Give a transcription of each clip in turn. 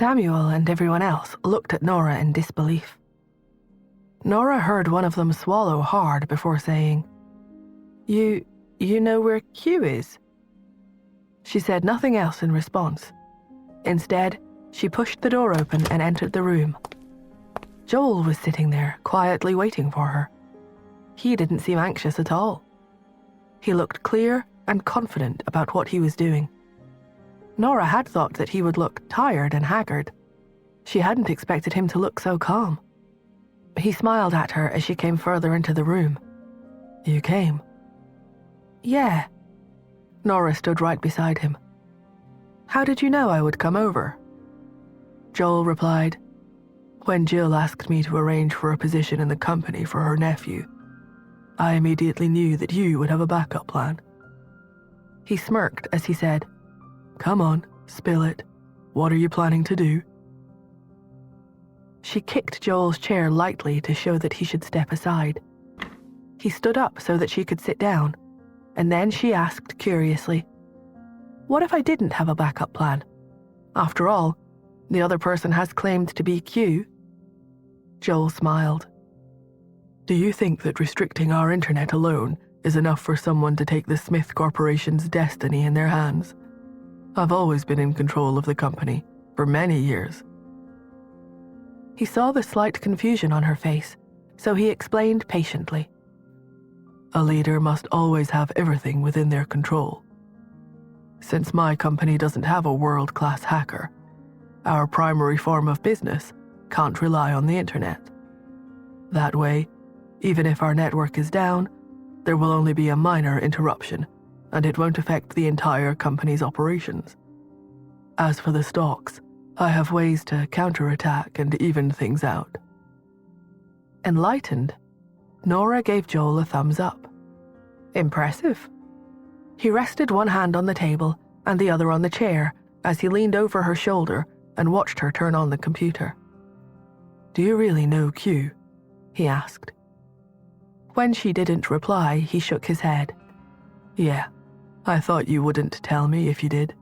Samuel and everyone else looked at Nora in disbelief. Nora heard one of them swallow hard before saying, You know where Q is?" She said nothing else in response. Instead, she pushed the door open and entered the room. Joel was sitting there, quietly waiting for her. He didn't seem anxious at all. He looked clear and confident about what he was doing. Nora had thought that he would look tired and haggard. She hadn't expected him to look so calm. He smiled at her as she came further into the room. "You came?" "Yeah." Nora stood right beside him. "How did you know I would come over?" Joel replied, "When Jill asked me to arrange for a position in the company for her nephew, I immediately knew that you would have a backup plan." He smirked as he said, "Come on, spill it. What are you planning to do?" She kicked Joel's chair lightly to show that he should step aside. He stood up so that she could sit down, and then she asked curiously, "What if I didn't have a backup plan? After all, the other person has claimed to be Q." Joel smiled. "Do you think that restricting our internet alone is enough for someone to take the Smith Corporation's destiny in their hands? I've always been in control of the company, for many years." He saw the slight confusion on her face, so he explained patiently. "A leader must always have everything within their control. Since my company doesn't have a world-class hacker, our primary form of business can't rely on the internet. That way, even if our network is down, there will only be a minor interruption, and it won't affect the entire company's operations. As for the stocks, I have ways to counterattack and even things out." Enlightened, Nora gave Joel a thumbs up. Impressive. He rested one hand on the table and the other on the chair as he leaned over her shoulder and watched her turn on the computer. "Do you really know Q?" he asked. When she didn't reply, he shook his head. "Yeah, I thought you wouldn't tell me if you did.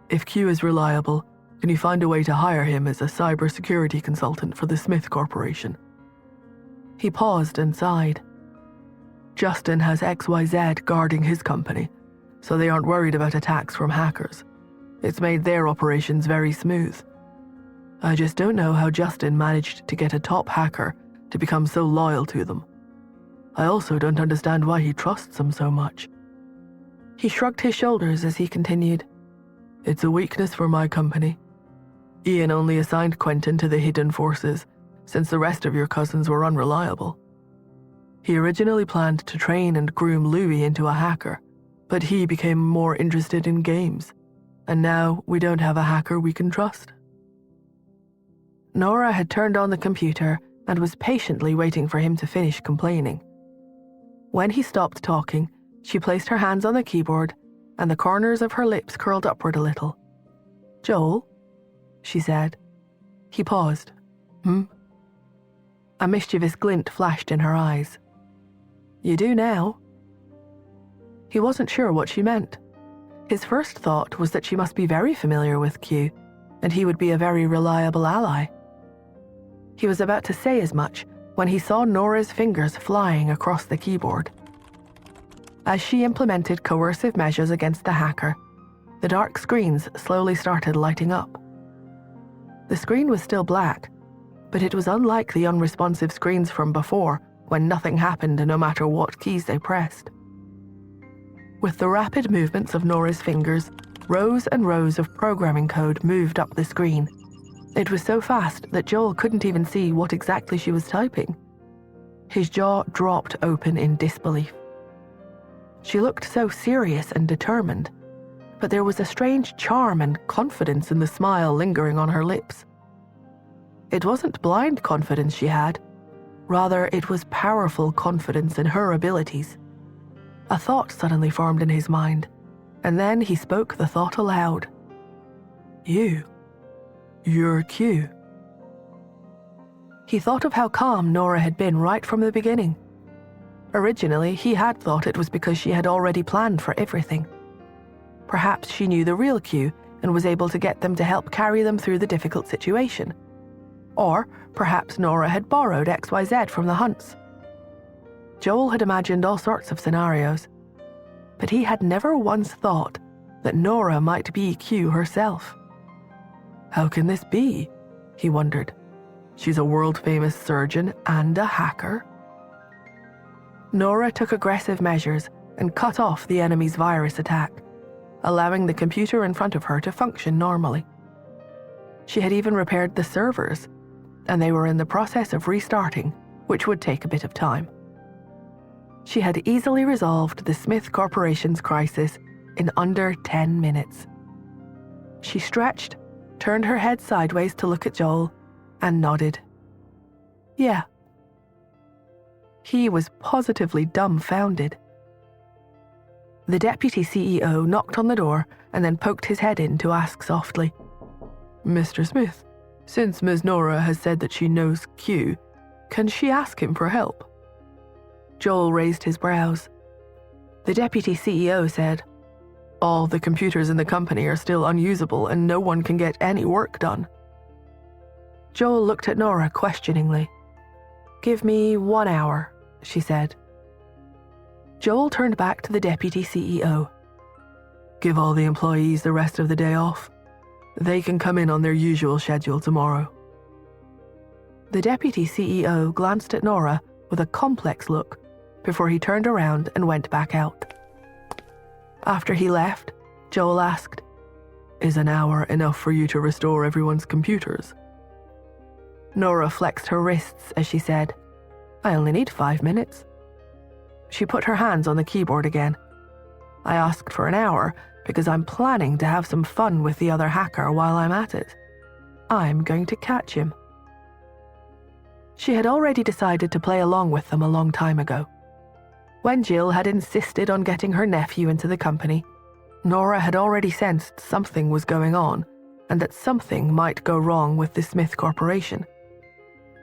If Q is reliable, can you find a way to hire him as a cybersecurity consultant for the Smith Corporation?" He paused and sighed. "Justin has XYZ guarding his company, so they aren't worried about attacks from hackers. It's made their operations very smooth. I just don't know how Justin managed to get a top hacker to become so loyal to them. I also don't understand why he trusts them so much." He shrugged his shoulders as he continued, "It's a weakness for my company. Ian only assigned Quentin to the hidden forces, since the rest of your cousins were unreliable. He originally planned to train and groom Louis into a hacker, but he became more interested in games, and now we don't have a hacker we can trust." Nora had turned on the computer and was patiently waiting for him to finish complaining. When he stopped talking, she placed her hands on the keyboard, and the corners of her lips curled upward a little. "Joel?" she said. He paused. "Hmm?" A mischievous glint flashed in her eyes. "You do now." He wasn't sure what she meant. His first thought was that she must be very familiar with Q, and he would be a very reliable ally. He was about to say as much when he saw Nora's fingers flying across the keyboard. As she implemented coercive measures against the hacker, the dark screens slowly started lighting up. The screen was still black, but it was unlike the unresponsive screens from before when nothing happened no matter what keys they pressed. With the rapid movements of Nora's fingers, rows and rows of programming code moved up the screen. It was so fast that Joel couldn't even see what exactly she was typing. His jaw dropped open in disbelief. She looked so serious and determined, but there was a strange charm and confidence in the smile lingering on her lips. It wasn't blind confidence she had. Rather, it was powerful confidence in her abilities. A thought suddenly formed in his mind, and then he spoke the thought aloud. You're Q." He thought of how calm Nora had been right from the beginning. Originally, he had thought it was because she had already planned for everything. Perhaps she knew the real Q and was able to get them to help carry them through the difficult situation. Or perhaps Nora had borrowed XYZ from the Hunts. Joel had imagined all sorts of scenarios, but he had never once thought that Nora might be Q herself. How can this be? He wondered. She's a world-famous surgeon and a hacker. Nora took aggressive measures and cut off the enemy's virus attack, allowing the computer in front of her to function normally. She had even repaired the servers, and they were in the process of restarting, which would take a bit of time. She had easily resolved the Smith Corporation's crisis in under 10 minutes. She stretched, turned her head sideways to look at Joel, and nodded. Yeah. He was positively dumbfounded. The deputy CEO knocked on the door and then poked his head in to ask softly, "Mr. Smith, since Ms. Nora has said that she knows Q, can she ask him for help?" Joel raised his brows. The deputy CEO said, "All the computers in the company are still unusable and no one can get any work done." Joel looked at Nora questioningly. "Give me 1 hour," she said. Joel turned back to the deputy CEO. "Give all the employees the rest of the day off. They can come in on their usual schedule tomorrow." The deputy CEO glanced at Nora with a complex look before he turned around and went back out. After he left, Joel asked, "Is an hour enough for you to restore everyone's computers?" Nora flexed her wrists as she said, "I only need 5 minutes." She put her hands on the keyboard again. "I asked for an hour because I'm planning to have some fun with the other hacker while I'm at it. I'm going to catch him." She had already decided to play along with them a long time ago. When Jill had insisted on getting her nephew into the company, Nora had already sensed something was going on and that something might go wrong with the Smith Corporation.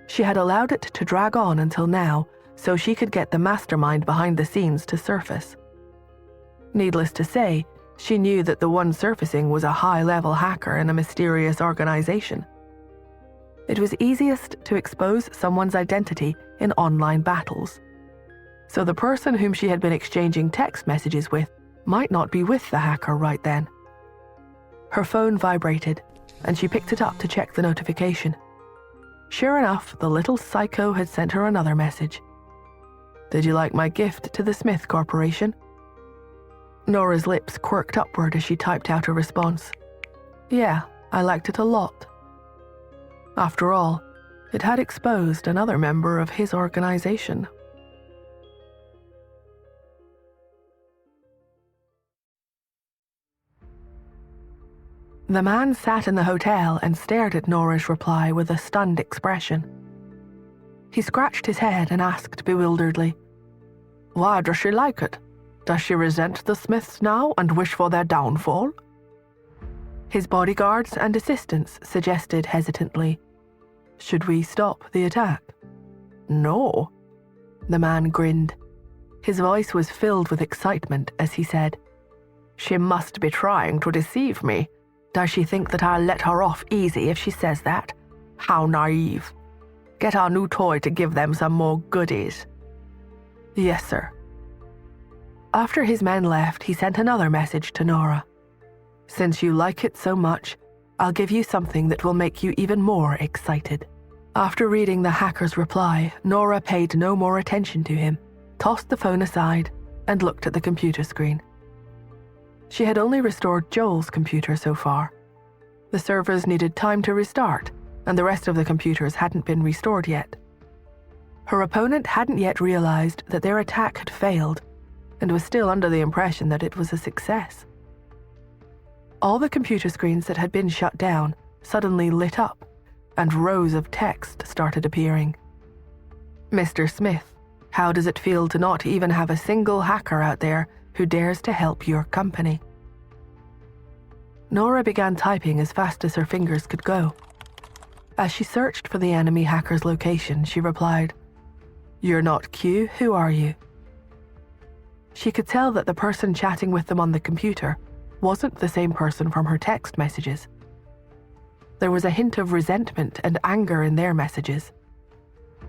She had allowed it to drag on until now so she could get the mastermind behind the scenes to surface. Needless to say, she knew that the one surfacing was a high-level hacker in a mysterious organization. It was easiest to expose someone's identity in online battles. So the person whom she had been exchanging text messages with might not be with the hacker right then. Her phone vibrated, and she picked it up to check the notification. Sure enough, the little psycho had sent her another message. "Did you like my gift to the Smith Corporation?" Nora's lips quirked upward as she typed out a response. "Yeah, I liked it a lot." After all, it had exposed another member of his organization. The man sat in the hotel and stared at Nora's reply with a stunned expression. He scratched his head and asked bewilderedly, "Why does she like it? Does she resent the Smiths now and wish for their downfall?" His bodyguards and assistants suggested hesitantly, "Should we stop the attack?" "No." The man grinned. His voice was filled with excitement as he said, "She must be trying to deceive me. Does she think that I'll let her off easy if she says that? How naive. Get our new toy to give them some more goodies." "Yes, sir." After his men left, he sent another message to Nora. "Since you like it so much, I'll give you something that will make you even more excited." After reading the hacker's reply, Nora paid no more attention to him, tossed the phone aside, and looked at the computer screen. She had only restored Joel's computer so far. The servers needed time to restart, and the rest of the computers hadn't been restored yet. Her opponent hadn't yet realized that their attack had failed, and was still under the impression that it was a success. All the computer screens that had been shut down suddenly lit up, and rows of text started appearing. "Mr. Smith, how does it feel to not even have a single hacker out there who dares to help your company?" Nora began typing as fast as her fingers could go. As she searched for the enemy hacker's location, she replied, "You're not Q, who are you?" She could tell that the person chatting with them on the computer wasn't the same person from her text messages. There was a hint of resentment and anger in their messages.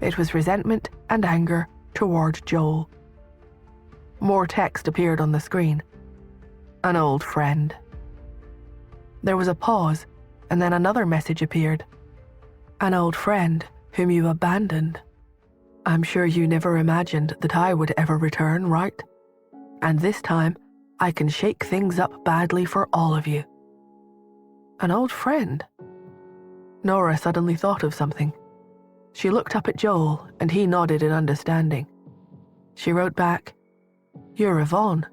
It was resentment and anger toward Joel. More text appeared on the screen. An old friend. There was a pause, and then another message appeared. An old friend whom you abandoned. I'm sure you never imagined that I would ever return, right? And this time, I can shake things up badly for all of you. An old friend? Nora suddenly thought of something. She looked up at Joel, and he nodded in understanding. She wrote back, You're Yvonne.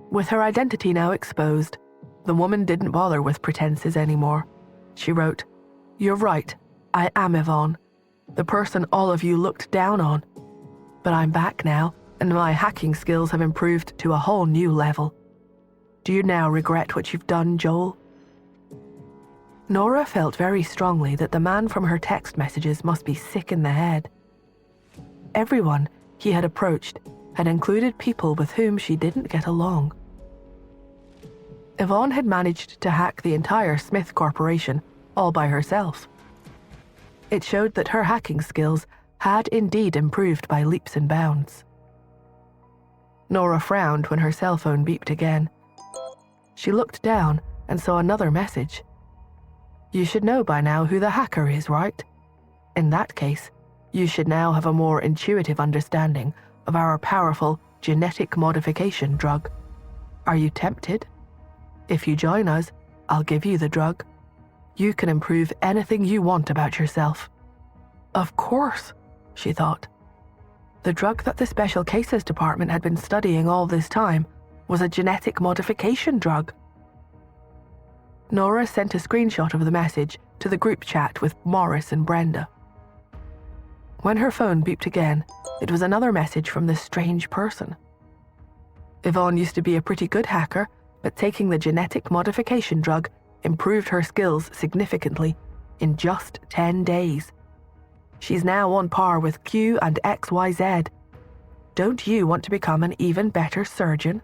With her identity now exposed, the woman didn't bother with pretenses anymore. She wrote, You're right, I am Yvonne, the person all of you looked down on. But I'm back now, and my hacking skills have improved to a whole new level. Do you now regret what you've done, Joel? Nora felt very strongly that the man from her text messages must be sick in the head. Everyone he had approached had included people with whom she didn't get along. Yvonne had managed to hack the entire Smith Corporation all by herself. It showed that her hacking skills had indeed improved by leaps and bounds. Nora frowned when her cell phone beeped again. She looked down and saw another message. You should know by now who the hacker is, right? In that case, you should now have a more intuitive understanding of our powerful genetic modification drug. Are you tempted? If you join us, I'll give you the drug. You can improve anything you want about yourself. Of course, she thought. The drug that the Special Cases Department had been studying all this time was a genetic modification drug. Nora sent a screenshot of the message to the group chat with Morris and Brenda. When her phone beeped again, it was another message from this strange person. Yvonne used to be a pretty good hacker, but taking the genetic modification drug improved her skills significantly in just 10 days. She's now on par with Q and XYZ. Don't you want to become an even better surgeon?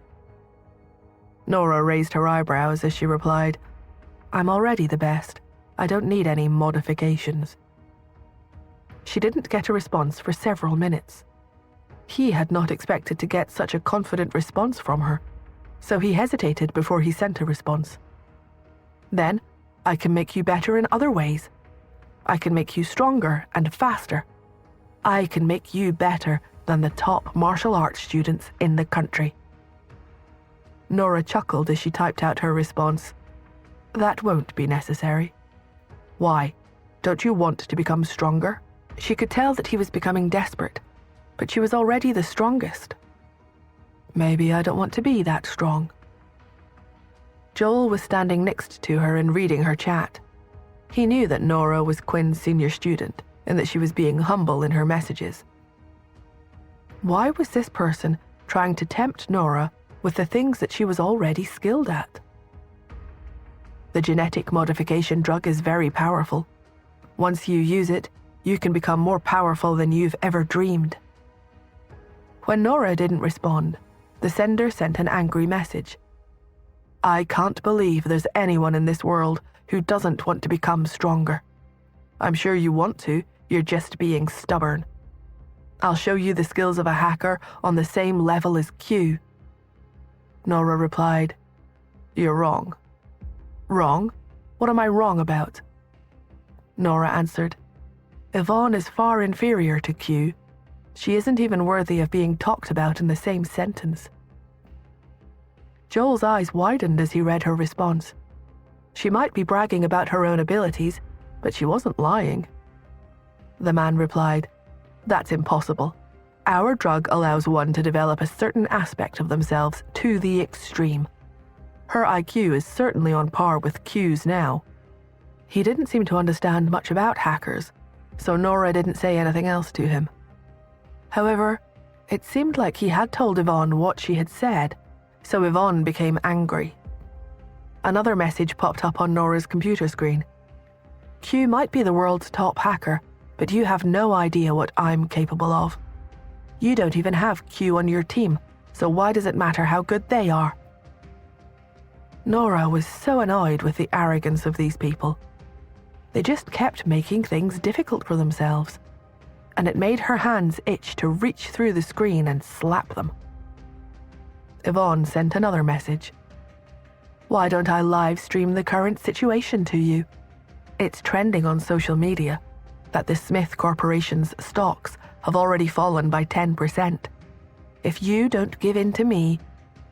Nora raised her eyebrows as she replied, I'm already the best. I don't need any modifications. She didn't get a response for several minutes. He had not expected to get such a confident response from her, so he hesitated before he sent a response. Then, I can make you better in other ways. I can make you stronger and faster. I can make you better than the top martial arts students in the country. Nora chuckled as she typed out her response. That won't be necessary. Why? Don't you want to become stronger? She could tell that he was becoming desperate, but she was already the strongest. Maybe I don't want to be that strong. Joel was standing next to her and reading her chat. He knew that Nora was Quinn's senior student and that she was being humble in her messages. Why was this person trying to tempt Nora with the things that she was already skilled at? The genetic modification drug is very powerful. Once you use it, you can become more powerful than you've ever dreamed. When Nora didn't respond, the sender sent an angry message. I can't believe there's anyone in this world who doesn't want to become stronger. I'm sure you want to, you're just being stubborn. I'll show you the skills of a hacker on the same level as Q. Nora replied, You're wrong. Wrong? What am I wrong about? Nora answered, Yvonne is far inferior to Q. She isn't even worthy of being talked about in the same sentence. Joel's eyes widened as he read her response. She might be bragging about her own abilities, but she wasn't lying. The man replied, That's impossible. Our drug allows one to develop a certain aspect of themselves to the extreme. Her IQ is certainly on par with Q's now. He didn't seem to understand much about hackers, so Nora didn't say anything else to him. However, it seemed like he had told Yvonne what she had said, so Yvonne became angry. Another message popped up on Nora's computer screen. Q might be the world's top hacker, but you have no idea what I'm capable of. You don't even have Q on your team, so why does it matter how good they are? Nora was so annoyed with the arrogance of these people. They just kept making things difficult for themselves, and it made her hands itch to reach through the screen and slap them. Yvonne sent another message. "Why don't I live stream the current situation to you? It's trending on social media that the Smith Corporation's stocks have already fallen by 10%. If you don't give in to me,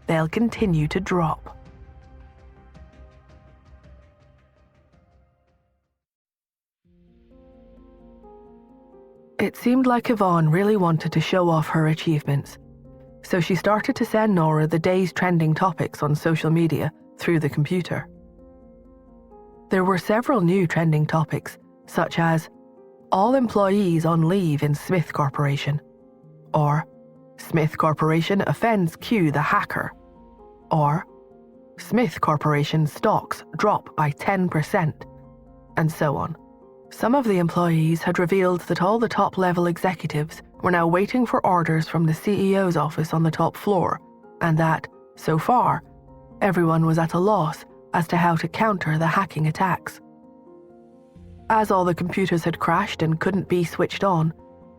they'll continue to drop." It seemed like Yvonne really wanted to show off her achievements, so she started to send Nora the day's trending topics on social media through the computer. There were several new trending topics, such as "All employees on leave in Smith Corporation," or "Smith Corporation offends Q the hacker," or "Smith Corporation stocks drop by 10%, and so on. Some of the employees had revealed that all the top-level executives were now waiting for orders from the CEO's office on the top floor, and that, so far, everyone was at a loss as to how to counter the hacking attacks. As all the computers had crashed and couldn't be switched on,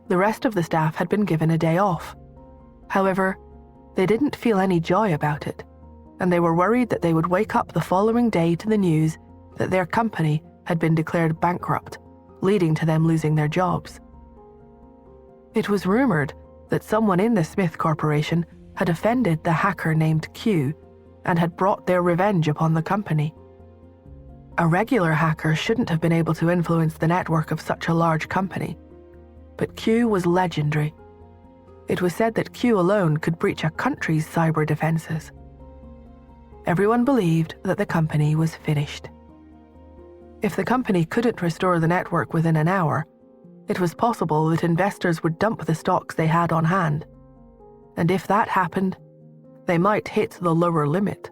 the rest of the staff had been given a day off. However, they didn't feel any joy about it, and they were worried that they would wake up the following day to the news that their company had been declared bankrupt, leading to them losing their jobs. It was rumored that someone in the Smith Corporation had offended the hacker named Q and had brought their revenge upon the company. A regular hacker shouldn't have been able to influence the network of such a large company, but Q was legendary. It was said that Q alone could breach a country's cyber defenses. Everyone believed that the company was finished. If the company couldn't restore the network within an hour, it was possible that investors would dump the stocks they had on hand. And if that happened, they might hit the lower limit.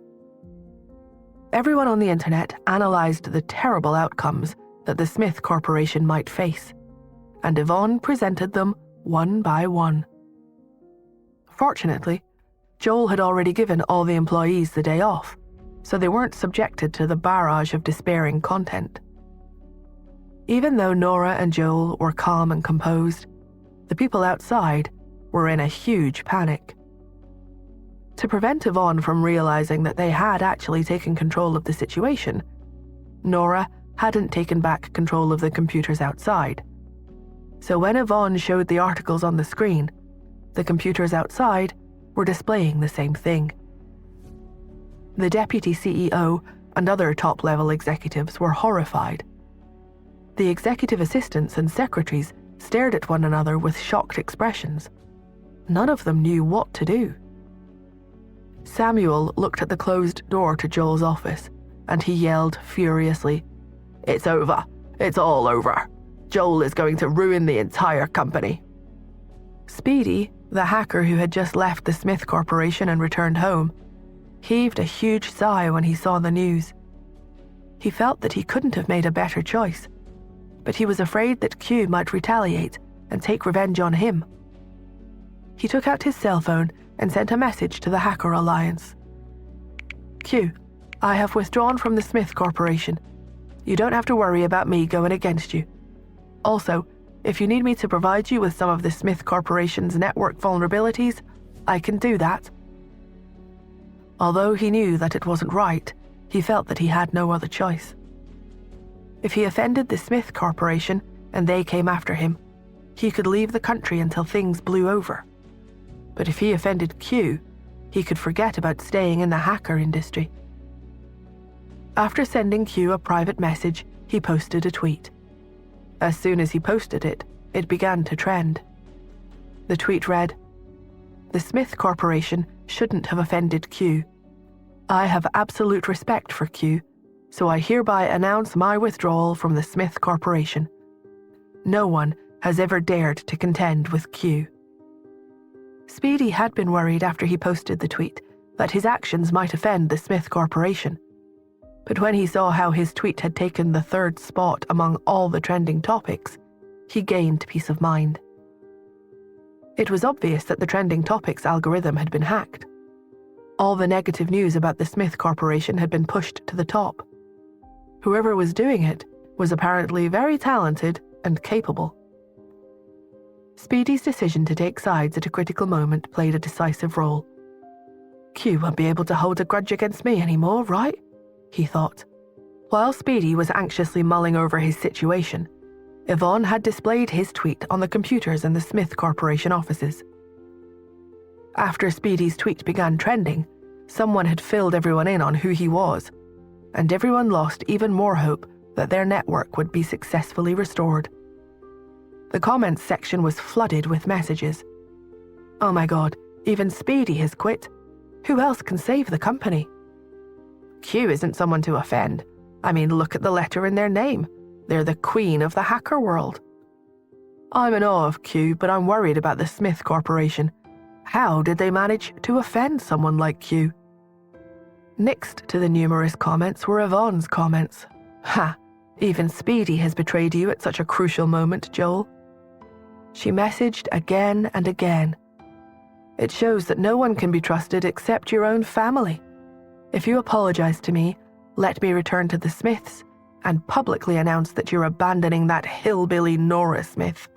Everyone on the internet analyzed the terrible outcomes that the Smith Corporation might face, and Yvonne presented them one by one. Fortunately, Joel had already given all the employees the day off, so they weren't subjected to the barrage of despairing content. Even though Nora and Joel were calm and composed, the people outside were in a huge panic. To prevent Yvonne from realizing that they had actually taken control of the situation, Nora hadn't taken back control of the computers outside. So when Yvonne showed the articles on the screen, the computers outside were displaying the same thing. The deputy CEO and other top-level executives were horrified. The executive assistants and secretaries stared at one another with shocked expressions. None of them knew what to do. Samuel looked at the closed door to Joel's office, and he yelled furiously, "It's over. It's all over. Joel is going to ruin the entire company." Speedy, the hacker who had just left the Smith Corporation and returned home, heaved a huge sigh when he saw the news. He felt that he couldn't have made a better choice, but he was afraid that Q might retaliate and take revenge on him. He took out his cell phone and sent a message to the Hacker Alliance. "Q, I have withdrawn from the Smith Corporation. You don't have to worry about me going against you. Also, if you need me to provide you with some of the Smith Corporation's network vulnerabilities, I can do that." Although he knew that it wasn't right, he felt that he had no other choice. If he offended the Smith Corporation and they came after him, he could leave the country until things blew over. But if he offended Q, he could forget about staying in the hacker industry. After sending Q a private message, he posted a tweet. As soon as he posted it, it began to trend. The tweet read, "The Smith Corporation shouldn't have offended Q. I have absolute respect for Q, so I hereby announce my withdrawal from the Smith Corporation. No one has ever dared to contend with Q." Speedy had been worried after he posted the tweet that his actions might offend the Smith Corporation. But when he saw how his tweet had taken the third spot among all the trending topics, he gained peace of mind. It was obvious that the trending topics algorithm had been hacked. All the negative news about the Smith Corporation had been pushed to the top. Whoever was doing it was apparently very talented and capable. Speedy's decision to take sides at a critical moment played a decisive role. Q won't be able to hold a grudge against me anymore, right? He thought. While Speedy was anxiously mulling over his situation, Yvonne had displayed his tweet on the computers in the Smith Corporation offices. After Speedy's tweet began trending, someone had filled everyone in on who he was, and everyone lost even more hope that their network would be successfully restored. The comments section was flooded with messages. Oh my God, even Speedy has quit. Who else can save the company? Q isn't someone to offend. I mean, look at the letter in their name. They're the queen of the hacker world. I'm in awe of Q, but I'm worried about the Smith Corporation. How did they manage to offend someone like Q? Next to the numerous comments were Yvonne's comments. Ha! Even Speedy has betrayed you at such a crucial moment, Joel. She messaged again and again. It shows that no one can be trusted except your own family. If you apologize to me, let me return to the Smiths and publicly announce that you're abandoning that hillbilly Nora Smith.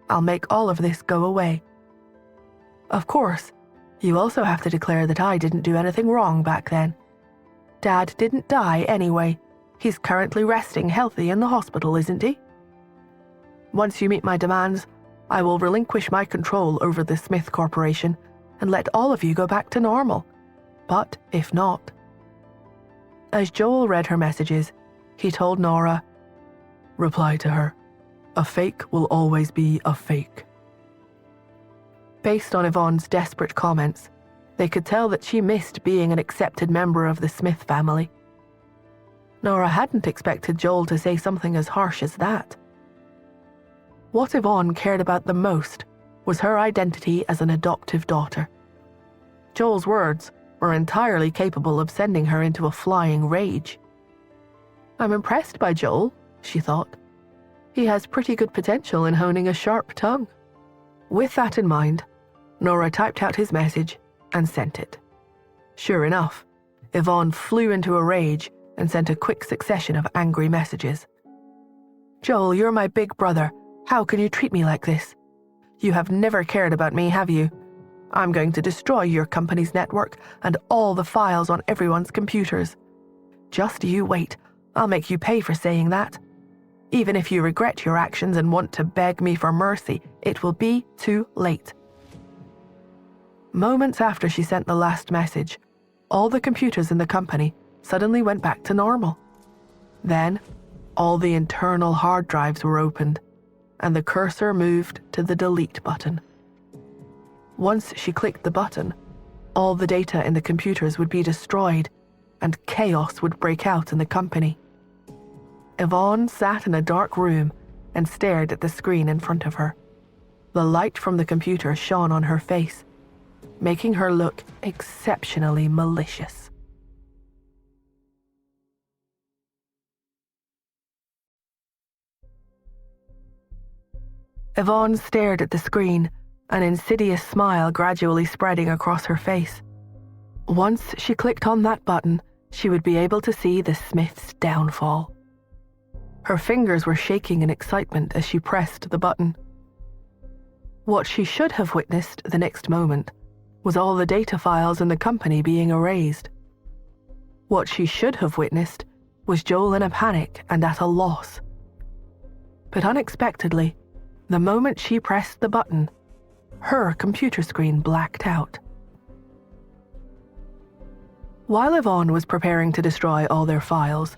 I'll make all of this go away. Of course, you also have to declare that I didn't do anything wrong back then. Dad didn't die anyway. He's currently resting healthy in the hospital, isn't he? Once you meet my demands, I will relinquish my control over the Smith Corporation and let all of you go back to normal. But if not... As Joel read her messages, he told Nora, "Reply to her. A fake will always be a fake." Based on Yvonne's desperate comments, they could tell that she missed being an accepted member of the Smith family. Nora hadn't expected Joel to say something as harsh as that. What Yvonne cared about the most was her identity as an adoptive daughter. Joel's words were entirely capable of sending her into a flying rage. I'm impressed by Joel, she thought. He has pretty good potential in honing a sharp tongue. With that in mind, Nora typed out his message and sent it. Sure enough, Yvonne flew into a rage and sent a quick succession of angry messages. Joel, you're my big brother. How can you treat me like this? You have never cared about me, have you? I'm going to destroy your company's network and all the files on everyone's computers. Just you wait. I'll make you pay for saying that. Even if you regret your actions and want to beg me for mercy, it will be too late. Moments after she sent the last message, all the computers in the company suddenly went back to normal. Then, all the internal hard drives were opened, and the cursor moved to the delete button. Once she clicked the button, all the data in the computers would be destroyed, and chaos would break out in the company. Yvonne sat in a dark room and stared at the screen in front of her. The light from the computer shone on her face, making her look exceptionally malicious. Yvonne stared at the screen, an insidious smile gradually spreading across her face. Once she clicked on that button, she would be able to see the Smiths' downfall. Her fingers were shaking in excitement as she pressed the button. What she should have witnessed the next moment was all the data files in the company being erased. What she should have witnessed was Joel in a panic and at a loss. But unexpectedly, the moment she pressed the button, her computer screen blacked out. While Yvonne was preparing to destroy all their files,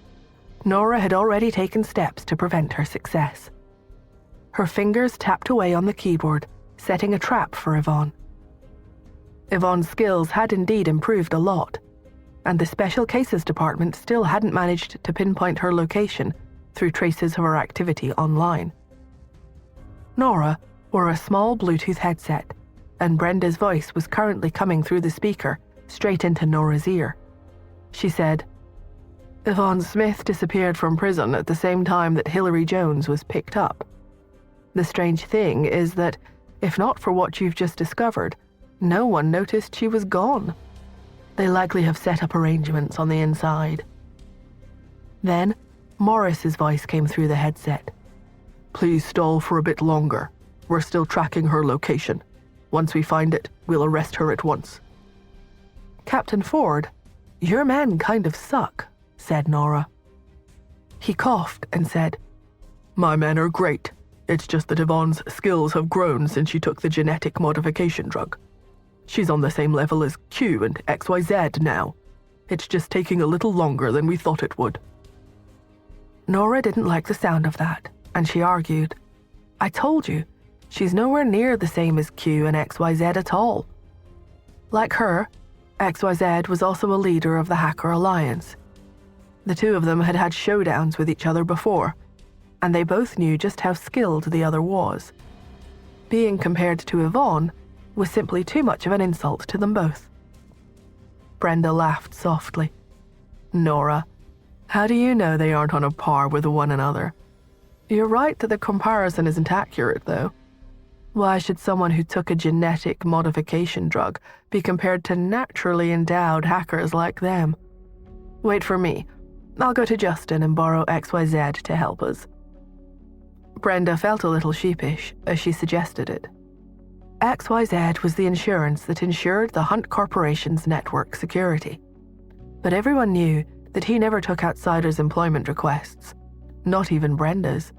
Nora had already taken steps to prevent her success. Her fingers tapped away on the keyboard, setting a trap for Yvonne. Yvonne's skills had indeed improved a lot, and the Special Cases Department still hadn't managed to pinpoint her location through traces of her activity online. Nora wore a small Bluetooth headset, and Brenda's voice was currently coming through the speaker straight into Nora's ear. She said, Yvonne Smith disappeared from prison at the same time that Hillary Jones was picked up. The strange thing is that, if not for what you've just discovered, no one noticed she was gone. They likely have set up arrangements on the inside. Then, Morris's voice came through the headset. Please stall for a bit longer. We're still tracking her location. Once we find it, we'll arrest her at once. Captain Ford, your men kind of suck, said Nora. He coughed and said, My men are great. It's just that Yvonne's skills have grown since she took the genetic modification drug. She's on the same level as Q and XYZ now. It's just taking a little longer than we thought it would. Nora didn't like the sound of that, and she argued, I told you, she's nowhere near the same as Q and XYZ at all. Like her, XYZ was also a leader of the Hacker Alliance. The two of them had had showdowns with each other before, and they both knew just how skilled the other was. Being compared to Yvonne was simply too much of an insult to them both. Brenda laughed softly. Nora, how do you know they aren't on a par with one another? You're right that the comparison isn't accurate, though. Why should someone who took a genetic modification drug be compared to naturally endowed hackers like them? Wait for me. I'll go to Justin and borrow XYZ to help us. Brenda felt a little sheepish as she suggested it. XYZ was the insurance that insured the Hunt Corporation's network security. But everyone knew that he never took outsiders' employment requests, not even Brenda's.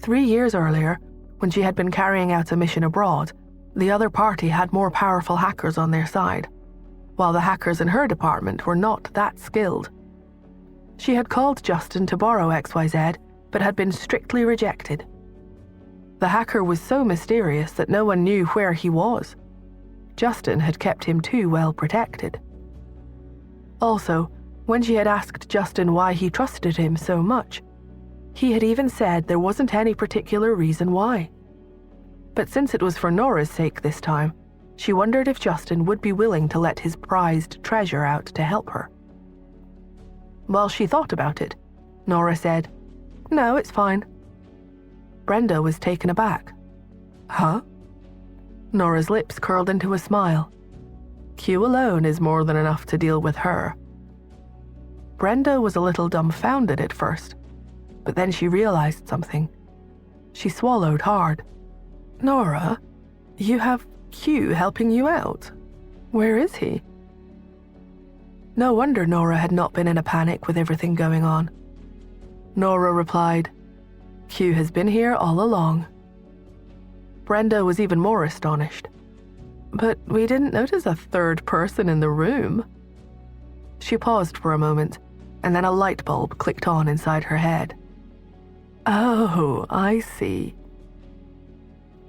3 years earlier, when she had been carrying out a mission abroad, the other party had more powerful hackers on their side, while the hackers in her department were not that skilled. She had called Justin to borrow XYZ, but had been strictly rejected. The hacker was so mysterious that no one knew where he was. Justin had kept him too well protected. Also, when she had asked Justin why he trusted him so much, he had even said there wasn't any particular reason why. But since it was for Nora's sake this time, she wondered if Justin would be willing to let his prized treasure out to help her. While she thought about it, Nora said, No, it's fine. Brenda was taken aback. Huh? Nora's lips curled into a smile. Q alone is more than enough to deal with her. Brenda was a little dumbfounded at first, but then she realized something. She swallowed hard. Nora, you have Q helping you out. Where is he? No wonder Nora had not been in a panic with everything going on. Nora replied, Q has been here all along. Brenda was even more astonished. But we didn't notice a third person in the room. She paused for a moment, and then a light bulb clicked on inside her head. Oh, I see.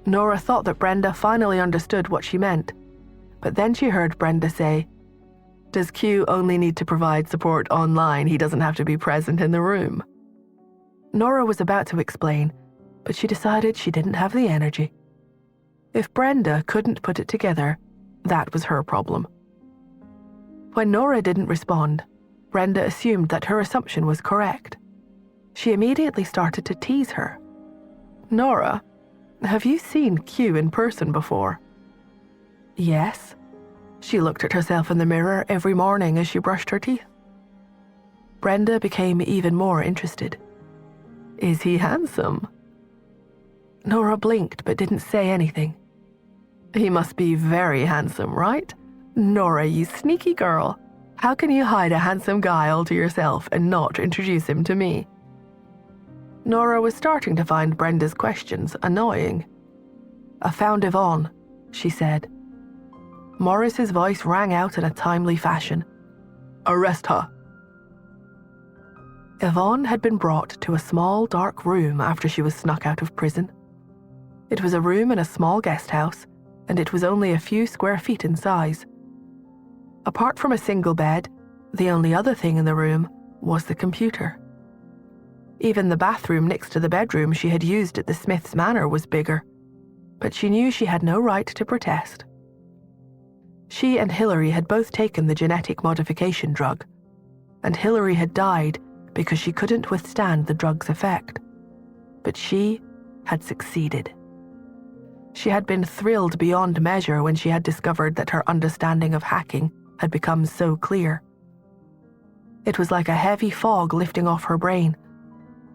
Nora thought that Brenda finally understood what she meant, but then she heard Brenda say, Does Q only need to provide support online? He doesn't have to be present in the room. Nora was about to explain, but she decided she didn't have the energy. If Brenda couldn't put it together, that was her problem. When Nora didn't respond, Brenda assumed that her assumption was correct. She immediately started to tease her. Nora, have you seen Q in person before? Yes. She looked at herself in the mirror every morning as she brushed her teeth. Brenda became even more interested. Is he handsome? Nora blinked but didn't say anything. He must be very handsome, right? Nora, you sneaky girl. How can you hide a handsome guy all to yourself and not introduce him to me? Nora was starting to find Brenda's questions annoying. I found Yvonne, she said. Morris's voice rang out in a timely fashion. Arrest her. Yvonne had been brought to a small, dark room after she was snuck out of prison. It was a room in a small guest house, and it was only a few square feet in size. Apart from a single bed, the only other thing in the room was the computer. Even the bathroom next to the bedroom she had used at the Smiths' Manor was bigger, but she knew she had no right to protest. She and Hillary had both taken the genetic modification drug, and Hillary had died because she couldn't withstand the drug's effect. But she had succeeded. She had been thrilled beyond measure when she had discovered that her understanding of hacking had become so clear. It was like a heavy fog lifting off her brain,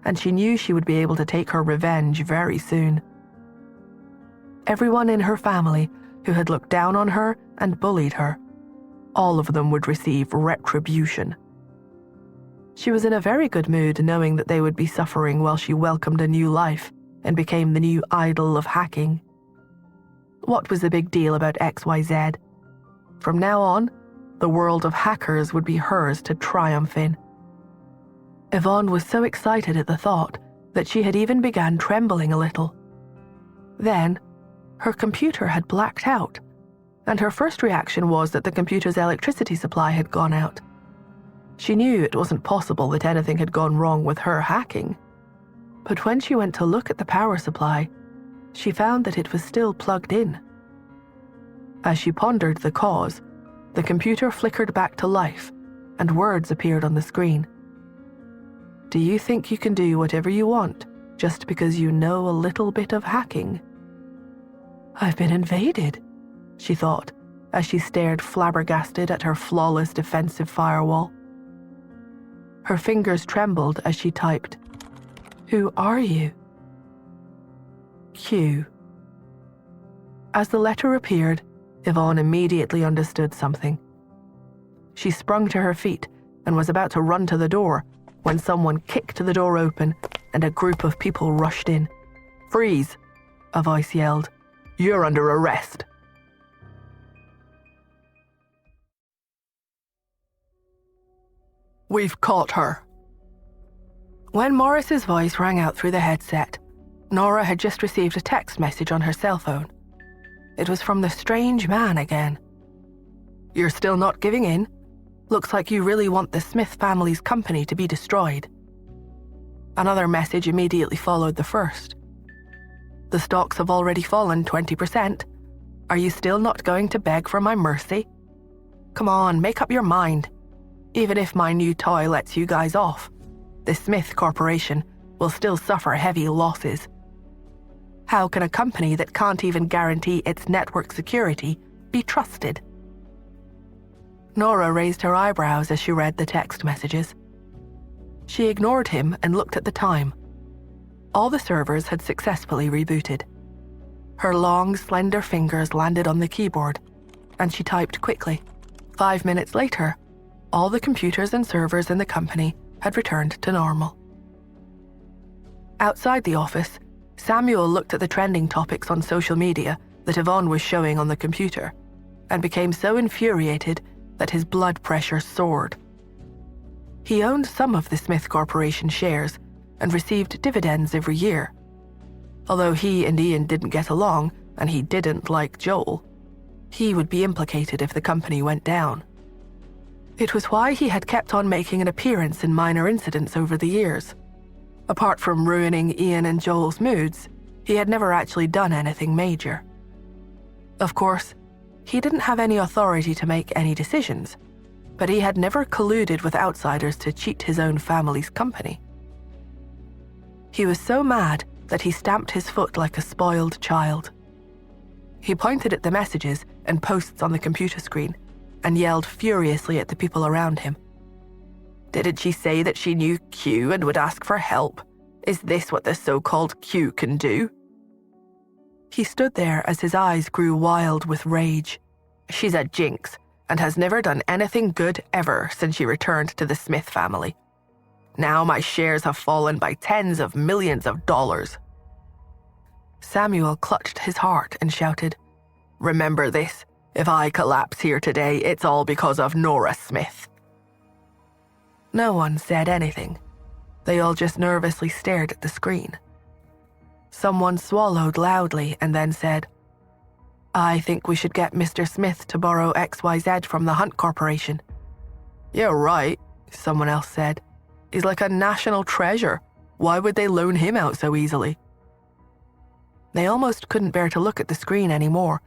and she knew she would be able to take her revenge very soon. Everyone in her family who had looked down on her and bullied her, all of them would receive retribution. She was in a very good mood knowing that they would be suffering while she welcomed a new life and became the new idol of hacking. What was the big deal about XYZ? From now on, the world of hackers would be hers to triumph in. Yvonne was so excited at the thought that she had even begun trembling a little. Then, her computer had blacked out, and her first reaction was that the computer's electricity supply had gone out. She knew it wasn't possible that anything had gone wrong with her hacking. But when she went to look at the power supply, she found that it was still plugged in. As she pondered the cause, the computer flickered back to life, and words appeared on the screen. Do you think you can do whatever you want just because you know a little bit of hacking? I've been invaded, she thought, as she stared flabbergasted at her flawless defensive firewall. Her fingers trembled as she typed, "Who are you?" Q. As the letter appeared, Yvonne immediately understood something. She sprung to her feet and was about to run to the door when someone kicked the door open and a group of people rushed in. "Freeze!" a voice yelled. "You're under arrest." "We've caught her." When Morris's voice rang out through the headset, Nora had just received a text message on her cell phone. It was from the strange man again. "You're still not giving in? Looks like you really want the Smith family's company to be destroyed." Another message immediately followed the first. "The stocks have already fallen 20%. Are you still not going to beg for my mercy? Come on, make up your mind. Even if my new toy lets you guys off, the Smith Corporation will still suffer heavy losses. How can a company that can't even guarantee its network security be trusted?" Nora raised her eyebrows as she read the text messages. She ignored him and looked at the time. All the servers had successfully rebooted. Her long, slender fingers landed on the keyboard, and she typed quickly. 5 minutes later, all the computers and servers in the company had returned to normal. Outside the office, Samuel looked at the trending topics on social media that Yvonne was showing on the computer and became so infuriated that his blood pressure soared. He owned some of the Smith Corporation shares and received dividends every year. Although he and Ian didn't get along and he didn't like Joel, he would be implicated if the company went down. It was why he had kept on making an appearance in minor incidents over the years. Apart from ruining Ian and Joel's moods, he had never actually done anything major. Of course, he didn't have any authority to make any decisions, but he had never colluded with outsiders to cheat his own family's company. He was so mad that he stamped his foot like a spoiled child. He pointed at the messages and posts on the computer screen and yelled furiously at the people around him. Didn't she say that she knew Q and would ask for help? Is this what the so-called Q can do? He stood there as his eyes grew wild with rage. She's a jinx and has never done anything good ever since she returned to the Smith family. Now my shares have fallen by tens of millions of dollars. Samuel clutched his heart and shouted, "Remember this. If I collapse here today, it's all because of Nora Smith." No one said anything. They all just nervously stared at the screen. Someone swallowed loudly and then said, "I think we should get Mr. Smith to borrow XYZ from the Hunt Corporation." "Yeah, right," someone else said. "He's like a national treasure. Why would they loan him out so easily?" They almost couldn't bear to look at the screen anymore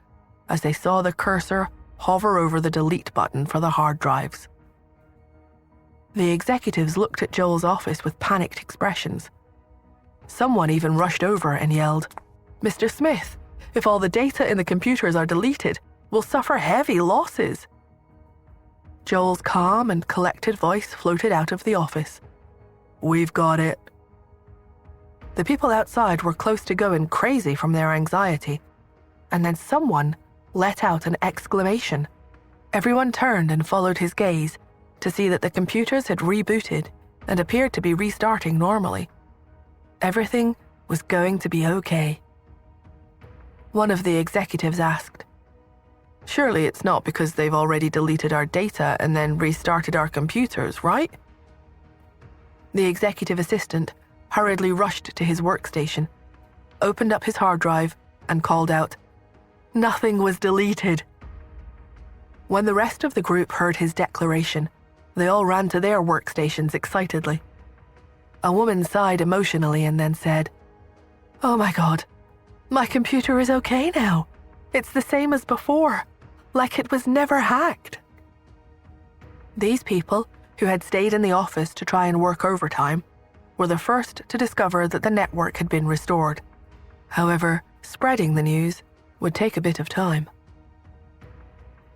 as they saw the cursor hover over the delete button for the hard drives. The executives looked at Joel's office with panicked expressions. Someone even rushed over and yelled, "Mr. Smith, if all the data in the computers are deleted, we'll suffer heavy losses." Joel's calm and collected voice floated out of the office. "We've got it." The people outside were close to going crazy from their anxiety, and then someone let out an exclamation. Everyone turned and followed his gaze to see that the computers had rebooted and appeared to be restarting normally. Everything was going to be okay. One of the executives asked, "Surely it's not because they've already deleted our data and then restarted our computers, right?" The executive assistant hurriedly rushed to his workstation, opened up his hard drive, and called out, "Nothing was deleted." When the rest of the group heard his declaration, they all ran to their workstations excitedly. A woman sighed emotionally and then said, "Oh my God, my computer is okay now. It's the same as before, like it was never hacked." These people, who had stayed in the office to try and work overtime, were the first to discover that the network had been restored. However, spreading the news would take a bit of time.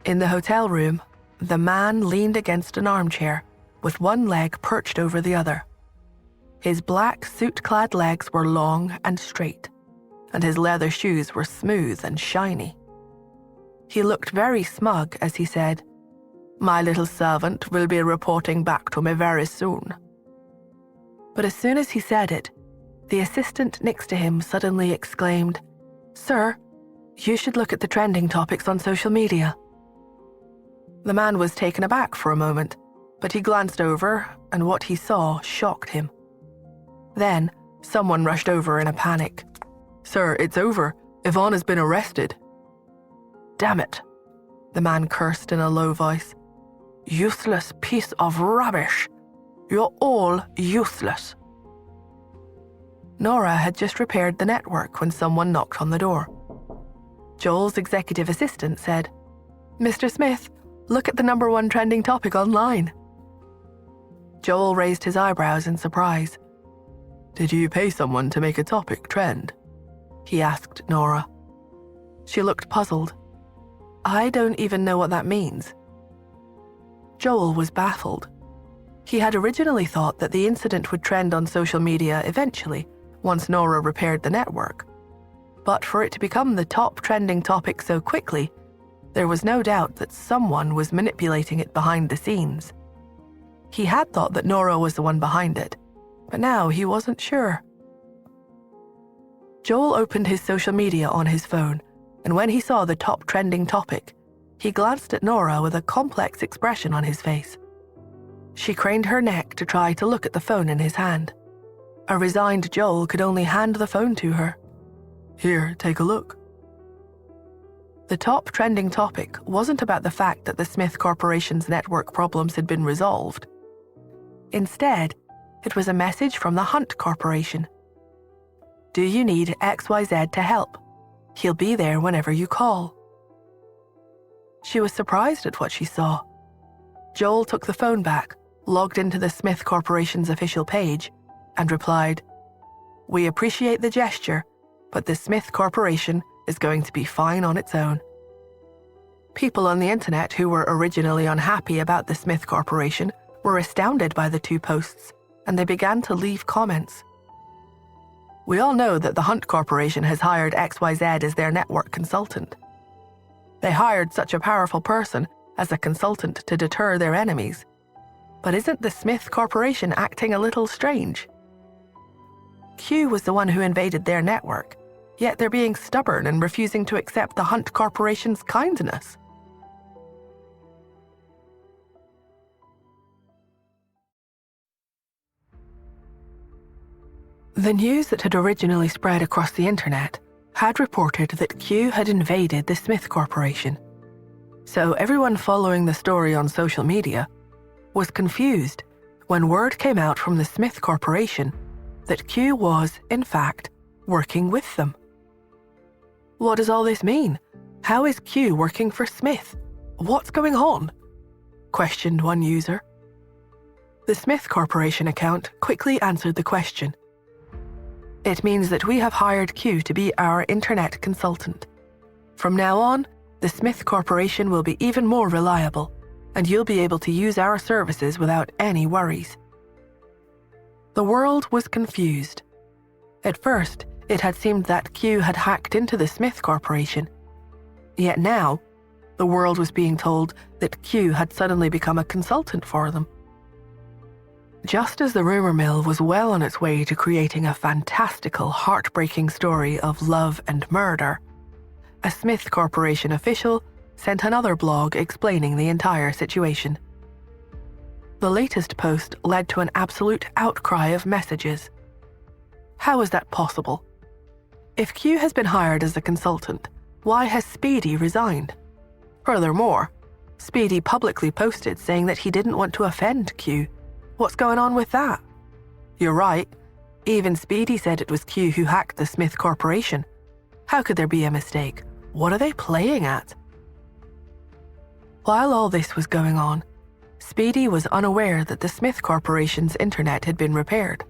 In the hotel room, the man leaned against an armchair with one leg perched over the other. His black suit-clad legs were long and straight, and his leather shoes were smooth and shiny. He looked very smug as he said, "My little servant will be reporting back to me very soon." But as soon as he said it, the assistant next to him suddenly exclaimed, "Sir, you should look at the trending topics on social media." The man was taken aback for a moment, but he glanced over, and what he saw shocked him. Then, someone rushed over in a panic. "Sir, it's over. Yvonne has been arrested." "Damn it," the man cursed in a low voice. "Useless piece of rubbish. You're all useless." Nora had just repaired the network when someone knocked on the door. Joel's executive assistant said, "Mr. Smith, look at the #1 trending topic online." Joel raised his eyebrows in surprise. "Did you pay someone to make a topic trend?" he asked Nora. She looked puzzled. "I don't even know what that means." Joel was baffled. He had originally thought that the incident would trend on social media eventually, once Nora repaired the network. But for it to become the top trending topic so quickly, there was no doubt that someone was manipulating it behind the scenes. He had thought that Nora was the one behind it, but now he wasn't sure. Joel opened his social media on his phone, and when he saw the top trending topic, he glanced at Nora with a complex expression on his face. She craned her neck to try to look at the phone in his hand. A resigned Joel could only hand the phone to her. "Here, take a look." The top trending topic wasn't about the fact that the Smith Corporation's network problems had been resolved. Instead, it was a message from the Hunt Corporation. "Do you need XYZ to help? He'll be there whenever you call." She was surprised at what she saw. Joel took the phone back, logged into the Smith Corporation's official page, and replied, "We appreciate the gesture, but the Smith Corporation is going to be fine on its own." People on the internet who were originally unhappy about the Smith Corporation were astounded by the two posts, and they began to leave comments. "We all know that the Hunt Corporation has hired XYZ as their network consultant. They hired such a powerful person as a consultant to deter their enemies. But isn't the Smith Corporation acting a little strange? Q was the one who invaded their network, yet they're being stubborn and refusing to accept the Hunt Corporation's kindness." The news that had originally spread across the internet had reported that Q had invaded the Smith Corporation. So everyone following the story on social media was confused when word came out from the Smith Corporation that Q was, in fact, working with them. "What does all this mean? How is Q working for Smith? What's going on?" questioned one user. The Smith Corporation account quickly answered the question. "It means that we have hired Q to be our internet consultant. From now on, the Smith Corporation will be even more reliable, and you'll be able to use our services without any worries." The world was confused. At first, it had seemed that Q had hacked into the Smith Corporation. Yet now, the world was being told that Q had suddenly become a consultant for them. Just as the rumor mill was well on its way to creating a fantastical, heartbreaking story of love and murder, a Smith Corporation official sent another blog explaining the entire situation. The latest post led to an absolute outcry of messages. How is that possible? If Q has been hired as a consultant, why has Speedy resigned? Furthermore, Speedy publicly posted saying that he didn't want to offend Q. What's going on with that? You're right. Even Speedy said it was Q who hacked the Smith Corporation. How could there be a mistake? What are they playing at? While all this was going on, Speedy was unaware that the Smith Corporation's internet had been repaired.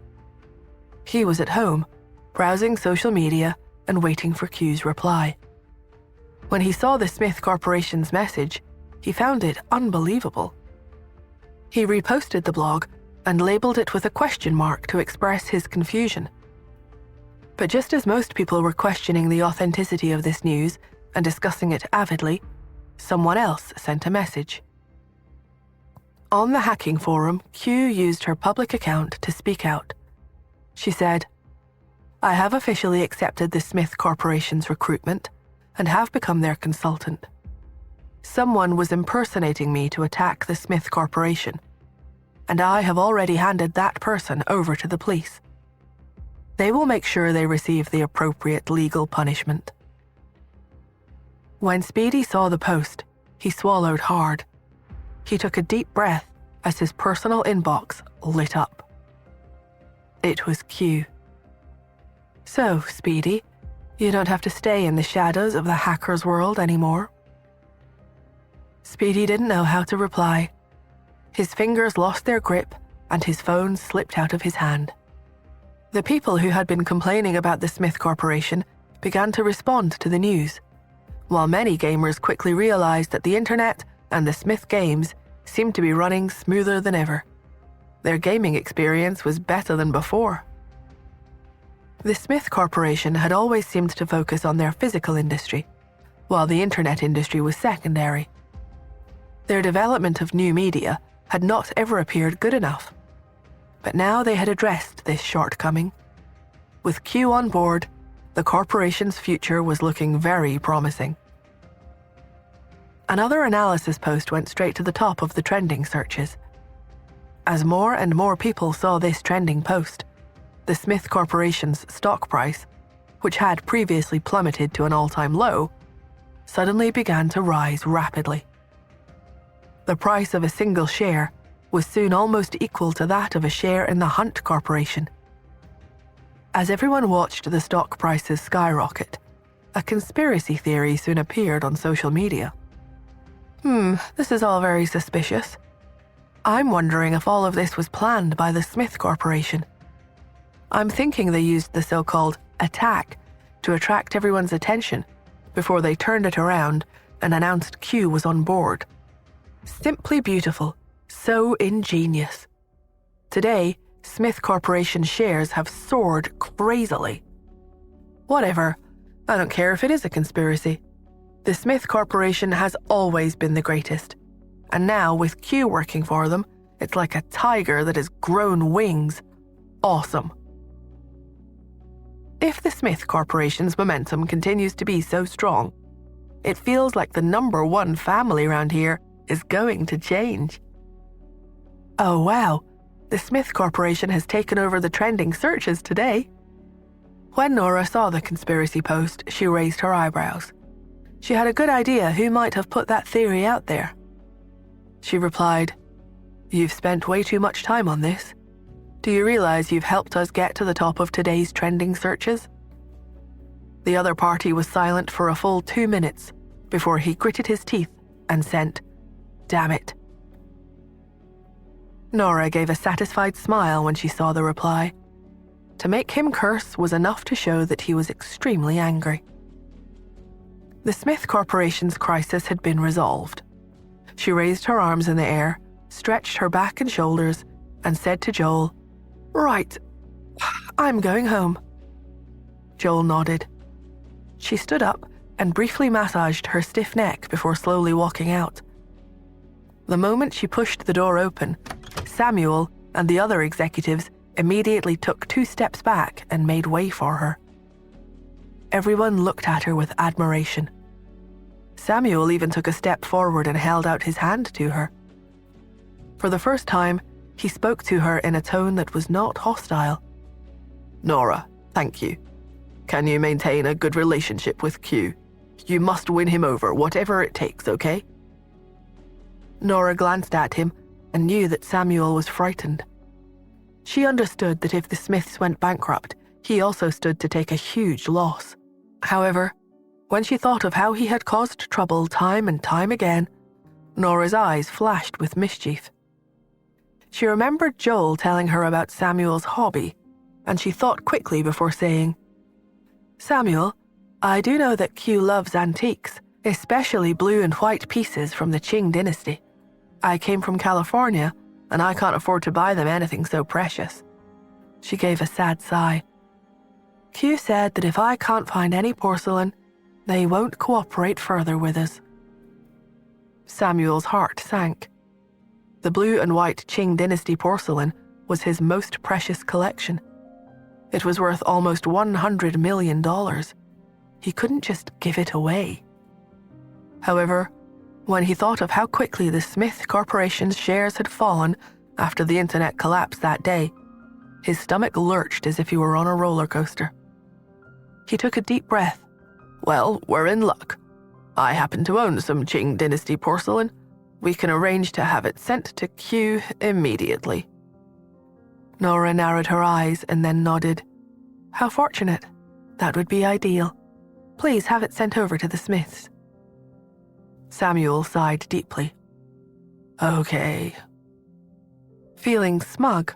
He was at home, browsing social media and waiting for Q's reply. When he saw the Smith Corporation's message, he found it unbelievable. He reposted the blog and labeled it with a question mark to express his confusion. But just as most people were questioning the authenticity of this news and discussing it avidly, someone else sent a message. On the hacking forum, Q used her public account to speak out. She said, "I have officially accepted the Smith Corporation's recruitment and have become their consultant. Someone was impersonating me to attack the Smith Corporation, and I have already handed that person over to the police. They will make sure they receive the appropriate legal punishment." When Speedy saw the post, he swallowed hard. He took a deep breath as his personal inbox lit up. It was Q. "So, Speedy, you don't have to stay in the shadows of the hacker's world anymore." Speedy didn't know how to reply. His fingers lost their grip and his phone slipped out of his hand. The people who had been complaining about the Smith Corporation began to respond to the news, while many gamers quickly realized that the internet and the Smith games seemed to be running smoother than ever. Their gaming experience was better than before. The Smith Corporation had always seemed to focus on their physical industry, while the internet industry was secondary. Their development of new media had not ever appeared good enough. But now they had addressed this shortcoming. With Q on board, the corporation's future was looking very promising. Another analysis post went straight to the top of the trending searches. As more and more people saw this trending post, the Smith Corporation's stock price, which had previously plummeted to an all-time low, suddenly began to rise rapidly. The price of a single share was soon almost equal to that of a share in the Hunt Corporation. As everyone watched the stock prices skyrocket, a conspiracy theory soon appeared on social media. This is all very suspicious. I'm wondering if all of this was planned by the Smith Corporation. I'm thinking they used the so-called attack to attract everyone's attention before they turned it around and announced Q was on board. Simply beautiful, so ingenious. Today, Smith Corporation shares have soared crazily. Whatever, I don't care if it is a conspiracy. The Smith Corporation has always been the greatest, and now with Q working for them, it's like a tiger that has grown wings. Awesome. If the Smith Corporation's momentum continues to be so strong, it feels like the #1 family around here is going to change. Oh wow, the Smith Corporation has taken over the trending searches today. When Nora saw the conspiracy post, she raised her eyebrows. She had a good idea who might have put that theory out there. She replied, "You've spent way too much time on this. Do you realize you've helped us get to the top of today's trending searches?" The other party was silent for a full 2 minutes before he gritted his teeth and sent, "Damn it." Nora gave a satisfied smile when she saw the reply. To make him curse was enough to show that he was extremely angry. The Smith Corporation's crisis had been resolved. She raised her arms in the air, stretched her back and shoulders, and said to Joel, "Right, I'm going home." Joel nodded. She stood up and briefly massaged her stiff neck before slowly walking out. The moment she pushed the door open, Samuel and the other executives immediately took 2 steps back and made way for her. Everyone looked at her with admiration. Samuel even took a step forward and held out his hand to her. For the first time, he spoke to her in a tone that was not hostile. "Nora, thank you. Can you maintain a good relationship with Q? You must win him over, whatever it takes, okay?" Nora glanced at him and knew that Samuel was frightened. She understood that if the Smiths went bankrupt, he also stood to take a huge loss. However, when she thought of how he had caused trouble time and time again, Nora's eyes flashed with mischief. She remembered Joel telling her about Samuel's hobby, and she thought quickly before saying, "Samuel, I do know that Q loves antiques, especially blue and white pieces from the Qing dynasty. I came from California, and I can't afford to buy them anything so precious." She gave a sad sigh. "Q said that if I can't find any porcelain, they won't cooperate further with us." Samuel's heart sank. The blue and white Qing dynasty porcelain was his most precious collection. It was worth almost $100 million. He couldn't just give it away. However, when he thought of how quickly the Smith Corporation's shares had fallen after the internet collapsed that day, his stomach lurched as if he were on a roller coaster. He took a deep breath. "Well, we're in luck. I happen to own some Qing dynasty porcelain. We can arrange to have it sent to Q immediately." Nora narrowed her eyes and then nodded. "How fortunate. That would be ideal. Please have it sent over to the Smiths." Samuel sighed deeply. "Okay." Feeling smug,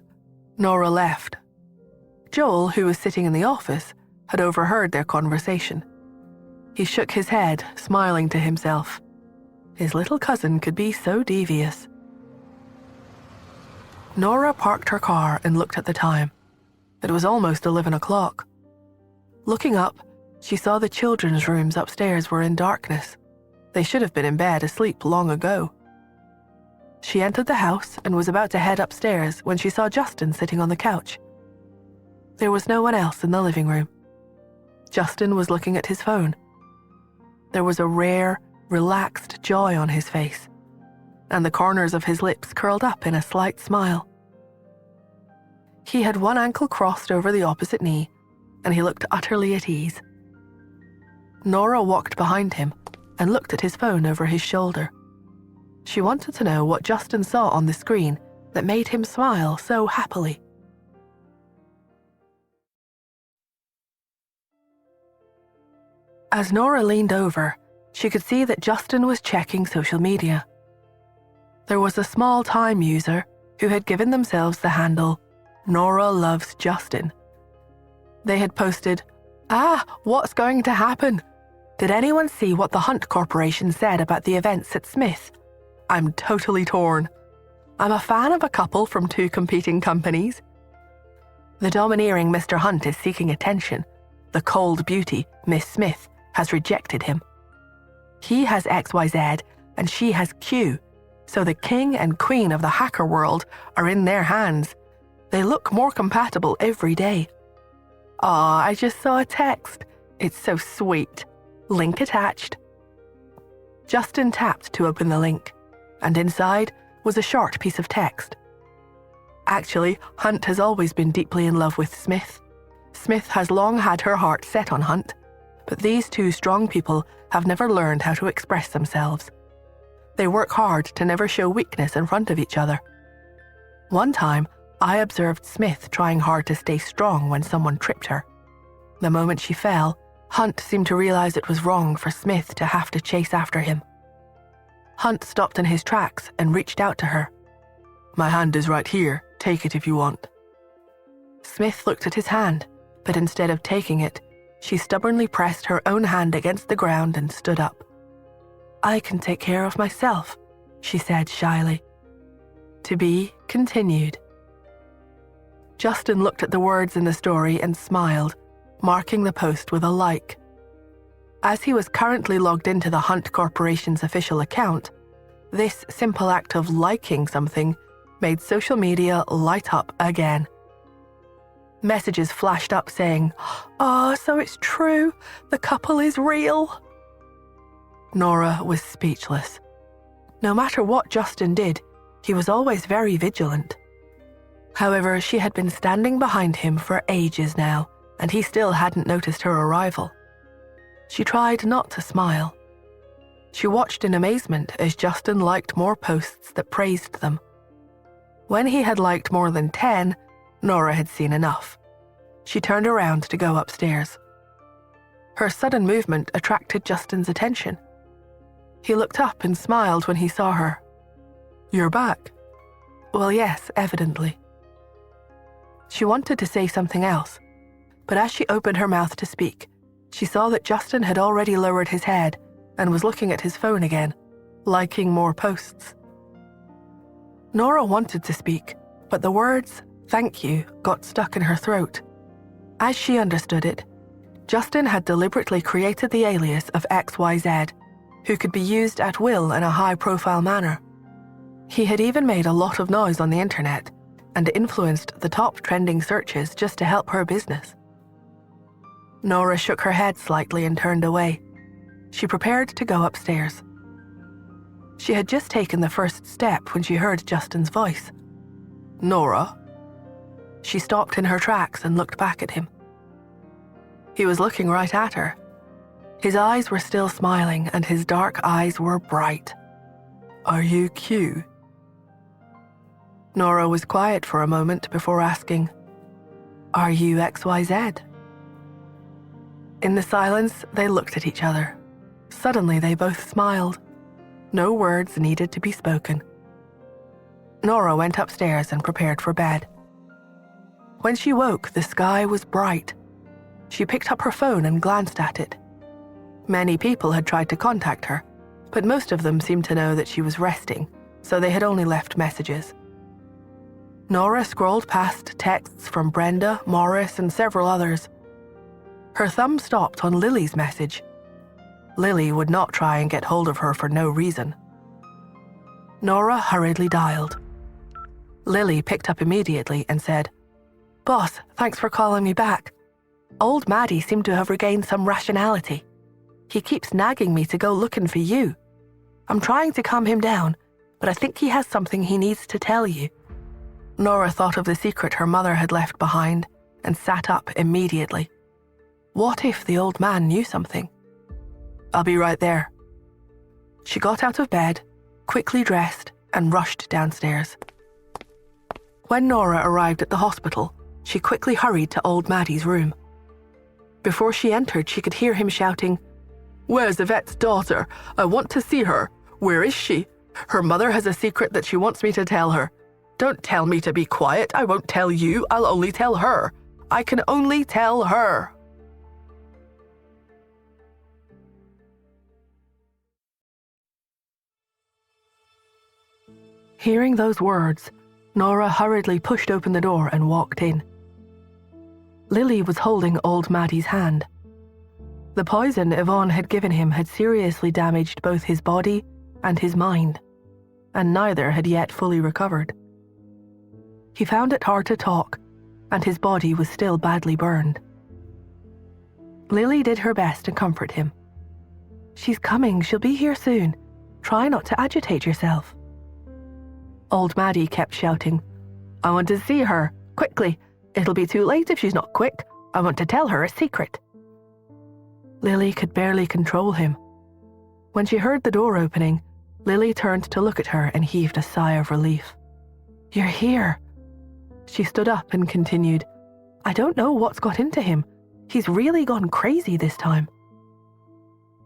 Nora left. Joel, who was sitting in the office, had overheard their conversation. He shook his head, smiling to himself. His little cousin could be so devious. Nora parked her car and looked at the time. It was almost 11 o'clock. Looking up, she saw the children's rooms upstairs were in darkness. They should have been in bed asleep long ago. She entered the house and was about to head upstairs when she saw Justin sitting on the couch. There was no one else in the living room. Justin was looking at his phone. There was a rare, relaxed joy on his face, and the corners of his lips curled up in a slight smile. He had one ankle crossed over the opposite knee, and he looked utterly at ease. Nora walked behind him and looked at his phone over his shoulder. She wanted to know what Justin saw on the screen that made him smile so happily. As Nora leaned over, she could see that Justin was checking social media. There was a small-time user who had given themselves the handle Nora Loves Justin. They had posted, "What's going to happen? Did anyone see what the Hunt Corporation said about the events at Smith? I'm totally torn. I'm a fan of a couple from 2 competing companies. The domineering Mr. Hunt is seeking attention. The cold beauty, Miss Smith, has rejected him. He has XYZ and she has Q, so the king and queen of the hacker world are in their hands. They look more compatible every day. I just saw a text. It's so sweet. Link attached." Justin tapped to open the link, and inside was a short piece of text. Actually, Hunt has always been deeply in love with Smith. Smith has long had her heart set on Hunt, but these 2 strong people have never learned how to express themselves. They work hard to never show weakness in front of each other. One time, I observed Smith trying hard to stay strong when someone tripped her. The moment she fell, Hunt seemed to realize it was wrong for Smith to have to chase after him. Hunt stopped in his tracks and reached out to her. "My hand is right here. Take it if you want." Smith looked at his hand, but instead of taking it, she stubbornly pressed her own hand against the ground and stood up. "I can take care of myself. she said shyly. To be continued. Justin looked at the words in the story and smiled, marking the post with a like. As he was currently logged into the Hunt Corporation's official account, this simple act of liking something made social media light up again. Messages flashed up saying, "Oh, so it's true. The couple is real." Nora was speechless. No matter what Justin did, he was always very vigilant. However, she had been standing behind him for ages now, and he still hadn't noticed her arrival. She tried not to smile. She watched in amazement as Justin liked more posts that praised them. When he had liked more than 10, Nora had seen enough. She turned around to go upstairs. Her sudden movement attracted Justin's attention. He looked up and smiled when he saw her. "You're back?" "Well, yes, evidently." She wanted to say something else, but as she opened her mouth to speak, she saw that Justin had already lowered his head and was looking at his phone again, liking more posts. Nora wanted to speak, but the words, "thank you," got stuck in her throat. As she understood it, Justin had deliberately created the alias of XYZ, who could be used at will in a high-profile manner. He had even made a lot of noise on the internet and influenced the top trending searches just to help her business. Nora shook her head slightly and turned away. She prepared to go upstairs. She had just taken the first step when she heard Justin's voice. "Nora?" She stopped in her tracks and looked back at him. He was looking right at her. His eyes were still smiling and his dark eyes were bright. "Are you Q?" Nora was quiet for a moment before asking, "Are you XYZ?" In the silence, they looked at each other. Suddenly, they both smiled. No words needed to be spoken. Nora went upstairs and prepared for bed. When she woke, the sky was bright. She picked up her phone and glanced at it. Many people had tried to contact her, but most of them seemed to know that she was resting, so they had only left messages. Nora scrolled past texts from Brenda, Morris, and several others. Her thumb stopped on Lily's message. Lily would not try and get hold of her for no reason. Nora hurriedly dialed. Lily picked up immediately and said, "Boss, thanks for calling me back. Old Maddie seemed to have regained some rationality. He keeps nagging me to go looking for you. I'm trying to calm him down, but I think he has something he needs to tell you." Nora thought of the secret her mother had left behind and sat up immediately. What if the old man knew something? "I'll be right there." She got out of bed, quickly dressed, and rushed downstairs. When Nora arrived at the hospital, she quickly hurried to old Maddie's room. Before she entered, she could hear him shouting, "Where's Yvette's daughter? I want to see her. Where is she? Her mother has a secret that she wants me to tell her. Don't tell me to be quiet. I won't tell you. I'll only tell her. I can only tell her." Hearing those words, Nora hurriedly pushed open the door and walked in. Lily was holding old Maddie's hand. The poison Yvonne had given him had seriously damaged both his body and his mind, and neither had yet fully recovered. He found it hard to talk, and his body was still badly burned. Lily did her best to comfort him. "She's coming, she'll be here soon. Try not to agitate yourself." Old Maddie kept shouting, "I want to see her, quickly. It'll be too late if she's not quick. I want to tell her a secret." Lily could barely control him. When she heard the door opening, Lily turned to look at her and heaved a sigh of relief. "You're here." She stood up and continued, "I don't know what's got into him. He's really gone crazy this time."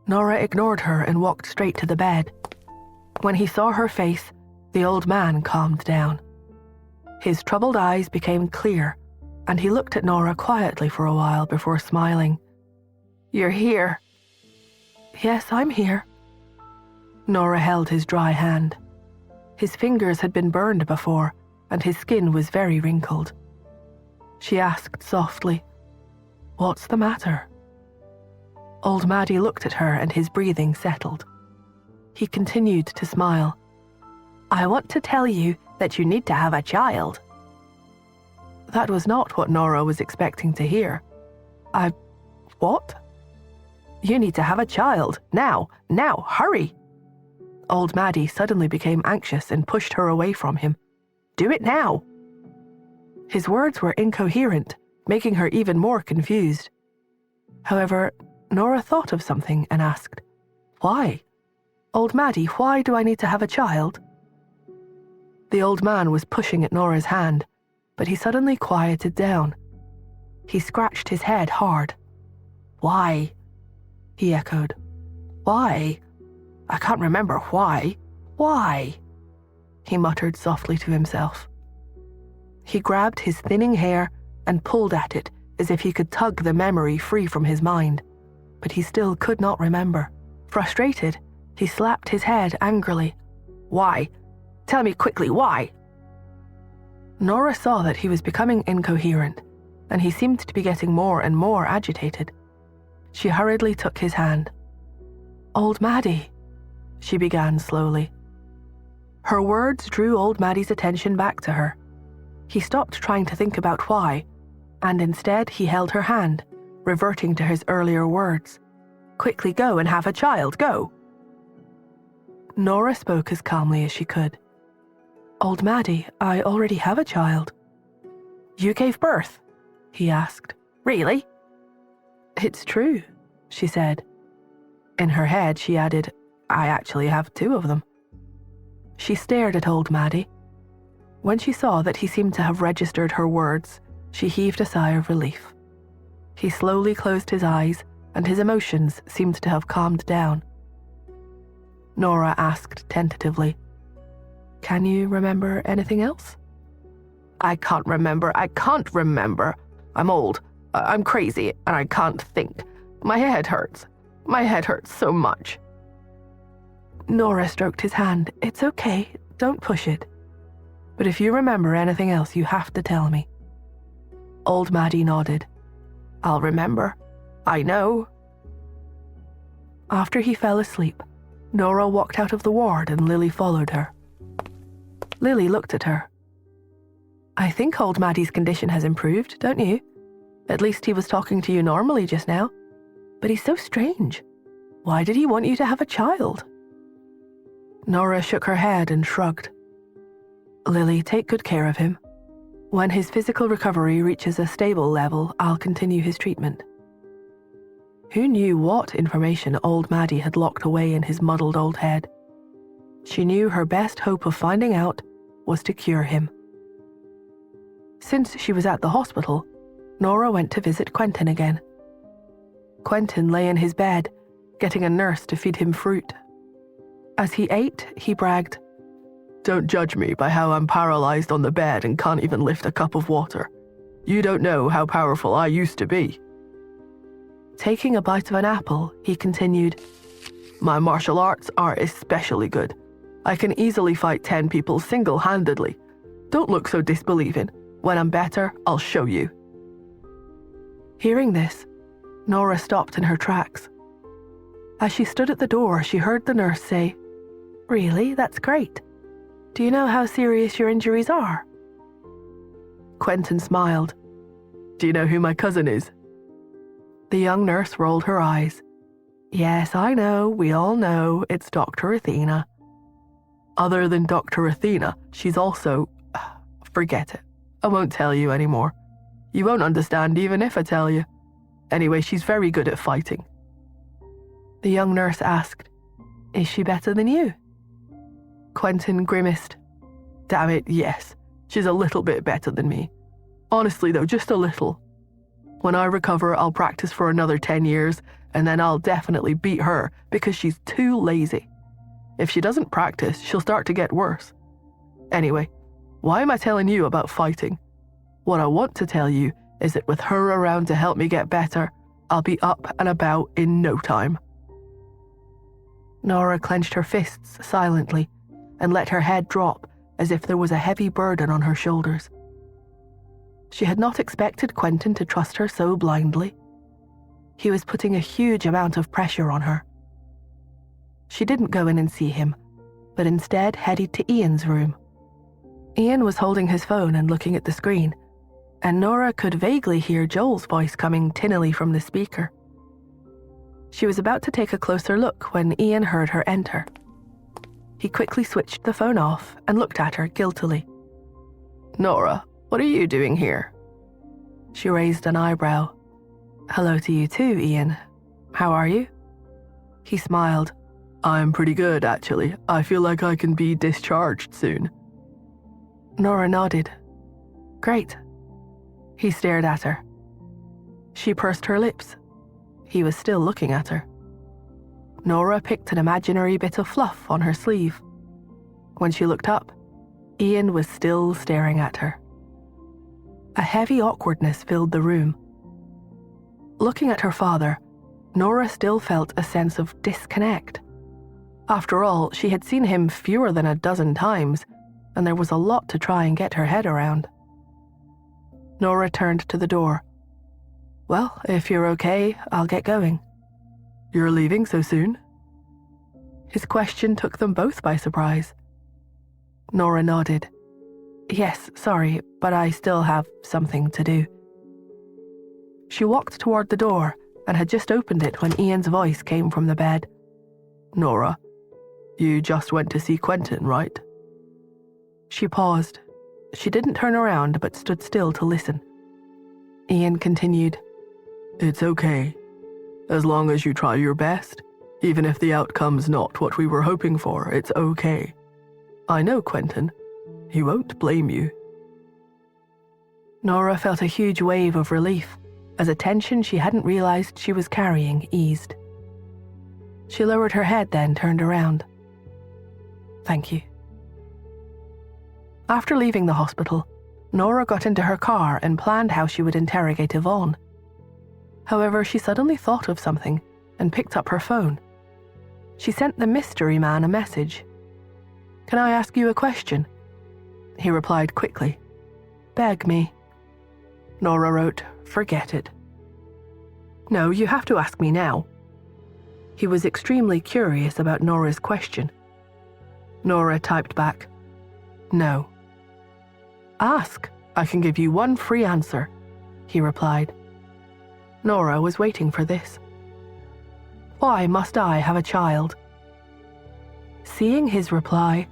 Nora ignored her and walked straight to the bed. When he saw her face, the old man calmed down. His troubled eyes became clear, and he looked at Nora quietly for a while before smiling. "You're here." "Yes, I'm here." Nora held his dry hand. His fingers had been burned before, and his skin was very wrinkled. She asked softly, "What's the matter?" Old Maddie looked at her and his breathing settled. He continued to smile. "I want to tell you that you need to have a child." That was not what Nora was expecting to hear. What? "You need to have a child. Now, hurry." Old Maddie suddenly became anxious and pushed her away from him. "Do it now." His words were incoherent, making her even more confused. However, Nora thought of something and asked, "Why? Old Maddie, why do I need to have a child?" The old man was pushing at Nora's hand, but he suddenly quieted down. He scratched his head hard. "Why?" he echoed. "Why? I can't remember why. Why?" he muttered softly to himself. He grabbed his thinning hair and pulled at it as if he could tug the memory free from his mind, but he still could not remember. Frustrated, he slapped his head angrily. "Why? Tell me quickly, why?" Nora saw that he was becoming incoherent, and he seemed to be getting more and more agitated. She hurriedly took his hand. "Old Maddie," she began slowly. Her words drew Old Maddie's attention back to her. He stopped trying to think about why, and instead he held her hand, reverting to his earlier words. "Quickly go and have a child, go." Nora spoke as calmly as she could. "Old Maddie, I already have a child." "You gave birth?" he asked. "Really?" "It's true," she said. In her head, she added, "I actually have 2 of them." She stared at Old Maddie. When she saw that he seemed to have registered her words, she heaved a sigh of relief. He slowly closed his eyes, and his emotions seemed to have calmed down. Nora asked tentatively, "Can you remember anything else?" I can't remember. I'm old. I'm crazy, and I can't think. My head hurts. My head hurts so much." Nora stroked his hand. "It's okay. Don't push it. But if you remember anything else, you have to tell me." Old Maddie nodded. "I'll remember. I know." After he fell asleep, Nora walked out of the ward and Lily followed her. Lily looked at her. "I think Old Maddie's condition has improved, don't you? At least he was talking to you normally just now. But he's so strange. Why did he want you to have a child?" Nora shook her head and shrugged. "Lily, take good care of him. When his physical recovery reaches a stable level, I'll continue his treatment." Who knew what information Old Maddie had locked away in his muddled old head? She knew her best hope of finding out was to cure him. Since she was at the hospital, Nora went to visit Quentin again. Quentin lay in his bed, getting a nurse to feed him fruit. As he ate, he bragged, "Don't judge me by how I'm paralyzed on the bed and can't even lift a cup of water. You don't know how powerful I used to be." Taking a bite of an apple, he continued, "My martial arts are especially good. I can easily fight 10 people single-handedly. Don't look so disbelieving. When I'm better, I'll show you." Hearing this, Nora stopped in her tracks. As she stood at the door, she heard the nurse say, "Really? That's great. Do you know how serious your injuries are?" Quentin smiled. "Do you know who my cousin is?" The young nurse rolled her eyes. "Yes, I know. We all know. It's Dr. Athena." "Other than Dr. Athena, she's also... Forget it. I won't tell you anymore. You won't understand even if I tell you. Anyway, she's very good at fighting." The young nurse asked, "Is she better than you?" Quentin grimaced. "Damn it, yes. She's a little bit better than me. Honestly though, just a little. When I recover, I'll practice for another 10 years, and then I'll definitely beat her because she's too lazy. If she doesn't practice, she'll start to get worse. Anyway, why am I telling you about fighting? What I want to tell you is that with her around to help me get better, I'll be up and about in no time." Nora clenched her fists silently, and let her head drop as if there was a heavy burden on her shoulders. She had not expected Quentin to trust her so blindly. He was putting a huge amount of pressure on her. She didn't go in and see him, but instead headed to Ian's room. Ian was holding his phone and looking at the screen, and Nora could vaguely hear Joel's voice coming tinnily from the speaker. She was about to take a closer look when Ian heard her enter. He quickly switched the phone off and looked at her guiltily. "Nora, what are you doing here?" She raised an eyebrow. "Hello to you too, Ian. How are you?" He smiled. "I'm pretty good, actually. I feel like I can be discharged soon." Nora nodded. "Great." He stared at her. She pursed her lips. He was still looking at her. Nora picked an imaginary bit of fluff on her sleeve. When she looked up, Ian was still staring at her. A heavy awkwardness filled the room. Looking at her father, Nora still felt a sense of disconnect. After all, she had seen him fewer than a dozen times, and there was a lot to try and get her head around. Nora turned to the door. "Well, if you're okay, I'll get going." "You're leaving so soon?" His question took them both by surprise. Nora nodded. "Yes, sorry, but I still have something to do." She walked toward the door and had just opened it when Ian's voice came from the bed. "Nora, you just went to see Quentin, right?" She paused. She didn't turn around but stood still to listen. Ian continued, "It's okay. As long as you try your best, even if the outcome's not what we were hoping for, it's okay. I know Quentin. He won't blame you." Nora felt a huge wave of relief as a tension she hadn't realized she was carrying eased. She lowered her head, then turned around. "Thank you." After leaving the hospital, Nora got into her car and planned how she would interrogate Yvonne. However, she suddenly thought of something and picked up her phone. She sent the mystery man a message. "Can I ask you a question?" He replied quickly. "Beg me." Nora wrote, "Forget it." "No, you have to ask me now." He was extremely curious about Nora's question. Nora typed back, "No." "Ask. I can give you one free answer," he replied. Nora was waiting for this. "Why must I have a child?" Seeing his reply,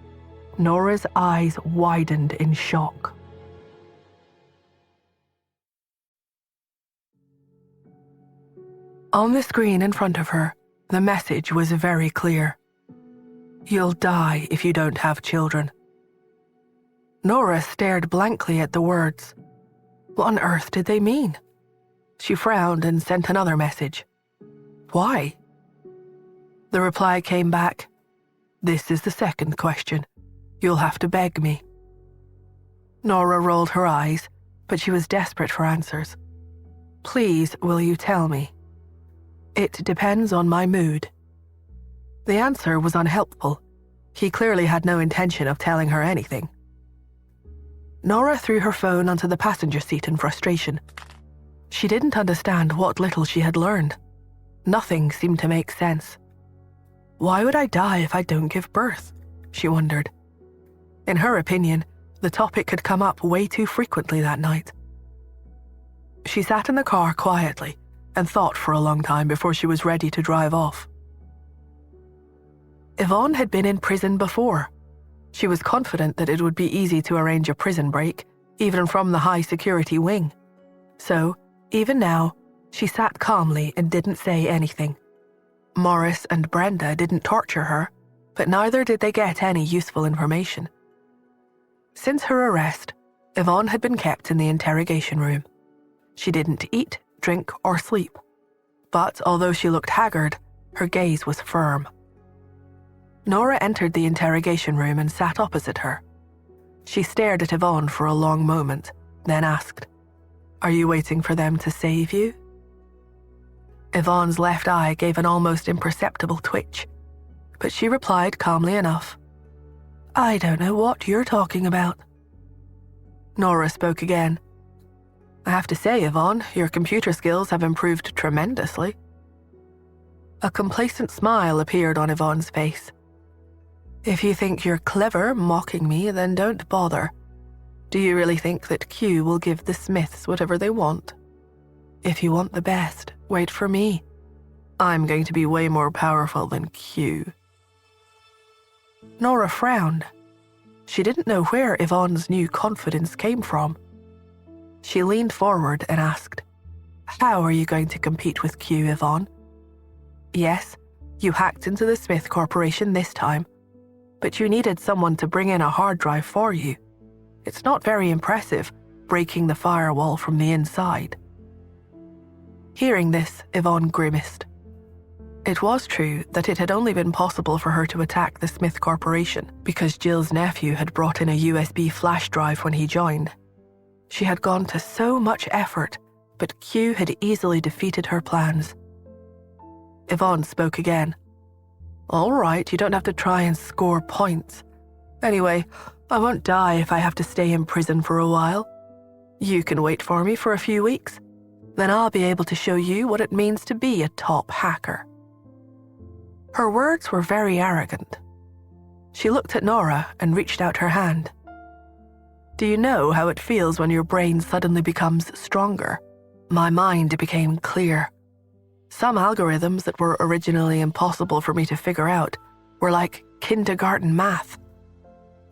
Nora's eyes widened in shock. On the screen in front of her, the message was very clear. "You'll die if you don't have children." Nora stared blankly at the words. What on earth did they mean? She frowned and sent another message. "Why?" The reply came back. "This is the second question. You'll have to beg me." Nora rolled her eyes, but she was desperate for answers. "Please, will you tell me?" "It depends on my mood." The answer was unhelpful. He clearly had no intention of telling her anything. Nora threw her phone onto the passenger seat in frustration. She didn't understand what little she had learned. Nothing seemed to make sense. Why would I die if I don't give birth? She wondered. In her opinion, the topic had come up way too frequently that night. She sat in the car quietly and thought for a long time before she was ready to drive off. Yvonne had been in prison before. She was confident that it would be easy to arrange a prison break, even from the high-security wing. So, even now, she sat calmly and didn't say anything. Morris and Brenda didn't torture her, but neither did they get any useful information. Since her arrest, Yvonne had been kept in the interrogation room. She didn't eat, drink, or sleep. But although she looked haggard, her gaze was firm. Nora entered the interrogation room and sat opposite her. She stared at Yvonne for a long moment, then asked, "Are you waiting for them to save you?" Yvonne's left eye gave an almost imperceptible twitch, but she replied calmly enough, I don't know what you're talking about. Nora spoke again. I have to say, Yvonne, your computer skills have improved tremendously. A complacent smile appeared on Yvonne's face. If you think you're clever mocking me, then don't bother. Do you really think that Q will give the Smiths whatever they want? If you want the best, wait for me. I'm going to be way more powerful than Q. Nora frowned. She didn't know where Yvonne's new confidence came from. She leaned forward and asked, How are you going to compete with Q, Yvonne? Yes, you hacked into the Smith Corporation this time, but you needed someone to bring in a hard drive for you. It's not very impressive, breaking the firewall from the inside. Hearing this, Yvonne grimaced. It was true that it had only been possible for her to attack the Smith Corporation because Jill's nephew had brought in a USB flash drive when he joined. She had gone to so much effort, but Q had easily defeated her plans. Yvonne spoke again. All right, you don't have to try and score points. Anyway, I won't die if I have to stay in prison for a while. You can wait for me for a few weeks. Then I'll be able to show you what it means to be a top hacker. Her words were very arrogant. She looked at Nora and reached out her hand. Do you know how it feels when your brain suddenly becomes stronger? My mind became clear. Some algorithms that were originally impossible for me to figure out were like kindergarten math.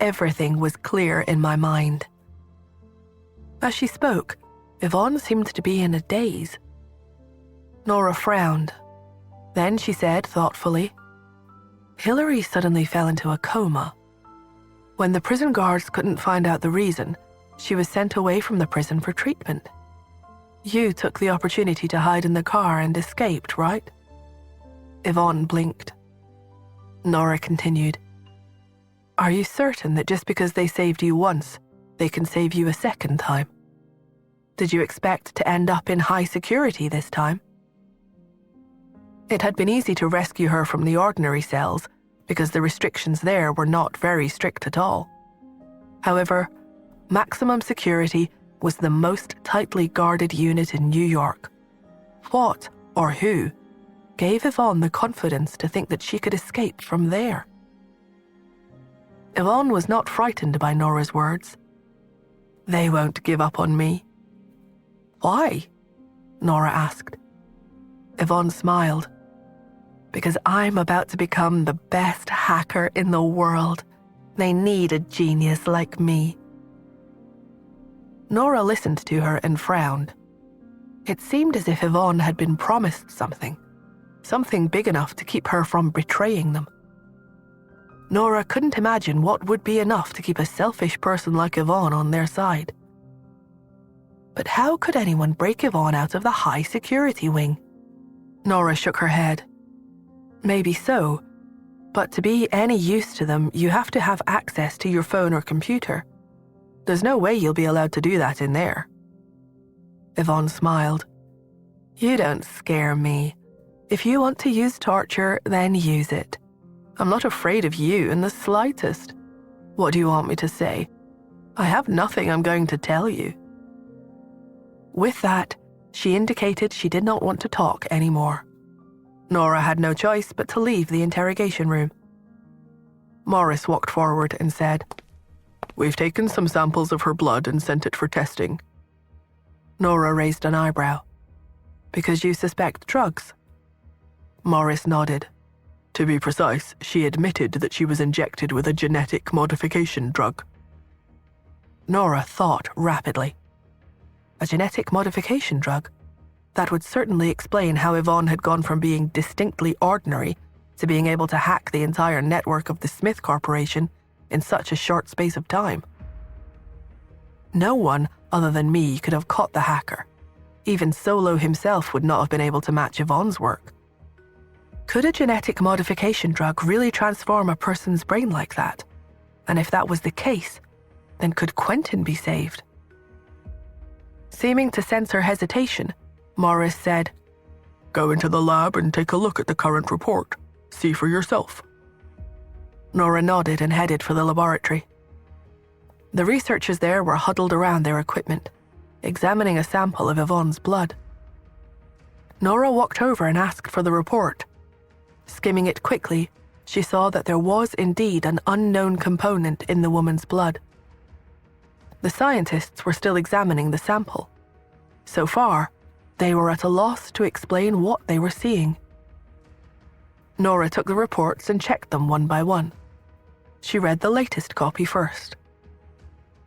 Everything was clear in my mind. As she spoke, Yvonne seemed to be in a daze. Nora frowned. Then she said thoughtfully, Hillary suddenly fell into a coma. When the prison guards couldn't find out the reason, she was sent away from the prison for treatment. You took the opportunity to hide in the car and escaped, right? Yvonne blinked. Nora continued, Are you certain that just because they saved you once, they can save you a second time? Did you expect to end up in high security this time? It had been easy to rescue her from the ordinary cells because the restrictions there were not very strict at all. However, maximum security was the most tightly guarded unit in New York. What, or who, gave Yvonne the confidence to think that she could escape from there? Yvonne was not frightened by Nora's words. They won't give up on me. Why? Nora asked. Yvonne smiled. Because I'm about to become the best hacker in the world. They need a genius like me. Nora listened to her and frowned. It seemed as if Yvonne had been promised something big enough to keep her from betraying them. Nora couldn't imagine what would be enough to keep a selfish person like Yvonne on their side. But how could anyone break Yvonne out of the high security wing? Nora shook her head. Maybe so, but to be any use to them, you have to have access to your phone or computer. There's no way you'll be allowed to do that in there. Yvonne smiled. You don't scare me. If you want to use torture, then use it. I'm not afraid of you in the slightest. What do you want me to say? I have nothing I'm going to tell you. With that, she indicated she did not want to talk anymore. Nora had no choice but to leave the interrogation room. Morris walked forward and said, We've taken some samples of her blood and sent it for testing. Nora raised an eyebrow. Because you suspect drugs? Morris nodded. To be precise, she admitted that she was injected with a genetic modification drug. Nora thought rapidly. A genetic modification drug? That would certainly explain how Yvonne had gone from being distinctly ordinary to being able to hack the entire network of the Smith Corporation in such a short space of time. No one other than me could have caught the hacker. Even Solo himself would not have been able to match Yvonne's work. Could a genetic modification drug really transform a person's brain like that? And if that was the case, then could Quentin be saved? Seeming to sense her hesitation, Morris said, Go into the lab and take a look at the current report. See for yourself. Nora nodded and headed for the laboratory. The researchers there were huddled around their equipment, examining a sample of Yvonne's blood. Nora walked over and asked for the report. Skimming it quickly, she saw that there was indeed an unknown component in the woman's blood. The scientists were still examining the sample. So far, they were at a loss to explain what they were seeing. Nora took the reports and checked them one by one. She read the latest copy first.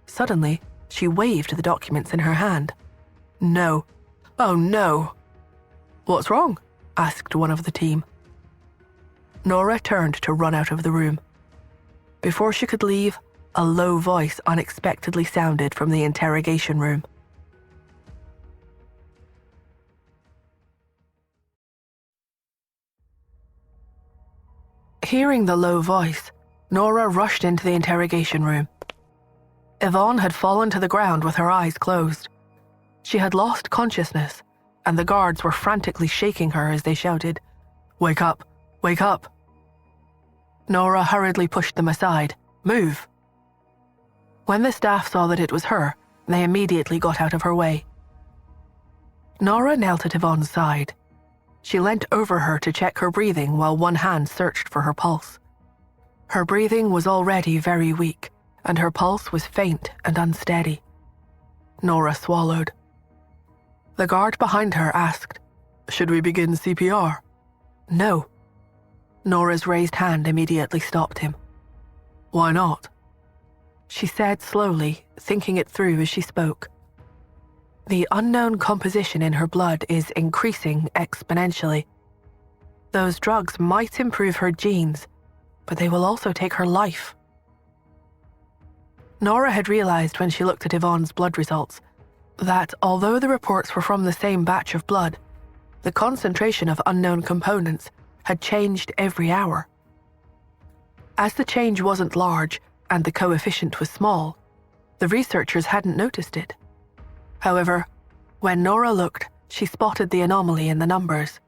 Suddenly, she waved the documents in her hand. No. Oh no. What's wrong? Asked one of the team. Nora turned to run out of the room. Before she could leave, a low voice unexpectedly sounded from the interrogation room. Hearing the low voice, Nora rushed into the interrogation room. Yvonne had fallen to the ground with her eyes closed. She had lost consciousness, and the guards were frantically shaking her as they shouted, "Wake up! Wake up!" Nora hurriedly pushed them aside. "Move!" When the staff saw that it was her, they immediately got out of her way. Nora knelt at Yvonne's side. She leant over her to check her breathing while one hand searched for her pulse. Her breathing was already very weak, and her pulse was faint and unsteady. Nora swallowed. The guard behind her asked, "Should we begin CPR?" "No." Nora's raised hand immediately stopped him. "Why not?" She said slowly, thinking it through as she spoke. The unknown composition in her blood is increasing exponentially. Those drugs might improve her genes, but they will also take her life. Nora had realized when she looked at Yvonne's blood results that although the reports were from the same batch of blood, the concentration of unknown components had changed every hour. As the change wasn't large and the coefficient was small, the researchers hadn't noticed it. However, when Nora looked, she spotted the anomaly in the numbers.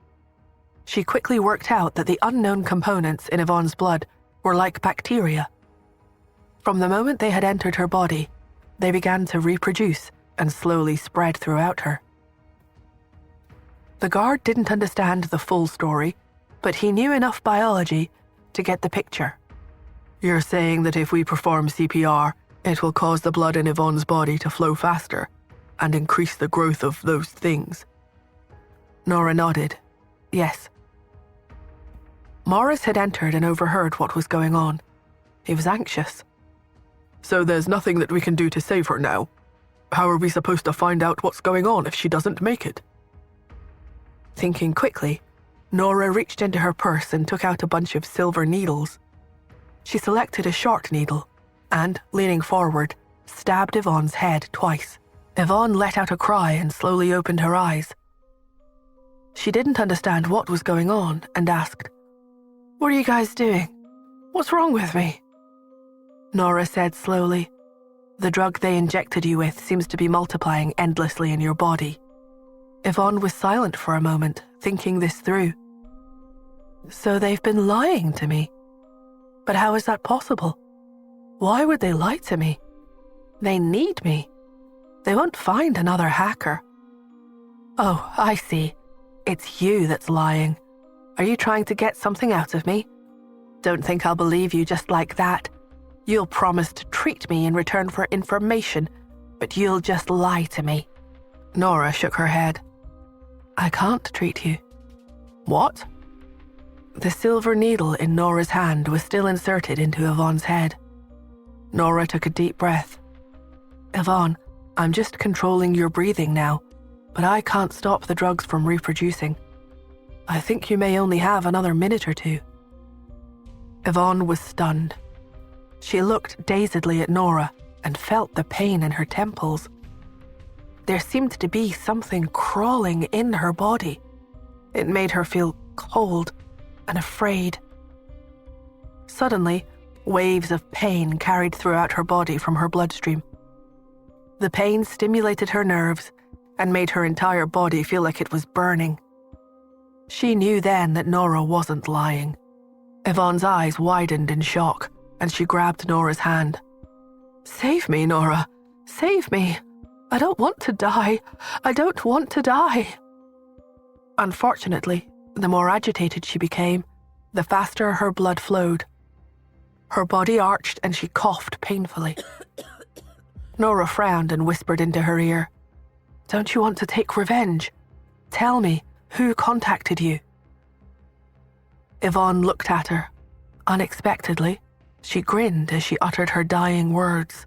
She quickly worked out that the unknown components in Yvonne's blood were like bacteria. From the moment they had entered her body, they began to reproduce and slowly spread throughout her. The guard didn't understand the full story, but he knew enough biology to get the picture. "You're saying that if we perform CPR, it will cause the blood in Yvonne's body to flow faster and increase the growth of those things?" Nora nodded. Yes. Morris had entered and overheard what was going on. He was anxious. "So there's nothing that we can do to save her now? How are we supposed to find out what's going on if she doesn't make it?" Thinking quickly, Nora reached into her purse and took out a bunch of silver needles. She selected a short needle and, leaning forward, stabbed Yvonne's head twice. Yvonne let out a cry and slowly opened her eyes. She didn't understand what was going on and asked, "What are you guys doing? What's wrong with me?" Nora said slowly, "The drug they injected you with seems to be multiplying endlessly in your body." Yvonne was silent for a moment, thinking this through. "So they've been lying to me? But how is that possible? Why would they lie to me? They need me. They won't find another hacker." "Oh, I see. It's you that's lying. Are you trying to get something out of me? Don't think I'll believe you just like that. You'll promise to treat me in return for information, but you'll just lie to me." Nora shook her head. "I can't treat you." "What?" The silver needle in Nora's hand was still inserted into Yvonne's head. Nora took a deep breath. "Yvonne, I'm just controlling your breathing now, but I can't stop the drugs from reproducing. I think you may only have another minute or two." Yvonne was stunned. She looked dazedly at Nora and felt the pain in her temples. There seemed to be something crawling in her body. It made her feel cold and afraid. Suddenly, waves of pain carried throughout her body from her bloodstream. The pain stimulated her nerves and made her entire body feel like it was burning. She knew then that Nora wasn't lying. Yvonne's eyes widened in shock, and she grabbed Nora's hand. "Save me, Nora. Save me. I don't want to die. I don't want to die." Unfortunately, the more agitated she became, the faster her blood flowed. Her body arched and she coughed painfully. Nora frowned and whispered into her ear, "Don't you want to take revenge? Tell me, who contacted you?" Yvonne looked at her. Unexpectedly, she grinned as she uttered her dying words.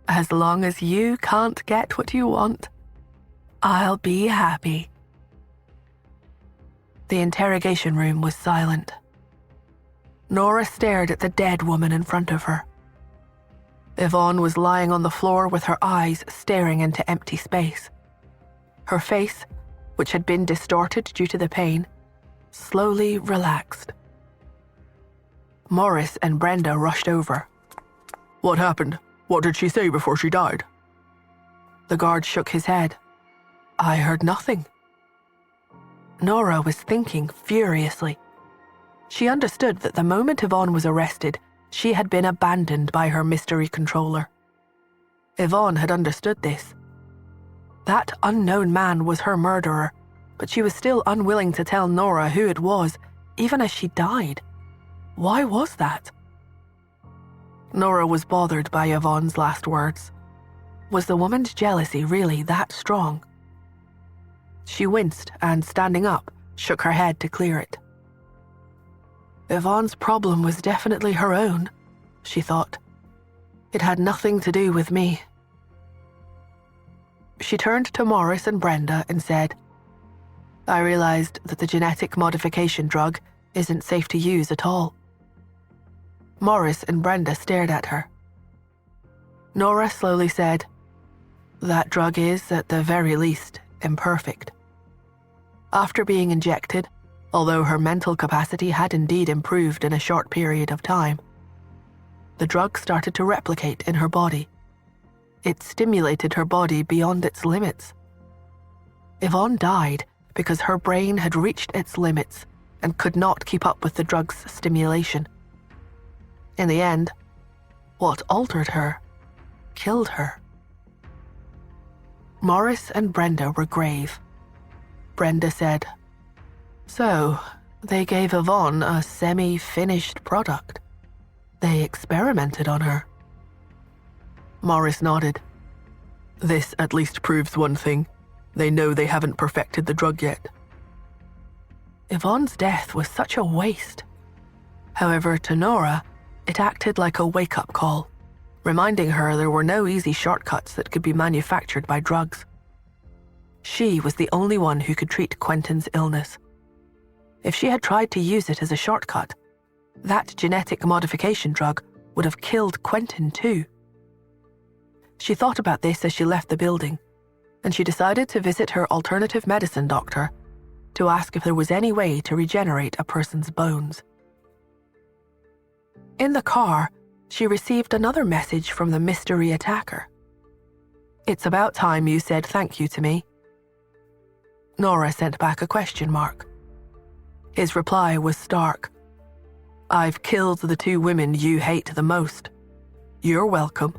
"As long as you can't get what you want, I'll be happy." The interrogation room was silent. Nora stared at the dead woman in front of her. Yvonne was lying on the floor with her eyes staring into empty space. Her face, which had been distorted due to the pain, slowly relaxed. Morris and Brenda rushed over. "What happened? What did she say before she died?" The guard shook his head. "I heard nothing." Nora was thinking furiously. She understood that the moment Yvonne was arrested, she had been abandoned by her mystery controller. Yvonne had understood this. That unknown man was her murderer, but she was still unwilling to tell Nora who it was, even as she died. Why was that? Nora was bothered by Yvonne's last words. Was the woman's jealousy really that strong? She winced and, standing up, shook her head to clear it. Yvonne's problem was definitely her own, she thought. It had nothing to do with me. She turned to Morris and Brenda and said, "I realized that the genetic modification drug isn't safe to use at all." Morris and Brenda stared at her. Nora slowly said, "That drug is, at the very least, imperfect." After being injected, although her mental capacity had indeed improved in a short period of time, the drug started to replicate in her body. It stimulated her body beyond its limits. Yvonne died because her brain had reached its limits and could not keep up with the drug's stimulation. In the end, what altered her killed her. Morris and Brenda were grave. Brenda said, "So, they gave Yvonne a semi-finished product. They experimented on her." Morris nodded. "This at least proves one thing. They know they haven't perfected the drug yet." Yvonne's death was such a waste. However, to Nora, it acted like a wake-up call, reminding her there were no easy shortcuts that could be manufactured by drugs. She was the only one who could treat Quentin's illness. If she had tried to use it as a shortcut, that genetic modification drug would have killed Quentin too. She thought about this as she left the building, and she decided to visit her alternative medicine doctor to ask if there was any way to regenerate a person's bones. In the car, she received another message from the mystery attacker. "It's about time you said thank you to me." Nora sent back a question mark. His reply was stark. "I've killed the two women you hate the most. You're welcome."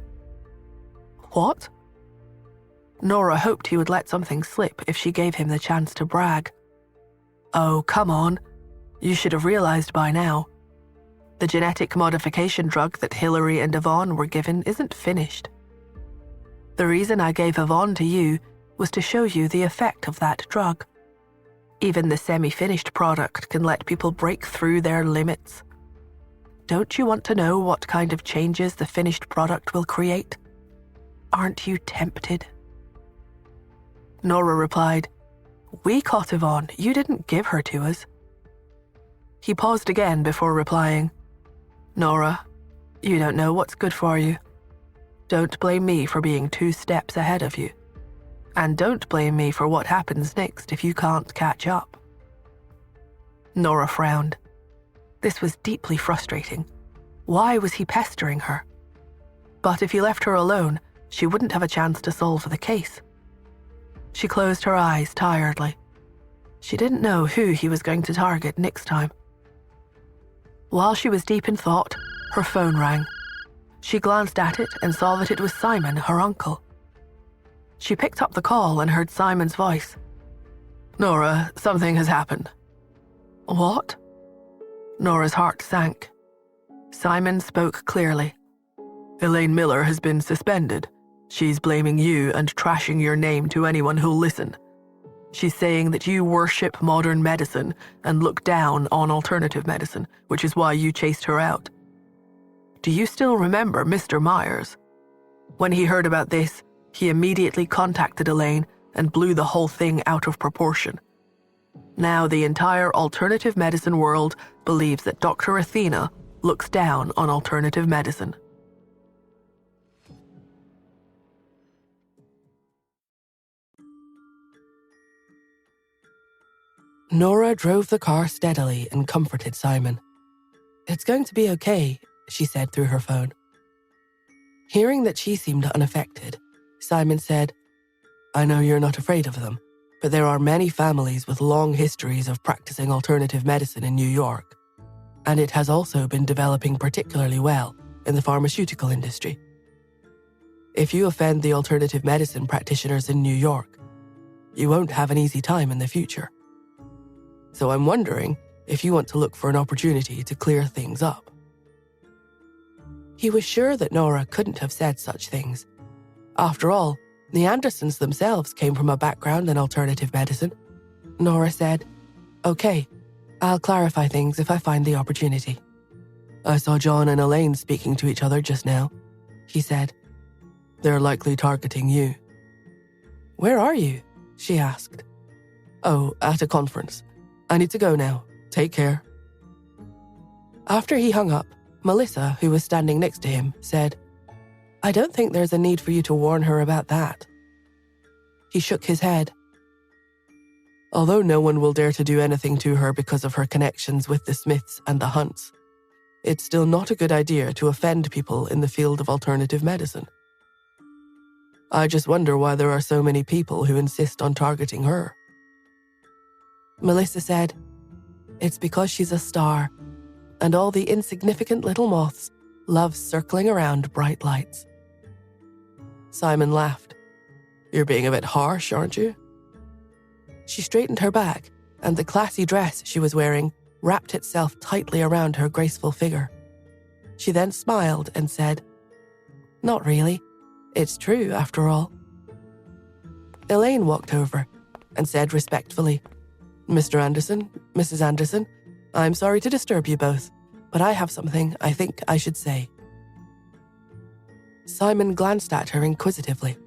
What? Nora hoped he would let something slip if she gave him the chance to brag. "Oh, come on. You should have realized by now. The genetic modification drug that Hillary and Yvonne were given isn't finished. The reason I gave Yvonne to you was to show you the effect of that drug. Even the semi-finished product can let people break through their limits. Don't you want to know what kind of changes the finished product will create? Aren't you tempted?" Nora replied, "We caught Yvonne. You didn't give her to us." He paused again before replying, "Nora, you don't know what's good for you. Don't blame me for being 2 steps ahead of you. And don't blame me for what happens next if you can't catch up." Nora frowned. This was deeply frustrating. Why was he pestering her? But if he left her alone, she wouldn't have a chance to solve the case. She closed her eyes tiredly. She didn't know who he was going to target next time. While she was deep in thought, her phone rang. She glanced at it and saw that it was Simon, her uncle. She picked up the call and heard Simon's voice. "Nora, something has happened." "What?" Nora's heart sank. Simon spoke clearly. "Elaine Miller has been suspended. She's blaming you and trashing your name to anyone who'll listen. She's saying that you worship modern medicine and look down on alternative medicine, which is why you chased her out. Do you still remember Mr. Myers? When he heard about this, he immediately contacted Elaine and blew the whole thing out of proportion. Now the entire alternative medicine world believes that Dr. Athena looks down on alternative medicine." Nora drove the car steadily and comforted Simon. "It's going to be okay," she said through her phone. Hearing that she seemed unaffected, Simon said, "I know you're not afraid of them, but there are many families with long histories of practicing alternative medicine in New York, and it has also been developing particularly well in the pharmaceutical industry. If you offend the alternative medicine practitioners in New York, you won't have an easy time in the future. So I'm wondering if you want to look for an opportunity to clear things up." He was sure that Nora couldn't have said such things. After all, the Andersons themselves came from a background in alternative medicine. Nora said, "Okay, I'll clarify things if I find the opportunity. I saw John and Elaine speaking to each other just now," he said. "They're likely targeting you." "Where are you?" she asked. "Oh, at a conference. I need to go now. Take care." After he hung up, Melissa, who was standing next to him, said, "I don't think there's a need for you to warn her about that." He shook his head. "Although no one will dare to do anything to her because of her connections with the Smiths and the Hunts, it's still not a good idea to offend people in the field of alternative medicine. I just wonder why there are so many people who insist on targeting her." Melissa said, "It's because she's a star, and all the insignificant little moths love circling around bright lights." Simon laughed. "You're being a bit harsh, aren't you?" She straightened her back, and the classy dress she was wearing wrapped itself tightly around her graceful figure. She then smiled and said, "Not really. It's true, after all." Elaine walked over and said respectfully, "Mr. Anderson, Mrs. Anderson, I'm sorry to disturb you both, but I have something I think I should say." Simon glanced at her inquisitively.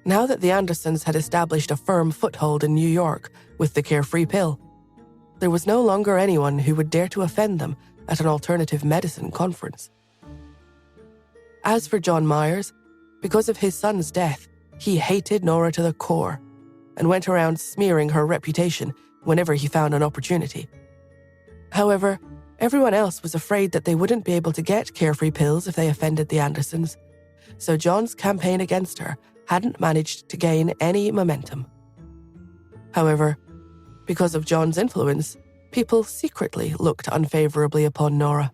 Now that the Andersons had established a firm foothold in New York with the carefree pill, there was no longer anyone who would dare to offend them at an alternative medicine conference. As for John Myers, because of his son's death, he hated Nora to the core and went around smearing her reputation whenever he found an opportunity. However, everyone else was afraid that they wouldn't be able to get carefree pills if they offended the Andersons, so John's campaign against her hadn't managed to gain any momentum. However, because of John's influence, people secretly looked unfavorably upon Nora.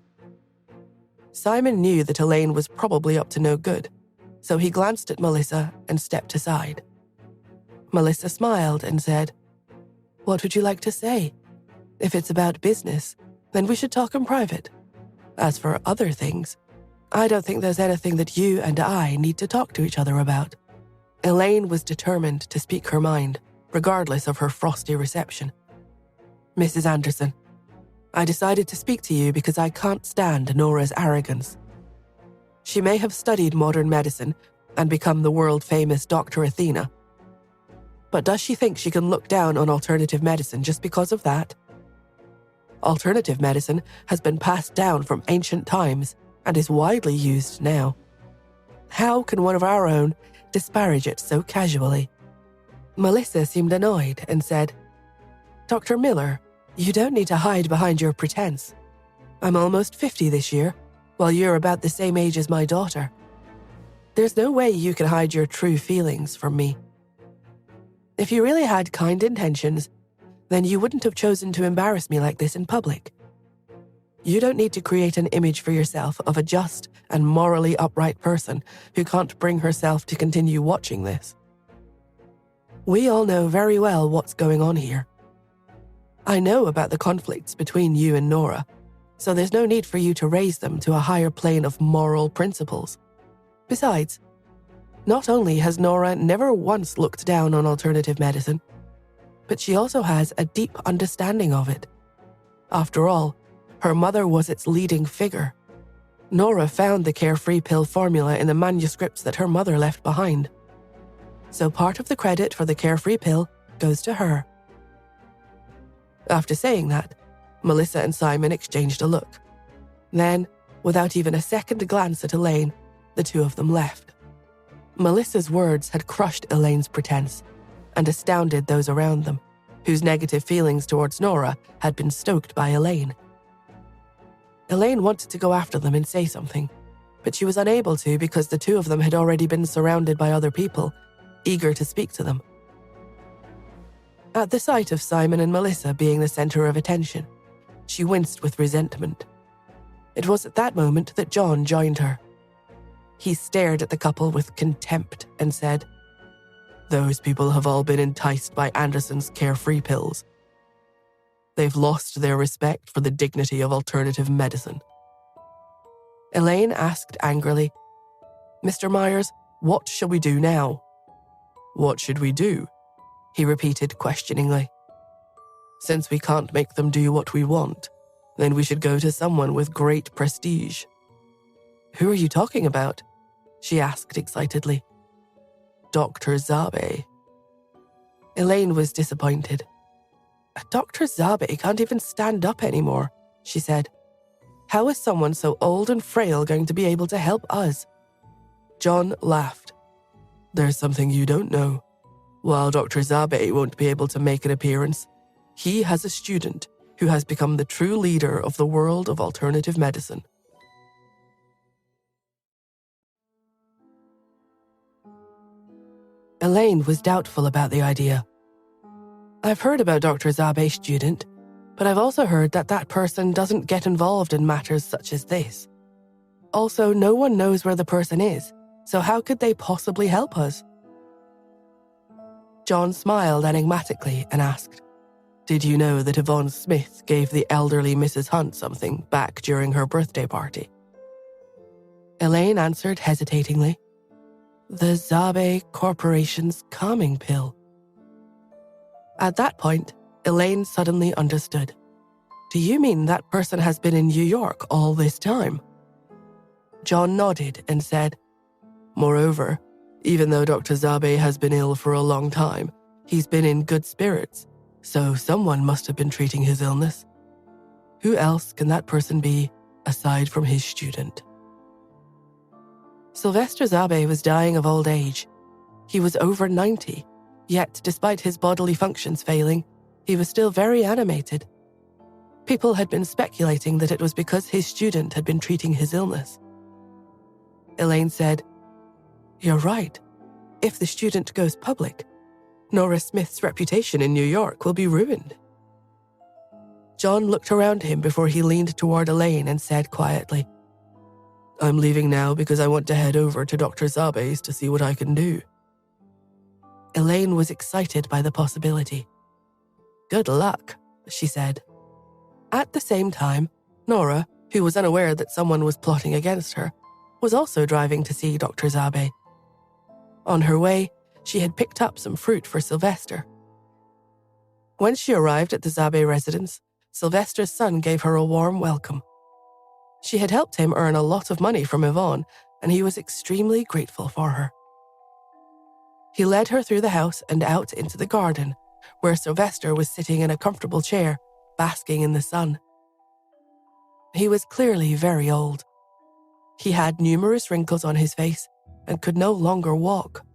Simon knew that Elaine was probably up to no good, so he glanced at Melissa and stepped aside. Melissa smiled and said, "What would you like to say? If it's about business, then we should talk in private. As for other things, I don't think there's anything that you and I need to talk to each other about." Elaine was determined to speak her mind, regardless of her frosty reception. "Mrs. Anderson, I decided to speak to you because I can't stand Nora's arrogance. She may have studied modern medicine and become the world-famous Dr. Athena. But does she think she can look down on alternative medicine just because of that? Alternative medicine has been passed down from ancient times and is widely used now. How can one of our own disparage it so casually?" Melissa seemed annoyed and said, "Dr. Miller, you don't need to hide behind your pretense. I'm almost 50 this year, while you're about the same age as my daughter. There's no way you can hide your true feelings from me. If you really had kind intentions, then you wouldn't have chosen to embarrass me like this in public. You don't need to create an image for yourself of a just and morally upright person who can't bring herself to continue watching this. We all know very well what's going on here. I know about the conflicts between you and Nora, so there's no need for you to raise them to a higher plane of moral principles. Besides, not only has Nora never once looked down on alternative medicine, but she also has a deep understanding of it. After all, her mother was its leading figure. Nora found the carefree pill formula in the manuscripts that her mother left behind. So part of the credit for the carefree pill goes to her. After saying that, Melissa and Simon exchanged a look. Then, without even a second glance at Elaine, the two of them left. Melissa's words had crushed Elaine's pretense and astounded those around them, whose negative feelings towards Nora had been stoked by Elaine. Elaine wanted to go after them and say something, but she was unable to because the two of them had already been surrounded by other people, eager to speak to them. At the sight of Simon and Melissa being the center of attention, she winced with resentment. It was at that moment that John joined her. He stared at the couple with contempt and said, "Those people have all been enticed by Anderson's carefree pills. They've lost their respect for the dignity of alternative medicine." Elaine asked angrily, "Mr. Myers, what shall we do now?" "What should we do?" he repeated questioningly. "Since we can't make them do what we want, then we should go to someone with great prestige." "Who are you talking about?" she asked excitedly. "Dr. Zabe." Elaine was disappointed. "Dr. Zabe can't even stand up anymore," she said. "How is someone so old and frail going to be able to help us?" John laughed. "There's something you don't know. While Dr. Zabe won't be able to make an appearance, he has a student who has become the true leader of the world of alternative medicine." Elaine was doubtful about the idea. "I've heard about Dr. Zabe's student, but I've also heard that that person doesn't get involved in matters such as this. Also, no one knows where the person is, so how could they possibly help us?" John smiled enigmatically and asked, "Did you know that Yvonne Smith gave the elderly Mrs. Hunt something back during her birthday party?" Elaine answered hesitatingly, "The Zabe Corporation's calming pill." At that point, Elaine suddenly understood. "Do you mean that person has been in New York all this time?" John nodded and said, "Moreover, even though Dr. Zabe has been ill for a long time, he's been in good spirits, so someone must have been treating his illness. Who else can that person be aside from his student?" Sylvester Zabe was dying of old age. He was over 90, yet despite his bodily functions failing, he was still very animated. People had been speculating that it was because his student had been treating his illness. Elaine said, "You're right. If the student goes public, Nora Smith's reputation in New York will be ruined." John looked around him before he leaned toward Elaine and said quietly, "I'm leaving now because I want to head over to Dr. Zabe's to see what I can do." Elaine was excited by the possibility. "Good luck," she said. At the same time, Nora, who was unaware that someone was plotting against her, was also driving to see Dr. Zabe. On her way, she had picked up some fruit for Sylvester. When she arrived at the Zabe residence, Sylvester's son gave her a warm welcome. She had helped him earn a lot of money from Yvonne, and he was extremely grateful for her. He led her through the house and out into the garden, where Sylvester was sitting in a comfortable chair, basking in the sun. He was clearly very old. He had numerous wrinkles on his face and could no longer walk.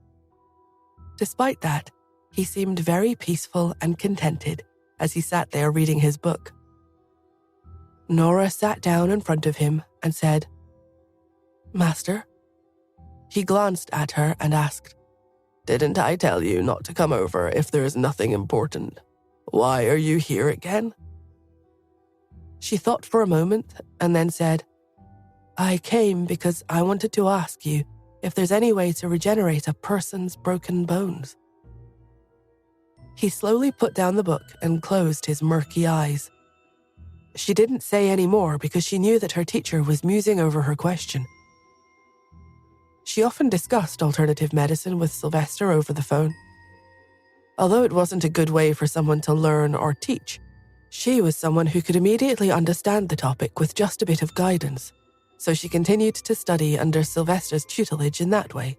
Despite that, he seemed very peaceful and contented as he sat there reading his book. Nora sat down in front of him and said, "Master?" He glanced at her and asked, "Didn't I tell you not to come over if there is nothing important? Why are you here again?" She thought for a moment and then said, "I came because I wanted to ask you if there's any way to regenerate a person's broken bones." He slowly put down the book and closed his murky eyes. She didn't say any more because she knew that her teacher was musing over her question. She often discussed alternative medicine with Sylvester over the phone. Although it wasn't a good way for someone to learn or teach, she was someone who could immediately understand the topic with just a bit of guidance, so she continued to study under Sylvester's tutelage in that way.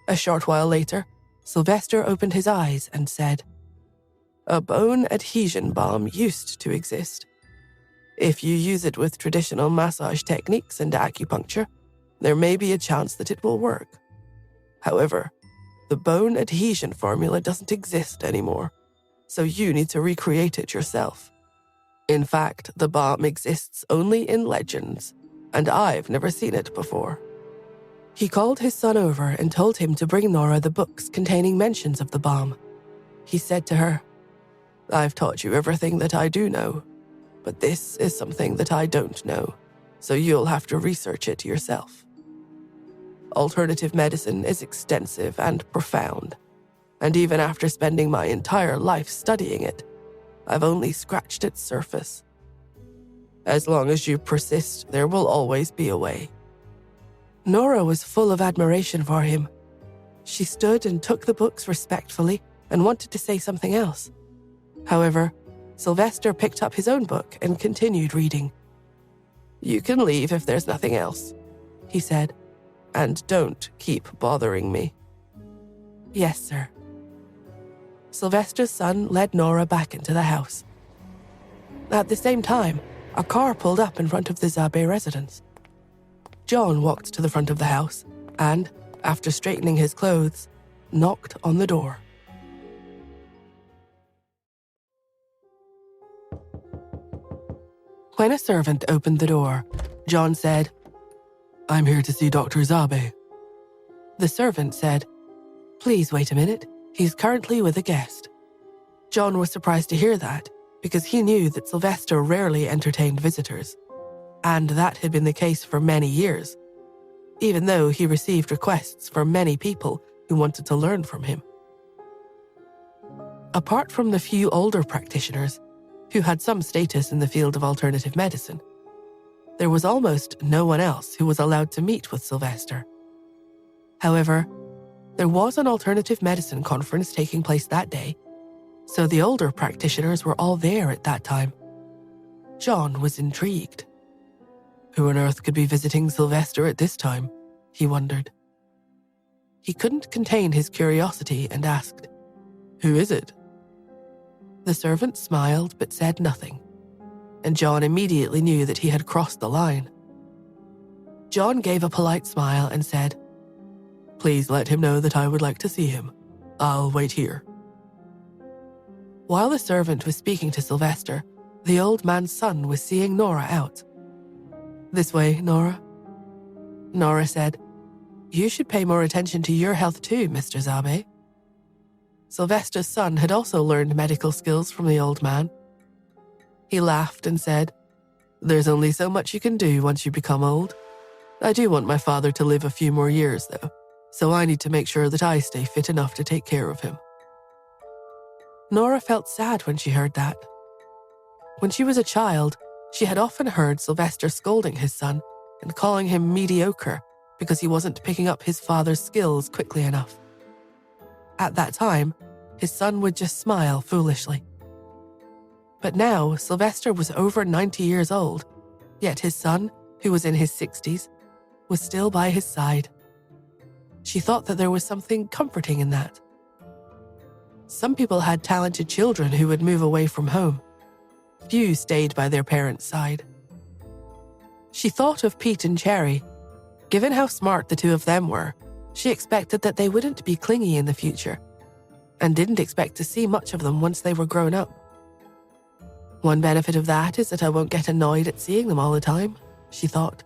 A short while later, Sylvester opened his eyes and said, "A bone adhesion balm used to exist. If you use it with traditional massage techniques and acupuncture, there may be a chance that it will work. However, the bone adhesion formula doesn't exist anymore, so you need to recreate it yourself. In fact, the balm exists only in legends, and I've never seen it before." He called his son over and told him to bring Nora the books containing mentions of the balm. He said to her, "I've taught you everything that I do know, but this is something that I don't know, so you'll have to research it yourself. Alternative medicine is extensive and profound, and even after spending my entire life studying it, I've only scratched its surface. As long as you persist, there will always be a way." Nora was full of admiration for him. She stood and took the books respectfully and wanted to say something else. However, Sylvester picked up his own book and continued reading. "You can leave if there's nothing else," he said, "and don't keep bothering me." "Yes, sir." Sylvester's son led Nora back into the house. At the same time, a car pulled up in front of the Zabe residence. John walked to the front of the house and, after straightening his clothes, knocked on the door. When a servant opened the door, John said, "I'm here to see Dr. Zabe." The servant said, "Please wait a minute. He's currently with a guest." John was surprised to hear that because he knew that Sylvester rarely entertained visitors, and that had been the case for many years, even though he received requests from many people who wanted to learn from him. Apart from the few older practitioners who had some status in the field of alternative medicine, there was almost no one else who was allowed to meet with Sylvester. However, there was an alternative medicine conference taking place that day, so the older practitioners were all there at that time. John was intrigued. Who on earth could be visiting Sylvester at this time? He wondered. He couldn't contain his curiosity and asked, "Who is it?" The servant smiled but said nothing, and John immediately knew that he had crossed the line. John gave a polite smile and said, "Please let him know that I would like to see him. I'll wait here." While the servant was speaking to Sylvester, the old man's son was seeing Nora out. "This way, Nora." Nora said, "You should pay more attention to your health too, Mr. Zabe." Sylvester's son had also learned medical skills from the old man. He laughed and said, "There's only so much you can do once you become old. I do want my father to live a few more years, though, so I need to make sure that I stay fit enough to take care of him." Nora felt sad when she heard that. When she was a child, she had often heard Sylvester scolding his son and calling him mediocre because he wasn't picking up his father's skills quickly enough. At that time, his son would just smile foolishly. But now, Sylvester was over 90 years old, yet his son, who was in his 60s, was still by his side. She thought that there was something comforting in that. Some people had talented children who would move away from home. Few stayed by their parents' side. She thought of Pete and Cherry. Given how smart the two of them were, she expected that they wouldn't be clingy in the future, and didn't expect to see much of them once they were grown up. One benefit of that is that I won't get annoyed at seeing them all the time, she thought.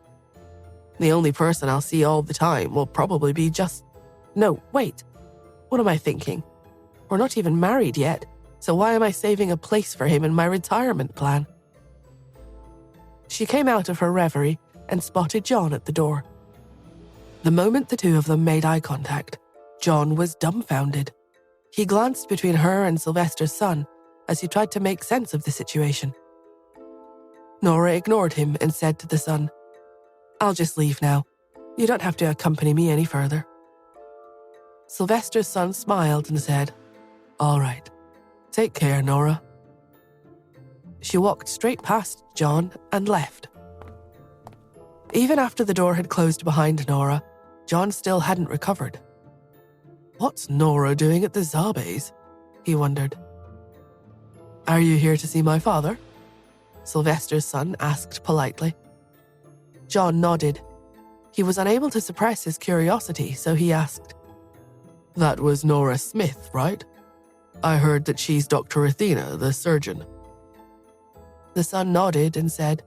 The only person I'll see all the time will probably be No, wait. What am I thinking? We're not even married yet, so why am I saving a place for him in my retirement plan? She came out of her reverie and spotted John at the door. The moment the two of them made eye contact, John was dumbfounded. He glanced between her and Sylvester's son as he tried to make sense of the situation. Nora ignored him and said to the son, "I'll just leave now. You don't have to accompany me any further." Sylvester's son smiled and said, "All right. Take care, Nora." She walked straight past John and left. Even after the door had closed behind Nora, John still hadn't recovered. What's Nora doing at the Zabes? He wondered. "Are you here to see my father?" Sylvester's son asked politely. John nodded. He was unable to suppress his curiosity, so he asked, "That was Nora Smith, right? I heard that she's Dr. Athena, the surgeon." The son nodded and said,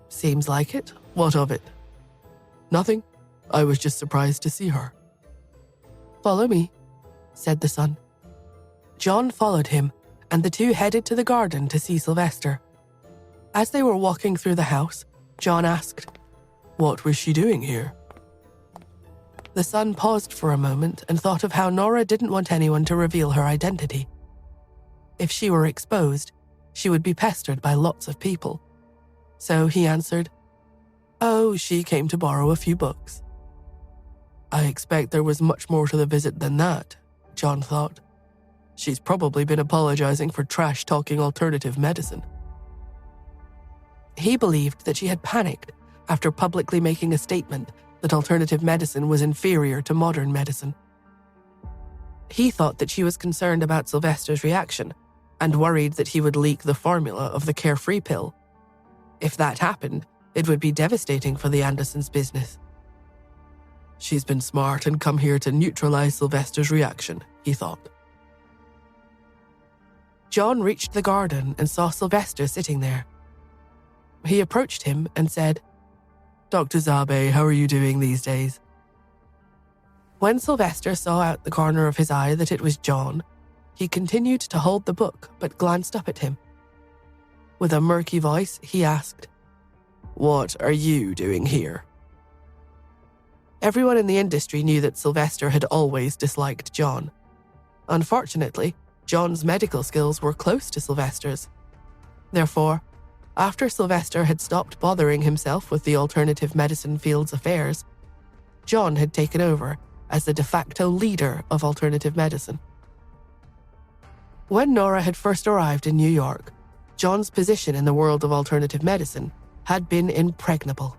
"Seems like it. What of it?" "Nothing. I was just surprised to see her." "Follow me," said the son. John followed him, and the two headed to the garden to see Sylvester. As they were walking through the house, John asked, "What was she doing here?" The son paused for a moment and thought of how Nora didn't want anyone to reveal her identity. If she were exposed, she would be pestered by lots of people. So he answered, "Oh, she came to borrow a few books." I expect there was much more to the visit than that, John thought. She's probably been apologizing for trash-talking alternative medicine. He believed that she had panicked after publicly making a statement that alternative medicine was inferior to modern medicine. He thought that she was concerned about Sylvester's reaction and worried that he would leak the formula of the carefree pill. If that happened, it would be devastating for the Andersons' business. She's been smart and come here to neutralize Sylvester's reaction, he thought. John reached the garden and saw Sylvester sitting there. He approached him and said, "Dr. Zabe, how are you doing these days?" When Sylvester saw out the corner of his eye that it was John, he continued to hold the book but glanced up at him. With a murky voice, he asked, "What are you doing here?" Everyone in the industry knew that Sylvester had always disliked John. Unfortunately, John's medical skills were close to Sylvester's. Therefore, after Sylvester had stopped bothering himself with the alternative medicine field's affairs, John had taken over as the de facto leader of alternative medicine. When Nora had first arrived in New York, John's position in the world of alternative medicine had been impregnable.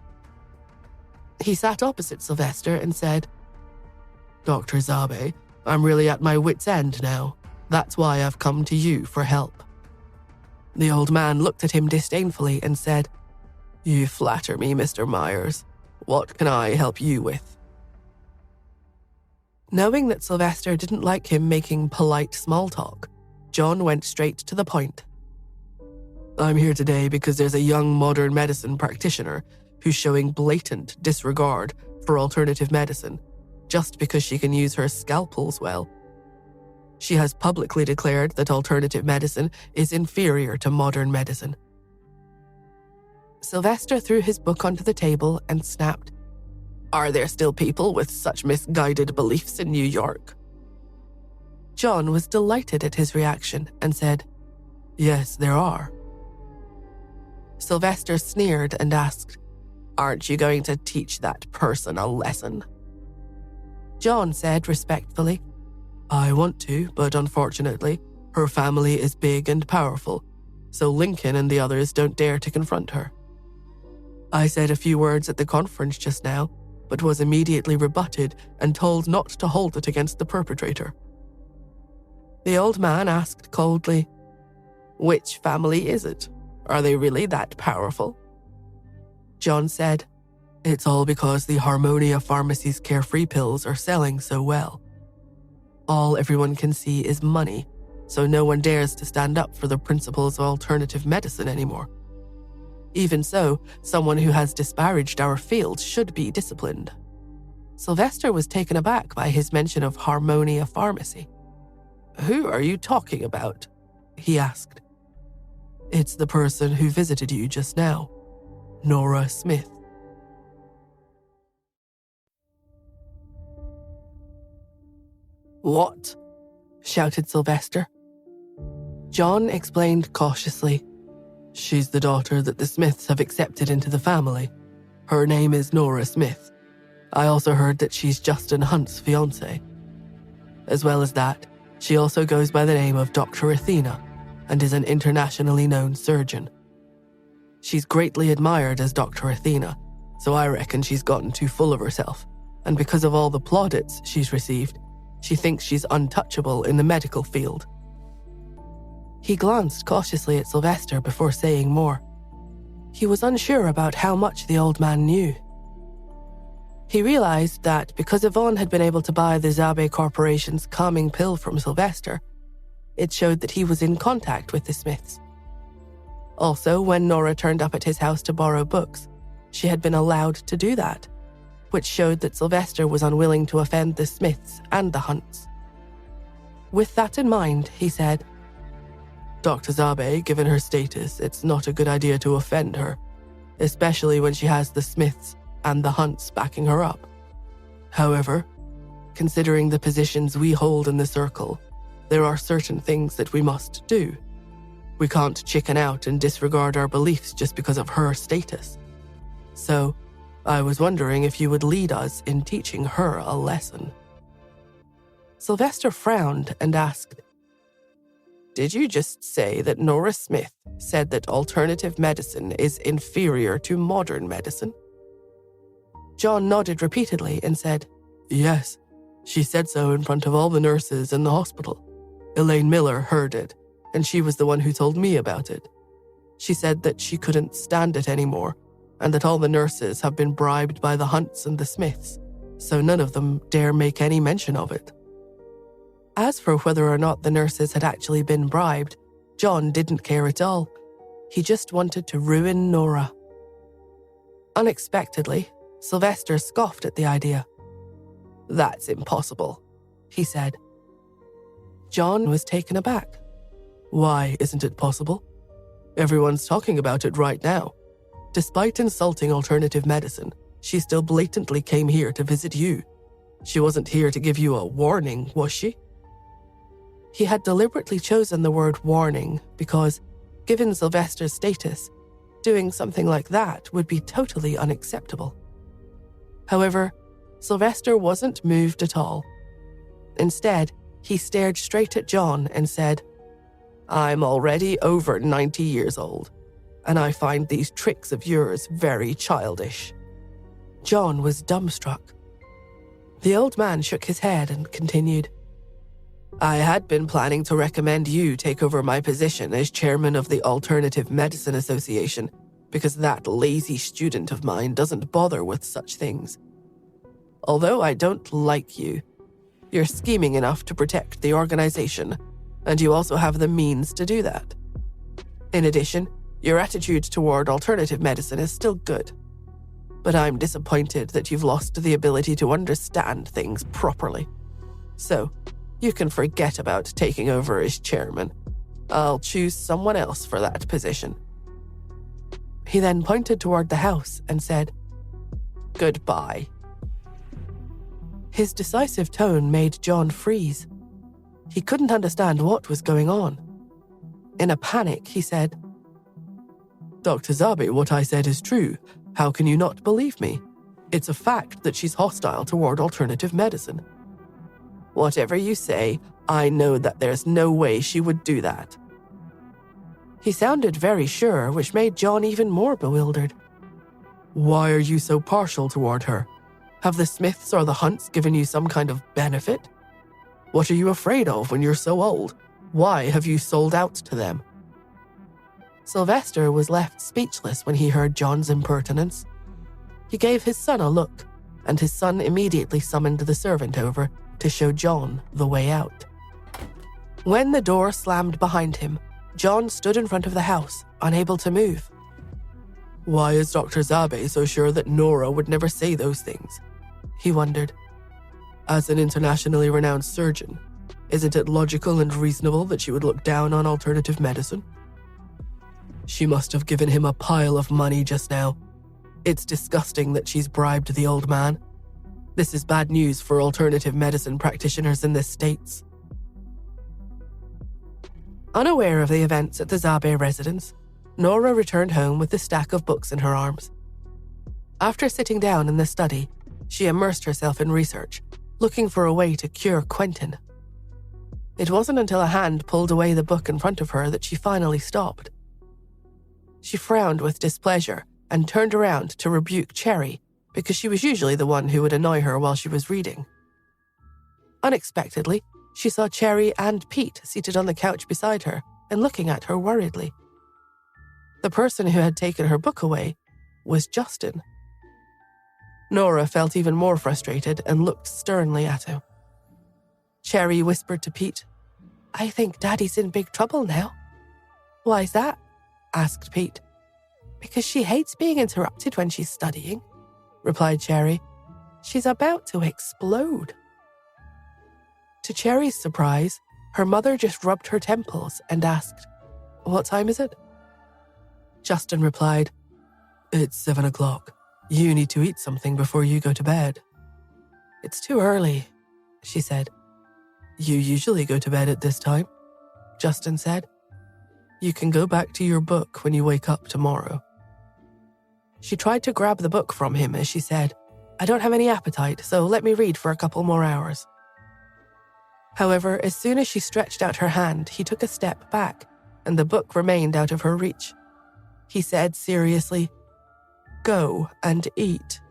He sat opposite Sylvester and said, "Dr. Zabe, I'm really at my wit's end now. That's why I've come to you for help." The old man looked at him disdainfully and said, "You flatter me, Mr. Myers. What can I help you with?" Knowing that Sylvester didn't like him making polite small talk, John went straight to the point. "I'm here today because there's a young modern medicine practitioner who's showing blatant disregard for alternative medicine just because she can use her scalpels well. She has publicly declared that alternative medicine is inferior to modern medicine." Sylvester threw his book onto the table and snapped, "Are there still people with such misguided beliefs in New York?" John was delighted at his reaction and said, "Yes, there are." Sylvester sneered and asked, "Aren't you going to teach that person a lesson?" John said respectfully, "I want to, but unfortunately, her family is big and powerful, so Lincoln and the others don't dare to confront her. I said a few words at the conference just now, but was immediately rebutted and told not to hold it against the perpetrator." The old man asked coldly, "Which family is it? Are they really that powerful?" John said, "It's all because the Harmonia Pharmacy's carefree pills are selling so well. All everyone can see is money, so no one dares to stand up for the principles of alternative medicine anymore. Even so, someone who has disparaged our field should be disciplined." Sylvester was taken aback by his mention of Harmonia Pharmacy. "Who are you talking about?" he asked. "It's the person who visited you just now. Nora Smith. "What?" shouted Sylvester. John explained cautiously. "She's the daughter that the Smiths have accepted into the family. Her name is Nora Smith. I also heard that she's Justin Hunt's fiancée. As well as that, she also goes by the name of Dr. Athena and is an internationally known surgeon. She's greatly admired as Dr. Athena, so I reckon she's gotten too full of herself, and because of all the plaudits she's received, she thinks she's untouchable in the medical field." He glanced cautiously at Sylvester before saying more. He was unsure about how much the old man knew. He realized that because Yvonne had been able to buy the Zabe Corporation's calming pill from Sylvester, it showed that he was in contact with the Smiths. Also, when Nora turned up at his house to borrow books, she had been allowed to do that, which showed that Sylvester was unwilling to offend the Smiths and the Hunts. With that in mind, he said, "Dr. Zabe, given her status, it's not a good idea to offend her, especially when she has the Smiths and the Hunts backing her up. However, considering the positions we hold in the circle, there are certain things that we must do. We can't chicken out and disregard our beliefs just because of her status. So, I was wondering if you would lead us in teaching her a lesson." Sylvester frowned and asked, "Did you just say that Nora Smith said that alternative medicine is inferior to modern medicine?" John nodded repeatedly and said, "Yes, she said so in front of all the nurses in the hospital. Elaine Miller heard it, and she was the one who told me about it. She said that she couldn't stand it anymore, and that all the nurses have been bribed by the Hunts and the Smiths, so none of them dare make any mention of it." As for whether or not the nurses had actually been bribed, John didn't care at all. He just wanted to ruin Nora. Unexpectedly, Sylvester scoffed at the idea. "That's impossible," he said. John was taken aback. "Why isn't it possible? Everyone's talking about it right now. Despite insulting alternative medicine, she still blatantly came here to visit you. She wasn't here to give you a warning, was she?" He had deliberately chosen the word warning because, given Sylvester's status, doing something like that would be totally unacceptable. However, Sylvester wasn't moved at all. Instead, he stared straight at John and said, "I'm already over 90 years old, and I find these tricks of yours very childish." John was dumbstruck. The old man shook his head and continued, "I had been planning to recommend you take over my position as chairman of the Alternative Medicine Association because that lazy student of mine doesn't bother with such things. Although I don't like you, you're scheming enough to protect the organization, and you also have the means to do that. In addition, your attitude toward alternative medicine is still good. But I'm disappointed that you've lost the ability to understand things properly. So, you can forget about taking over as chairman. I'll choose someone else for that position." He then pointed toward the house and said, "Goodbye." His decisive tone made John freeze. He couldn't understand what was going on. In a panic, he said, "Dr. Zabe, what I said is true. How can you not believe me? It's a fact that she's hostile toward alternative medicine." "Whatever you say, I know that there's no way she would do that." He sounded very sure, which made John even more bewildered. "Why are you so partial toward her? Have the Smiths or the Hunts given you some kind of benefit? What are you afraid of when you're so old? Why have you sold out to them?" Sylvester was left speechless when he heard John's impertinence. He gave his son a look, and his son immediately summoned the servant over to show John the way out. When the door slammed behind him, John stood in front of the house, unable to move. Why is Dr. Zabe so sure that Nora would never say those things? He wondered. As an internationally renowned surgeon, isn't it logical and reasonable that she would look down on alternative medicine? She must have given him a pile of money just now, It's disgusting that she's bribed the old man. This is bad news for alternative medicine practitioners in the States. Unaware of the events at the Zabe residence, Nora returned home with the stack of books in her arms. After sitting down in the study, she immersed herself in research, looking for a way to cure Quentin. It wasn't until a hand pulled away the book in front of her that she finally stopped. She frowned with displeasure and turned around to rebuke Cherry because she was usually the one who would annoy her while she was reading. Unexpectedly, she saw Cherry and Pete seated on the couch beside her and looking at her worriedly. The person who had taken her book away was Justin. Nora felt even more frustrated and looked sternly at him. Cherry whispered to Pete, "I think Daddy's in big trouble now." "Why's that?" asked Pete. "Because she hates being interrupted when she's studying," replied Cherry. "She's about to explode." To Cherry's surprise, her mother just rubbed her temples and asked, "What time is it?" Justin replied, "It's 7 o'clock. You need to eat something before you go to bed." "It's too early," she said. "You usually go to bed at this time," Justin said. "You can go back to your book when you wake up tomorrow." She tried to grab the book from him as she said, "I don't have any appetite, so let me read for a couple more hours." However, as soon as she stretched out her hand, he took a step back, and the book remained out of her reach. He said seriously, "Go and eat."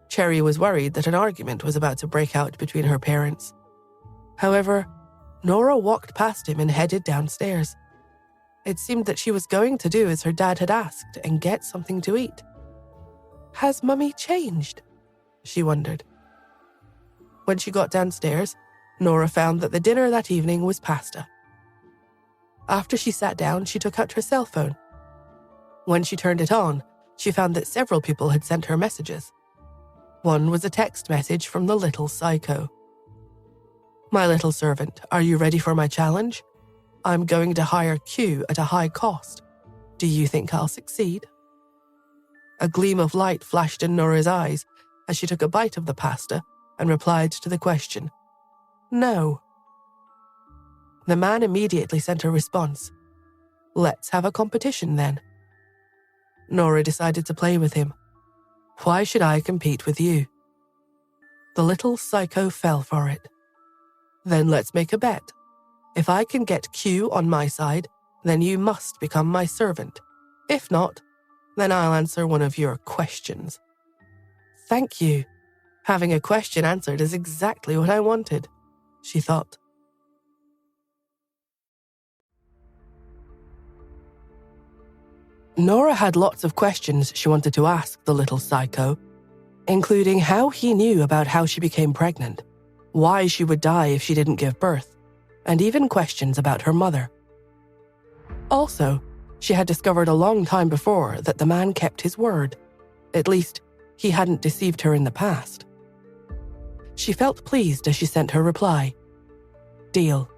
Cherry was worried that an argument was about to break out between her parents. However, Nora walked past him and headed downstairs. It seemed that she was going to do as her dad had asked and get something to eat. Has Mummy changed? She wondered. When she got downstairs, Nora found that the dinner that evening was pasta. After she sat down, she took out her cell phone. When she turned it on, she found that several people had sent her messages. One was a text message from the little psycho. "My little servant, are you ready for my challenge? I'm going to hire Q at a high cost. Do you think I'll succeed?" A gleam of light flashed in Nora's eyes as she took a bite of the pasta and replied to the question, "No." The man immediately sent a response. "Let's have a competition then." Nora decided to play with him. "Why should I compete with you?" The little psycho fell for it. "Then let's make a bet. If I can get Q on my side, then you must become my servant. If not, then I'll answer one of your questions." "Thank you. Having a question answered is exactly what I wanted," she thought. Nora had lots of questions she wanted to ask the little psycho, including how he knew about how she became pregnant, why she would die if she didn't give birth, and even questions about her mother. Also, she had discovered a long time before that the man kept his word. At least, he hadn't deceived her in the past. She felt pleased as she sent her reply. Deal.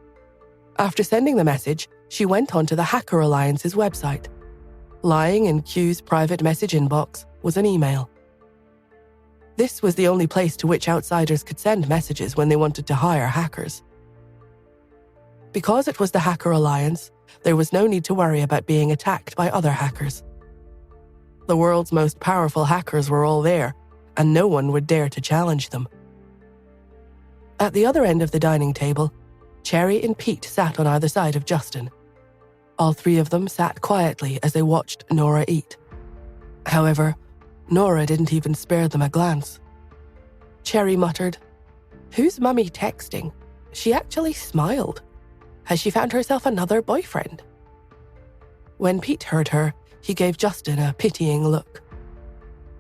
After sending the message, she went onto the Hacker Alliance's website. Lying in Q's private message inbox was an email. This was the only place to which outsiders could send messages when they wanted to hire hackers. Because it was the Hacker Alliance, there was no need to worry about being attacked by other hackers. The world's most powerful hackers were all there, and no one would dare to challenge them. At the other end of the dining table, Cherry and Pete sat on either side of Justin. All three of them sat quietly as they watched Nora eat. However, Nora didn't even spare them a glance. Cherry muttered, "Who's Mummy texting? She actually smiled. Has she found herself another boyfriend?" When Pete heard her, he gave Justin a pitying look.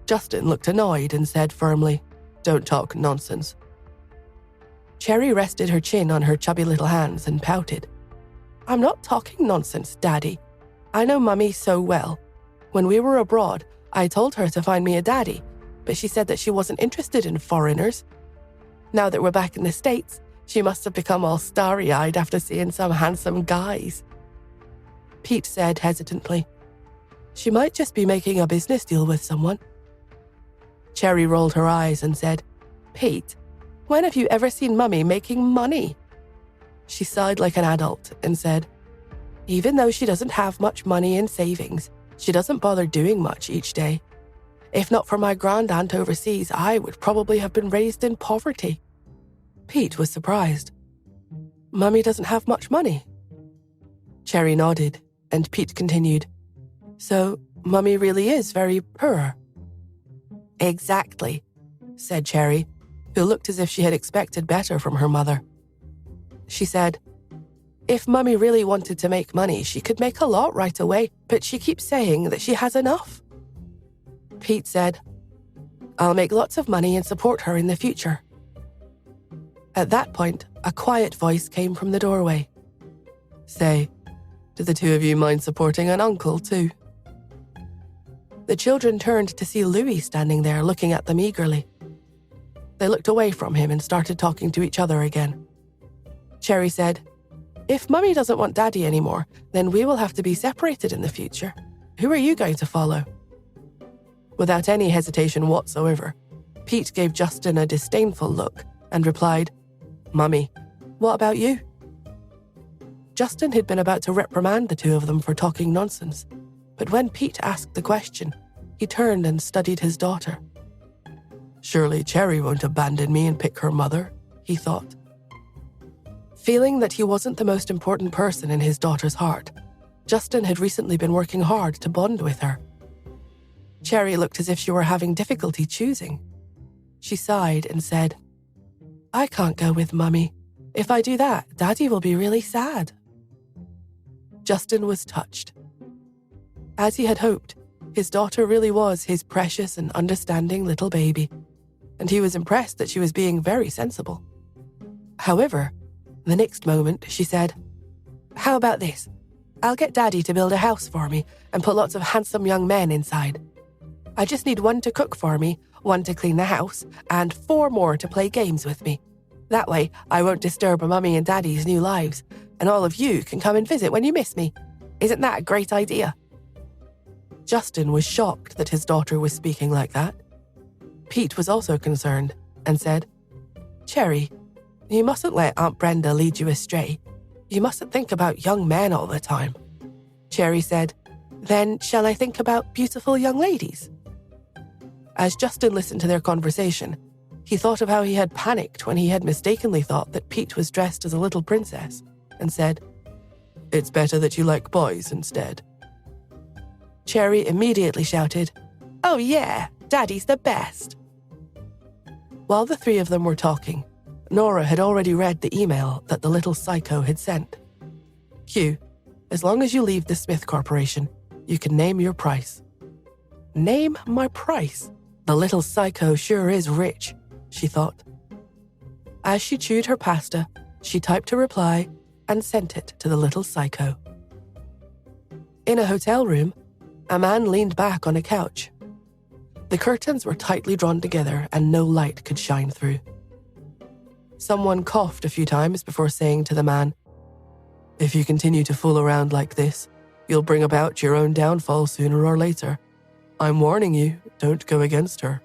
Justin looked annoyed and said firmly, "Don't talk nonsense." Cherry rested her chin on her chubby little hands and pouted. "I'm not talking nonsense, Daddy. I know Mummy so well. When we were abroad, I told her to find me a daddy, but she said that she wasn't interested in foreigners. Now that we're back in the States, she must have become all starry-eyed after seeing some handsome guys." Pete said hesitantly, She might just be making a business deal with someone. Cherry rolled her eyes and said, Pete, when have you ever seen Mummy making money? She sighed like an adult and said, even though she doesn't have much money in savings, she doesn't bother doing much each day. If not for my grandaunt overseas, I would probably have been raised in poverty. Pete was surprised. Mummy doesn't have much money. Cherry nodded, and Pete continued, so Mummy really is very poor. Exactly, said Cherry, who looked as if she had expected better from her mother. She said, if Mummy really wanted to make money, she could make a lot right away, but she keeps saying that she has enough. Pete said, I'll make lots of money and support her in the future. At that point, a quiet voice came from the doorway. Say, do the two of you mind supporting an uncle too? The children turned to see Louis standing there looking at them eagerly. They looked away from him and started talking to each other again. Cherry said, if Mummy doesn't want Daddy anymore, then we will have to be separated in the future. Who are you going to follow? Without any hesitation whatsoever, Pete gave Justin a disdainful look and replied, Mummy, what about you? Justin had been about to reprimand the two of them for talking nonsense, but when Pete asked the question, he turned and studied his daughter. Surely Cherry won't abandon me and pick her mother, he thought. Feeling that he wasn't the most important person in his daughter's heart, Justin had recently been working hard to bond with her. Cherry looked as if she were having difficulty choosing. She sighed and said, I can't go with Mummy. If I do that, Daddy will be really sad. Justin was touched. As he had hoped, his daughter really was his precious and understanding little baby, and he was impressed that she was being very sensible. However, the next moment, she said, how about this? I'll get Daddy to build a house for me and put lots of handsome young men inside. I just need one to cook for me, one to clean the house, and 4 more to play games with me. That way, I won't disturb Mummy and Daddy's new lives, and all of you can come and visit when you miss me. Isn't that a great idea? Justin was shocked that his daughter was speaking like that. Pete was also concerned and said, Cherry, you mustn't let Aunt Brenda lead you astray. You mustn't think about young men all the time. Cherry said, then shall I think about beautiful young ladies? As Justin listened to their conversation, he thought of how he had panicked when he had mistakenly thought that Pete was dressed as a little princess and said, it's better that you like boys instead. Cherry immediately shouted, oh yeah, Daddy's the best. While the three of them were talking, Nora had already read the email that the little psycho had sent. Q, as long as you leave the Smith Corporation, you can name your price. Name my price? The little psycho sure is rich, she thought. As she chewed her pasta, she typed a reply and sent it to the little psycho. In a hotel room, a man leaned back on a couch. The curtains were tightly drawn together and no light could shine through. Someone coughed a few times before saying to the man, if you continue to fool around like this, you'll bring about your own downfall sooner or later. I'm warning you, don't go against her.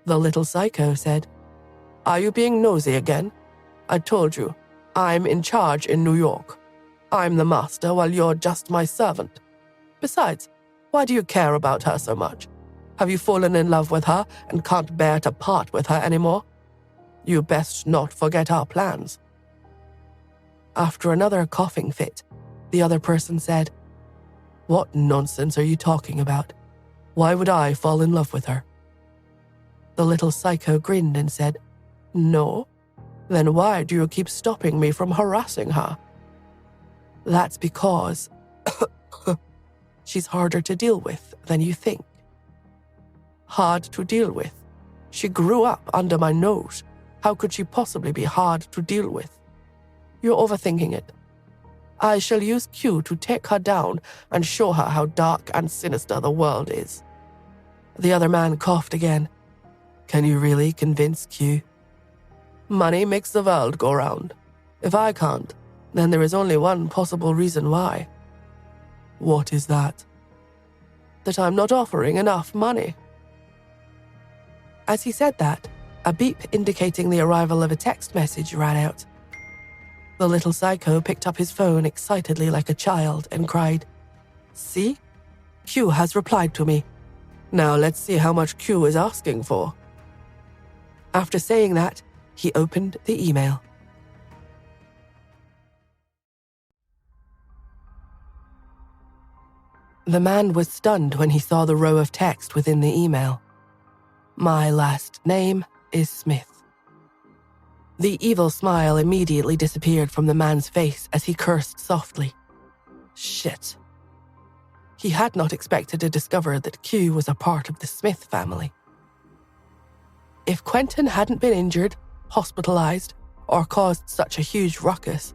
The little psycho said, are you being nosy again? I told you, I'm in charge in New York. I'm the master while you're just my servant. Besides, why do you care about her so much? Have you fallen in love with her and can't bear to part with her anymore? You best not forget our plans. After another coughing fit, the other person said, what nonsense are you talking about? Why would I fall in love with her? The little psycho grinned and said, no? Then why do you keep stopping me from harassing her? That's because she's harder to deal with than you think. Hard to deal with? She grew up under my nose. How could she possibly be hard to deal with? You're overthinking it. I shall use Q to take her down and show her how dark and sinister the world is. The other man coughed again. Can you really convince Q? Money makes the world go round. If I can't, then there is only one possible reason why. What is that? that I'm not offering enough money." As he said that, a beep indicating the arrival of a text message ran out. The little psycho picked up his phone excitedly like a child and cried, "See? Q has replied to me. Now let's see how much Q is asking for." After saying that, he opened the email. The man was stunned when he saw the row of text within the email. "My last name is Smith." The evil smile immediately disappeared from the man's face as he cursed softly. Shit. He had not expected to discover that Q was a part of the Smith family. If Quentin hadn't been injured, hospitalized, or caused such a huge ruckus,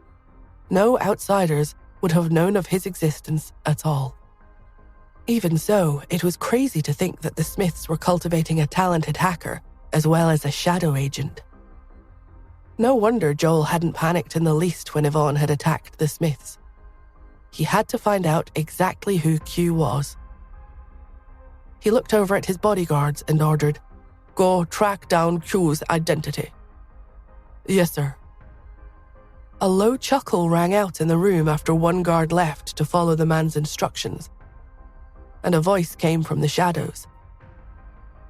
no outsiders would have known of his existence at all. Even so, it was crazy to think that the Smiths were cultivating a talented hacker as well as a shadow agent. No wonder Joel hadn't panicked in the least when Yvonne had attacked the Smiths. He had to find out exactly who Q was. He looked over at his bodyguards and ordered, "Go track down Q's identity." "Yes, sir." A low chuckle rang out in the room after one guard left to follow the man's instructions, and a voice came from the shadows.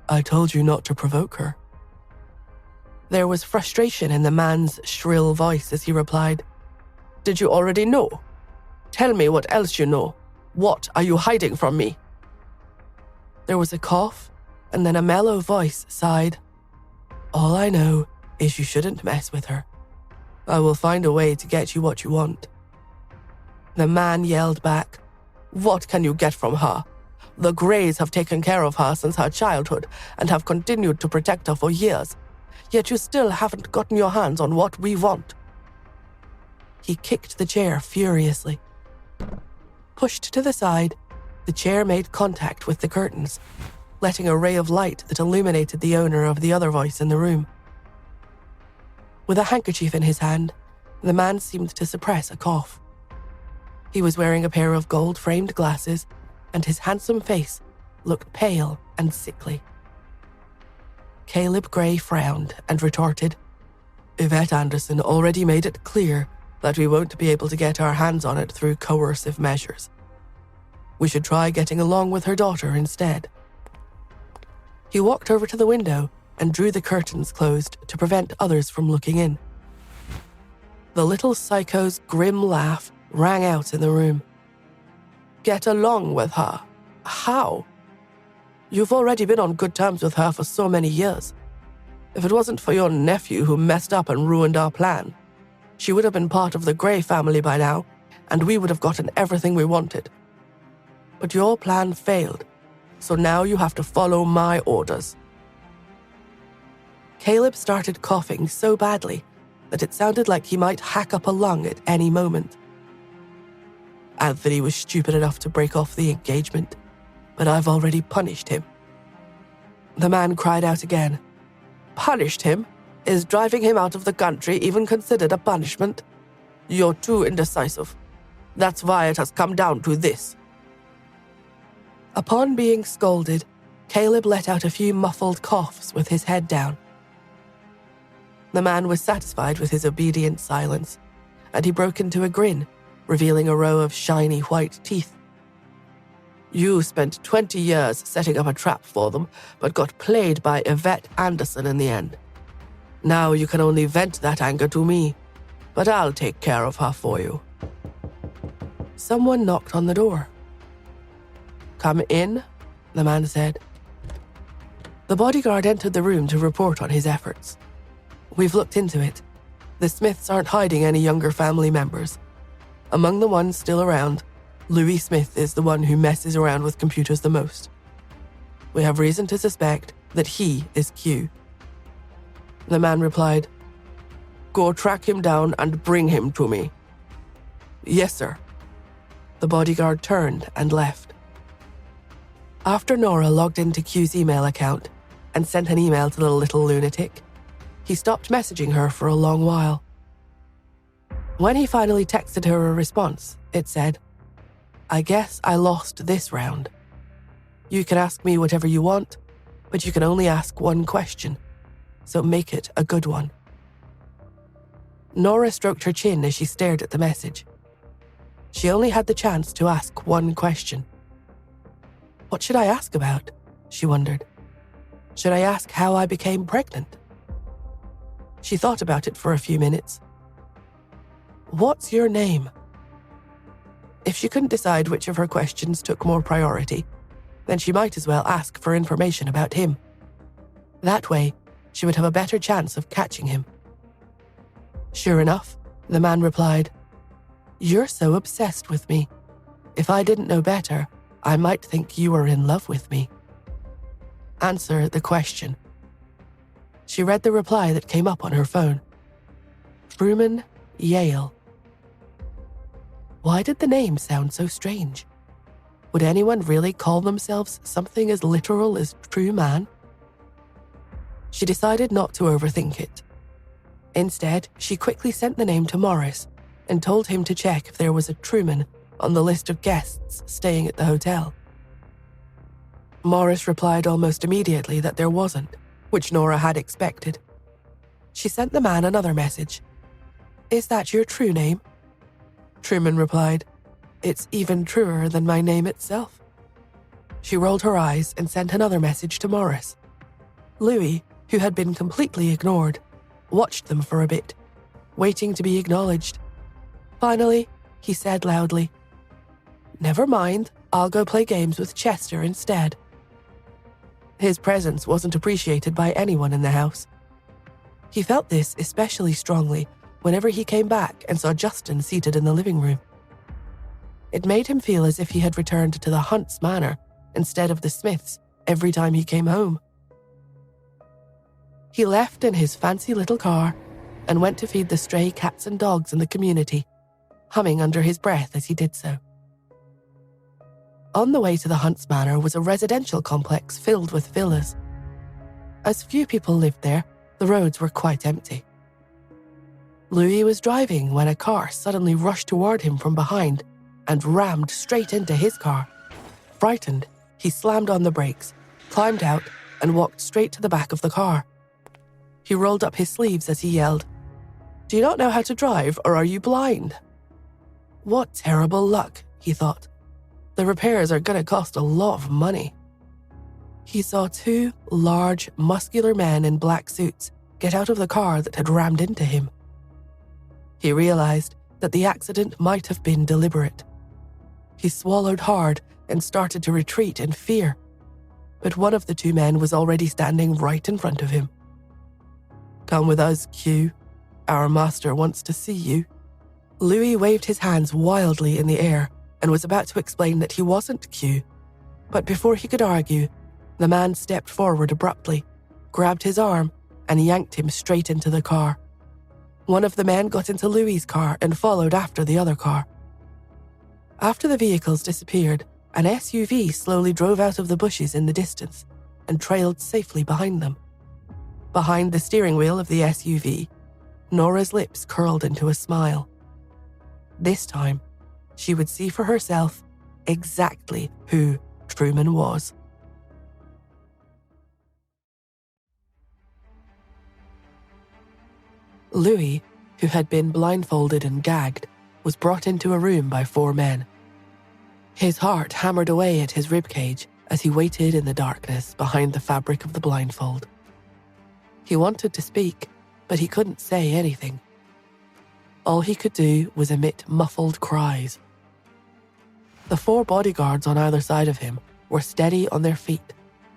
"I told you not to provoke her." There was frustration in the man's shrill voice as he replied, "Did you already know? Tell me what else you know. What are you hiding from me?" There was a cough, and then a mellow voice sighed, "All I know is you shouldn't mess with her. I will find a way to get you what you want." The man yelled back, "What can you get from her? The Greys have taken care of her since her childhood and have continued to protect her for years. Yet you still haven't gotten your hands on what we want." He kicked the chair furiously. Pushed to the side, the chair made contact with the curtains, letting a ray of light that illuminated the owner of the other voice in the room. With a handkerchief in his hand, the man seemed to suppress a cough. He was wearing a pair of gold-framed glasses, and his handsome face looked pale and sickly. Caleb Gray frowned and retorted, "Yvette Anderson already made it clear that we won't be able to get our hands on it through coercive measures. We should try getting along with her daughter instead." He walked over to the window and drew the curtains closed to prevent others from looking in. The little psycho's grim laugh rang out in the room. "Get along with her? How? You've already been on good terms with her for so many years. If it wasn't for your nephew who messed up and ruined our plan, she would have been part of the Gray family by now, and we would have gotten everything we wanted. But your plan failed, so now you have to follow my orders." Caleb started coughing so badly that it sounded like he might hack up a lung at any moment. "Anthony was stupid enough to break off the engagement, but I've already punished him." The man cried out again. "Punished him? Is driving him out of the country even considered a punishment? You're too indecisive. That's why it has come down to this." Upon being scolded, Caleb let out a few muffled coughs with his head down. The man was satisfied with his obedient silence, and he broke into a grin, revealing a row of shiny white teeth. "You spent 20 years setting up a trap for them, but got played by Yvette Anderson in the end. Now you can only vent that anger to me, but I'll take care of her for you." Someone knocked on the door. "Come in," the man said. The bodyguard entered the room to report on his efforts. "We've looked into it. The Smiths aren't hiding any younger family members. Among the ones still around, Louis Smith is the one who messes around with computers the most. We have reason to suspect that he is Q." The man replied, "Go track him down and bring him to me." "Yes, sir." The bodyguard turned and left. After Nora logged into Q's email account and sent an email to the little lunatic, he stopped messaging her for a long while. When he finally texted her a response, it said, "I guess I lost this round." You can ask me whatever you want, but you can only ask one question, so make it a good one." Nora stroked her chin as she stared at the message. She only had the chance to ask one question. What should I ask about? She wondered. Should I ask how I became pregnant? She thought about it for a few minutes. What's your name? If she couldn't decide which of her questions took more priority, then she might as well ask for information about him. That way, she would have a better chance of catching him. Sure enough, the man replied, "You're so obsessed with me. If I didn't know better, I might think you were in love with me. Answer the question." She read the reply that came up on her phone. Truman, Yale. Why did the name sound so strange? Would anyone really call themselves something as literal as True Man? She decided not to overthink it. Instead, she quickly sent the name to Morris and told him to check if there was a Truman on the list of guests staying at the hotel. Morris replied almost immediately that there wasn't, which Nora had expected. She sent the man another message. "Is that your true name?" Truman replied, "It's even truer than my name itself." She rolled her eyes and sent another message to Morris. Louis, who had been completely ignored, watched them for a bit, waiting to be acknowledged. Finally, he said loudly, "Never mind, I'll go play games with Chester instead." His presence wasn't appreciated by anyone in the house. He felt this especially strongly whenever he came back and saw Justin seated in the living room. It made him feel as if he had returned to the Hunts Manor instead of the Smiths every time he came home. He left in his fancy little car and went to feed the stray cats and dogs in the community, humming under his breath as he did so. On the way to the Hunts Manor was a residential complex filled with villas. As few people lived there, the roads were quite empty. Louis was driving when a car suddenly rushed toward him from behind and rammed straight into his car. Frightened, he slammed on the brakes, climbed out, and walked straight to the back of the car. He rolled up his sleeves as he yelled, "Do you not know how to drive, or are you blind?" What terrible luck, he thought. The repairs are going to cost a lot of money. He saw two large, muscular men in black suits get out of the car that had rammed into him. He realized that the accident might have been deliberate. He swallowed hard and started to retreat in fear, but one of the two men was already standing right in front of him. "Come with us, Q. Our master wants to see you." Louis waved his hands wildly in the air and was about to explain that he wasn't Q, but before he could argue, the man stepped forward abruptly, grabbed his arm, and yanked him straight into the car. One of the men got into Louis's car and followed after the other car. After the vehicles disappeared, an SUV slowly drove out of the bushes in the distance and trailed safely behind them. Behind the steering wheel of the SUV, Nora's lips curled into a smile. This time, she would see for herself exactly who Truman was. Louis, who had been blindfolded and gagged, was brought into a room by 4 men. His heart hammered away at his ribcage as he waited in the darkness behind the fabric of the blindfold. He wanted to speak, but he couldn't say anything. All he could do was emit muffled cries. The 4 bodyguards on either side of him were steady on their feet,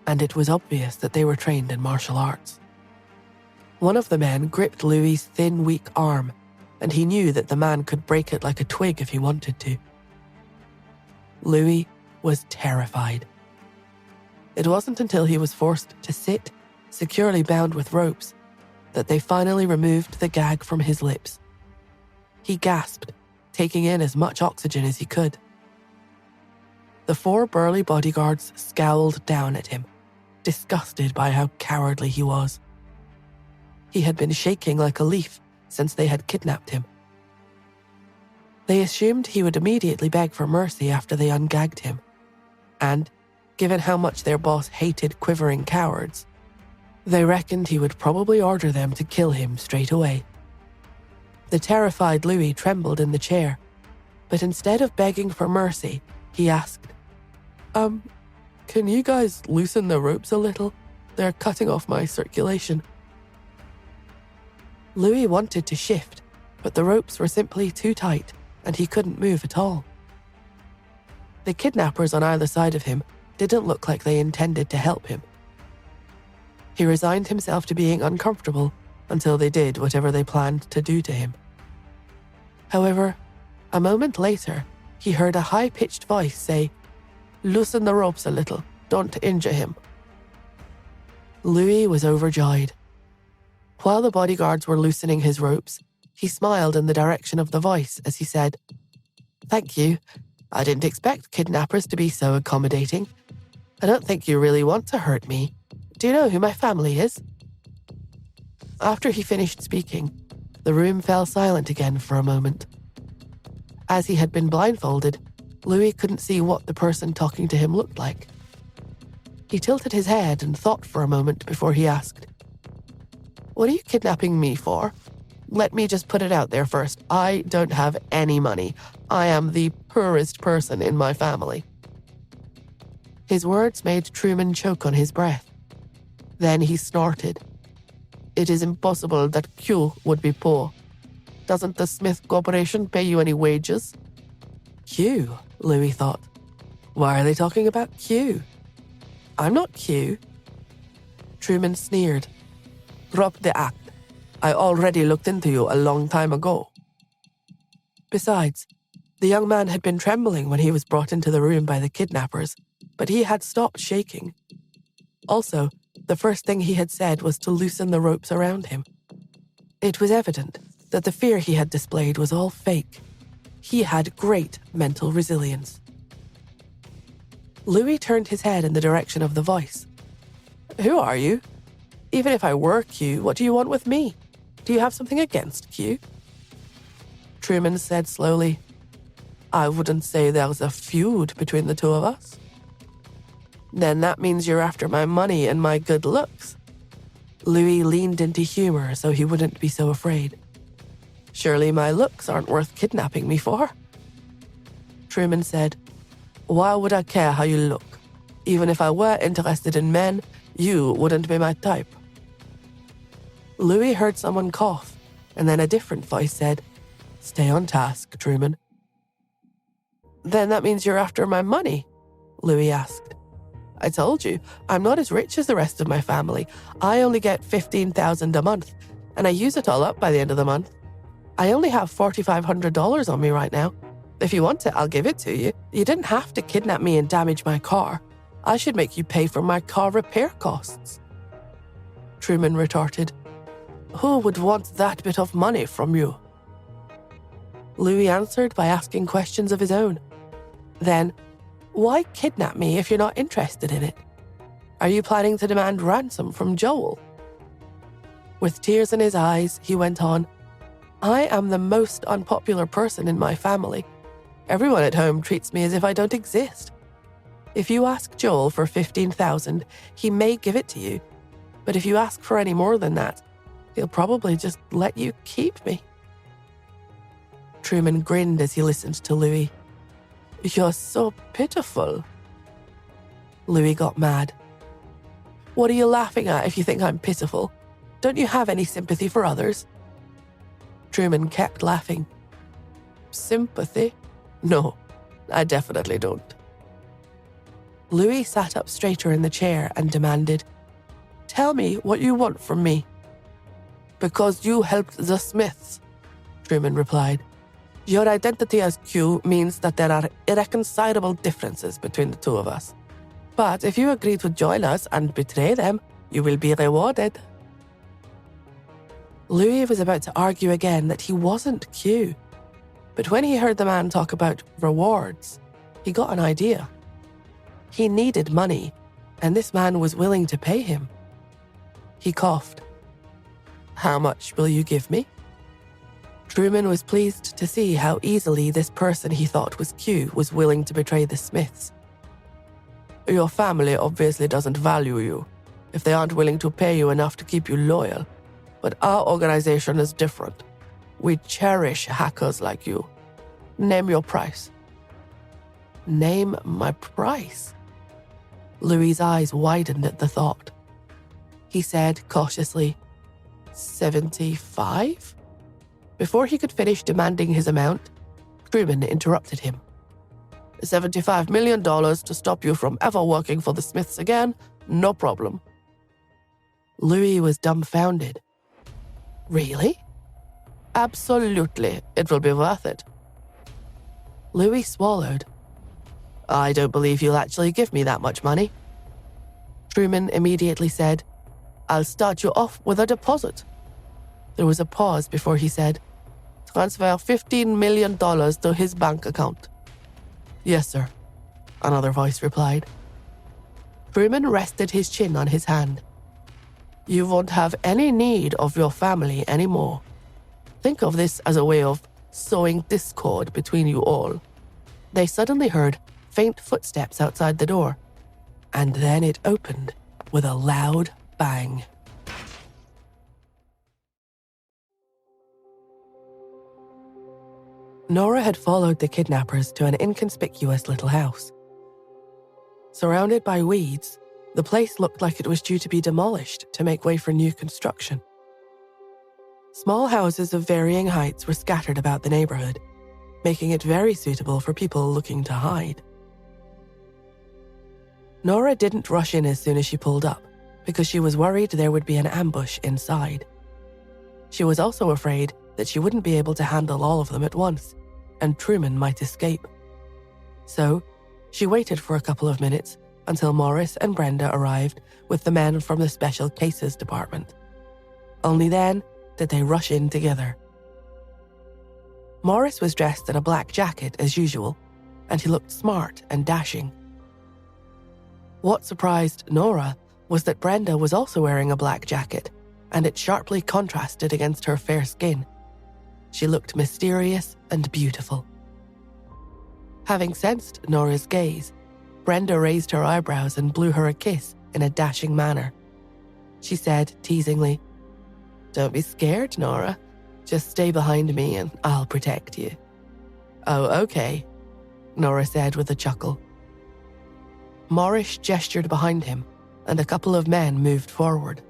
and it was obvious that they were trained in martial arts. One of the men gripped Louis's thin, weak arm, and he knew that the man could break it like a twig if he wanted to. Louis was terrified. It wasn't until he was forced to sit, securely bound with ropes, that they finally removed the gag from his lips. He gasped, taking in as much oxygen as he could. The 4 burly bodyguards scowled down at him, disgusted by how cowardly he was. He had been shaking like a leaf since they had kidnapped him. They assumed he would immediately beg for mercy after they ungagged him, and, given how much their boss hated quivering cowards. They reckoned he would probably order them to kill him straight away. The terrified Louis trembled in the chair, but instead of begging for mercy, he asked, can you guys loosen the ropes a little? They're cutting off my circulation." Louis wanted to shift, but the ropes were simply too tight and he couldn't move at all. The kidnappers on either side of him didn't look like they intended to help him. He resigned himself to being uncomfortable until they did whatever they planned to do to him. However, a moment later, he heard a high-pitched voice say, "Loosen the ropes a little, don't injure him." Louis was overjoyed. While the bodyguards were loosening his ropes, he smiled in the direction of the voice as he said, "Thank you. I didn't expect kidnappers to be so accommodating. I don't think you really want to hurt me. Do you know who my family is?" After he finished speaking, the room fell silent again for a moment. As he had been blindfolded, Louis couldn't see what the person talking to him looked like. He tilted his head and thought for a moment before he asked, "What are you kidnapping me for? Let me just put it out there first. I don't have any money. I am the poorest person in my family." His words made Truman choke on his breath. Then he snorted. "It is impossible that Q would be poor. Doesn't the Smith Corporation pay you any wages?" Q, Louis thought. Why are they talking about Q? I'm not Q. Truman sneered. "Drop the act. I already looked into you a long time ago." Besides, the young man had been trembling when he was brought into the room by the kidnappers, but he had stopped shaking. Also, the first thing he had said was to loosen the ropes around him. It was evident that the fear he had displayed was all fake. He had great mental resilience. Louis turned his head in the direction of the voice. "Who are you? Even if I were Q, what do you want with me? Do you have something against Q?" Truman said slowly, "I wouldn't say there's a feud between the two of us." "Then that means you're after my money and my good looks." Louis leaned into humor so he wouldn't be so afraid. "Surely my looks aren't worth kidnapping me for." Truman said, "Why would I care how you look? Even if I were interested in men, you wouldn't be my type." Louis heard someone cough, and then a different voice said, "Stay on task, Truman." "Then that means you're after my money?" Louis asked. "I told you, I'm not as rich as the rest of my family. I only get $15,000 a month, and I use it all up by the end of the month. I only have $4,500 on me right now. If you want it, I'll give it to you. You didn't have to kidnap me and damage my car. I should make you pay for my car repair costs." Truman retorted, "Who would want that bit of money from you?" Louis answered by asking questions of his own. Then, "Why kidnap me if you're not interested in it? Are you planning to demand ransom from Joel?" With tears in his eyes, he went on, "I am the most unpopular person in my family. Everyone at home treats me as if I don't exist. If you ask Joel for $15,000, he may give it to you. But if you ask for any more than that, he'll probably just let you keep me." Truman grinned as he listened to Louis. "You're so pitiful." Louis got mad. "What are you laughing at if you think I'm pitiful? Don't you have any sympathy for others?" Truman kept laughing. "Sympathy? No, I definitely don't." Louis sat up straighter in the chair and demanded, "Tell me what you want from me." "Because you helped the Smiths," Truman replied. "Your identity as Q means that there are irreconcilable differences between the two of us. But if you agree to join us and betray them, you will be rewarded." Louis was about to argue again that he wasn't Q, but when he heard the man talk about rewards, he got an idea. He needed money, and this man was willing to pay him. He coughed. "How much will you give me?" Truman was pleased to see how easily this person he thought was Q was willing to betray the Smiths. Your family obviously doesn't value you if they aren't willing to pay you enough to keep you loyal. But our organization is different. We cherish hackers like you. Name your price." Name my price? Louis's eyes widened at the thought. He said cautiously, 75? Before he could finish demanding his amount, Truman interrupted him. $75 million to stop you from ever working for the Smiths again? No problem. Louis was dumbfounded. Really? Absolutely, it will be worth it. Louis swallowed. I don't believe you'll actually give me that much money. Truman immediately said, I'll start you off with a deposit. There was a pause before he said, transfer $15 million to his bank account. Yes, sir, another voice replied. Truman rested his chin on his hand. You won't have any need of your family anymore. Think of this as a way of sowing discord between you all. They suddenly heard faint footsteps outside the door, and then it opened with a loud bang. Nora had followed the kidnappers to an inconspicuous little house. Surrounded by weeds, the place looked like it was due to be demolished to make way for new construction. Small houses of varying heights were scattered about the neighborhood, making it very suitable for people looking to hide. Nora didn't rush in as soon as she pulled up, because she was worried there would be an ambush inside. She was also afraid that she wouldn't be able to handle all of them at once, and Truman might escape. So, she waited for a couple of minutes until Morris and Brenda arrived with the men from the Special Cases Department. Only then did they rush in together. Morris was dressed in a black jacket as usual, and he looked smart and dashing. What surprised Nora was that Brenda was also wearing a black jacket, and it sharply contrasted against her fair skin. She looked mysterious and beautiful. Having sensed Nora's gaze, Brenda raised her eyebrows and blew her a kiss in a dashing manner. She said teasingly, Don't be scared, Nora. Just stay behind me and I'll protect you. Oh, okay, Nora said with a chuckle. Morris gestured behind him, and a couple of men moved forward.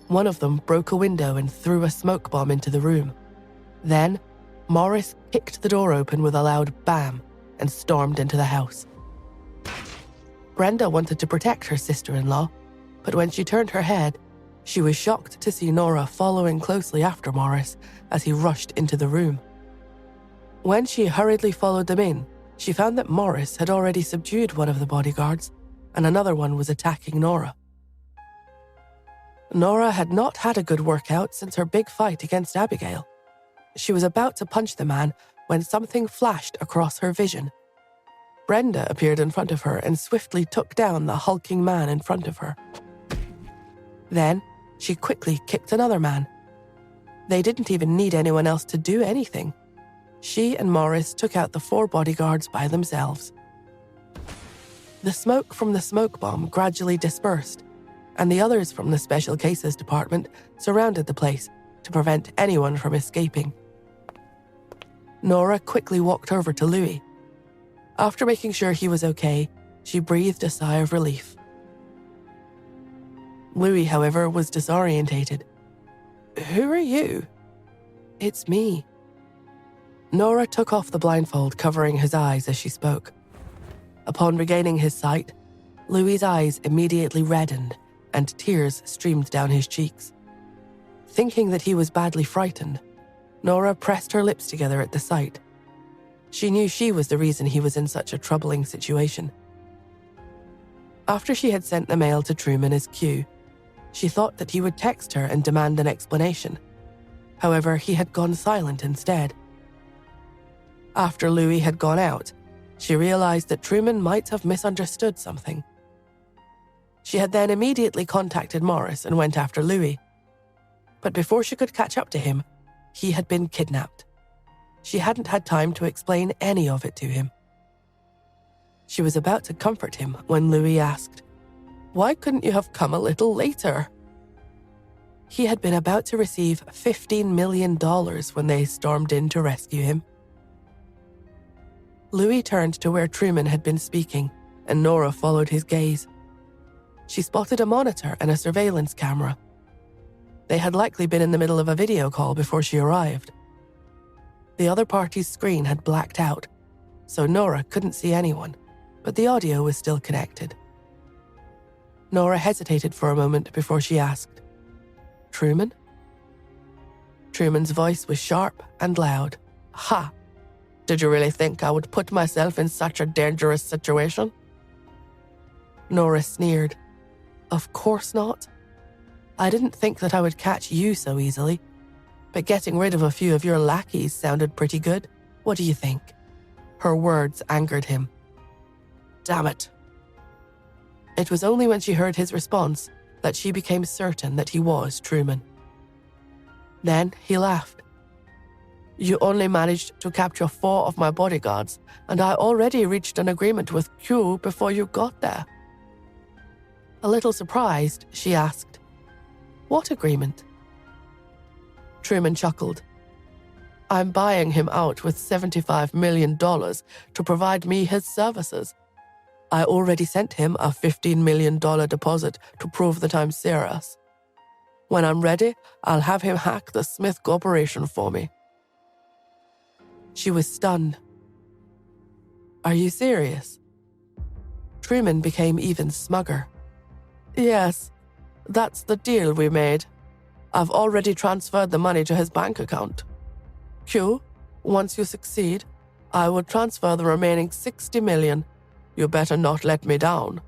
One of them broke a window and threw a smoke bomb into the room. Then, Morris kicked the door open with a loud bam and stormed into the house. Brenda wanted to protect her sister-in-law, but when she turned her head, she was shocked to see Nora following closely after Morris as he rushed into the room. When she hurriedly followed them in, she found that Morris had already subdued one of the bodyguards, and another one was attacking Nora. Nora had not had a good workout since her big fight against Abigail. She was about to punch the man when something flashed across her vision. Brenda appeared in front of her and swiftly took down the hulking man in front of her. Then, she quickly kicked another man. They didn't even need anyone else to do anything. She and Morris took out the 4 bodyguards by themselves. The smoke from the smoke bomb gradually dispersed, and the others from the Special Cases Department surrounded the place to prevent anyone from escaping. Nora quickly walked over to Louis. After making sure he was okay, she breathed a sigh of relief. Louis, however, was disorientated. Who are you? It's me. Nora took off the blindfold covering his eyes as she spoke. Upon regaining his sight, Louis's eyes immediately reddened and tears streamed down his cheeks. Thinking that he was badly frightened, Nora pressed her lips together at the sight. She knew she was the reason he was in such a troubling situation. After she had sent the mail to Truman as cue, she thought that he would text her and demand an explanation. However, he had gone silent instead. After Louis had gone out, she realized that Truman might have misunderstood something. She had then immediately contacted Morris and went after Louis. But before she could catch up to him, he had been kidnapped. She hadn't had time to explain any of it to him. She was about to comfort him when Louis asked, "Why couldn't you have come a little later?" He had been about to receive $15 million when they stormed in to rescue him. Louis turned to where Truman had been speaking, and Nora followed his gaze. She spotted a monitor and a surveillance camera. They had likely been in the middle of a video call before she arrived. The other party's screen had blacked out, so Nora couldn't see anyone, but the audio was still connected. Nora hesitated for a moment before she asked, "Truman?" Truman's voice was sharp and loud. "Ha! Did you really think I would put myself in such a dangerous situation?" Nora sneered. "Of course not. I didn't think that I would catch you so easily, but getting rid of a few of your lackeys sounded pretty good. What do you think?" Her words angered him. "Damn it." It was only when she heard his response that she became certain that he was Truman. Then he laughed. "You only managed to capture 4 of my bodyguards, and I already reached an agreement with Q before you got there." A little surprised, she asked, "What agreement?" Truman chuckled. "I'm buying him out with $75 million to provide me his services. I already sent him a $15 million deposit to prove that I'm serious. When I'm ready, I'll have him hack the Smith Corporation for me." She was stunned. "Are you serious?" Truman became even smugger. "Yes, that's the deal we made. I've already transferred the money to his bank account. Q, once you succeed, I will transfer the remaining $60 million. You better not let me down."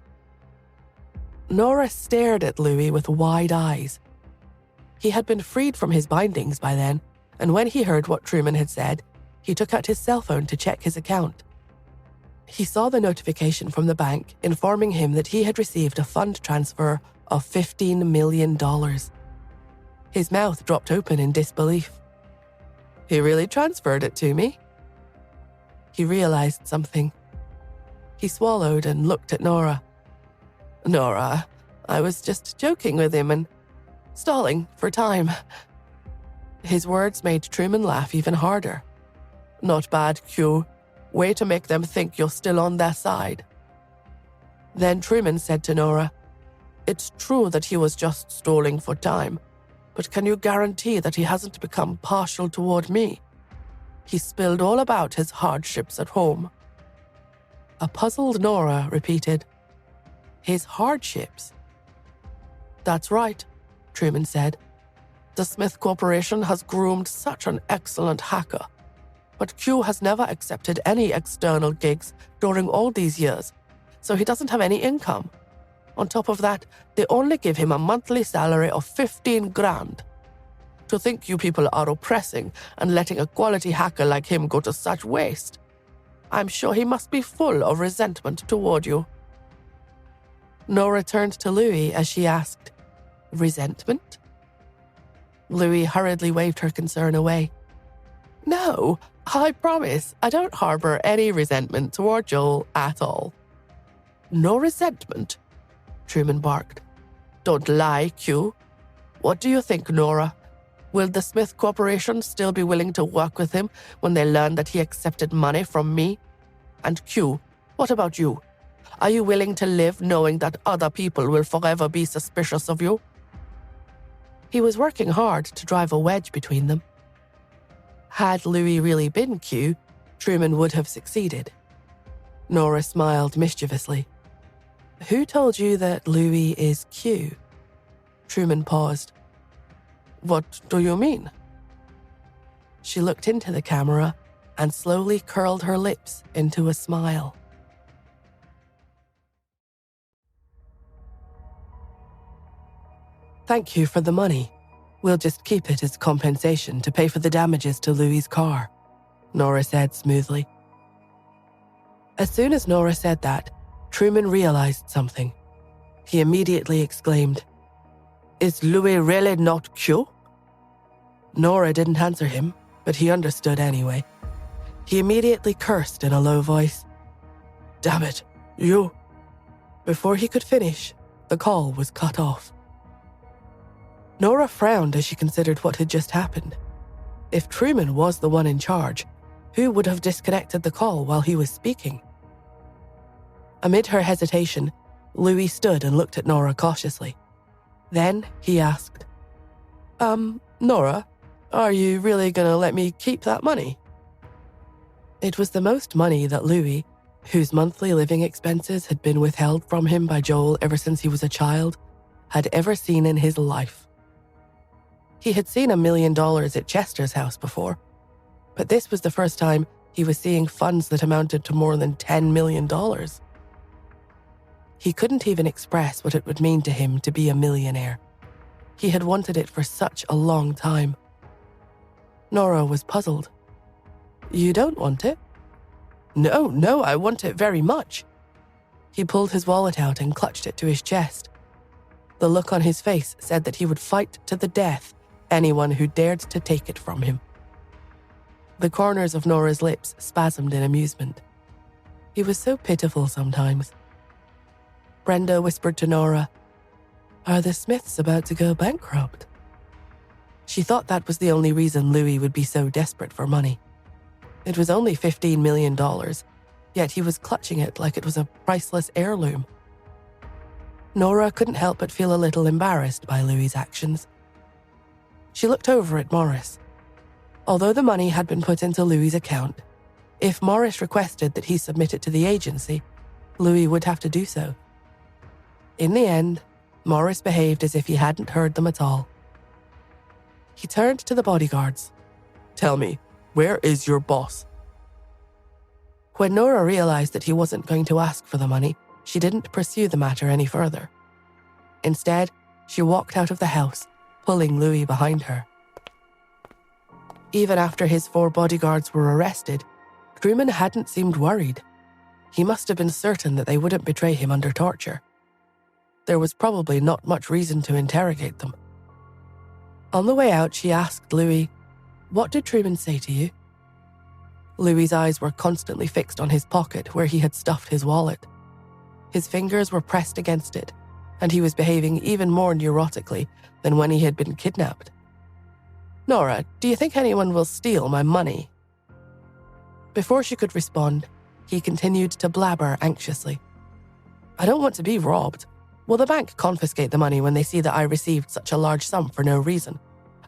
Nora stared at Louis with wide eyes. He had been freed from his bindings by then, and when he heard what Truman had said, he took out his cell phone to check his account. He saw the notification from the bank informing him that he had received a fund transfer of $15 million. His mouth dropped open in disbelief. "He really transferred it to me?" He realized something. He swallowed and looked at Nora. "Nora, I was just joking with him and stalling for time." His words made Truman laugh even harder. "Not bad, Q. Way to make them think you're still on their side." Then Truman said to Nora, "It's true that he was just stalling for time, but can you guarantee that he hasn't become partial toward me? He spilled all about his hardships at home." A puzzled Nora repeated, "His hardships?" "That's right," Truman said. "The Smith Corporation has groomed such an excellent hacker, but Q has never accepted any external gigs during all these years, so he doesn't have any income. On top of that, they only give him a monthly salary of $15 grand. To think you people are oppressing and letting a quality hacker like him go to such waste. I'm sure he must be full of resentment toward you." Nora turned to Louis as she asked, "Resentment?" Louis hurriedly waved her concern away. "No, I promise I don't harbor any resentment toward Joel at all." "No resentment?" Truman barked. "Don't lie, Q. What do you think, Nora? Will the Smith Corporation still be willing to work with him when they learn that he accepted money from me? And Q, what about you? Are you willing to live knowing that other people will forever be suspicious of you?" He was working hard to drive a wedge between them. Had Louis really been Q, Truman would have succeeded. Nora smiled mischievously. "Who told you that Louis is Q?" Truman paused. "What do you mean?" She looked into the camera and slowly curled her lips into a smile. "Thank you for the money. We'll just keep it as compensation to pay for the damages to Louis's car," Nora said smoothly. As soon as Nora said that, Truman realized something. He immediately exclaimed, "Is Louis really not Q?" Nora didn't answer him, but he understood anyway. He immediately cursed in a low voice. "Damn it, You. Before he could finish, the call was cut off. Nora frowned as she considered what had just happened. If Truman was the one in charge, who would have disconnected the call while he was speaking? Amid her hesitation, Louis stood and looked at Nora cautiously. Then he asked, Nora, are you really going to let me keep that money? It was the most money that Louis, whose monthly living expenses had been withheld from him by Joel ever since he was a child, had ever seen in his life. He had seen $1 million at Chester's house before, but this was the first time he was seeing funds that amounted to more than $10 million. He couldn't even express what it would mean to him to be a millionaire. He had wanted it for such a long time. Nora was puzzled. You don't want it? No, I want it very much. He pulled his wallet out and clutched it to his chest. The look on his face said that he would fight to the death anyone who dared to take it from him. The corners of Nora's lips spasmed in amusement. He was so pitiful sometimes. Brenda whispered to Nora, "Are the Smiths about to go bankrupt?" She thought that was the only reason Louis would be so desperate for money. It was only $15 million, yet he was clutching it like it was a priceless heirloom. Nora couldn't help but feel a little embarrassed by Louis's actions. She looked over at Morris. Although the money had been put into Louis's account, if Morris requested that he submit it to the agency, Louis would have to do so. In the end, Morris behaved as if he hadn't heard them at all. He turned to the bodyguards. "Tell me, where is your boss?" When Nora realized that he wasn't going to ask for the money, she didn't pursue the matter any further. Instead, she walked out of the house, pulling Louis behind her. Even after his 4 bodyguards were arrested, Truman hadn't seemed worried. He must have been certain that they wouldn't betray him under torture. There was probably not much reason to interrogate them. On the way out, she asked Louis, "What did Truman say to you?" Louis's eyes were constantly fixed on his pocket where he had stuffed his wallet. His fingers were pressed against it, and he was behaving even more neurotically than when he had been kidnapped. "Nora, do you think anyone will steal my money?" Before she could respond, he continued to blabber anxiously. "I don't want to be robbed. Will the bank confiscate the money when they see that I received such a large sum for no reason?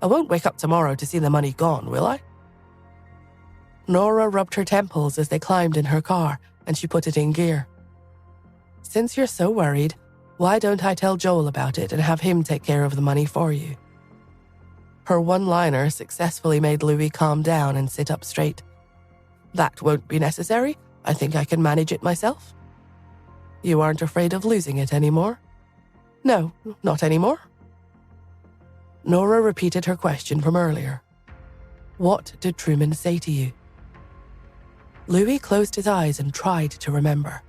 I won't wake up tomorrow to see the money gone, will I?" Nora rubbed her temples as they climbed in her car, and she put it in gear. "Since you're so worried, why don't I tell Joel about it and have him take care of the money for you?" Her one-liner successfully made Louis calm down and sit up straight. "That won't be necessary. I think I can manage it myself." "You aren't afraid of losing it anymore?" "No, not anymore." Nora repeated her question from earlier. "What did Truman say to you?" Louis closed his eyes and tried to remember.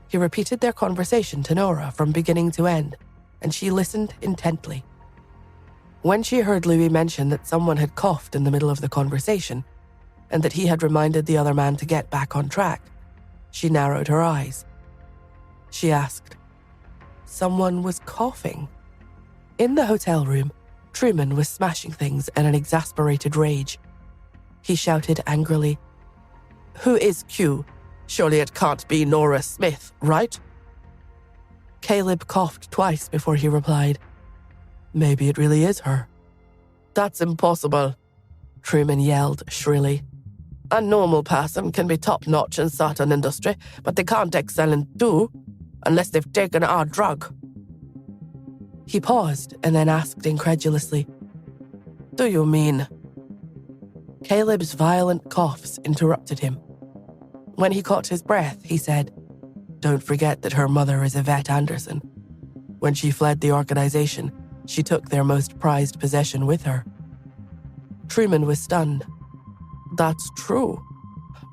He repeated their conversation to Nora from beginning to end, and she listened intently. When she heard Louis mention that someone had coughed in the middle of the conversation, and that he had reminded the other man to get back on track, she narrowed her eyes. She asked, "Someone was coughing?" In the hotel room, Truman was smashing things in an exasperated rage. He shouted angrily, "Who is Q? Surely it can't be Nora Smith, right?" Caleb coughed twice before he replied, "Maybe it really is her." "That's impossible," Truman yelled shrilly. "A normal person can be top-notch in certain industry, but they can't excel in two, unless they've taken our drug." He paused and then asked incredulously, "Do you mean?" Caleb's violent coughs interrupted him. When he caught his breath, he said, "Don't forget that her mother is Yvette Anderson. When she fled the organization, she took their most prized possession with her." Truman was stunned. "That's true.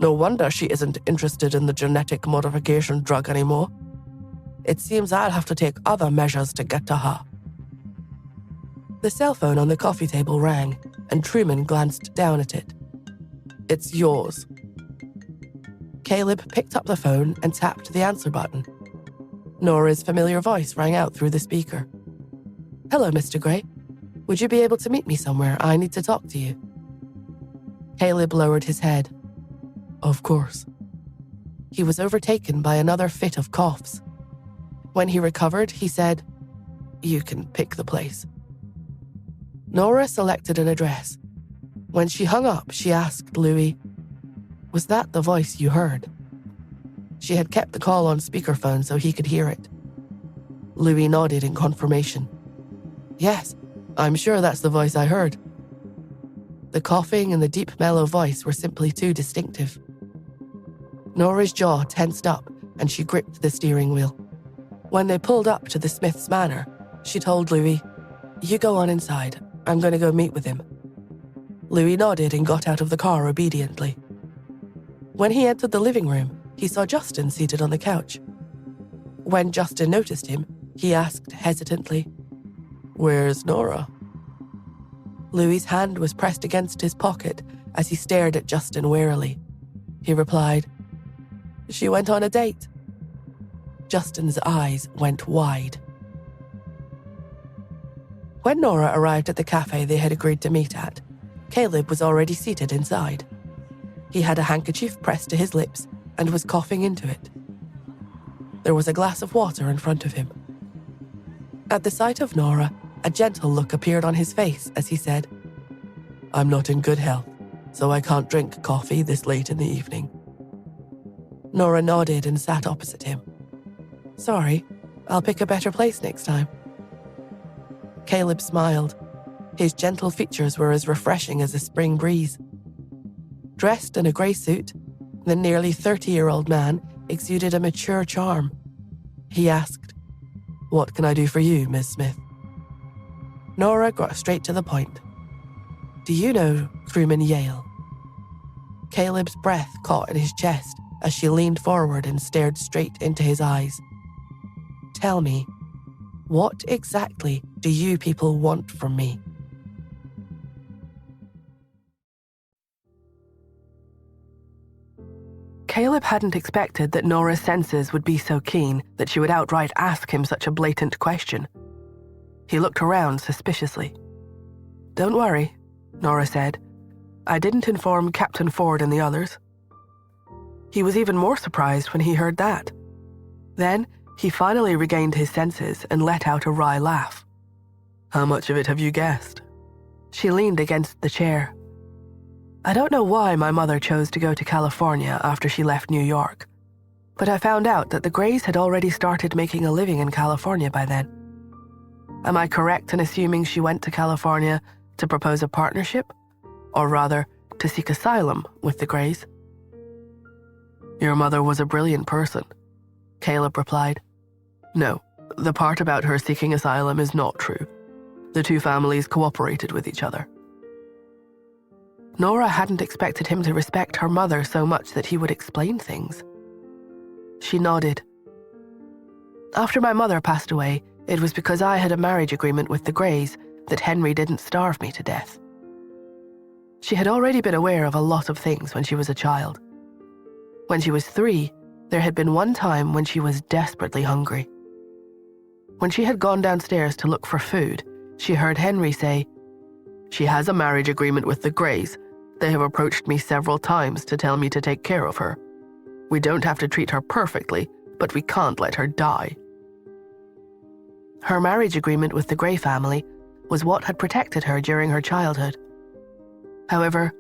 No wonder she isn't interested in the genetic modification drug anymore. It seems I'll have to take other measures to get to her." The cell phone on the coffee table rang, and Truman glanced down at it. "It's yours." Caleb picked up the phone and tapped the answer button. Nora's familiar voice rang out through the speaker. "Hello, Mr. Gray. Would you be able to meet me somewhere? I need to talk to you." Caleb lowered his head. "Of course." He was overtaken by another fit of coughs. When he recovered, he said, "You can pick the place." Nora selected an address. When she hung up, she asked Louis, "Was that the voice you heard?" She had kept the call on speakerphone so he could hear it. Louis nodded in confirmation. "Yes, I'm sure that's the voice I heard." The coughing and the deep mellow voice were simply too distinctive. Nora's jaw tensed up and she gripped the steering wheel. When they pulled up to the Smiths' manor, she told Louis, "You go on inside. I'm going to go meet with him." Louis nodded and got out of the car obediently. When he entered the living room, he saw Justin seated on the couch. When Justin noticed him, he asked hesitantly, "Where's Nora?" Louis's hand was pressed against his pocket as he stared at Justin warily. He replied, "She went on a date." Justin's eyes went wide. When Nora arrived at the cafe they had agreed to meet at, Caleb was already seated inside. He had a handkerchief pressed to his lips and was coughing into it. There was a glass of water in front of him. At the sight of Nora, a gentle look appeared on his face as he said, "I'm not in good health, so I can't drink coffee this late in the evening." Nora nodded and sat opposite him. "Sorry, I'll pick a better place next time." Caleb smiled. His gentle features were as refreshing as a spring breeze. Dressed in a grey suit, the nearly 30-year-old man exuded a mature charm. He asked, "What can I do for you, Miss Smith?" Nora got straight to the point. "Do you know crewman Yale?" Caleb's breath caught in his chest as she leaned forward and stared straight into his eyes. "Tell me, what exactly do you people want from me?" Caleb hadn't expected that Nora's senses would be so keen that she would outright ask him such a blatant question. He looked around suspiciously. "Don't worry," Nora said. "I didn't inform Captain Ford and the others." He was even more surprised when he heard that. Then, he finally regained his senses and let out a wry laugh. "How much of it have you guessed?" She leaned against the chair. "I don't know why my mother chose to go to California after she left New York, but I found out that the Grays had already started making a living in California by then. Am I correct in assuming she went to California to propose a partnership, or rather, to seek asylum with the Grays?" "Your mother was a brilliant person," Caleb replied. "No, the part about her seeking asylum is not true. The two families cooperated with each other." Nora hadn't expected him to respect her mother so much that he would explain things. She nodded. "After my mother passed away, it was because I had a marriage agreement with the Grays that Henry didn't starve me to death." She had already been aware of a lot of things when she was a child. When she was 3, there had been one time when she was desperately hungry. When she had gone downstairs to look for food, she heard Henry say, "She has a marriage agreement with the Grays. They have approached me several times to tell me to take care of her. We don't have to treat her perfectly, but we can't let her die." Her marriage agreement with the Gray family was what had protected her during her childhood. However,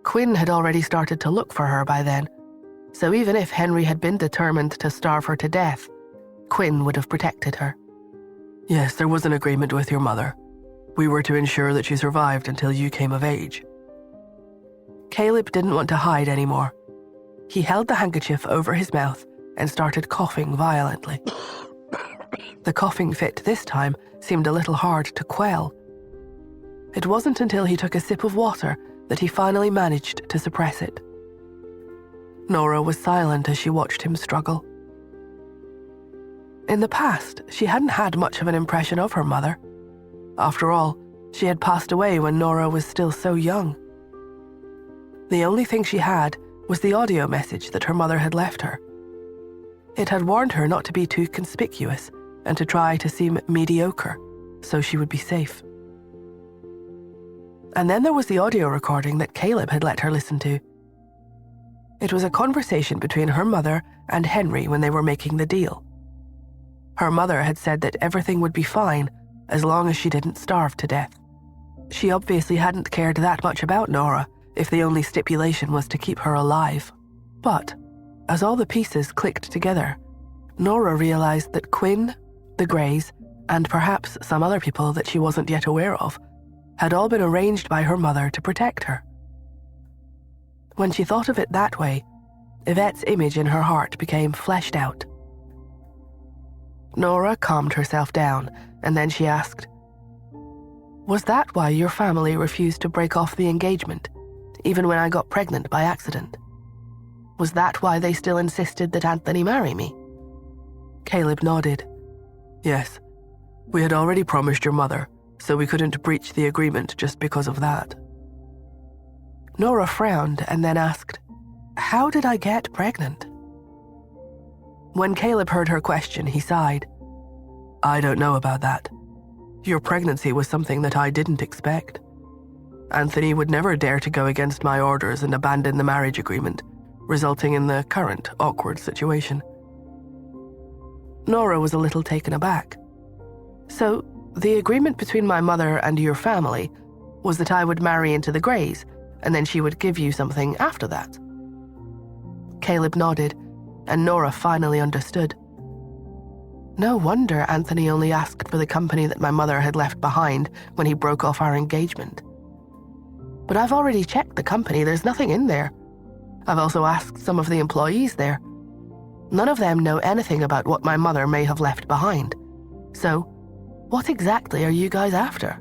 Quinn had already started to look for her by then, so even if Henry had been determined to starve her to death, Quinn would have protected her. "Yes, there was an agreement with your mother. We were to ensure that she survived until you came of age." Caleb didn't want to hide anymore. He held the handkerchief over his mouth and started coughing violently. The coughing fit this time seemed a little hard to quell. It wasn't until he took a sip of water that he finally managed to suppress it. Nora was silent as she watched him struggle. In the past, she hadn't had much of an impression of her mother. After all, she had passed away when Nora was still so young. The only thing she had was the audio message that her mother had left her. It had warned her not to be too conspicuous and to try to seem mediocre, so she would be safe. And then there was the audio recording that Caleb had let her listen to. It was a conversation between her mother and Henry when they were making the deal. Her mother had said that everything would be fine as long as she didn't starve to death. She obviously hadn't cared that much about Nora if the only stipulation was to keep her alive. But, as all the pieces clicked together, Nora realized that Quinn, the Greys, and perhaps some other people that she wasn't yet aware of, had all been arranged by her mother to protect her. When she thought of it that way, Yvette's image in her heart became fleshed out. Nora calmed herself down, and then she asked, "Was that why your family refused to break off the engagement, even when I got pregnant by accident? Was that why they still insisted that Anthony marry me?" Caleb nodded. "Yes. We had already promised your mother, so we couldn't breach the agreement just because of that." Nora frowned and then asked, "How did I get pregnant?" When Caleb heard her question, he sighed. "I don't know about that. Your pregnancy was something that I didn't expect. Anthony would never dare to go against my orders and abandon the marriage agreement, resulting in the current awkward situation." Nora was a little taken aback. "So, the agreement between my mother and your family was that I would marry into the Greys, and then she would give you something after that?" Caleb nodded, and Nora finally understood. No wonder Anthony only asked for the company that my mother had left behind when he broke off our engagement. "But I've already checked the company, there's nothing in there. I've also asked some of the employees there. None of them know anything about what my mother may have left behind. So, what exactly are you guys after?"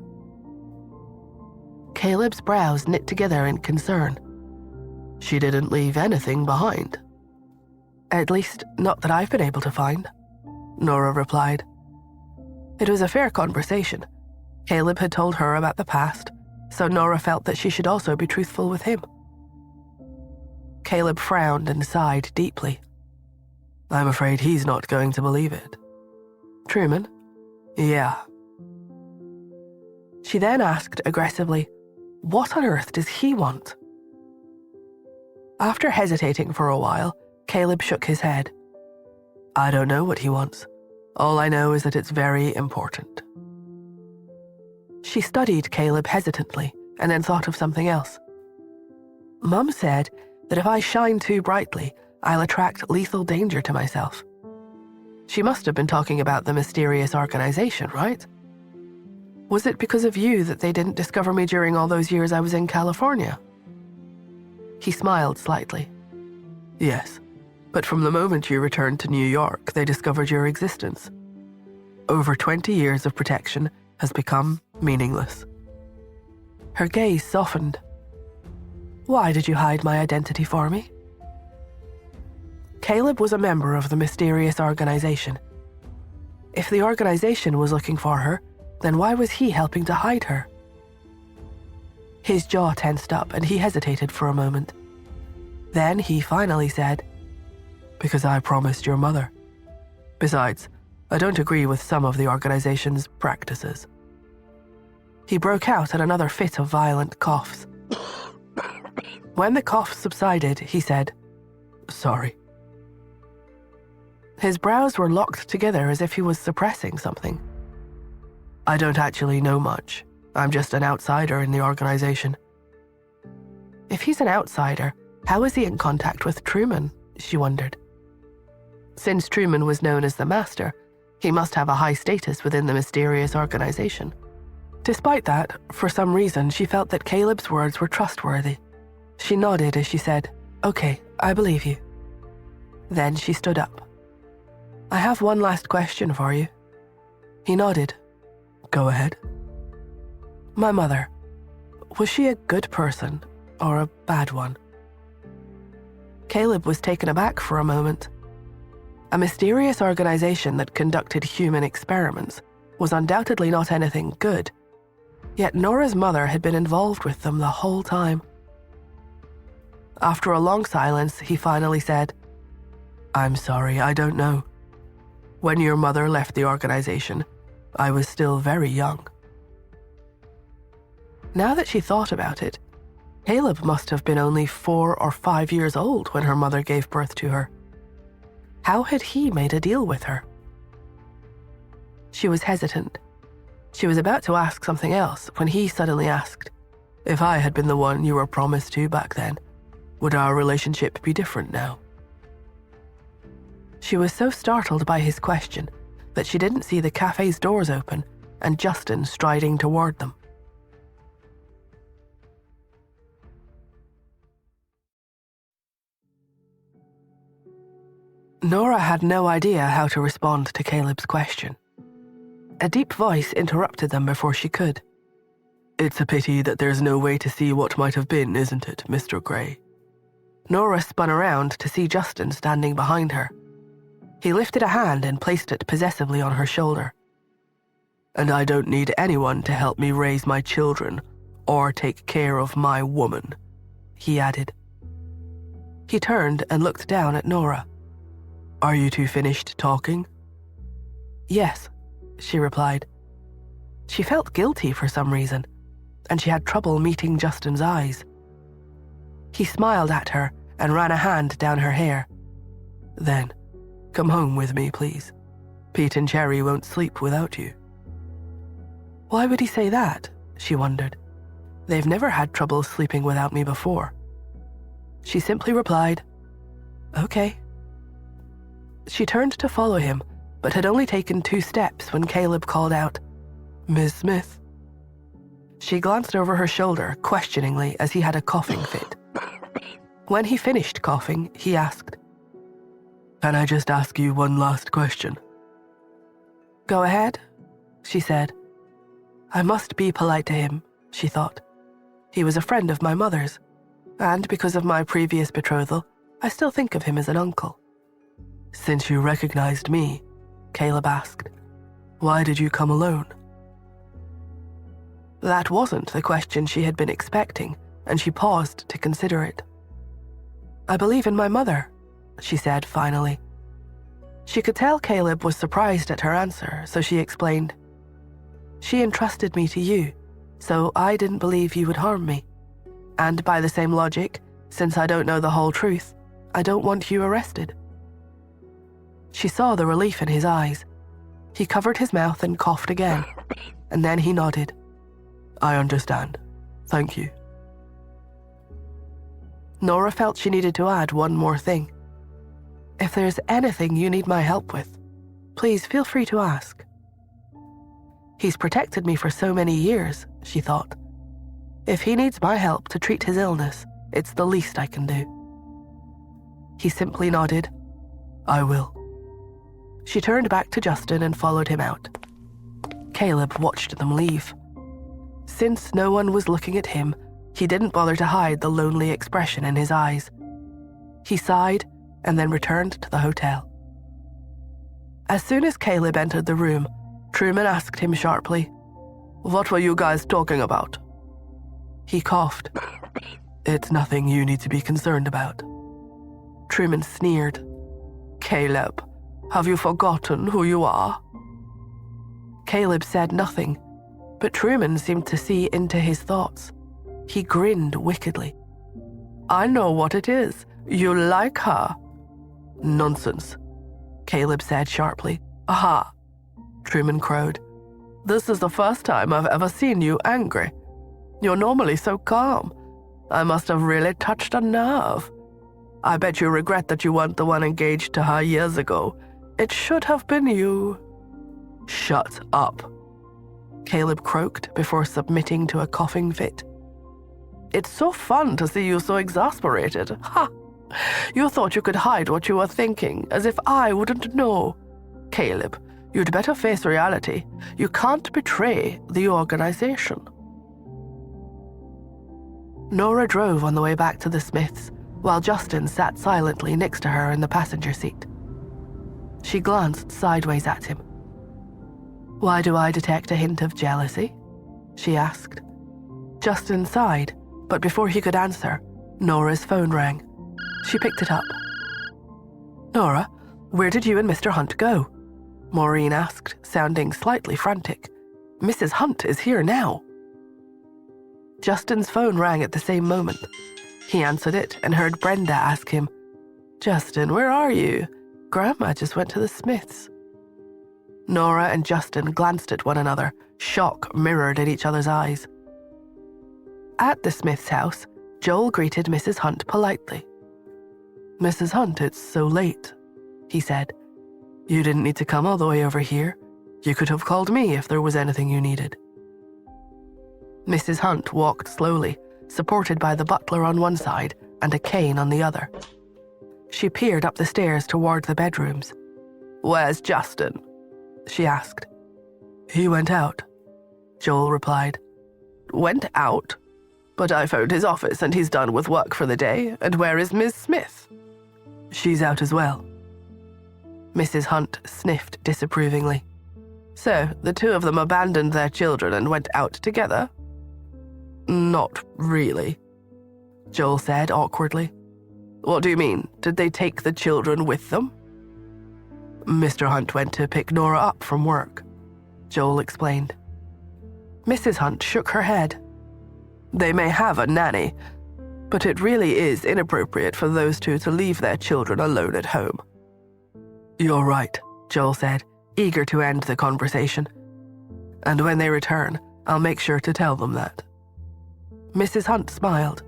Caleb's brows knit together in concern. "She didn't leave anything behind." "At least, not that I've been able to find," Nora replied. It was a fair conversation. Caleb had told her about the past, so Nora felt that she should also be truthful with him. Caleb frowned and sighed deeply. "I'm afraid he's not going to believe it." "Truman?" "Yeah." She then asked aggressively, "What on earth does he want?" After hesitating for a while, Caleb shook his head. "I don't know what he wants. All I know is that it's very important." She studied Caleb hesitantly and then thought of something else. "Mum said that if I shine too brightly, I'll attract lethal danger to myself." She must have been talking about the mysterious organization, right? "Was it because of you that they didn't discover me during all those years I was in California?" He smiled slightly. "Yes. But from the moment you returned to New York, they discovered your existence. Over 20 years of protection has become meaningless." Her gaze softened. "Why did you hide my identity for me?" Caleb was a member of the mysterious organization. If the organization was looking for her, then why was he helping to hide her? His jaw tensed up and he hesitated for a moment. Then he finally said, "Because I promised your mother. Besides, I don't agree with some of the organization's practices." He broke out in another fit of violent coughs. When the cough subsided, he said, "Sorry." His brows were locked together as if he was suppressing something. "I don't actually know much. I'm just an outsider in the organization." If he's an outsider, how is he in contact with Truman? She wondered. Since Truman was known as the Master, he must have a high status within the mysterious organization. Despite that, for some reason, she felt that Caleb's words were trustworthy. She nodded as she said, "Okay, I believe you." Then she stood up. "I have one last question for you." He nodded. "Go ahead." "My mother, was she a good person or a bad one?" Caleb was taken aback for a moment. A mysterious organization that conducted human experiments was undoubtedly not anything good, yet Nora's mother had been involved with them the whole time. After a long silence, he finally said, "I'm sorry, I don't know. When your mother left the organization, I was still very young." Now that she thought about it, Caleb must have been only 4 or 5 years old when her mother gave birth to her. How had he made a deal with her? She was hesitant. She was about to ask something else when he suddenly asked, "If I had been the one you were promised to back then, would our relationship be different now?" She was so startled by his question that she didn't see the cafe's doors open and Justin striding toward them. Nora had no idea how to respond to Caleb's question. A deep voice interrupted them before she could. "It's a pity that there's no way to see what might have been, isn't it, Mr. Gray?" Nora spun around to see Justin standing behind her. He lifted a hand and placed it possessively on her shoulder. "And I don't need anyone to help me raise my children or take care of my woman," he added. He turned and looked down at Nora. "Are you two finished talking?" "Yes," she replied. She felt guilty for some reason, and she had trouble meeting Justin's eyes. He smiled at her and ran a hand down her hair. "Then, come home with me, please. Pete and Cherry won't sleep without you." Why would he say that? She wondered. They've never had trouble sleeping without me before. She simply replied, "Okay." She turned to follow him, but had only taken 2 steps when Caleb called out, "Miss Smith." She glanced over her shoulder questioningly as he had a coughing fit. When he finished coughing, he asked, "Can I just ask you one last question?" "Go ahead," she said. I must be polite to him, she thought. He was a friend of my mother's, and because of my previous betrothal, I still think of him as an uncle. "Since you recognized me," Caleb asked, "why did you come alone?" That wasn't the question she had been expecting, and she paused to consider it. "I believe in my mother," she said finally. She could tell Caleb was surprised at her answer, so she explained, "She entrusted me to you, so I didn't believe you would harm me. And by the same logic, since I don't know the whole truth, I don't want you arrested." She saw the relief in his eyes. He covered his mouth and coughed again, and then he nodded. "I understand. Thank you." Nora felt she needed to add one more thing. "If there's anything you need my help with, please feel free to ask." He's protected me for so many years, she thought. If he needs my help to treat his illness, it's the least I can do. He simply nodded. "I will." She turned back to Justin and followed him out. Caleb watched them leave. Since no one was looking at him, he didn't bother to hide the lonely expression in his eyes. He sighed and then returned to the hotel. As soon as Caleb entered the room, Truman asked him sharply, "What were you guys talking about?" He coughed. "It's nothing you need to be concerned about." Truman sneered. "Caleb, have you forgotten who you are?" Caleb said nothing, but Truman seemed to see into his thoughts. He grinned wickedly. "I know what it is. You like her." "Nonsense," Caleb said sharply. "Aha," Truman crowed. "This is the first time I've ever seen you angry. You're normally so calm. I must have really touched a nerve. I bet you regret that you weren't the one engaged to her years ago. It should have been you." "Shut up," Caleb croaked before submitting to a coughing fit. "It's so fun to see you so exasperated. Ha! You thought you could hide what you were thinking, as if I wouldn't know. Caleb, you'd better face reality. You can't betray the organization." Nora drove on the way back to the Smiths, while Justin sat silently next to her in the passenger seat. She glanced sideways at him. "Why do I detect a hint of jealousy?" she asked. Justin sighed, but before he could answer, Nora's phone rang. She picked it up. "Nora, where did you and Mr. Hunt go?" Maureen asked, sounding slightly frantic. "Mrs. Hunt is here now." Justin's phone rang at the same moment. He answered it and heard Brenda ask him, "Justin, where are you? Grandma just went to the Smiths." Nora and Justin glanced at one another, shock mirrored in each other's eyes. At the Smiths' house, Joel greeted Mrs. Hunt politely. "Mrs. Hunt, it's so late," he said. "You didn't need to come all the way over here. You could have called me if there was anything you needed." Mrs. Hunt walked slowly, supported by the butler on one side and a cane on the other. She peered up the stairs toward the bedrooms. "Where's Justin?" she asked. "He went out," Joel replied. "Went out? But I phoned his office and he's done with work for the day. And where is Miss Smith?" "She's out as well." Mrs. Hunt sniffed disapprovingly. "So, the two of them abandoned their children and went out together?" "Not really," Joel said awkwardly. "What do you mean? Did they take the children with them?" "Mr. Hunt went to pick Nora up from work," Joel explained. Mrs. Hunt shook her head. "They may have a nanny, but it really is inappropriate for those two to leave their children alone at home." "You're right," Joel said, eager to end the conversation. "And when they return, I'll make sure to tell them that." Mrs. Hunt smiled.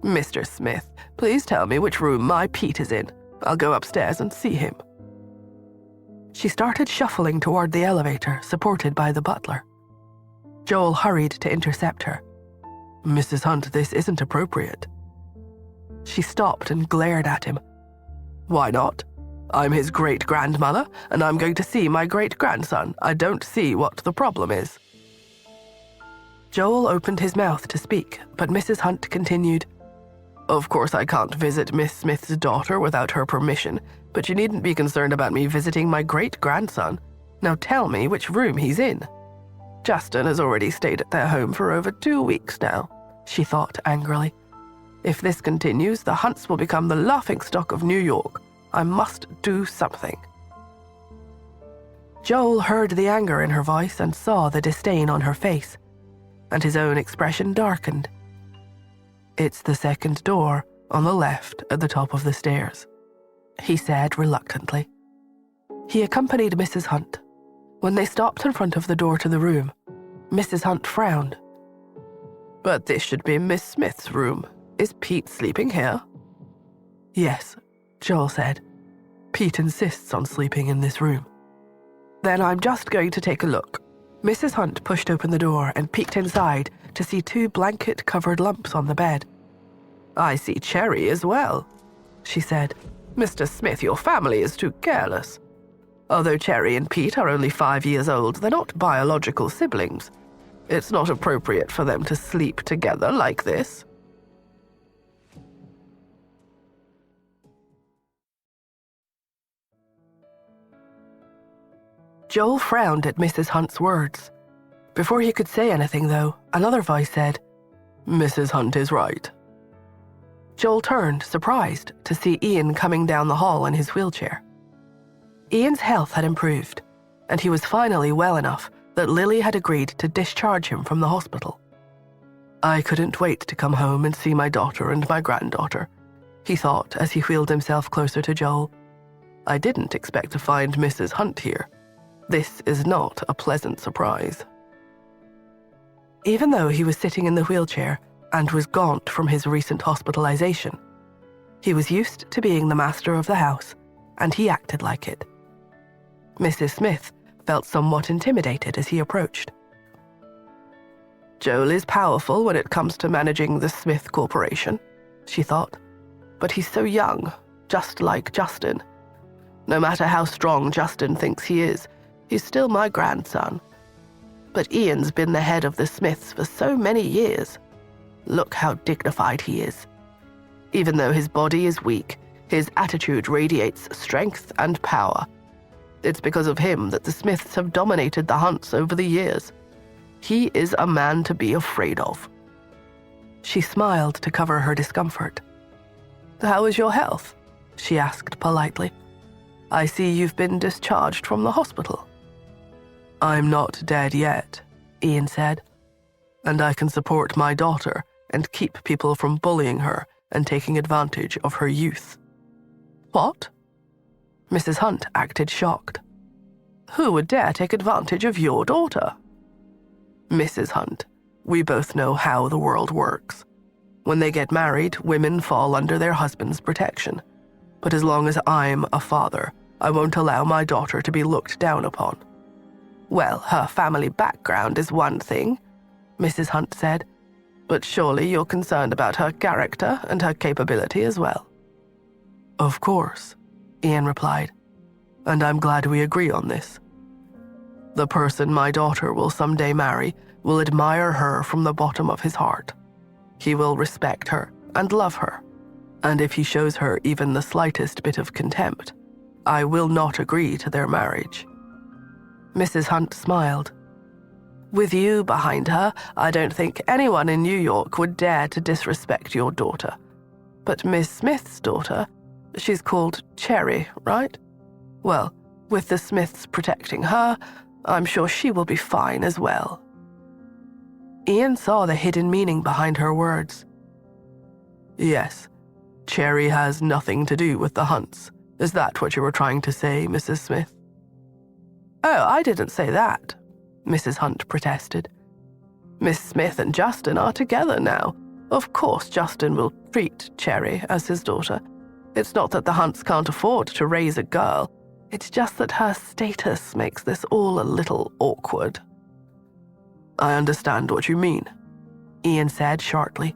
"Mr. Smith, please tell me which room my Pete is in. I'll go upstairs and see him." She started shuffling toward the elevator, supported by the butler. Joel hurried to intercept her. "Mrs. Hunt, this isn't appropriate." She stopped and glared at him. "Why not? I'm his great-grandmother, and I'm going to see my great-grandson. I don't see what the problem is." Joel opened his mouth to speak, but Mrs. Hunt continued, "Of course I can't visit Miss Smith's daughter without her permission, but you needn't be concerned about me visiting my great-grandson. Now tell me which room he's in." "Justin has already stayed at their home for over 2 weeks now," she thought angrily. "If this continues, the Hunts will become the laughingstock of New York. I must do something." Joel heard the anger in her voice and saw the disdain on her face, and his own expression darkened. "It's the second door on the left at the top of the stairs," he said reluctantly. He accompanied Mrs. Hunt. When they stopped in front of the door to the room, Mrs. Hunt frowned. "But this should be Miss Smith's room. Is Pete sleeping here?" "Yes," Joel said. "Pete insists on sleeping in this room." "Then I'm just going to take a look." Mrs. Hunt pushed open the door and peeked inside to see 2 blanket-covered lumps on the bed. "I see Cherry as well," she said. "Mr. Smith, your family is too careless. Although Cherry and Pete are only 5 years old, they're not biological siblings. It's not appropriate for them to sleep together like this." Joel frowned at Mrs. Hunt's words. Before he could say anything, though, another voice said, "Mrs. Hunt is right." Joel turned, surprised, to see Ian coming down the hall in his wheelchair. Ian's health had improved, and he was finally well enough that Lily had agreed to discharge him from the hospital. "I couldn't wait to come home and see my daughter and my granddaughter," he thought as he wheeled himself closer to Joel. "I didn't expect to find Mrs. Hunt here. This is not a pleasant surprise." Even though he was sitting in the wheelchair and was gaunt from his recent hospitalization, he was used to being the master of the house, and he acted like it. Mrs. Smith felt somewhat intimidated as he approached. "Joel is powerful when it comes to managing the Smith Corporation," she thought. "But he's so young, just like Justin. No matter how strong Justin thinks he is, he's still my grandson. But Ian's been the head of the Smiths for so many years. Look how dignified he is. Even though his body is weak, his attitude radiates strength and power. It's because of him that the Smiths have dominated the Hunts over the years. He is a man to be afraid of." She smiled to cover her discomfort. "How is your health?" she asked politely. "I see you've been discharged from the hospital." "I'm not dead yet," Ian said. "And I can support my daughter and keep people from bullying her and taking advantage of her youth." "What?" Mrs. Hunt acted shocked. "Who would dare take advantage of your daughter?" "Mrs. Hunt, we both know how the world works. When they get married, women fall under their husband's protection. But as long as I'm a father, I won't allow my daughter to be looked down upon." "Well, her family background is one thing," Mrs. Hunt said, "but surely you're concerned about her character and her capability as well." "Of course," Ian replied, "and I'm glad we agree on this. The person my daughter will someday marry will admire her from the bottom of his heart. He will respect her and love her, and if he shows her even the slightest bit of contempt, I will not agree to their marriage." Mrs. Hunt smiled. "With you behind her, I don't think anyone in New York would dare to disrespect your daughter. But Miss Smith's daughter, she's called Cherry, right? Well, with the Smiths protecting her, I'm sure she will be fine as well." Ian saw the hidden meaning behind her words. "Yes, Cherry has nothing to do with the Hunts. Is that what you were trying to say, Mrs. Smith?" "Oh, I didn't say that," Mrs. Hunt protested. "Miss Smith and Justin are together now. Of course Justin will treat Cherry as his daughter. It's not that the Hunts can't afford to raise a girl. It's just that her status makes this all a little awkward." "I understand what you mean," Ian said shortly.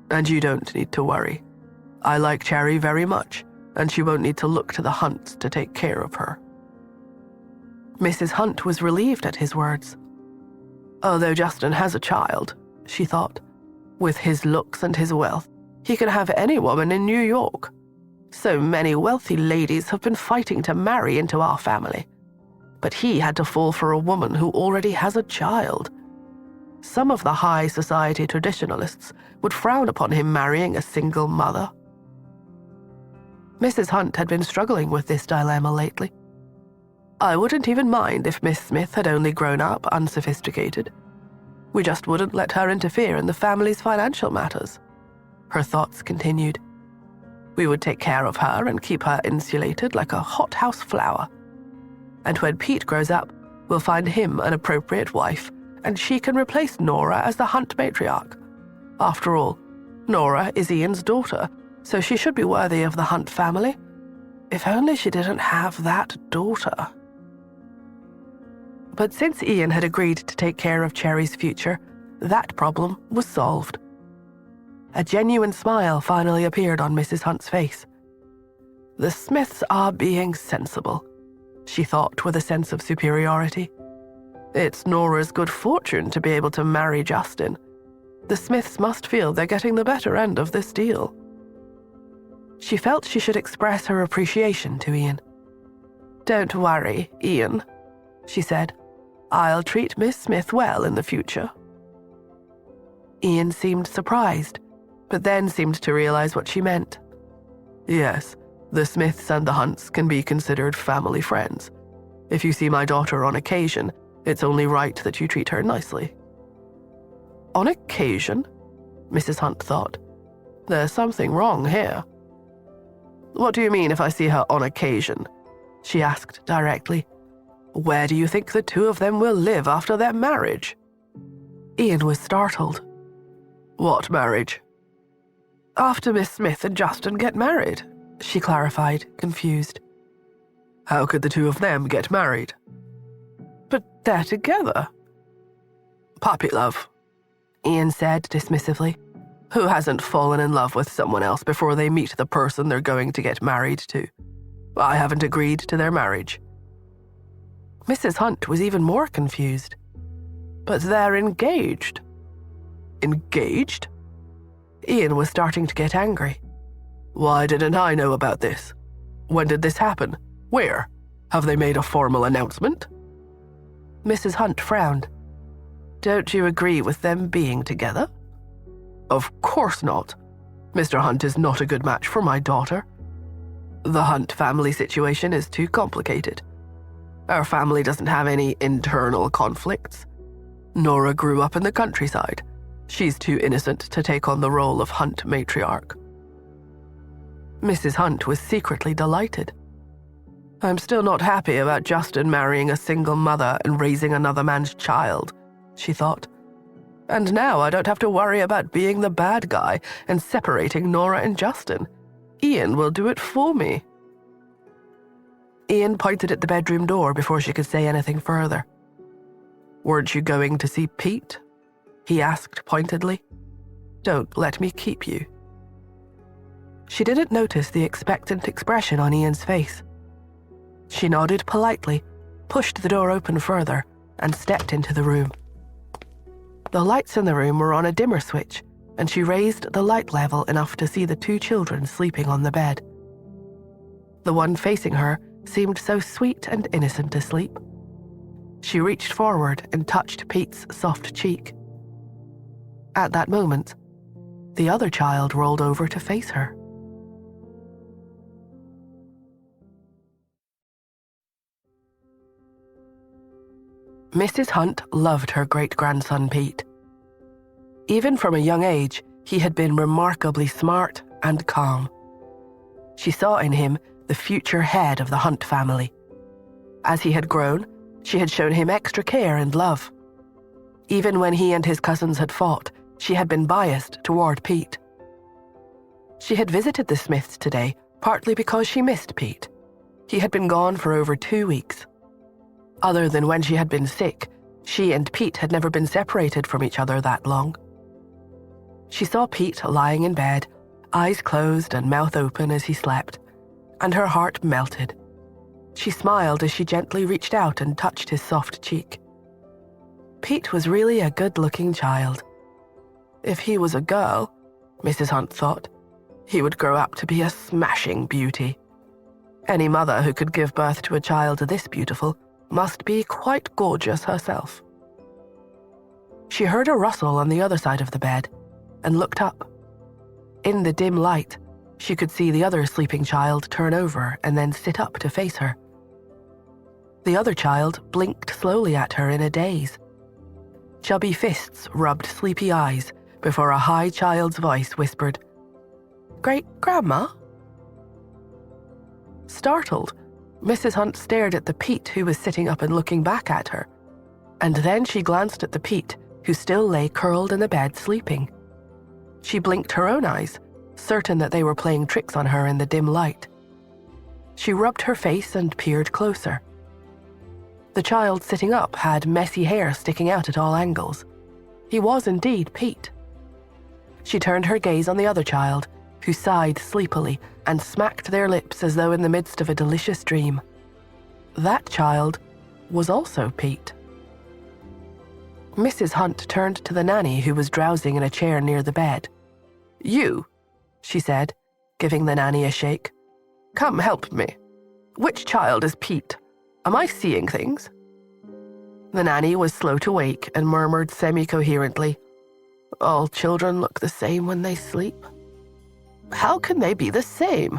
"And you don't need to worry. I like Cherry very much, and she won't need to look to the Hunts to take care of her." Mrs. Hunt was relieved at his words. Although Justin has a child, she thought, with his looks and his wealth, he can have any woman in New York. So many wealthy ladies have been fighting to marry into our family. But he had to fall for a woman who already has a child. Some of the high society traditionalists would frown upon him marrying a single mother. Mrs. Hunt had been struggling with this dilemma lately. "I wouldn't even mind if Miss Smith had only grown up unsophisticated. We just wouldn't let her interfere in the family's financial matters." Her thoughts continued. "We would take care of her and keep her insulated like a hothouse flower. And when Pete grows up, we'll find him an appropriate wife, and she can replace Nora as the Hunt matriarch. After all, Nora is Ian's daughter, so she should be worthy of the Hunt family. If only she didn't have that daughter." But since Ian had agreed to take care of Cherry's future, that problem was solved. A genuine smile finally appeared on Mrs. Hunt's face. "The Smiths are being sensible," she thought with a sense of superiority. "It's Nora's good fortune to be able to marry Justin. The Smiths must feel they're getting the better end of this deal." She felt she should express her appreciation to Ian. "Don't worry, Ian," she said. "I'll treat Miss Smith well in the future." Ian seemed surprised, but then seemed to realize what she meant. "Yes, the Smiths and the Hunts can be considered family friends. If you see my daughter on occasion, it's only right that you treat her nicely." On occasion? Mrs. Hunt thought. There's something wrong here. "What do you mean if I see her on occasion?" she asked directly. "Where do you think the two of them will live after their marriage?" Ian was startled. "What marriage?" "After Miss Smith and Justin get married," she clarified, confused. "How could the two of them get married?" "But they're together." "Puppy love," Ian said dismissively. "Who hasn't fallen in love with someone else before they meet the person they're going to get married to? I haven't agreed to their marriage." Mrs. Hunt was even more confused. "But they're engaged." "Engaged?" Ian was starting to get angry. "Why didn't I know about this? When did this happen? Where? Have they made a formal announcement?" Mrs. Hunt frowned. "Don't you agree with them being together?" Of course not. Mr. Hunt is not a good match for my daughter. The Hunt family situation is too complicated. Our family doesn't have any internal conflicts. Nora grew up in the countryside. She's too innocent to take on the role of Hunt matriarch. Mrs. Hunt was secretly delighted. I'm still not happy about Justin marrying a single mother and raising another man's child, she thought. And now I don't have to worry about being the bad guy and separating Nora and Justin. Ian will do it for me. Ian pointed at the bedroom door before she could say anything further. Weren't you going to see Pete? He asked pointedly. Don't let me keep you. She didn't notice the expectant expression on Ian's face. She nodded politely, pushed the door open further, and stepped into the room. The lights in the room were on a dimmer switch, and she raised the light level enough to see the two children sleeping on the bed. The one facing her seemed so sweet and innocent asleep. She reached forward and touched Pete's soft cheek. At that moment, the other child rolled over to face her. Mrs. Hunt loved her great-grandson Pete. Even from a young age, he had been remarkably smart and calm. She saw in him the future head of the Hunt family. As he had grown, she had shown him extra care and love. Even when he and his cousins had fought, she had been biased toward Pete. She had visited the Smiths today, partly because she missed Pete. He had been gone for over 2 weeks. Other than when she had been sick, she and Pete had never been separated from each other that long. She saw Pete lying in bed, eyes closed and mouth open as he slept, and her heart melted. She smiled as she gently reached out and touched his soft cheek. Pete was really a good-looking child. If he was a girl, Mrs. Hunt thought, he would grow up to be a smashing beauty. Any mother who could give birth to a child this beautiful must be quite gorgeous herself. She heard a rustle on the other side of the bed and looked up. In the dim light, she could see the other sleeping child turn over and then sit up to face her. The other child blinked slowly at her in a daze. Chubby fists rubbed sleepy eyes before a high child's voice whispered, "Great-Grandma?" Startled, Mrs. Hunt stared at the Pete who was sitting up and looking back at her, and then she glanced at the Pete who still lay curled in the bed sleeping. She blinked her own eyes, certain that they were playing tricks on her in the dim light. She rubbed her face and peered closer. The child sitting up had messy hair sticking out at all angles. He was indeed Pete. She turned her gaze on the other child, who sighed sleepily and smacked their lips as though in the midst of a delicious dream. That child was also Pete. Mrs. Hunt turned to the nanny who was drowsing in a chair near the bed. "You," she said, giving the nanny a shake. "Come help me. Which child is Pete? Am I seeing things?" The nanny was slow to wake and murmured semi-coherently, "All children look the same when they sleep." "How can they be the same?"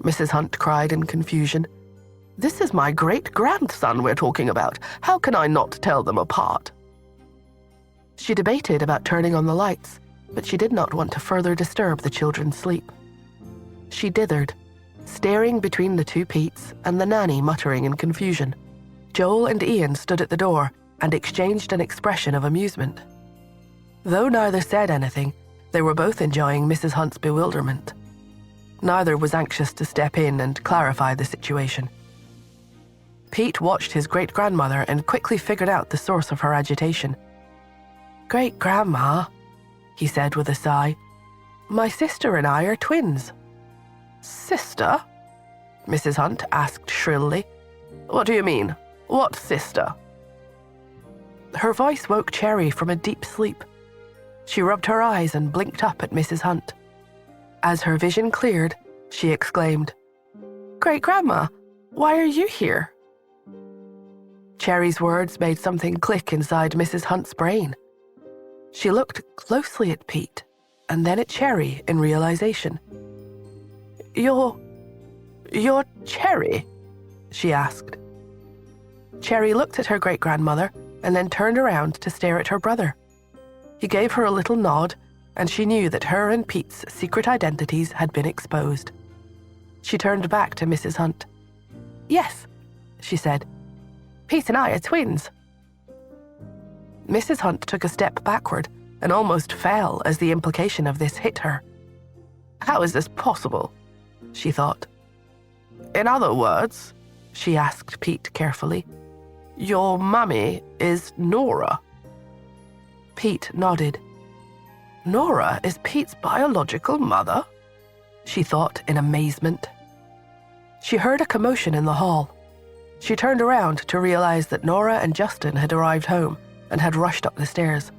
Mrs. Hunt cried in confusion. "This is my great-grandson we're talking about. How can I not tell them apart?" She debated about turning on the lights, but she did not want to further disturb the children's sleep. She dithered, staring between the two Petes and the nanny muttering in confusion. Joel and Ian stood at the door and exchanged an expression of amusement. Though neither said anything, they were both enjoying Mrs. Hunt's bewilderment. Neither was anxious to step in and clarify the situation. Pete watched his great-grandmother and quickly figured out the source of her agitation. "Great-Grandma," he said with a sigh, "my sister and I are twins." "Sister?" Mrs. Hunt asked shrilly. "What do you mean? What sister?" Her voice woke Cherry from a deep sleep. She rubbed her eyes and blinked up at Mrs. Hunt. As her vision cleared, she exclaimed, "Great-Grandma, why are you here?" Cherry's words made something click inside Mrs. Hunt's brain. She looked closely at Pete, and then at Cherry in realization. You're Cherry? She asked. Cherry looked at her great-grandmother and then turned around to stare at her brother. He gave her a little nod, and she knew that her and Pete's secret identities had been exposed. She turned back to Mrs. Hunt. Yes, she said. Pete and I are twins. Mrs. Hunt took a step backward and almost fell as the implication of this hit her. How is this possible? She thought. In other words, she asked Pete carefully, your mummy is Nora. Pete nodded. Nora is Pete's biological mother? She thought in amazement. She heard a commotion in the hall. She turned around to realize that Nora and Justin had arrived home and had rushed up the stairs.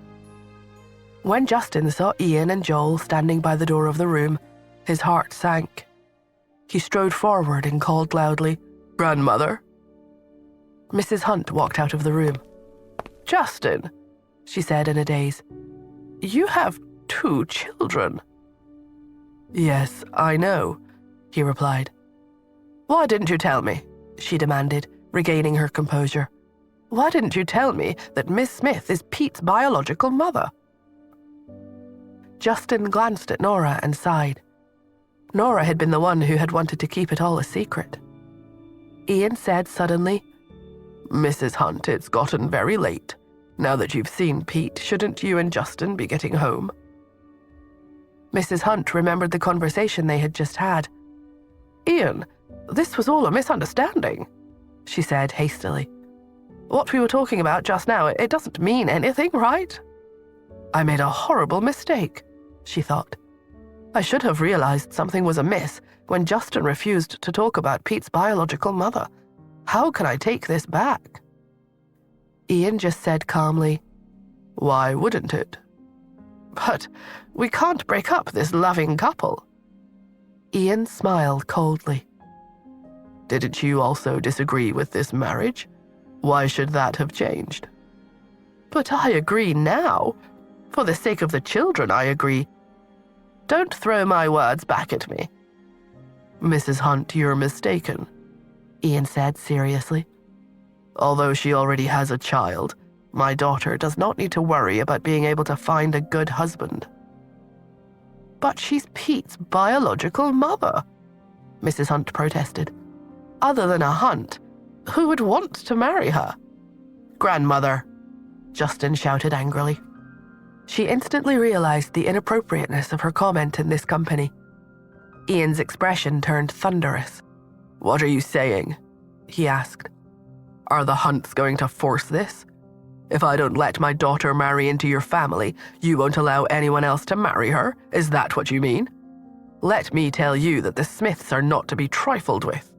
When Justin saw Ian and Joel standing by the door of the room, his heart sank. He strode forward and called loudly, Grandmother? Mrs. Hunt walked out of the room. Justin, she said in a daze, you have 2 children. Yes, I know, he replied. Why didn't you tell me? She demanded, regaining her composure. Why didn't you tell me that Miss Smith is Pete's biological mother? Justin glanced at Nora and sighed. Nora had been the one who had wanted to keep it all a secret. Ian said suddenly, Mrs. Hunt, it's gotten very late. Now that you've seen Pete, shouldn't you and Justin be getting home? Mrs. Hunt remembered the conversation they had just had. Ian, this was all a misunderstanding, she said hastily. What we were talking about just now, it doesn't mean anything, right? I made a horrible mistake, she thought. I should have realized something was amiss when Justin refused to talk about Pete's biological mother. How can I take this back? Ian just said calmly, Why wouldn't it? But we can't break up this loving couple. Ian smiled coldly. Didn't you also disagree with this marriage? Why should that have changed? But I agree now. For the sake of the children, I agree. Don't throw my words back at me. Mrs. Hunt, you're mistaken, Ian said seriously. Although she already has a child, my daughter does not need to worry about being able to find a good husband. But she's Pete's biological mother, Mrs. Hunt protested. Other than a Hunt, who would want to marry her? Grandmother, Justin shouted angrily. She instantly realized the inappropriateness of her comment in this company. Ian's expression turned thunderous. What are you saying? He asked. Are the Hunts going to force this? If I don't let my daughter marry into your family, you won't allow anyone else to marry her? Is that what you mean? Let me tell you that the Smiths are not to be trifled with.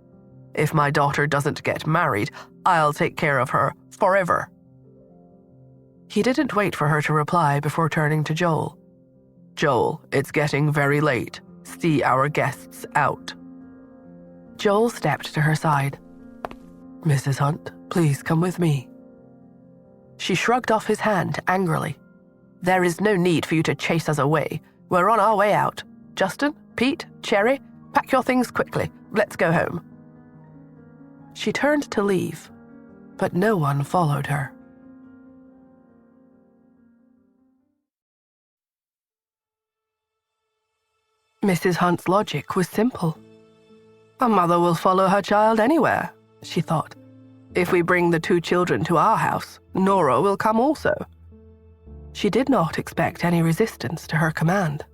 If my daughter doesn't get married, I'll take care of her forever. He didn't wait for her to reply before turning to Joel. Joel, it's getting very late. See our guests out. Joel stepped to her side. Mrs. Hunt, please come with me. She shrugged off his hand angrily. There is no need for you to chase us away. We're on our way out. Justin, Pete, Cherry, pack your things quickly. Let's go home. She turned to leave, but no one followed her. Mrs. Hunt's logic was simple. A mother will follow her child anywhere, she thought. If we bring the 2 children to our house, Nora will come also. She did not expect any resistance to her command.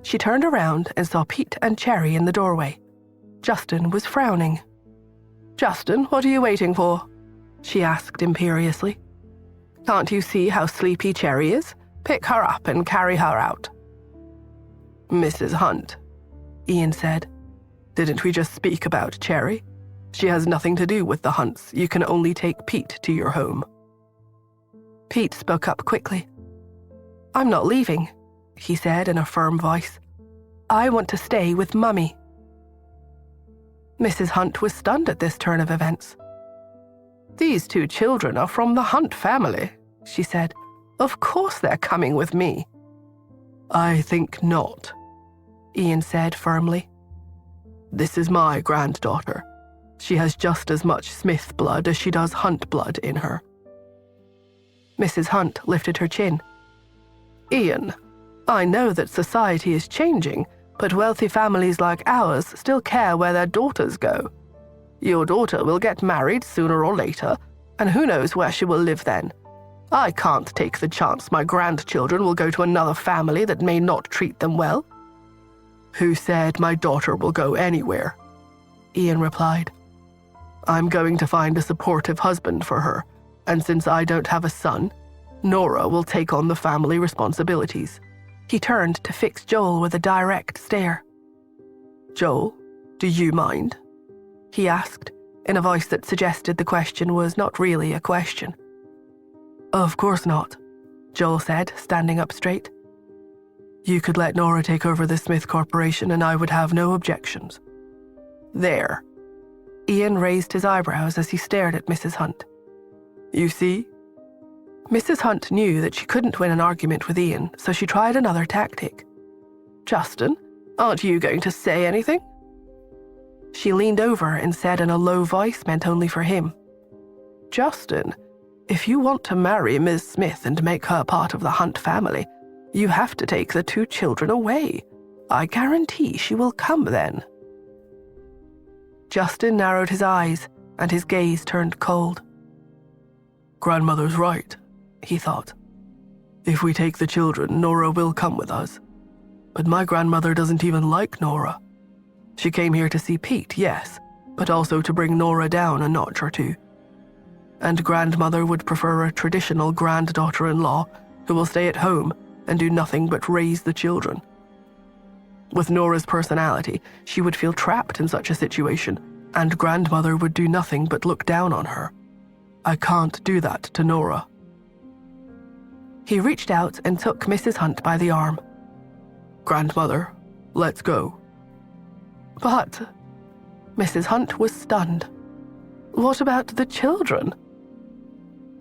She turned around and saw Pete and Cherry in the doorway. Justin was frowning. Justin, what are you waiting for? She asked imperiously. Can't you see how sleepy Cherry is? Pick her up and carry her out. Mrs. Hunt, Ian said. Didn't we just speak about Cherry? She has nothing to do with the Hunts. You can only take Pete to your home. Pete spoke up quickly. I'm not leaving, he said in a firm voice. I want to stay with Mummy. Mrs. Hunt was stunned at this turn of events. These 2 children are from the Hunt family, she said. Of course they're coming with me. I think not, Ian said firmly. This is my granddaughter. She has just as much Smith blood as she does Hunt blood in her. Mrs. Hunt lifted her chin. Ian, I know that society is changing, but wealthy families like ours still care where their daughters go. Your daughter will get married sooner or later, and who knows where she will live then. I can't take the chance my grandchildren will go to another family that may not treat them well. Who said my daughter will go anywhere? Ian replied. I'm going to find a supportive husband for her, and since I don't have a son, Nora will take on the family responsibilities. He turned to fix Joel with a direct stare. Joel, do you mind? He asked, in a voice that suggested the question was not really a question. Of course not, Joel said, standing up straight. You could let Nora take over the Smith Corporation and I would have no objections. There. Ian raised his eyebrows as he stared at Mrs. Hunt. You see? Mrs. Hunt knew that she couldn't win an argument with Ian, so she tried another tactic. Justin, aren't you going to say anything? She leaned over and said in a low voice meant only for him. Justin, if you want to marry Ms. Smith and make her part of the Hunt family, you have to take the 2 children away. I guarantee she will come then. Justin narrowed his eyes, and his gaze turned cold. Grandmother's right, he thought. If we take the children, Nora will come with us. But my grandmother doesn't even like Nora. She came here to see Pete, yes, but also to bring Nora down a notch or two. And grandmother would prefer a traditional granddaughter-in-law who will stay at home and do nothing but raise the children. With Nora's personality, she would feel trapped in such a situation, and grandmother would do nothing but look down on her. I can't do that to Nora. He reached out and took Mrs. Hunt by the arm. Grandmother, let's go. But Mrs. Hunt was stunned. What about the children?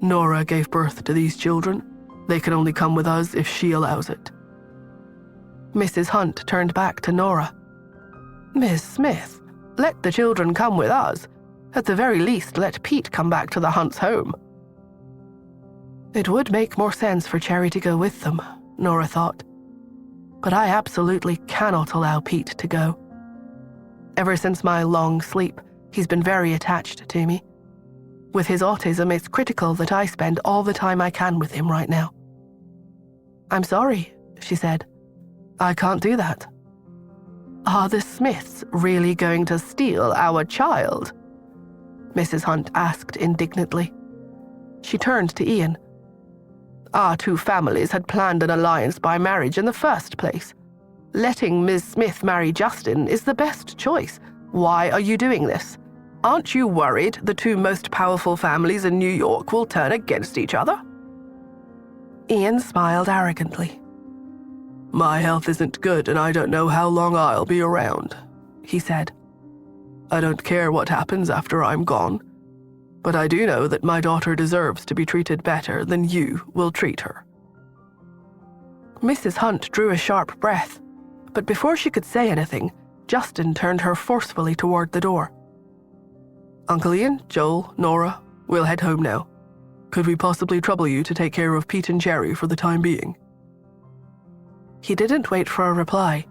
Nora gave birth to these children. They can only come with us if she allows it. Mrs. Hunt turned back to Nora. Miss Smith, let the children come with us. At the very least, let Pete come back to the Hunts' home. It would make more sense for Cherry to go with them, Nora thought. But I absolutely cannot allow Pete to go. Ever since my long sleep, he's been very attached to me. With his autism, it's critical that I spend all the time I can with him right now. I'm sorry, she said. I can't do that. Are the Smiths really going to steal our child? Mrs. Hunt asked indignantly. She turned to Ian. Our 2 families had planned an alliance by marriage in the first place. Letting Ms. Smith marry Justin is the best choice. Why are you doing this? Aren't you worried the 2 most powerful families in New York will turn against each other? Ian smiled arrogantly. My health isn't good and I don't know how long I'll be around, he said. I don't care what happens after I'm gone, but I do know that my daughter deserves to be treated better than you will treat her. Mrs. Hunt drew a sharp breath, but before she could say anything, Justin turned her forcefully toward the door. Uncle Ian, Joel, Nora, we'll head home now. Could we possibly trouble you to take care of Pete and Jerry for the time being? He didn't wait for a reply.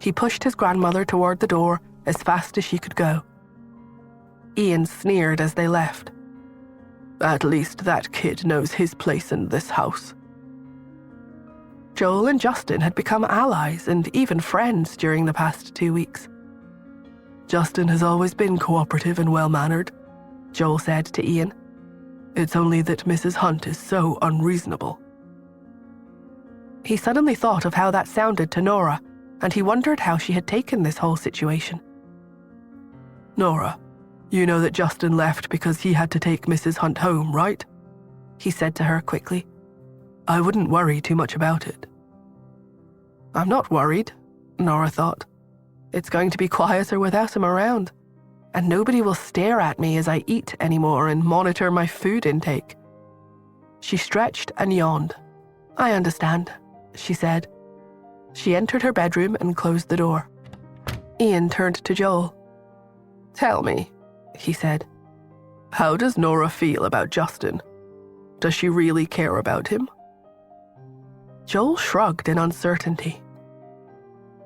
He pushed his grandmother toward the door as fast as she could go. Ian sneered as they left. At least that kid knows his place in this house. Joel and Justin had become allies and even friends during the past 2 weeks. Justin has always been cooperative and well-mannered, Joel said to Ian. It's only that Mrs. Hunt is so unreasonable. He suddenly thought of how that sounded to Nora, and he wondered how she had taken this whole situation. Nora, you know that Justin left because he had to take Mrs. Hunt home, right? He said to her quickly. I wouldn't worry too much about it. I'm not worried, Nora thought. It's going to be quieter without him around, and nobody will stare at me as I eat anymore and monitor my food intake. She stretched and yawned. I understand, she said. She entered her bedroom and closed the door. Ian turned to Joel. "Tell me," he said, "how does Nora feel about Justin? Does she really care about him?" Joel shrugged in uncertainty.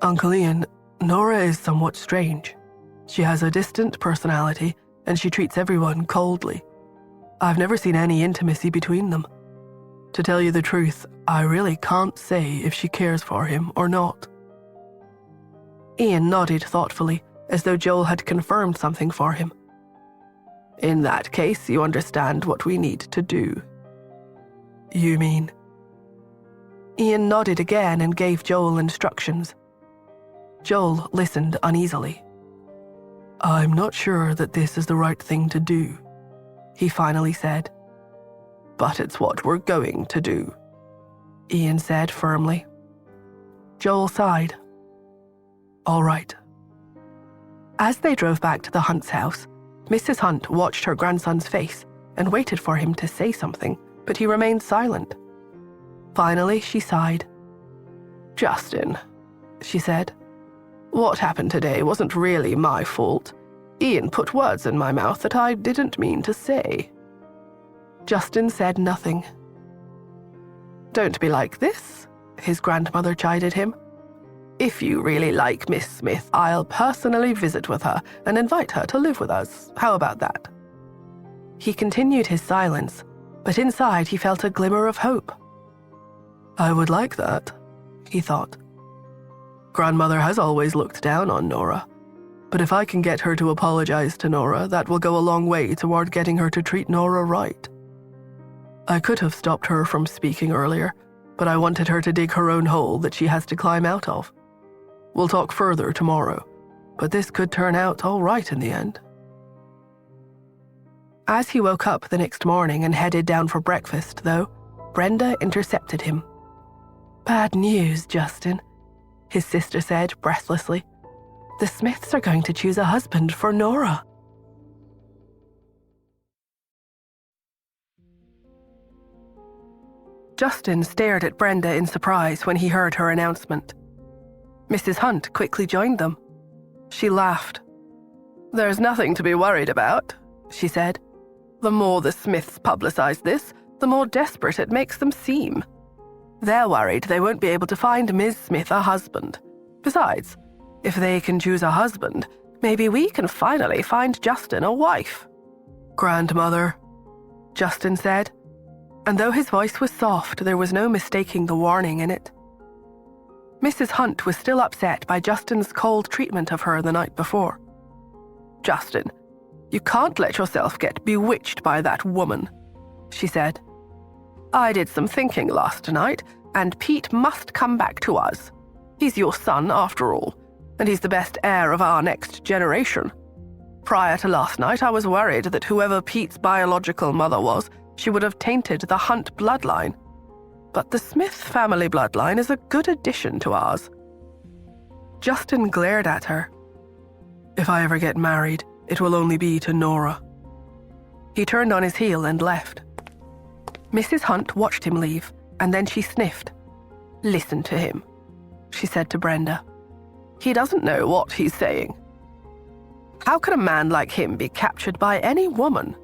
"Uncle Ian, Nora is somewhat strange. She has a distant personality, and she treats everyone coldly. I've never seen any intimacy between them. To tell you the truth, I really can't say if she cares for him or not." Ian nodded thoughtfully, as though Joel had confirmed something for him. "In that case, you understand what we need to do." "You mean?" Ian nodded again and gave Joel instructions. Joel listened uneasily. "I'm not sure that this is the right thing to do," he finally said. "But it's what we're going to do," Ian said firmly. Joel sighed. "All right." As they drove back to the Hunt's house, Mrs. Hunt watched her grandson's face and waited for him to say something, but he remained silent. Finally, she sighed. "Justin," she said, "what happened today wasn't really my fault. Ian put words in my mouth that I didn't mean to say." Justin said nothing. "Don't be like this," his grandmother chided him. "If you really like Miss Smith, I'll personally visit with her and invite her to live with us. How about that?" He continued his silence, but inside he felt a glimmer of hope. "I would like that," he thought. "Grandmother has always looked down on Nora, but if I can get her to apologize to Nora, that will go a long way toward getting her to treat Nora right. I could have stopped her from speaking earlier, but I wanted her to dig her own hole that she has to climb out of. We'll talk further tomorrow, but this could turn out all right in the end." As he woke up the next morning and headed down for breakfast, though, Brenda intercepted him. "Bad news, Justin," his sister said breathlessly. "The Smiths are going to choose a husband for Nora." Justin stared at Brenda in surprise when he heard her announcement. Mrs. Hunt quickly joined them. She laughed. "There's nothing to be worried about," she said. "The more the Smiths publicize this, the more desperate it makes them seem. They're worried they won't be able to find Ms. Smith a husband. Besides, if they can choose a husband, maybe we can finally find Justin a wife." "Grandmother," Justin said, and though his voice was soft, there was no mistaking the warning in it. Mrs. Hunt was still upset by Justin's cold treatment of her the night before. "Justin, you can't let yourself get bewitched by that woman," she said. "I did some thinking last night, and Pete must come back to us. He's your son, after all, and he's the best heir of our next generation. Prior to last night, I was worried that whoever Pete's biological mother was, she would have tainted the Hunt bloodline. But the Smith family bloodline is a good addition to ours." Justin glared at her. "If I ever get married, it will only be to Nora." He turned on his heel and left. Mrs. Hunt watched him leave, and then she sniffed. "Listen to him," she said to Brenda. "He doesn't know what he's saying. How can a man like him be captured by any woman?"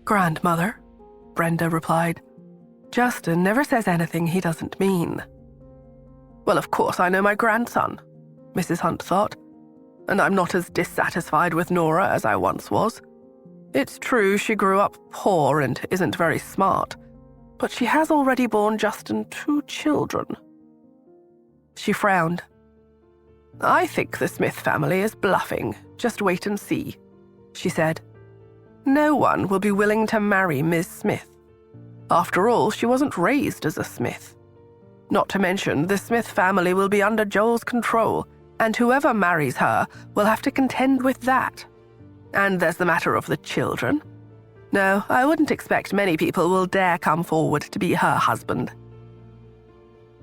"Grandmother," Brenda replied, "Justin never says anything he doesn't mean." "Well, of course I know my grandson," Mrs. Hunt thought, "and I'm not as dissatisfied with Nora as I once was. It's true she grew up poor and isn't very smart, but she has already borne Justin 2 children." She frowned. "I think the Smith family is bluffing. Just wait and see," she said. "No one will be willing to marry Miss Smith. After all, she wasn't raised as a Smith. Not to mention, the Smith family will be under Joel's control, and whoever marries her will have to contend with that. And there's the matter of the children. No, I wouldn't expect many people will dare come forward to be her husband."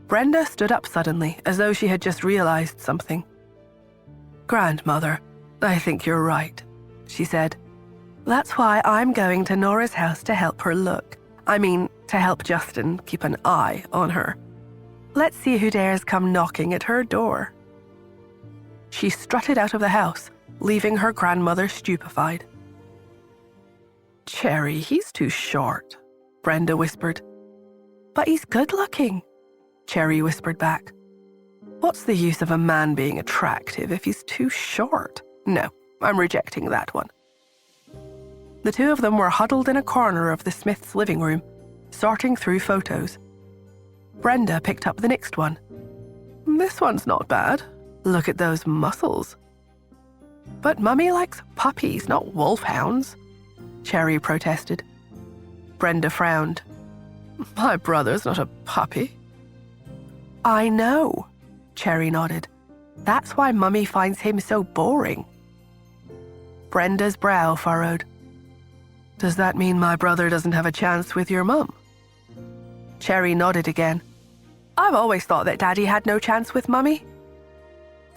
Brenda stood up suddenly, as though she had just realized something. "Grandmother, I think you're right," she said. "That's why I'm going to Nora's house to help her look. I mean, to help Justin keep an eye on her. Let's see who dares come knocking at her door. She strutted out of the house, leaving her grandmother stupefied. Cherry, he's too short, Brenda whispered. But he's good-looking, Cherry whispered back. What's the use of a man being attractive if he's too short? No, I'm rejecting that one. The two of them were huddled in a corner of the Smiths' living room, sorting through photos. Brenda picked up the next one. This one's not bad. Look at those muscles. But Mummy likes puppies, not wolfhounds, Cherry protested. Brenda frowned. My brother's not a puppy. I know, Cherry nodded. That's why Mummy finds him so boring. Brenda's brow furrowed. Does that mean my brother doesn't have a chance with your mum? Cherry nodded again. I've always thought that Daddy had no chance with Mummy.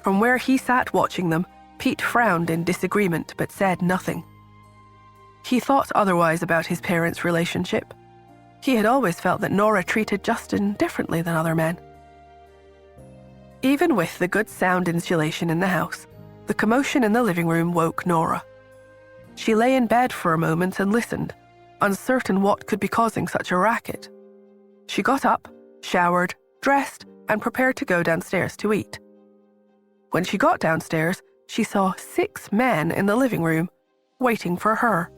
From where he sat watching them, Pete frowned in disagreement but said nothing. He thought otherwise about his parents' relationship. He had always felt that Nora treated Justin differently than other men. Even with the good sound insulation in the house, the commotion in the living room woke Nora. She lay in bed for a moment and listened, uncertain what could be causing such a racket. She got up, showered, dressed, and prepared to go downstairs to eat. When she got downstairs, she saw 6 men in the living room, waiting for her.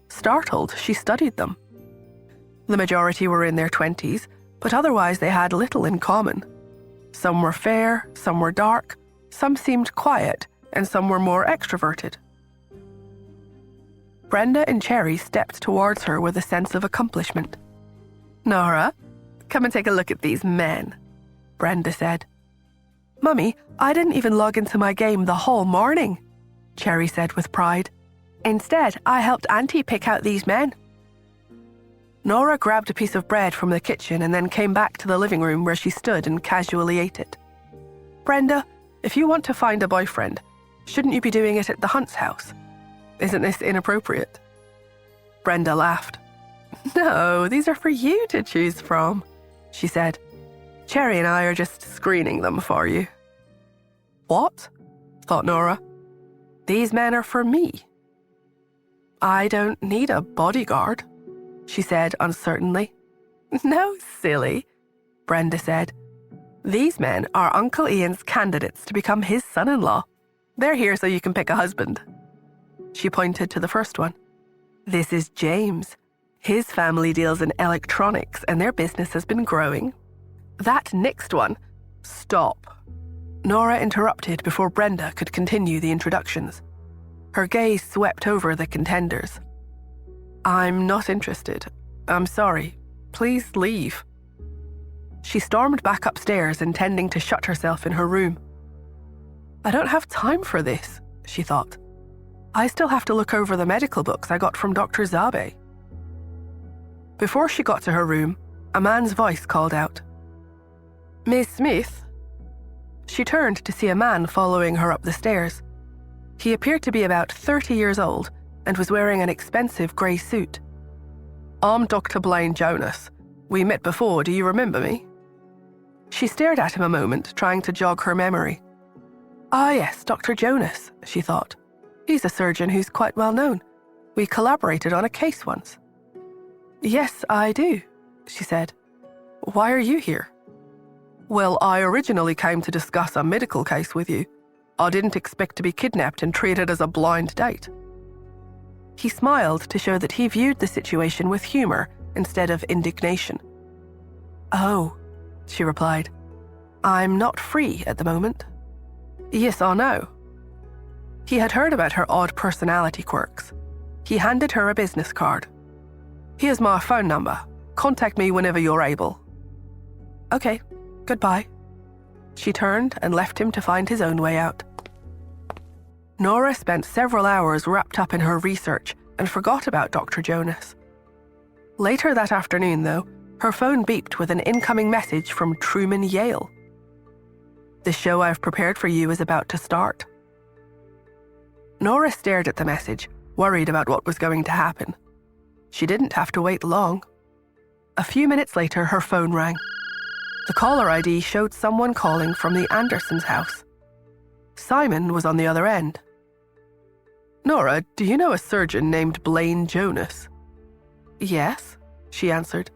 Startled, she studied them. The majority were in their 20s, but otherwise they had little in common. Some were fair, some were dark, some seemed quiet, and some were more extroverted. Brenda and Cherry stepped towards her with a sense of accomplishment. Nora, come and take a look at these men, Brenda said. Mummy, I didn't even log into my game the whole morning, Cherry said with pride. Instead, I helped Auntie pick out these men. Nora grabbed a piece of bread from the kitchen and then came back to the living room where she stood and casually ate it. Brenda, if you want to find a boyfriend, shouldn't you be doing it at the Hunt's house? Isn't this inappropriate? Brenda laughed. No, these are for you to choose from, she said. Cherry and I are just screening them for you. What? Thought Nora. These men are for me. I don't need a bodyguard, she said uncertainly. No, silly, Brenda said. These men are Uncle Ian's candidates to become his son-in-law. They're here so you can pick a husband. She pointed to the first one. This is James. His family deals in electronics and their business has been growing. That next one. Stop. Nora interrupted before Brenda could continue the introductions. Her gaze swept over the contenders. I'm not interested. I'm sorry. Please leave. She stormed back upstairs, intending to shut herself in her room. I don't have time for this, she thought. I still have to look over the medical books I got from Dr. Zabe. Before she got to her room, a man's voice called out. Miss Smith? She turned to see a man following her up the stairs. He appeared to be about 30 years old and was wearing an expensive grey suit. I'm Dr. Blaine Jonas. We met before, do you remember me? She stared at him a moment, trying to jog her memory. Ah yes, Dr. Jonas, she thought. He's a surgeon who's quite well known. We collaborated on a case once. Yes, I do, she said. Why are you here? Well, I originally came to discuss a medical case with you. I didn't expect to be kidnapped and treated as a blind date. He smiled to show that he viewed the situation with humor instead of indignation. Oh, she replied. I'm not free at the moment. Yes, I know. He had heard about her odd personality quirks. He handed her a business card. Here's my phone number. Contact me whenever you're able. Okay, goodbye. She turned and left him to find his own way out. Nora spent several hours wrapped up in her research and forgot about Dr. Jonas. Later that afternoon, though, her phone beeped with an incoming message from Truman Yale. The show I've prepared for you is about to start. Nora stared at the message, worried about what was going to happen. She didn't have to wait long. A few minutes later, her phone rang. The caller ID showed someone calling from the Andersons' house. Simon was on the other end. "Nora, do you know a surgeon named Blaine Jonas?" "Yes," she answered.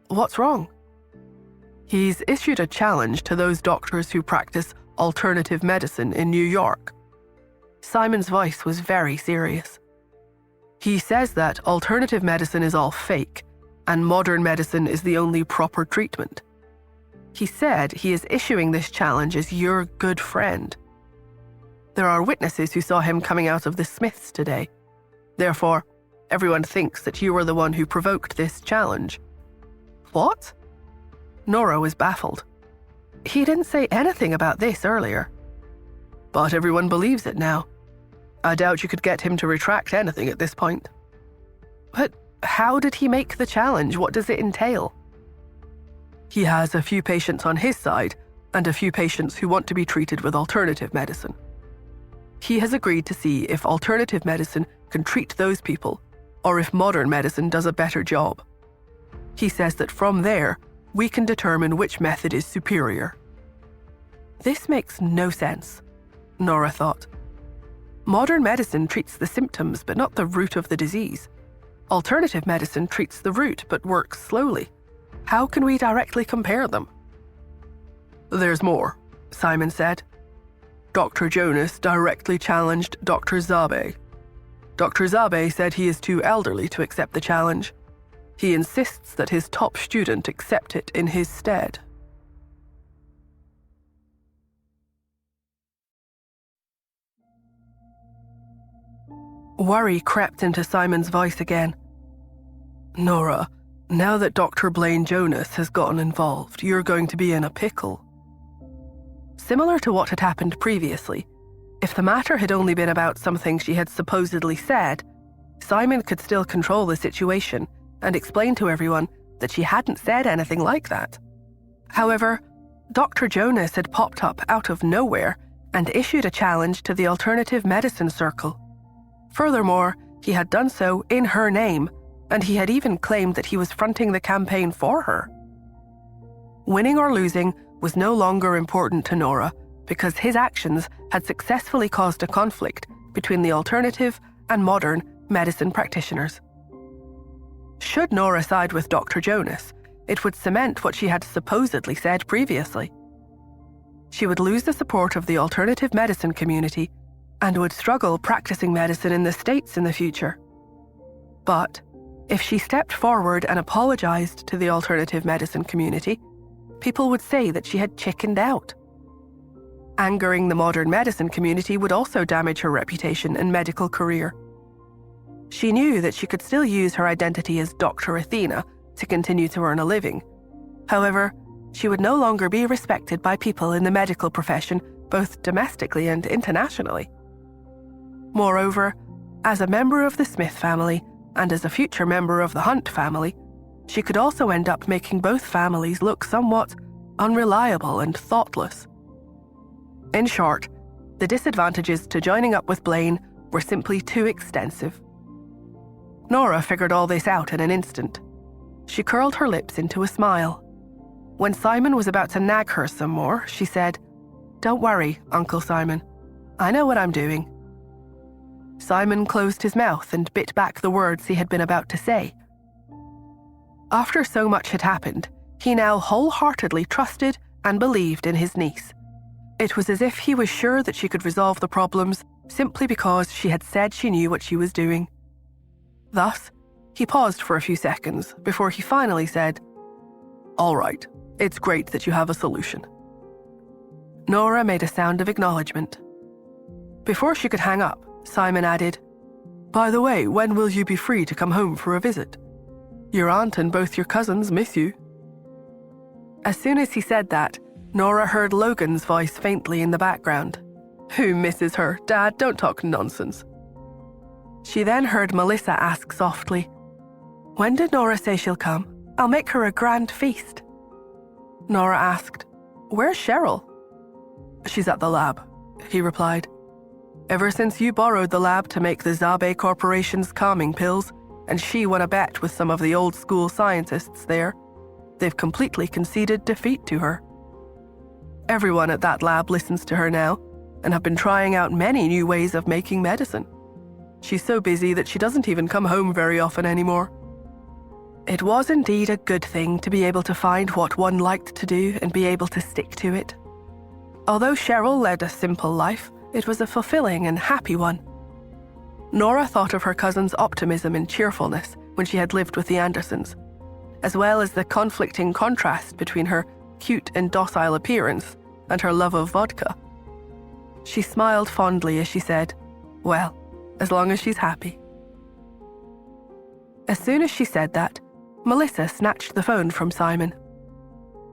"What's wrong?" "He's issued a challenge to those doctors who practice alternative medicine in New York." Simon's voice was very serious. "He says that alternative medicine is all fake, and modern medicine is the only proper treatment. He said he is issuing this challenge as your good friend. There are witnesses who saw him coming out of the Smiths today. Therefore, everyone thinks that you were the one who provoked this challenge." "What?" Nora was baffled. "He didn't say anything about this earlier." "But everyone believes it now. I doubt you could get him to retract anything at this point." "But how did he make the challenge? What does it entail?" "He has a few patients on his side and a few patients who want to be treated with alternative medicine. He has agreed to see if alternative medicine can treat those people or if modern medicine does a better job. He says that from there, we can determine which method is superior." This makes no sense, Nora thought. Modern medicine treats the symptoms but not the root of the disease. Alternative medicine treats the root but works slowly. How can we directly compare them? "There's more," Simon said. "Dr. Jonas directly challenged Dr. Zabe. Dr. Zabe said he is too elderly to accept the challenge. He insists that his top student accept it in his stead." Worry crept into Simon's voice again. "Nora, now that Dr. Blaine Jonas has gotten involved, you're going to be in a pickle." Similar to what had happened previously, if the matter had only been about something she had supposedly said, Simon could still control the situation and explain to everyone that she hadn't said anything like that. However, Dr. Jonas had popped up out of nowhere and issued a challenge to the alternative medicine circle. Furthermore, he had done so in her name, and he had even claimed that he was fronting the campaign for her. Winning or losing was no longer important to Nora because his actions had successfully caused a conflict between the alternative and modern medicine practitioners. Should Nora side with Dr. Jonas, it would cement what she had supposedly said previously. She would lose the support of the alternative medicine community and would struggle practicing medicine in the States in the future. But if she stepped forward and apologized to the alternative medicine community, people would say that she had chickened out. Angering the modern medicine community would also damage her reputation and medical career. She knew that she could still use her identity as Dr. Athena to continue to earn a living. However, she would no longer be respected by people in the medical profession, both domestically and internationally. Moreover, as a member of the Smith family and as a future member of the Hunt family, she could also end up making both families look somewhat unreliable and thoughtless. In short, the disadvantages to joining up with Blaine were simply too extensive. Nora figured all this out in an instant. She curled her lips into a smile. When Simon was about to nag her some more, she said, "Don't worry, Uncle Simon. I know what I'm doing." Simon closed his mouth and bit back the words he had been about to say. After so much had happened, he now wholeheartedly trusted and believed in his niece. It was as if he was sure that she could resolve the problems simply because she had said she knew what she was doing. Thus, he paused for a few seconds before he finally said, "All right, it's great that you have a solution." Nora made a sound of acknowledgement. Before she could hang up, Simon added, "By the way, when will you be free to come home for a visit? Your aunt and both your cousins miss you." As soon as he said that, Nora heard Logan's voice faintly in the background. "Who misses her? Dad, don't talk nonsense." She then heard Melissa ask softly, "When did Nora say she'll come? I'll make her a grand feast." Nora asked, "Where's Cheryl?" "She's at the lab," he replied. "Ever since you borrowed the lab to make the Zabe Corporation's calming pills, and she won a bet with some of the old school scientists there, They've completely conceded defeat to her. Everyone at that lab listens to her now and have been trying out many new ways of making medicine. She's so busy that she doesn't even come home very often anymore. It was indeed a good thing to be able to find what one liked to do and be able to stick to it. Although Cheryl led a simple life, it was a fulfilling and happy one. Nora thought of her cousin's optimism and cheerfulness when she had lived with the Andersons, as well as the conflicting contrast between her cute and docile appearance and her love of vodka. She smiled fondly as she said, "Well, as long as she's happy." As soon as she said that, Melissa snatched the phone from Simon.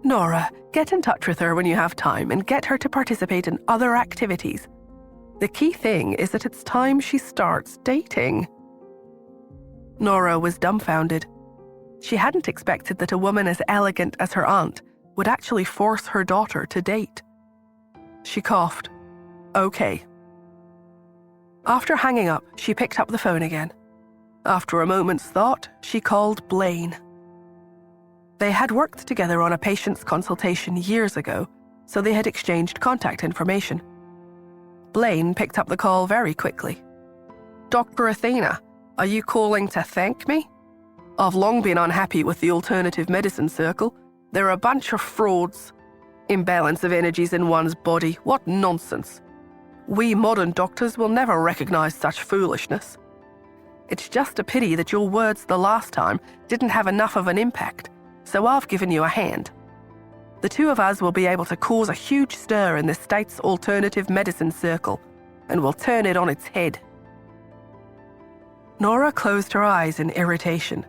"Nora, get in touch with her when you have time and get her to participate in other activities. The key thing is that it's time she starts dating." Nora was dumbfounded. She hadn't expected that a woman as elegant as her aunt would actually force her daughter to date. She coughed. "Okay." After hanging up, she picked up the phone again. After a moment's thought, she called Blaine. They had worked together on a patient's consultation years ago, so they had exchanged contact information. Blaine picked up the call very quickly. "Dr. Athena, are you calling to thank me? I've long been unhappy with the alternative medicine circle. They're a bunch of frauds. Imbalance of energies in one's body, what nonsense. We modern doctors will never recognize such foolishness. It's just a pity that your words the last time didn't have enough of an impact, so I've given you a hand. The two of us will be able to cause a huge stir in the state's alternative medicine circle, and we'll turn it on its head." Nora closed her eyes in irritation.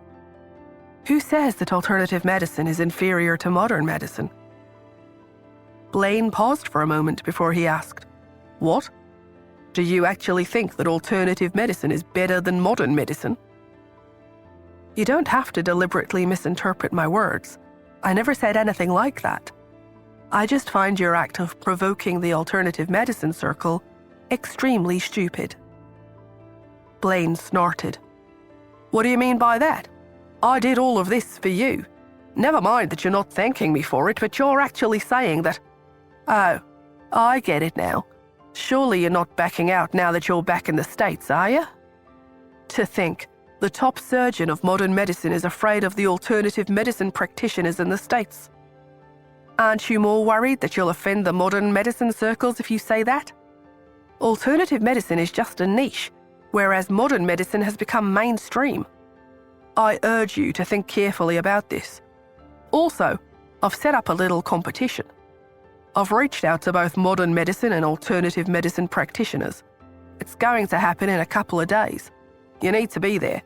Who says that alternative medicine is inferior to modern medicine? Blaine paused for a moment before he asked, "What? Do you actually think that alternative medicine is better than modern medicine?" "You don't have to deliberately misinterpret my words. I never said anything like that. I just find your act of provoking the alternative medicine circle extremely stupid." Blaine snorted. "What do you mean by that? I did all of this for you. Never mind that you're not thanking me for it, but you're actually saying that... Oh, I get it now. Surely you're not backing out now that you're back in the States, are you? To think, the top surgeon of modern medicine is afraid of the alternative medicine practitioners in the States. Aren't you more worried that you'll offend the modern medicine circles if you say that? Alternative medicine is just a niche, whereas modern medicine has become mainstream. I urge you to think carefully about this. Also, I've set up a little competition. I've reached out to both modern medicine and alternative medicine practitioners. It's going to happen in a couple of days. You need to be there.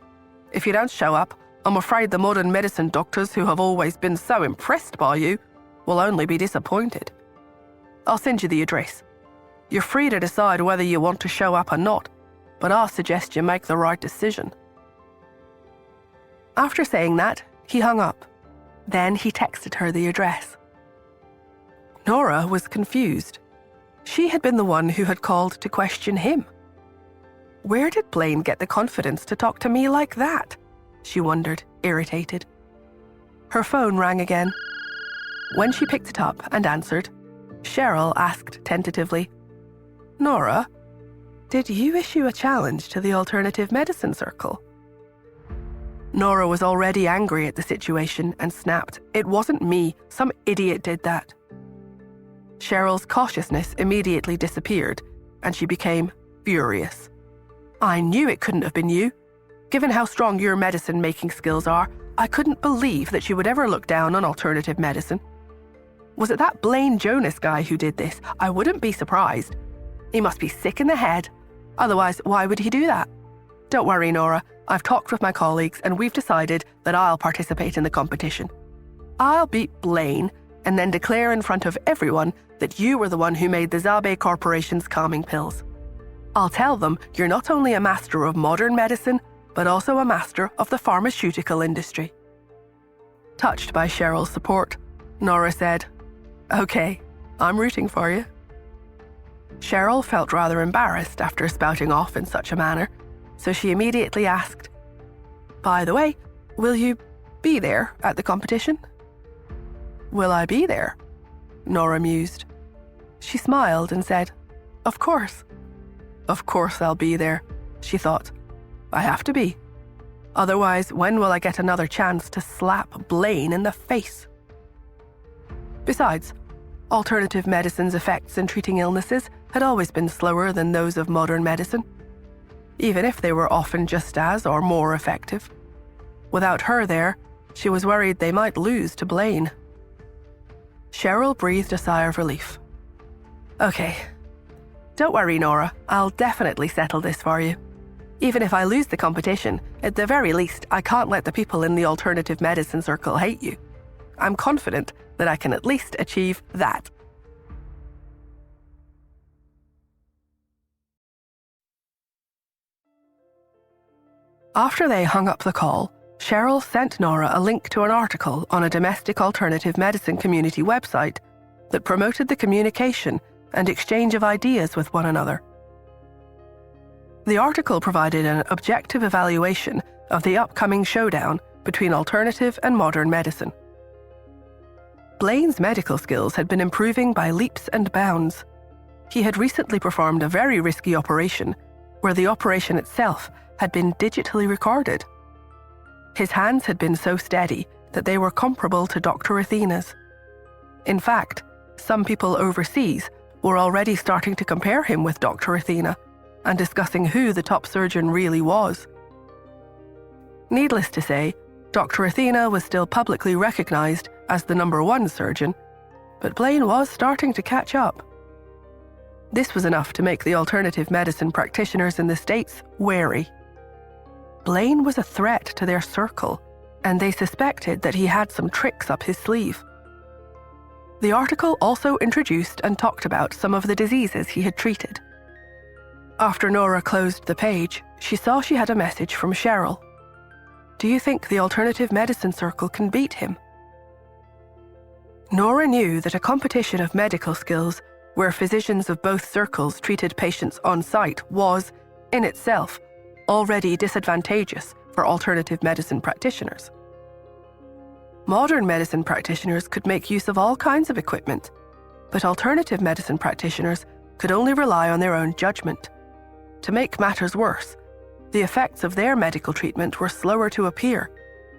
If you don't show up, I'm afraid the modern medicine doctors who have always been so impressed by you will only be disappointed. I'll send you the address. You're free to decide whether you want to show up or not, but I suggest you make the right decision." After saying that, he hung up. Then he texted her the address. Nora was confused. She had been the one who had called to question him. Where did Blaine get the confidence to talk to me like that? She wondered, irritated. Her phone rang again. When she picked it up and answered, Cheryl asked tentatively, "Nora, did you issue a challenge to the alternative medicine circle?" Nora was already angry at the situation and snapped, "It wasn't me. Some idiot did that." Cheryl's cautiousness immediately disappeared, and she became furious. "I knew it couldn't have been you. Given how strong your medicine-making skills are, I couldn't believe that you would ever look down on alternative medicine. Was it that Blaine Jonas guy who did this? I wouldn't be surprised. He must be sick in the head. Otherwise, why would he do that? Don't worry, Nora. I've talked with my colleagues and we've decided that I'll participate in the competition. I'll beat Blaine and then declare in front of everyone that you were the one who made the Zabe Corporation's calming pills. I'll tell them you're not only a master of modern medicine, but also a master of the pharmaceutical industry." Touched by Cheryl's support, Nora said, "Okay, I'm rooting for you." Cheryl felt rather embarrassed after spouting off in such a manner, so she immediately asked, "By the way, will you be there at the competition?" Will I be there? Nora mused. She smiled and said, Of course. Of course I'll be there, she thought. I have to be. Otherwise, when will I get another chance to slap Blaine in the face? Besides, alternative medicine's effects in treating illnesses had always been slower than those of modern medicine, even if they were often just as or more effective. Without her there, she was worried they might lose to Blaine. Cheryl breathed a sigh of relief. Okay. Don't worry, Nora. I'll definitely settle this for you. Even if I lose the competition, at the very least, I can't let the people in the alternative medicine circle hate you. I'm confident that I can at least achieve that. After they hung up the call, Cheryl sent Nora a link to an article on a domestic alternative medicine community website that promoted the communication and exchange of ideas with one another. The article provided an objective evaluation of the upcoming showdown between alternative and modern medicine. Blaine's medical skills had been improving by leaps and bounds. He had recently performed a very risky operation, where the operation itself had been digitally recorded. His hands had been so steady that they were comparable to Dr. Athena's. In fact, some people overseas were already starting to compare him with Dr. Athena and discussing who the top surgeon really was. Needless to say, Dr. Athena was still publicly recognized as the #1 surgeon, but Blaine was starting to catch up. This was enough to make the alternative medicine practitioners in the States wary. Blaine was a threat to their circle, and they suspected that he had some tricks up his sleeve. The article also introduced and talked about some of the diseases he had treated. After Nora closed the page, she saw she had a message from Cheryl. Do you think the alternative medicine circle can beat him? Nora knew that a competition of medical skills where physicians of both circles treated patients on site was, in itself, already disadvantageous for alternative medicine practitioners. Modern medicine practitioners could make use of all kinds of equipment, but alternative medicine practitioners could only rely on their own judgment. To make matters worse, the effects of their medical treatment were slower to appear,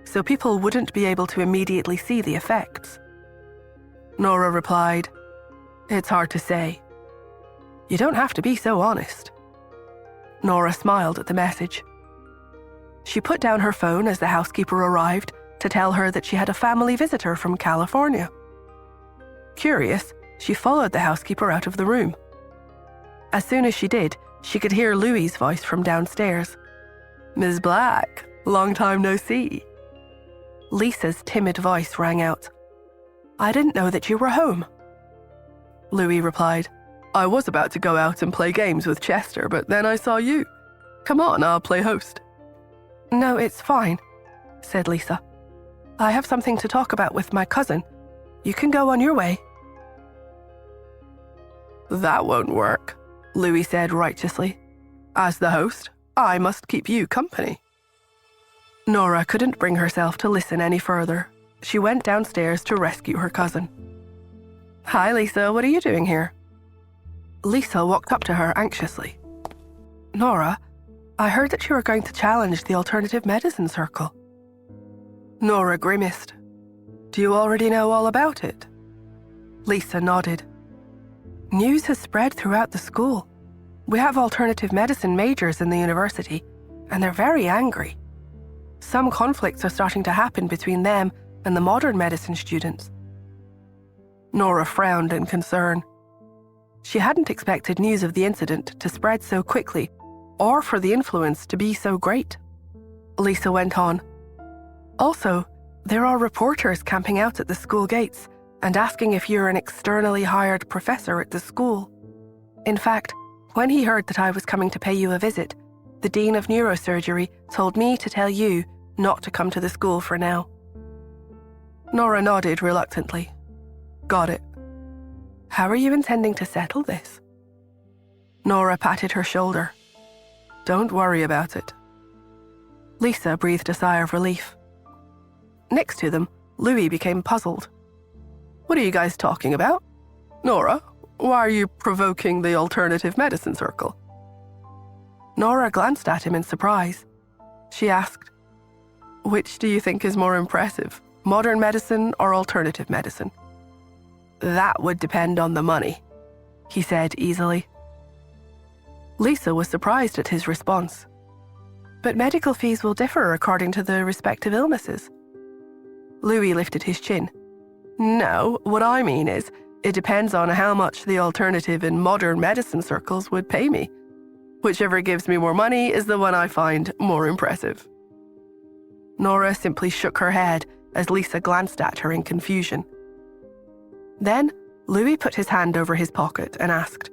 so people wouldn't be able to immediately see the effects. Nora replied, It's hard to say. You don't have to be so honest. Nora smiled at the message. She put down her phone as the housekeeper arrived to tell her that she had a family visitor from California. Curious, she followed the housekeeper out of the room. As soon as she did, she could hear Louie's voice from downstairs. Ms. Black, long time no see. Lisa's timid voice rang out. I didn't know that you were home. Louie replied, I was about to go out and play games with Chester, but then I saw you. Come on, I'll play host. No, it's fine, said Lisa. I have something to talk about with my cousin. You can go on your way. That won't work, Louie said righteously. As the host, I must keep you company. Nora couldn't bring herself to listen any further. She went downstairs to rescue her cousin. Hi, Lisa, what are you doing here? Lisa walked up to her anxiously. Nora, I heard that you were going to challenge the alternative medicine circle. Nora grimaced. Do you already know all about it? Lisa nodded. News has spread throughout the school. We have alternative medicine majors in the university, and they're very angry. Some conflicts are starting to happen between them and the modern medicine students. Nora frowned in concern. She hadn't expected news of the incident to spread so quickly, or for the influence to be so great. Lisa went on. Also, there are reporters camping out at the school gates and asking if you're an externally hired professor at the school. In fact, when he heard that I was coming to pay you a visit, the Dean of Neurosurgery told me to tell you not to come to the school for now. Nora nodded reluctantly. Got it. How are you intending to settle this? Nora patted her shoulder. Don't worry about it. Lisa breathed a sigh of relief. Next to them, Louie became puzzled. What are you guys talking about? Nora, why are you provoking the alternative medicine circle? Nora glanced at him in surprise. She asked, which do you think is more impressive, modern medicine or alternative medicine? That would depend on the money, he said easily. Lisa was surprised at his response. But medical fees will differ according to the respective illnesses. Louis lifted his chin. No, what I mean is, it depends on how much the alternative and modern medicine circles would pay me. Whichever gives me more money is the one I find more impressive. Nora simply shook her head as Lisa glanced at her in confusion. Then, Louis put his hand over his pocket and asked,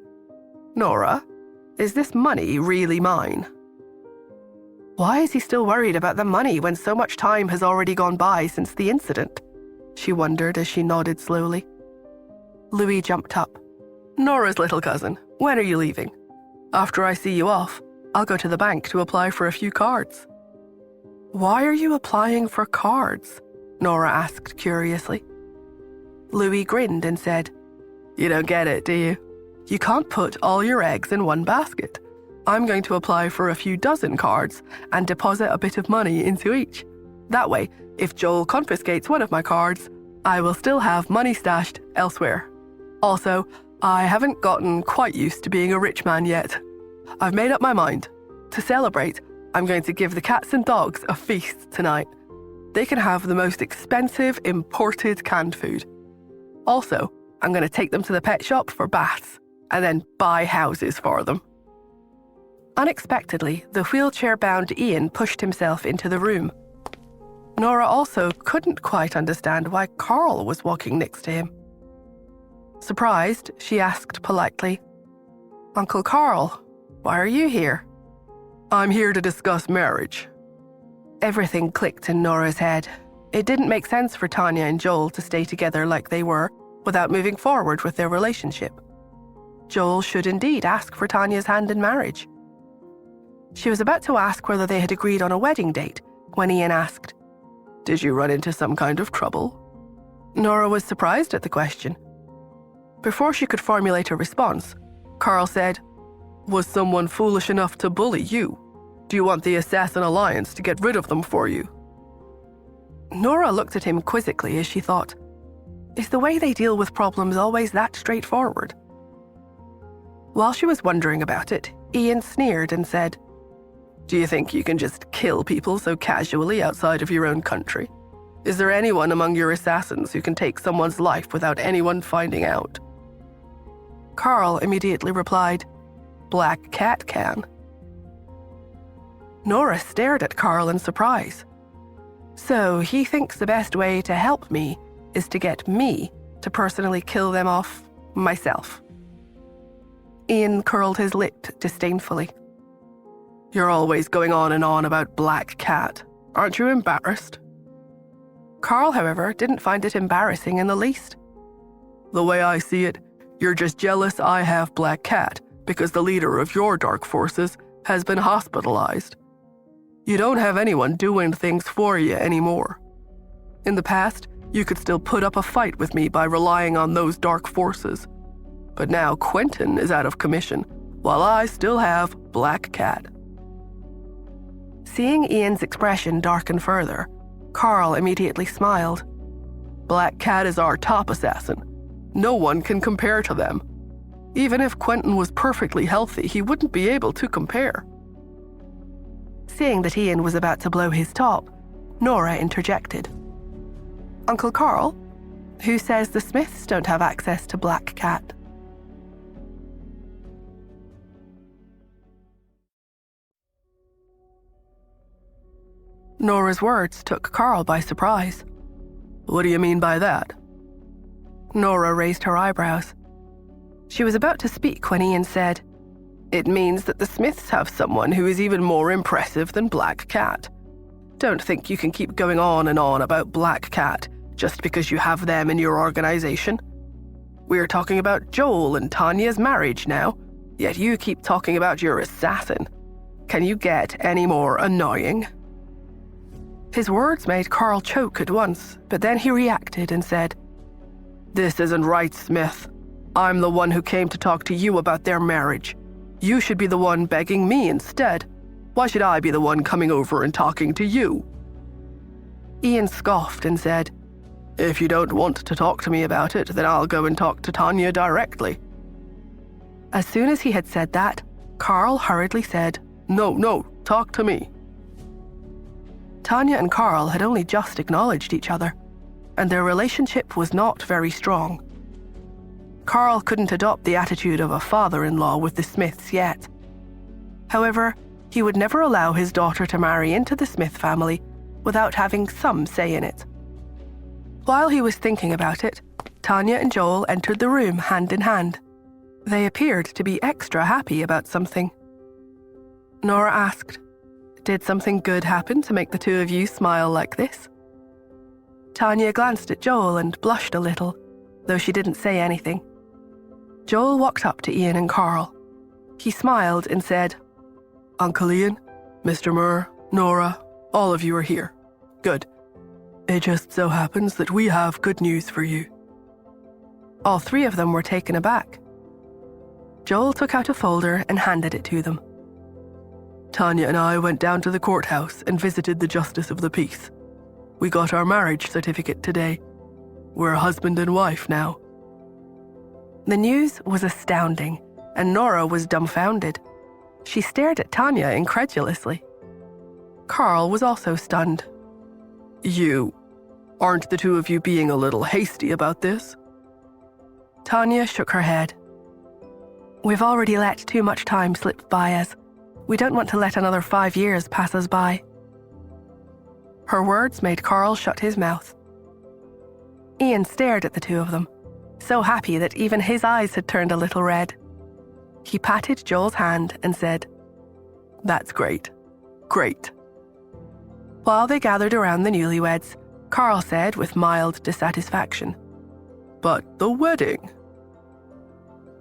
Nora, is this money really mine? Why is he still worried about the money when so much time has already gone by since the incident? She wondered as she nodded slowly. Louis jumped up. Nora's little cousin, when are you leaving? After I see you off, I'll go to the bank to apply for a few cards. Why are you applying for cards? Nora asked curiously. Louis grinned and said, You don't get it, do you? You can't put all your eggs in one basket. I'm going to apply for a few dozen cards and deposit a bit of money into each. That way, if Joel confiscates one of my cards, I will still have money stashed elsewhere. Also, I haven't gotten quite used to being a rich man yet. I've made up my mind. To celebrate, I'm going to give the cats and dogs a feast tonight. They can have the most expensive imported canned food. Also, I'm going to take them to the pet shop for baths and then buy houses for them. Unexpectedly, the wheelchair-bound Ian pushed himself into the room. Nora also couldn't quite understand why Carl was walking next to him. Surprised, she asked politely, Uncle Carl, why are you here? I'm here to discuss marriage. Everything clicked in Nora's head. It didn't make sense for Tanya and Joel to stay together like they were without moving forward with their relationship. Joel should indeed ask for Tanya's hand in marriage. She was about to ask whether they had agreed on a wedding date when Ian asked, Did you run into some kind of trouble? Nora was surprised at the question. Before she could formulate a response, Carl said, Was someone foolish enough to bully you? Do you want the Assassin Alliance to get rid of them for you? Nora looked at him quizzically as she thought, Is the way they deal with problems always that straightforward? While she was wondering about it, Ian sneered and said, Do you think you can just kill people so casually outside of your own country? Is there anyone among your assassins who can take someone's life without anyone finding out? Carl immediately replied, Black Cat can. Nora stared at Carl in surprise. So he thinks the best way to help me is to get me to personally kill them off myself. Ian curled his lip disdainfully. You're always going on and on about Black Cat. Aren't you embarrassed? Carl, however, didn't find it embarrassing in the least. The way I see it, you're just jealous I have Black Cat because the leader of your dark forces has been hospitalized. You don't have anyone doing things for you anymore. In the past, you could still put up a fight with me by relying on those dark forces. But now Quentin is out of commission, while I still have Black Cat. Seeing Ian's expression darken further, Carl immediately smiled. Black Cat is our top assassin. No one can compare to them. Even if Quentin was perfectly healthy, he wouldn't be able to compare. Seeing that Ian was about to blow his top, Nora interjected. Uncle Carl, who says the Smiths don't have access to Black Cat? Nora's words took Carl by surprise. What do you mean by that? Nora raised her eyebrows. She was about to speak when Ian said, It means that the Smiths have someone who is even more impressive than Black Cat. Don't think you can keep going on and on about Black Cat just because you have them in your organization. We're talking about Joel and Tanya's marriage now, yet you keep talking about your assassin. Can you get any more annoying? His words made Carl choke at once, but then he reacted and said, "This isn't right, Smith. I'm the one who came to talk to you about their marriage. You should be the one begging me instead. Why should I be the one coming over and talking to you?" Ian scoffed and said, "If you don't want to talk to me about it, then I'll go and talk to Tanya directly." As soon as he had said that, Carl hurriedly said, No, talk to me." Tanya and Carl had only just acknowledged each other, and their relationship was not very strong. Carl couldn't adopt the attitude of a father-in-law with the Smiths yet. However, he would never allow his daughter to marry into the Smith family without having some say in it. While he was thinking about it, Tanya and Joel entered the room hand in hand. They appeared to be extra happy about something. Nora asked, "Did something good happen to make the two of you smile like this?" Tanya glanced at Joel and blushed a little, though she didn't say anything. Joel walked up to Ian and Carl. He smiled and said, "Uncle Ian, Mr. Murr, Nora, all of you are here. Good. It just so happens that we have good news for you." All three of them were taken aback. Joel took out a folder and handed it to them. "Tanya and I went down to the courthouse and visited the Justice of the Peace. We got our marriage certificate today. We're husband and wife now." The news was astounding, and Nora was dumbfounded. She stared at Tanya incredulously. Carl was also stunned. Aren't the two of you being a little hasty about this?" Tanya shook her head. "We've already let too much time slip by us. We don't want to let another 5 years pass us by." Her words made Carl shut his mouth. Ian stared at the two of them, so happy that even his eyes had turned a little red. He patted Joel's hand and said, "That's great. Great." While they gathered around the newlyweds, Carl said with mild dissatisfaction, "But the wedding?"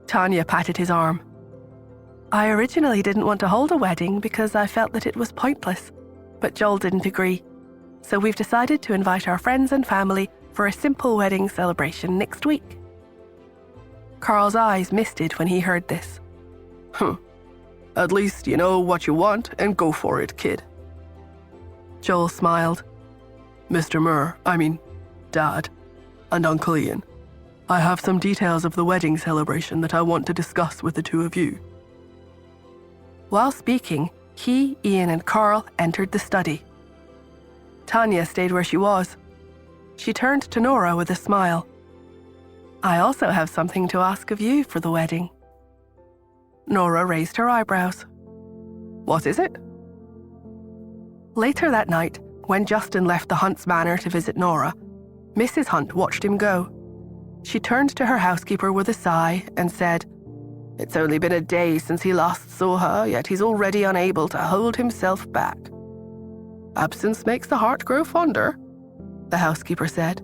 Tanya patted his arm. "I originally didn't want to hold a wedding because I felt that it was pointless, but Joel didn't agree. So we've decided to invite our friends and family for a simple wedding celebration next week." Carl's eyes misted when he heard this. At least you know what you want and go for it, kid." Joel smiled. Dad, and Uncle Ian, I have some details of the wedding celebration that I want to discuss with the two of you." While speaking, he, Ian, and Carl entered the study. Tanya stayed where she was. She turned to Nora with a smile. "I also have something to ask of you for the wedding." Nora raised her eyebrows. "What is it?" Later that night, when Justin left the Hunt's manor to visit Nora, Mrs. Hunt watched him go. She turned to her housekeeper with a sigh and said, "It's only been a day since he last saw her, yet he's already unable to hold himself back." "Absence makes the heart grow fonder," the housekeeper said.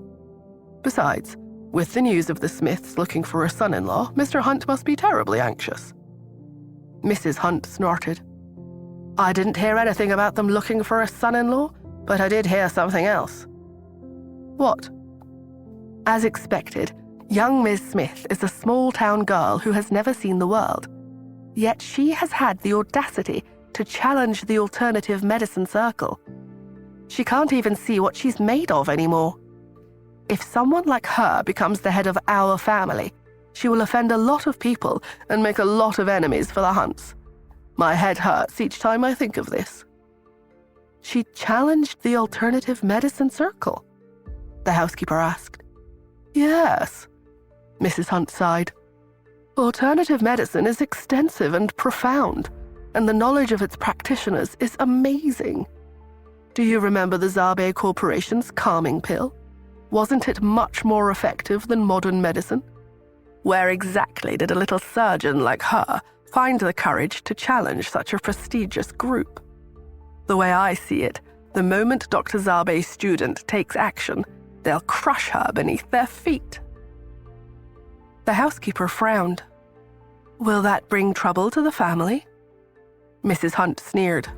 "Besides, with the news of the Smiths looking for a son-in-law, Mr. Hunt must be terribly anxious." Mrs. Hunt snorted. "I didn't hear anything about them looking for a son-in-law, but I did hear something else." "What?" As expected, young Miss Smith is a small-town girl who has never seen the world. Yet she has had the audacity to challenge the alternative medicine circle. She can't even see what she's made of anymore. If someone like her becomes the head of our family, she will offend a lot of people and make a lot of enemies for the Hunts. My head hurts each time I think of this. She challenged the alternative medicine circle? The housekeeper asked. Yes, Mrs. Hunt sighed. Alternative medicine is extensive and profound, and the knowledge of its practitioners is amazing. Do you remember the Zabe Corporation's calming pill? Wasn't it much more effective than modern medicine? Where exactly did a little surgeon like her find the courage to challenge such a prestigious group? The way I see it, the moment Dr. Zabe's student takes action, they'll crush her beneath their feet. The housekeeper frowned. Will that bring trouble to the family? Mrs. Hunt sneered.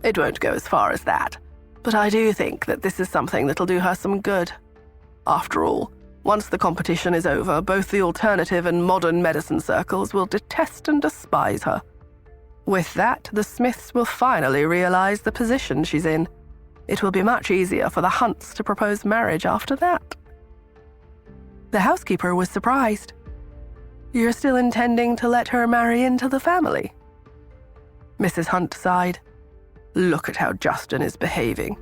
It won't go as far as that, but I do think that this is something that'll do her some good. After all, Once the competition is over, both the alternative and modern medicine circles will detest and despise her. With that, the Smiths will finally realize the position she's in. It will be much easier for the Hunts to propose marriage after that." The housekeeper was surprised. "You're still intending to let her marry into the family?" Mrs. Hunt sighed. "Look at how Justin is behaving.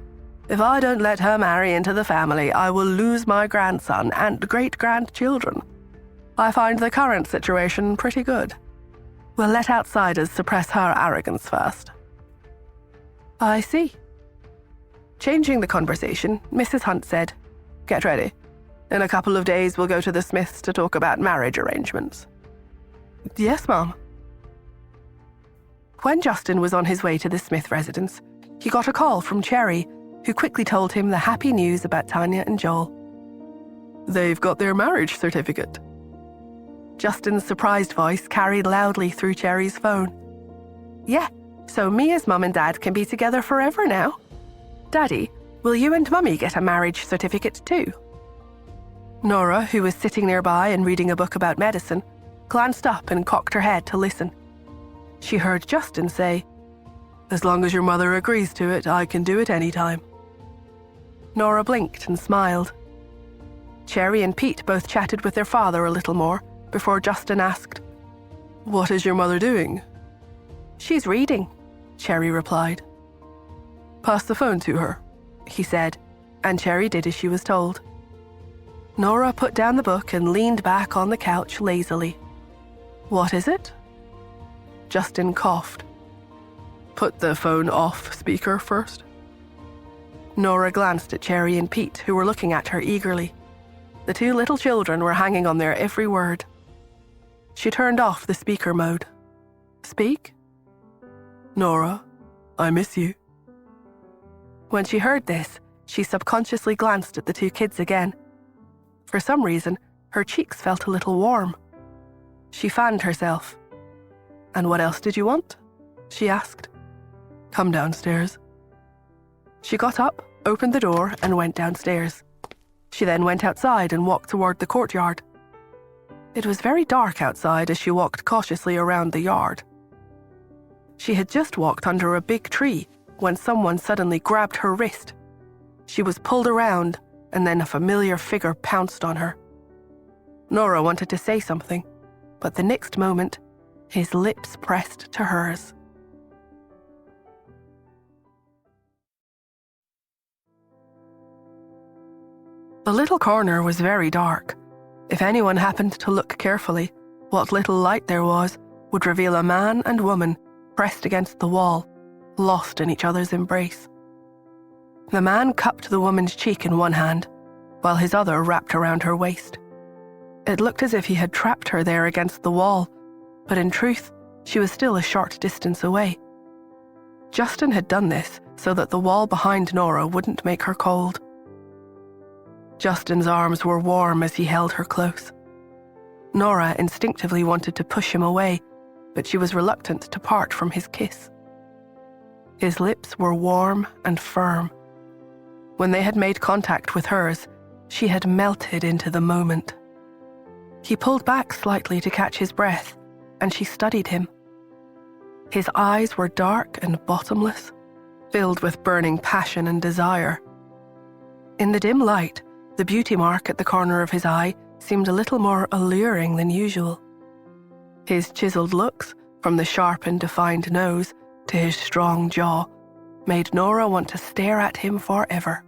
If I don't let her marry into the family, I will lose my grandson and great-grandchildren. I find the current situation pretty good. We'll let outsiders suppress her arrogance first." "I see." Changing the conversation, Mrs. Hunt said, "Get ready. In a couple of days, we'll go to the Smiths to talk about marriage arrangements." "Yes, Mom." When Justin was on his way to the Smith residence, he got a call from Cherry, who quickly told him the happy news about Tanya and Joel. "They've got their marriage certificate." Justin's surprised voice carried loudly through Cherry's phone. "Yeah, so Mia's mum and dad can be together forever now. Daddy, will you and Mummy get a marriage certificate too?" Nora, who was sitting nearby and reading a book about medicine, glanced up and cocked her head to listen. She heard Justin say, "As long as your mother agrees to it, I can do it anytime." Nora blinked and smiled. Cherry and Pete both chatted with their father a little more before Justin asked, "What is your mother doing?" "She's reading," Cherry replied. "Pass the phone to her," he said, and Cherry did as she was told. Nora put down the book and leaned back on the couch lazily. "What is it?" Justin coughed. "Put the phone off speaker first." Nora glanced at Cherry and Pete, who were looking at her eagerly. The two little children were hanging on their every word. She turned off the speaker mode. "Speak?" "Nora, I miss you." When she heard this, she subconsciously glanced at the two kids again. For some reason, her cheeks felt a little warm. She fanned herself. "And what else did you want?" she asked. "Come downstairs." She got up, opened the door, and went downstairs. She then went outside and walked toward the courtyard. It was very dark outside as she walked cautiously around the yard. She had just walked under a big tree when someone suddenly grabbed her wrist. She was pulled around, and then a familiar figure pounced on her. Nora wanted to say something, but the next moment, his lips pressed to hers. The little corner was very dark. If anyone happened to look carefully, what little light there was would reveal a man and woman pressed against the wall, lost in each other's embrace. The man cupped the woman's cheek in one hand, while his other wrapped around her waist. It looked as if he had trapped her there against the wall, but in truth, she was still a short distance away. Justin had done this so that the wall behind Nora wouldn't make her cold. Justin's arms were warm as he held her close. Nora instinctively wanted to push him away, but she was reluctant to part from his kiss. His lips were warm and firm. When they had made contact with hers, she had melted into the moment. He pulled back slightly to catch his breath, and she studied him. His eyes were dark and bottomless, filled with burning passion and desire. In the dim light, the beauty mark at the corner of his eye seemed a little more alluring than usual. His chiseled looks, from the sharp and defined nose to his strong jaw, made Nora want to stare at him forever.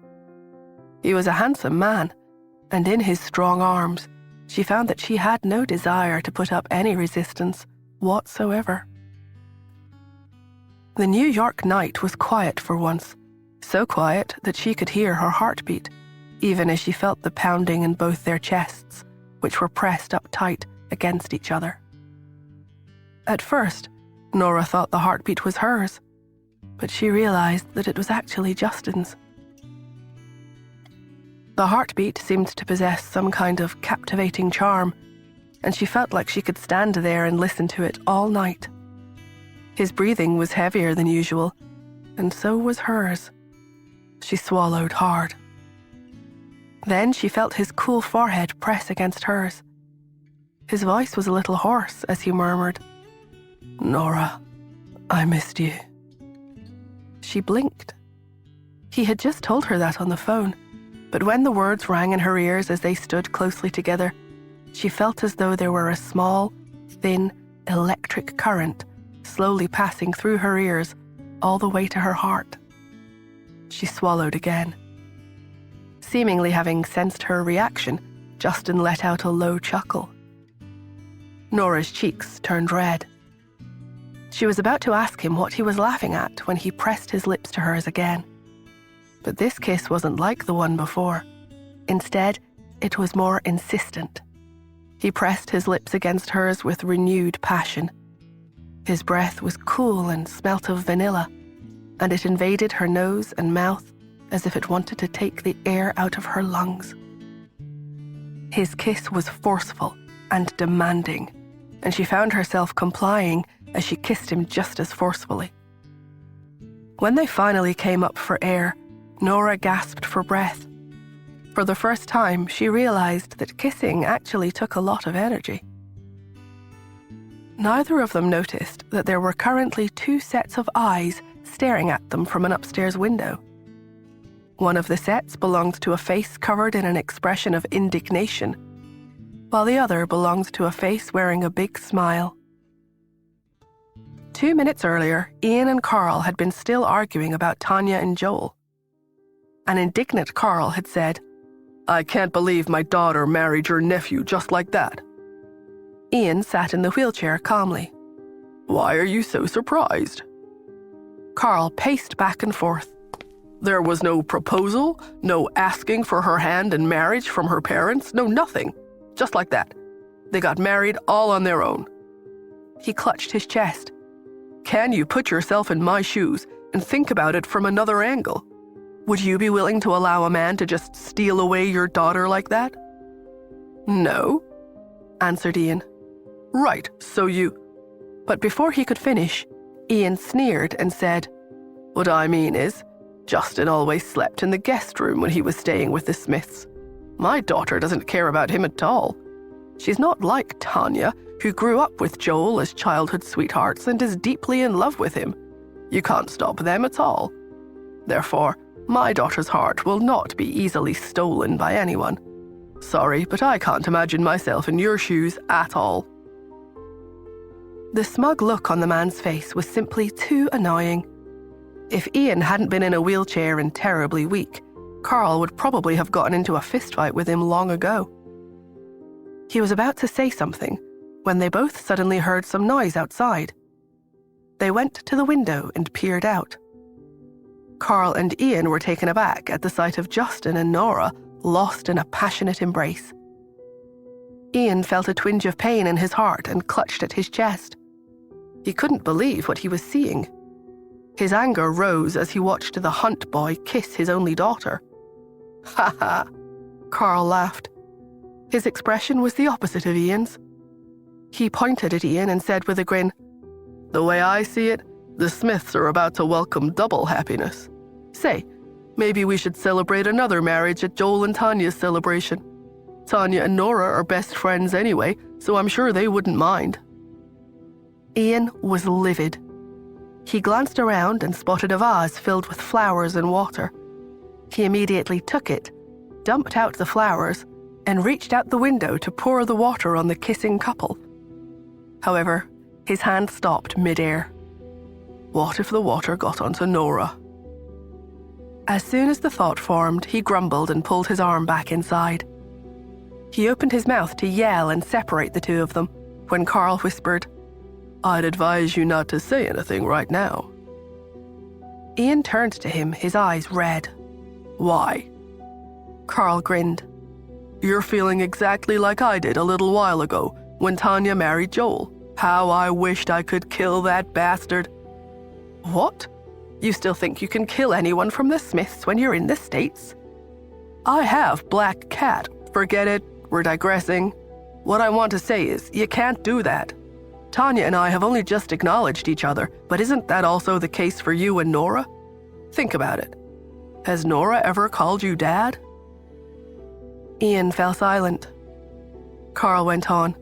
He was a handsome man, and in his strong arms, she found that she had no desire to put up any resistance whatsoever. The New York night was quiet for once, so quiet that she could hear her heartbeat, even as she felt the pounding in both their chests, which were pressed up tight against each other. At first, Nora thought the heartbeat was hers, but she realized that it was actually Justin's. The heartbeat seemed to possess some kind of captivating charm, and she felt like she could stand there and listen to it all night. His breathing was heavier than usual, and so was hers. She swallowed hard. Then she felt his cool forehead press against hers. His voice was a little hoarse as he murmured, "Nora, I missed you." She blinked. He had just told her that on the phone, but when the words rang in her ears as they stood closely together, she felt as though there were a small, thin, electric current slowly passing through her ears all the way to her heart. She swallowed again. Seemingly having sensed her reaction, Justin let out a low chuckle. Nora's cheeks turned red. She was about to ask him what he was laughing at when he pressed his lips to hers again. But this kiss wasn't like the one before. Instead, it was more insistent. He pressed his lips against hers with renewed passion. His breath was cool and smelt of vanilla, and it invaded her nose and mouth as if it wanted to take the air out of her lungs. His kiss was forceful and demanding, and she found herself complying as she kissed him just as forcefully. When they finally came up for air, Nora gasped for breath. For the first time, she realized that kissing actually took a lot of energy. Neither of them noticed that there were currently 2 sets of eyes staring at them from an upstairs window. One of the sets belonged to a face covered in an expression of indignation, while the other belonged to a face wearing a big smile. 2 minutes earlier, Ian and Carl had been still arguing about Tanya and Joel. An indignant Carl had said, "I can't believe my daughter married your nephew just like that." Ian sat in the wheelchair calmly. "Why are you so surprised?" Carl paced back and forth. "There was no proposal, no asking for her hand in marriage from her parents, no nothing. Just like that. They got married all on their own." He clutched his chest. "Can you put yourself in my shoes and think about it from another angle? Would you be willing to allow a man to just steal away your daughter like that?" "No," answered Ian. "Right, so you—" But before he could finish, Ian sneered and said, "What I mean is, Justin always slept in the guest room when he was staying with the Smiths. My daughter doesn't care about him at all. She's not like Tanya, who grew up with Joel as childhood sweethearts and is deeply in love with him. You can't stop them at all. Therefore, my daughter's heart will not be easily stolen by anyone. Sorry, but I can't imagine myself in your shoes at all." The smug look on the man's face was simply too annoying. If Ian hadn't been in a wheelchair and terribly weak, Carl would probably have gotten into a fistfight with him long ago. He was about to say something when they both suddenly heard some noise outside. They went to the window and peered out. Carl and Ian were taken aback at the sight of Justin and Nora lost in a passionate embrace. Ian felt a twinge of pain in his heart and clutched at his chest. He couldn't believe what he was seeing. His anger rose as he watched the Hunt boy kiss his only daughter. "Ha ha," Carl laughed. His expression was the opposite of Ian's. He pointed at Ian and said with a grin, "The way I see it, the Smiths are about to welcome double happiness. Say, maybe we should celebrate another marriage at Joel and Tanya's celebration. Tanya and Nora are best friends anyway, so I'm sure they wouldn't mind." Ian was livid. He glanced around and spotted a vase filled with flowers and water. He immediately took it, dumped out the flowers, and reached out the window to pour the water on the kissing couple. However, his hand stopped mid-air. What if the water got onto Nora? As soon as the thought formed, he grumbled and pulled his arm back inside. He opened his mouth to yell and separate the two of them, when Carl whispered, "I'd advise you not to say anything right now." Ian turned to him, his eyes red. "Why?" Carl grinned. "You're feeling exactly like I did a little while ago when Tanya married Joel. How I wished I could kill that bastard." "What? You still think you can kill anyone from the Smiths when you're in the States?" "I have Black Cat. Forget it. We're digressing. What I want to say is, you can't do that. Tanya and I have only just acknowledged each other, but isn't that also the case for you and Nora? Think about it. Has Nora ever called you Dad?" Ian fell silent. Carl went on.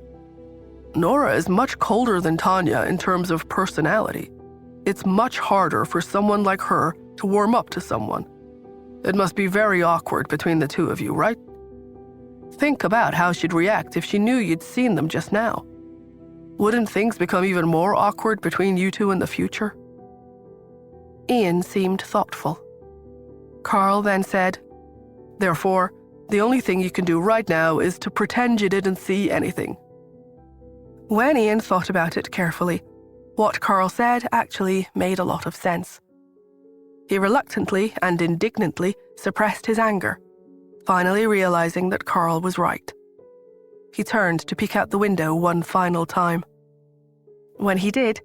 Nora is much colder than Tanya in terms of personality. It's much harder for someone like her to warm up to someone. It must be very awkward between the two of you, right? Think about how she'd react if she knew you'd seen them just now. Wouldn't things become even more awkward between you two in the future? Ian seemed thoughtful. Carl then said, Therefore, the only thing you can do right now is to pretend you didn't see anything. When Ian thought about it carefully, what Carl said actually made a lot of sense. He reluctantly and indignantly suppressed his anger, finally realizing that Carl was right. He turned to peek out the window one final time. When he did,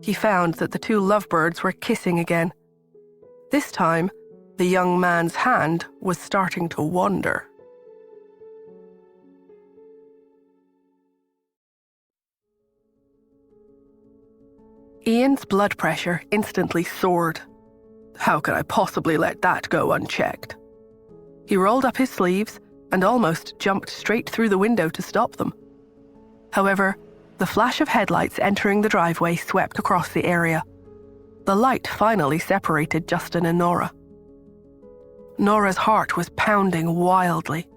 he found that the two lovebirds were kissing again. This time, the young man's hand was starting to wander. Ian's blood pressure instantly soared. How could I possibly let that go unchecked? He rolled up his sleeves and almost jumped straight through the window to stop them. However, the flash of headlights entering the driveway swept across the area. The light finally separated Justin and Nora. Nora's heart was pounding wildly.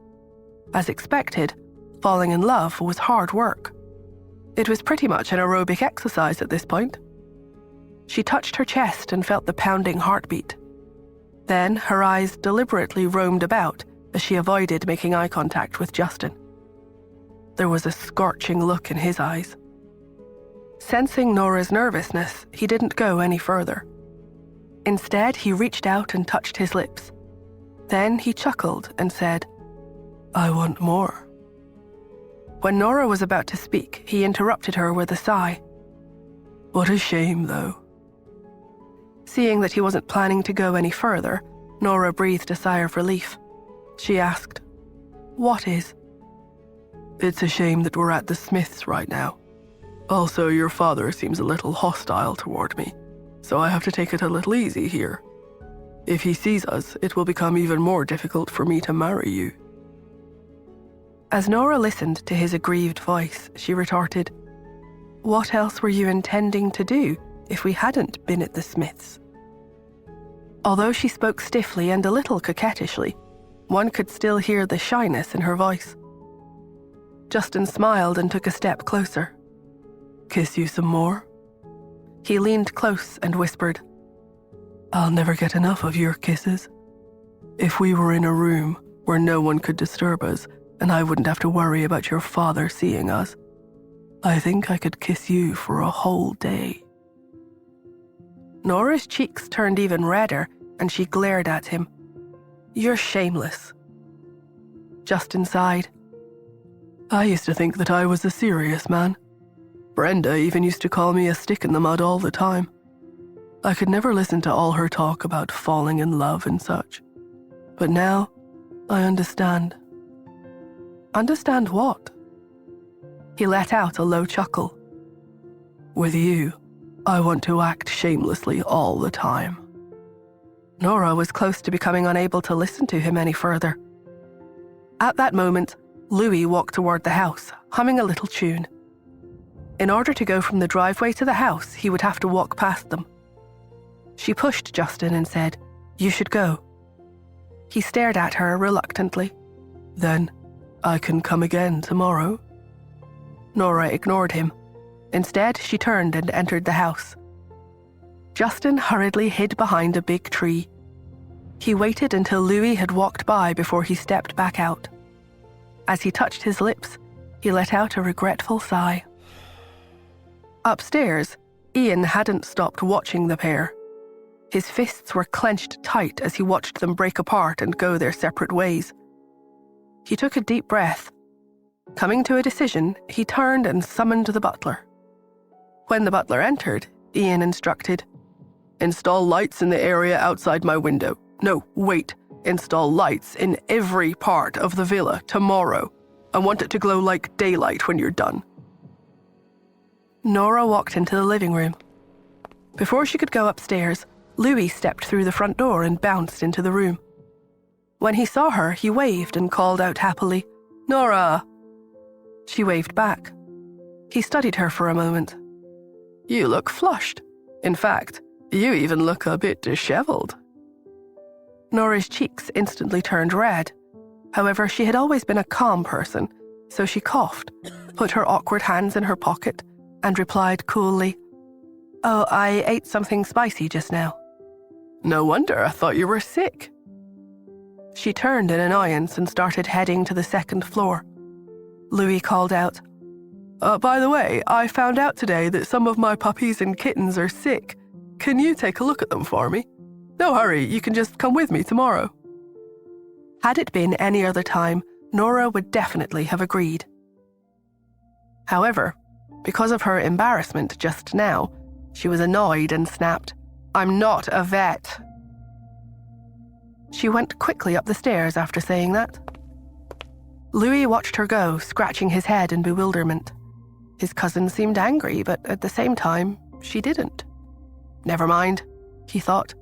As expected, falling in love was hard work. It was pretty much an aerobic exercise at this point. She touched her chest and felt the pounding heartbeat. Then her eyes deliberately roamed about as she avoided making eye contact with Justin. There was a scorching look in his eyes. Sensing Nora's nervousness, he didn't go any further. Instead, he reached out and touched his lips. Then he chuckled and said, "I want more." When Nora was about to speak, he interrupted her with a sigh. "What a shame, though." Seeing that he wasn't planning to go any further, Nora breathed a sigh of relief. She asked, "What is?" "It's a shame that we're at the Smiths right now. Also, your father seems a little hostile toward me, so I have to take it a little easy here. If he sees us, it will become even more difficult for me to marry you." As Nora listened to his aggrieved voice, she retorted, "What else were you intending to do if we hadn't been at the Smiths?" Although she spoke stiffly and a little coquettishly, one could still hear the shyness in her voice. Justin smiled and took a step closer. "Kiss you some more?" He leaned close and whispered, "I'll never get enough of your kisses. If we were in a room where no one could disturb us and I wouldn't have to worry about your father seeing us, I think I could kiss you for a whole day." Nora's cheeks turned even redder and she glared at him. "You're shameless." Justin sighed. "I used to think that I was a serious man. Brenda even used to call me a stick in the mud all the time. I could never listen to all her talk about falling in love and such. But now, I understand." "Understand what?" He let out a low chuckle. "With you, I want to act shamelessly all the time." Nora was close to becoming unable to listen to him any further. At that moment, Louis walked toward the house, humming a little tune. In order to go from the driveway to the house, he would have to walk past them. She pushed Justin and said, "You should go." He stared at her reluctantly. "Then, I can come again tomorrow?" Nora ignored him. Instead, she turned and entered the house. Justin hurriedly hid behind a big tree. He waited until Louis had walked by before he stepped back out. As he touched his lips, he let out a regretful sigh. Upstairs, Ian hadn't stopped watching the pair. His fists were clenched tight as he watched them break apart and go their separate ways. He took a deep breath. Coming to a decision, he turned and summoned the butler. When the butler entered, Ian instructed, "Install lights in the area outside my window. No, wait. Install lights in every part of the villa tomorrow. I want it to glow like daylight when you're done." Nora walked into the living room. Before she could go upstairs, Louis stepped through the front door and bounced into the room. When he saw her, he waved and called out happily, "Nora!" She waved back. He studied her for a moment. "You look flushed. In fact, you even look a bit disheveled." Nora's cheeks instantly turned red. However, she had always been a calm person, so she coughed, put her awkward hands in her pocket, and replied coolly, "Oh, I ate something spicy just now." "No wonder, I thought you were sick." She turned in annoyance and started heading to the second floor. Louis called out, "By the way, I found out today that some of my puppies and kittens are sick. Can you take a look at them for me? No hurry, you can just come with me tomorrow." Had it been any other time, Nora would definitely have agreed. However, because of her embarrassment just now, she was annoyed and snapped, "I'm not a vet." She went quickly up the stairs after saying that. Louis watched her go, scratching his head in bewilderment. His cousin seemed angry, but at the same time, she didn't. Never mind, he thought.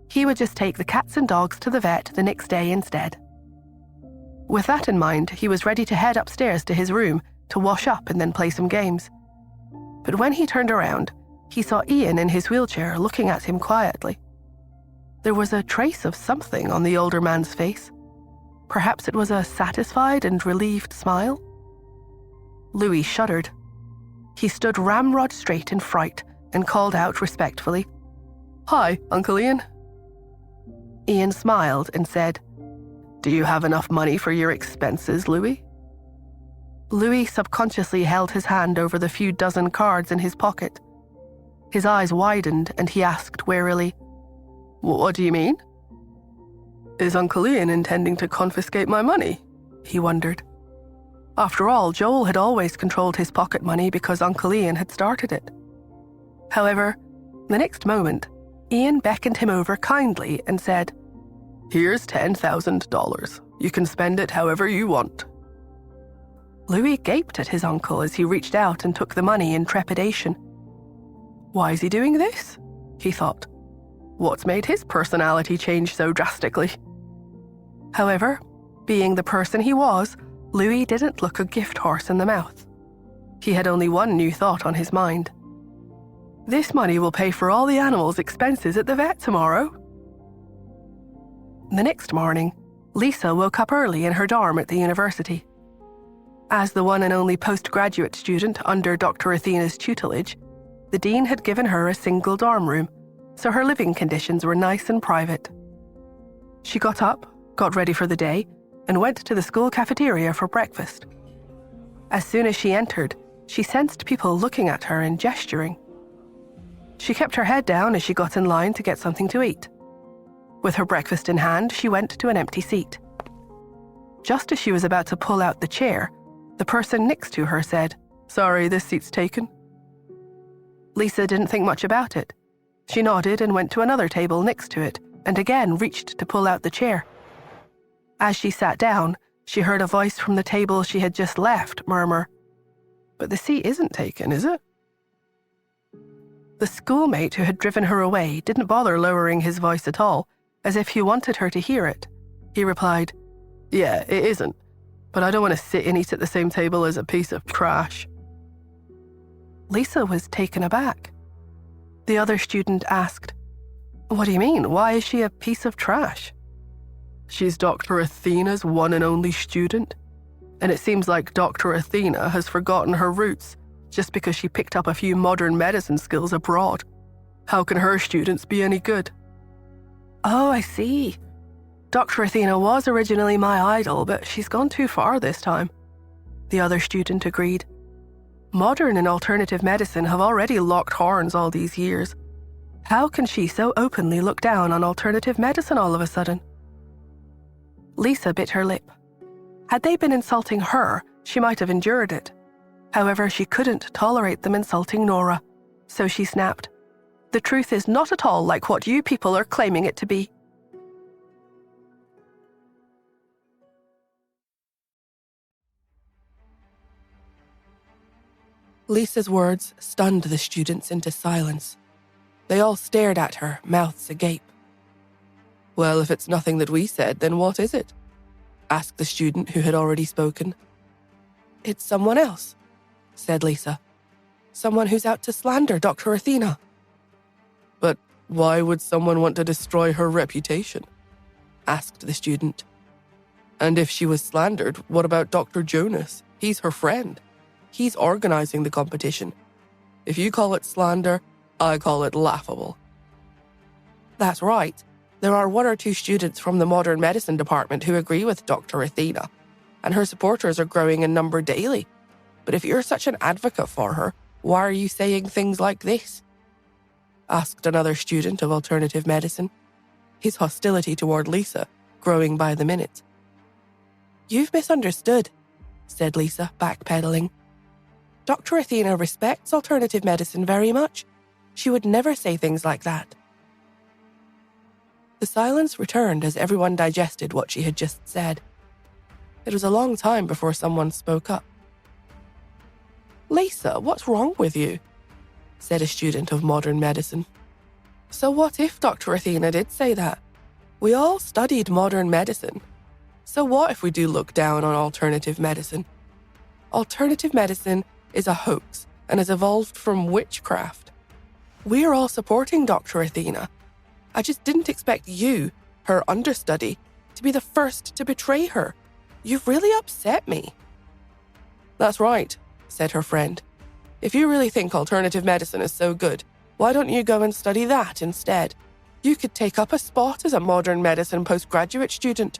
He would just take the cats and dogs to the vet the next day instead. With that in mind, he was ready to head upstairs to his room to wash up and then play some games. But when he turned around, he saw Ian in his wheelchair looking at him quietly. There was a trace of something on the older man's face. Perhaps it was a satisfied and relieved smile? Louis shuddered. He stood ramrod straight in fright and called out respectfully, "Hi, Uncle Ian." Ian smiled and said, "Do you have enough money for your expenses, Louis?" Louis subconsciously held his hand over the few dozen cards in his pocket. His eyes widened and he asked warily, "What do you mean?" "Is Uncle Ian intending to confiscate my money?" he wondered. After all, Joel had always controlled his pocket money because Uncle Ian had started it. However, the next moment, Ian beckoned him over kindly and said, "Here's $10,000. You can spend it however you want." Louis gaped at his uncle as he reached out and took the money in trepidation. Why is he doing this? He thought. What's made his personality change so drastically? However, being the person he was, Louis didn't look a gift horse in the mouth. He had only one new thought on his mind. This money will pay for all the animals' expenses at the vet tomorrow. The next morning, Lisa woke up early in her dorm at the university. As the one and only postgraduate student under Dr. Athena's tutelage, the dean had given her a single dorm room, so her living conditions were nice and private. She got up, got ready for the day, and went to the school cafeteria for breakfast. As soon as she entered, she sensed people looking at her and gesturing. She kept her head down as she got in line to get something to eat. With her breakfast in hand, she went to an empty seat. Just as she was about to pull out the chair, the person next to her said, "Sorry, this seat's taken." Lisa didn't think much about it. She nodded and went to another table next to it, and again reached to pull out the chair. As she sat down, she heard a voice from the table she had just left murmur, "But the seat isn't taken, is it?" The schoolmate who had driven her away didn't bother lowering his voice at all, as if he wanted her to hear it. He replied, "Yeah, it isn't, but I don't want to sit and eat at the same table as a piece of trash." Lisa was taken aback. The other student asked, "What do you mean? Why is she a piece of trash?" "She's Dr. Athena's one and only student, and it seems like Dr. Athena has forgotten her roots just because she picked up a few modern medicine skills abroad. How can her students be any good?" "Oh, I see. Dr. Athena was originally my idol, but she's gone too far this time," the other student agreed. "Modern and alternative medicine have already locked horns all these years. How can she so openly look down on alternative medicine all of a sudden?" Lisa bit her lip. Had they been insulting her, she might have endured it. However, she couldn't tolerate them insulting Nora, so she snapped, "The truth is not at all like what you people are claiming it to be." Lisa's words stunned the students into silence. They all stared at her, mouths agape. Well, if it's nothing that we said, then what is it? Asked the student who had already spoken. It's someone else, said Lisa. Someone who's out to slander Dr. Athena. But why would someone want to destroy her reputation? Asked the student. And if she was slandered, what about Dr. Jonas? He's her friend. He's organizing the competition. If you call it slander, I call it laughable. That's right. There are 1 or 2 students from the modern medicine department who agree with Dr. Athena, and her supporters are growing in number daily. But if you're such an advocate for her, why are you saying things like this? Asked another student of alternative medicine, his hostility toward Lisa growing by the minute. You've misunderstood, said Lisa, backpedaling. Dr. Athena respects alternative medicine very much. She would never say things like that. The silence returned as everyone digested what she had just said. It was a long time before someone spoke up. Lisa, what's wrong with you? Said a student of modern medicine. So what if Dr. Athena did say that? We all studied modern medicine. So what if we do look down on alternative medicine? Alternative medicine is a hoax and has evolved from witchcraft. We're all supporting Dr. Athena. I just didn't expect you, her understudy, to be the first to betray her. You've really upset me. That's right, said her friend. If you really think alternative medicine is so good, why don't you go and study that instead? You could take up a spot as a modern medicine postgraduate student.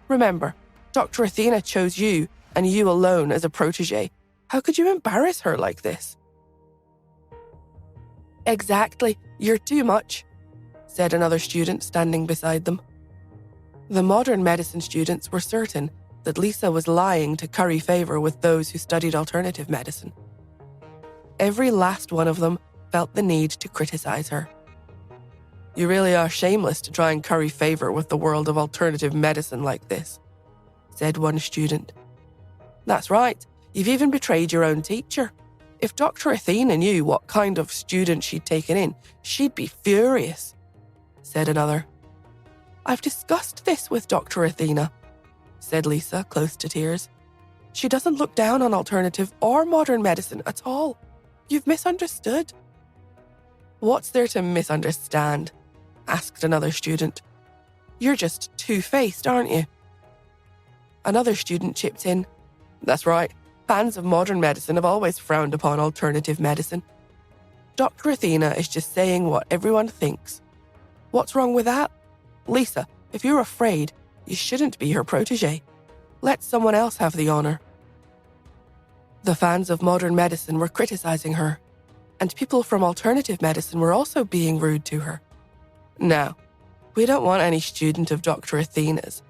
Remember, Dr. Athena chose you and you alone as a protégé. How could you embarrass her like this? Exactly, you're too much, said another student standing beside them. The modern medicine students were certain that Lisa was lying to curry favor with those who studied alternative medicine. Every last one of them felt the need to criticize her. You really are shameless to try and curry favor with the world of alternative medicine like this, said one student. That's right, you've even betrayed your own teacher. If Dr. Athena knew what kind of student she'd taken in, she'd be furious, said another. I've discussed this with Dr. Athena, said Lisa, close to tears. She doesn't look down on alternative or modern medicine at all. You've misunderstood. What's there to misunderstand? Asked another student. You're just two-faced, aren't you? Another student chipped in. That's right. Fans of modern medicine have always frowned upon alternative medicine. Dr. Athena is just saying what everyone thinks. What's wrong with that? Lisa, if you're afraid, you shouldn't be her protégé. Let someone else have the honor. The fans of modern medicine were criticizing her, and people from alternative medicine were also being rude to her. No, we don't want any student of Dr. Athena's.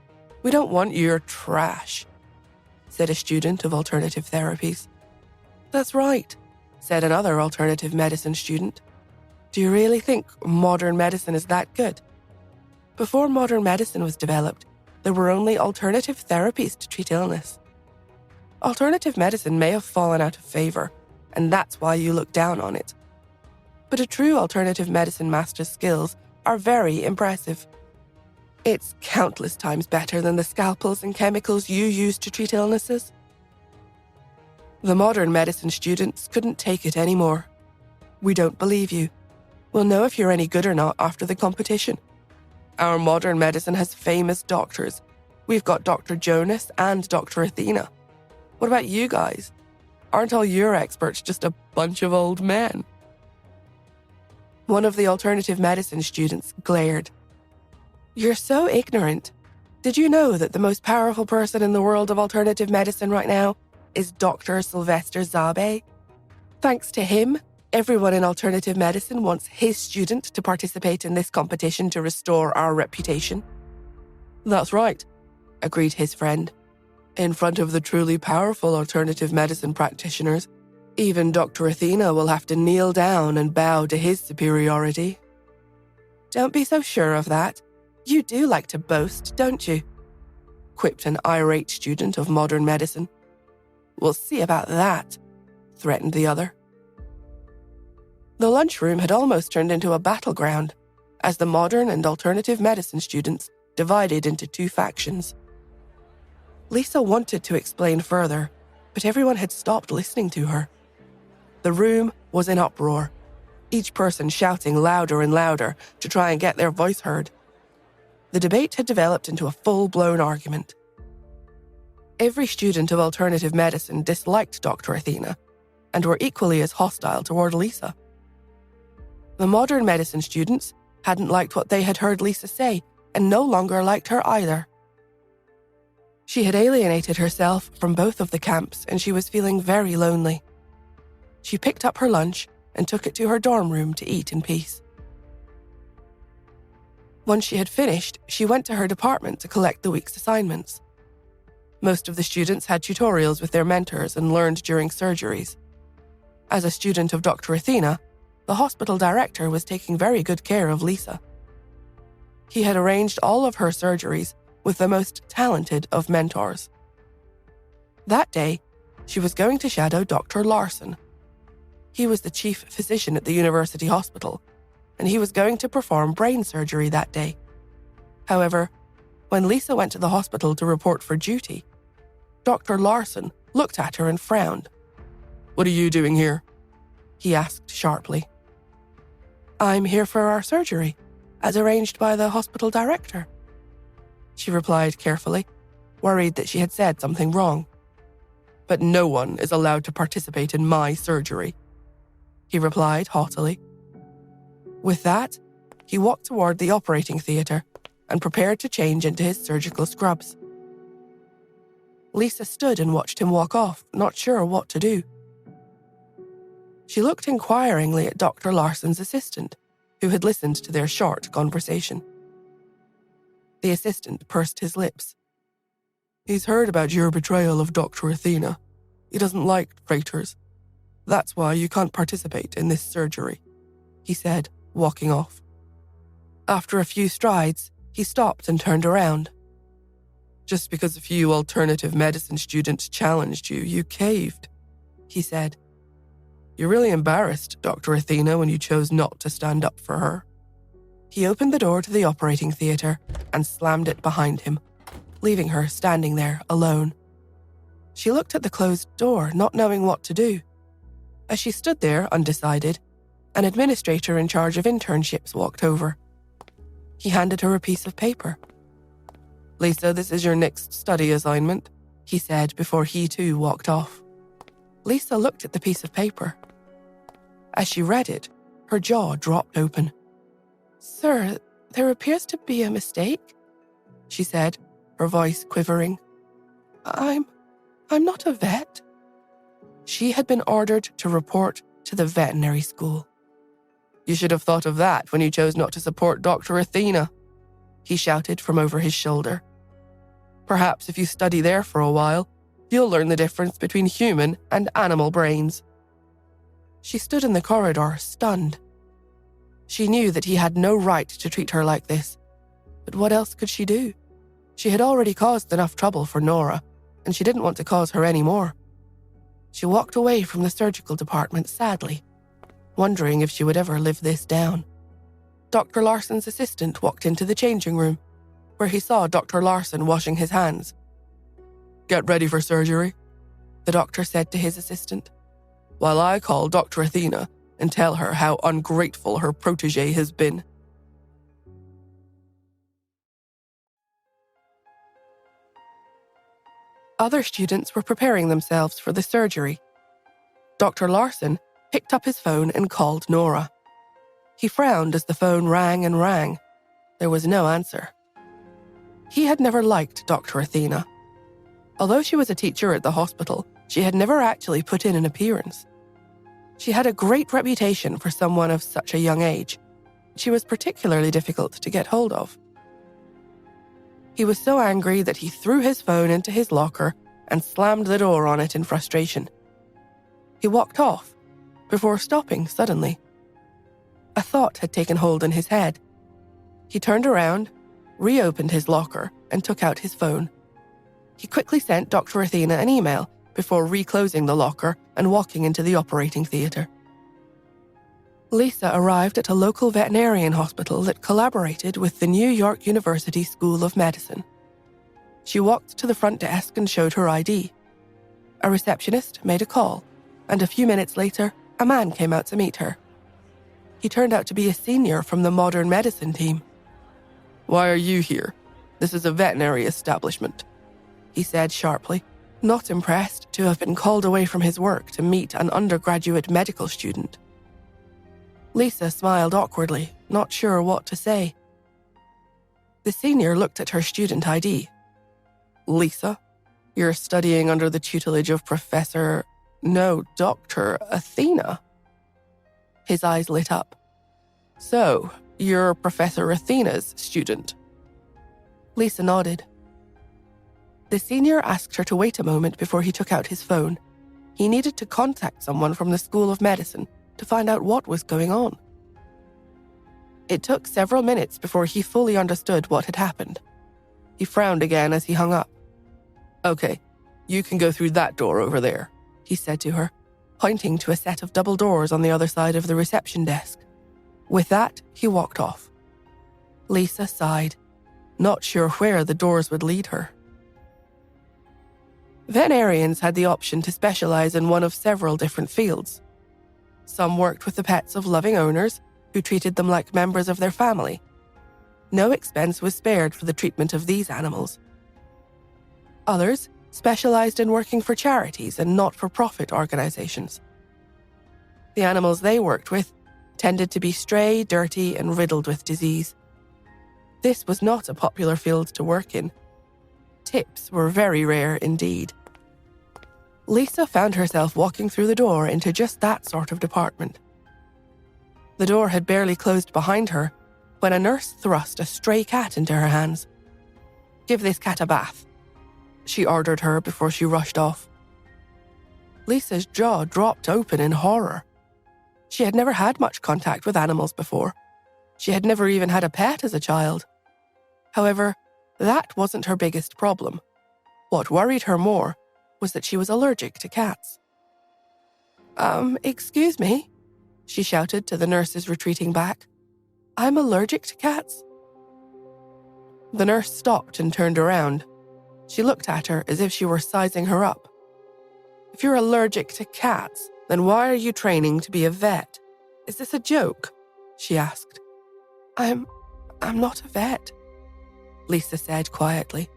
We don't want your trash, said a student of alternative therapies. That's right, said another alternative medicine student. Do you really think modern medicine is that good? Before modern medicine was developed, there were only alternative therapies to treat illness. Alternative medicine may have fallen out of favor, and that's why you look down on it. But a true alternative medicine master's skills are very impressive. It's countless times better than the scalpels and chemicals you use to treat illnesses. The modern medicine students couldn't take it anymore. We don't believe you. We'll know if you're any good or not after the competition. Our modern medicine has famous doctors. We've got Dr. Jonas and Dr. Athena. What about you guys? Aren't all your experts just a bunch of old men? One of the alternative medicine students glared. You're so ignorant. Did you know that the most powerful person in the world of alternative medicine right now is Dr. Sylvester Zabe? Thanks to him, everyone in alternative medicine wants his student to participate in this competition to restore our reputation. That's right, agreed his friend. In front of the truly powerful alternative medicine practitioners, even Dr. Athena will have to kneel down and bow to his superiority. Don't be so sure of that. You do like to boast, don't you? Quipped an irate student of modern medicine. We'll see about that, threatened the other. The lunchroom had almost turned into a battleground, as the modern and alternative medicine students divided into two factions. Lisa wanted to explain further, but everyone had stopped listening to her. The room was in uproar, each person shouting louder and louder to try and get their voice heard. The debate had developed into a full-blown argument. Every student of alternative medicine disliked Dr. Athena and were equally as hostile toward Lisa. The modern medicine students hadn't liked what they had heard Lisa say and no longer liked her either. She had alienated herself from both of the camps and she was feeling very lonely. She picked up her lunch and took it to her dorm room to eat in peace. Once she had finished, she went to her department to collect the week's assignments. Most of the students had tutorials with their mentors and learned during surgeries. As a student of Dr. Athena, the hospital director was taking very good care of Lisa. He had arranged all of her surgeries with the most talented of mentors. That day, she was going to shadow Dr. Larson. He was the chief physician at the university hospital, and he was going to perform brain surgery that day. However, when Lisa went to the hospital to report for duty, Dr. Larson looked at her and frowned. "What are you doing here?" he asked sharply. "I'm here for our surgery, as arranged by the hospital director," she replied carefully, worried that she had said something wrong. "But no one is allowed to participate in my surgery," he replied haughtily. With that, he walked toward the operating theater and prepared to change into his surgical scrubs. Lisa stood and watched him walk off, not sure what to do. She looked inquiringly at Dr. Larson's assistant, who had listened to their short conversation. The assistant pursed his lips. "He's heard about your betrayal of Dr. Athena. He doesn't like traitors. That's why you can't participate in this surgery," he said, walking off. After a few strides, he stopped and turned around. "Just because a few alternative medicine students challenged you, you caved," he said. "You really embarrassed Dr. Athena when you chose not to stand up for her." He opened the door to the operating theater and slammed it behind him, leaving her standing there alone. She looked at the closed door, not knowing what to do. As she stood there, undecided, an administrator in charge of internships walked over. He handed her a piece of paper. "Lisa, this is your next study assignment," he said before he too walked off. Lisa looked at the piece of paper. As she read it, her jaw dropped open. "Sir, there appears to be a mistake," she said, her voice quivering. I'm not a vet." She had been ordered to report to the veterinary school. "You should have thought of that when you chose not to support Dr. Athena," he shouted from over his shoulder. "Perhaps if you study there for a while, you'll learn the difference between human and animal brains." She stood in the corridor, stunned. She knew that he had no right to treat her like this, but what else could she do? She had already caused enough trouble for Nora, and she didn't want to cause her any more. She walked away from the surgical department sadly, wondering if she would ever live this down. Dr. Larson's assistant walked into the changing room, where he saw Dr. Larson washing his hands. "Get ready for surgery," the doctor said to his assistant, "while I call Dr. Athena and tell her how ungrateful her protégé has been." Other students were preparing themselves for the surgery. Dr. Larson picked up his phone and called Nora. He frowned as the phone rang and rang. There was no answer. He had never liked Dr. Athena. Although she was a teacher at the hospital, she had never actually put in an appearance. She had a great reputation for someone of such a young age. She was particularly difficult to get hold of. He was so angry that he threw his phone into his locker and slammed the door on it in frustration. He walked off, before stopping suddenly. A thought had taken hold in his head. He turned around, reopened his locker, and took out his phone. He quickly sent Dr. Athena an email before reclosing the locker and walking into the operating theater. Lisa arrived at a local veterinarian hospital that collaborated with the New York University School of Medicine. She walked to the front desk and showed her ID. A receptionist made a call, and a few minutes later, a man came out to meet her. He turned out to be a senior from the modern medicine team. "Why are you here? This is a veterinary establishment," he said sharply, not impressed to have been called away from his work to meet an undergraduate medical student. Lisa smiled awkwardly, not sure what to say. The senior looked at her student ID. "Lisa, you're studying under the tutelage of Dr. Athena." His eyes lit up. "So, you're Professor Athena's student?" Lisa nodded. The senior asked her to wait a moment before he took out his phone. He needed to contact someone from the School of Medicine to find out what was going on. It took several minutes before he fully understood what had happened. He frowned again as he hung up. "Okay, you can go through that door over there," he said to her, pointing to a set of double doors on the other side of the reception desk. With that, he walked off. Lisa sighed, not sure where the doors would lead her. Veterinarians had the option to specialize in one of several different fields. Some worked with the pets of loving owners who treated them like members of their family. No expense was spared for the treatment of these animals. Others specialized in working for charities and not-for-profit organizations. The animals they worked with tended to be stray, dirty, and riddled with disease. This was not a popular field to work in. Tips were very rare indeed. Lisa found herself walking through the door into just that sort of department. The door had barely closed behind her when a nurse thrust a stray cat into her hands. "Give this cat a bath," she ordered her before she rushed off. Lisa's jaw dropped open in horror. She had never had much contact with animals before. She had never even had a pet as a child. However, that wasn't her biggest problem. What worried her more was that she was allergic to cats. Excuse me," she shouted to the nurses retreating back. "I'm allergic to cats." The nurse stopped and turned around. She looked at her as if she were sizing her up. "If you're allergic to cats, then why are you training to be a vet? Is this a joke?" she asked. I'm not a vet," Lisa said quietly.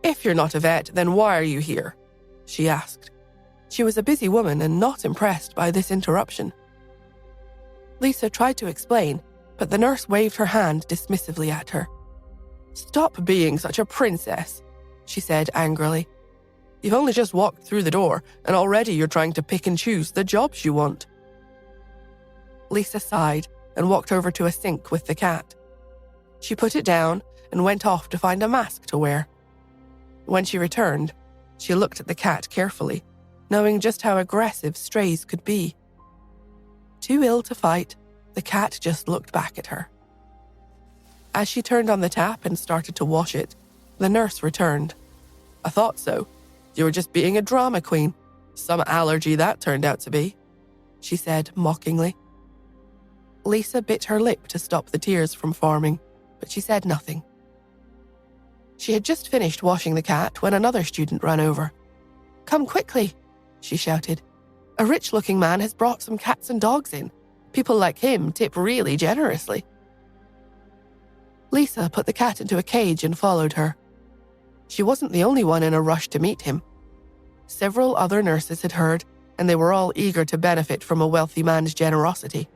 "If you're not a vet, then why are you here?" she asked. She was a busy woman and not impressed by this interruption. Lisa tried to explain, but the nurse waved her hand dismissively at her. "Stop being such a princess," she said angrily. "You've only just walked through the door, and already you're trying to pick and choose the jobs you want." Lisa sighed and walked over to a sink with the cat. She put it down and went off to find a mask to wear. When she returned, she looked at the cat carefully, knowing just how aggressive strays could be. Too ill to fight, the cat just looked back at her. As she turned on the tap and started to wash it, the nurse returned. "I thought so. You were just being a drama queen. Some allergy that turned out to be," she said mockingly. Lisa bit her lip to stop the tears from forming, but she said nothing. She had just finished washing the cat when another student ran over. "Come quickly," she shouted. "A rich-looking man has brought some cats and dogs in. People like him tip really generously." Lisa put the cat into a cage and followed her. She wasn't the only one in a rush to meet him. Several other nurses had heard, and they were all eager to benefit from a wealthy man's generosity.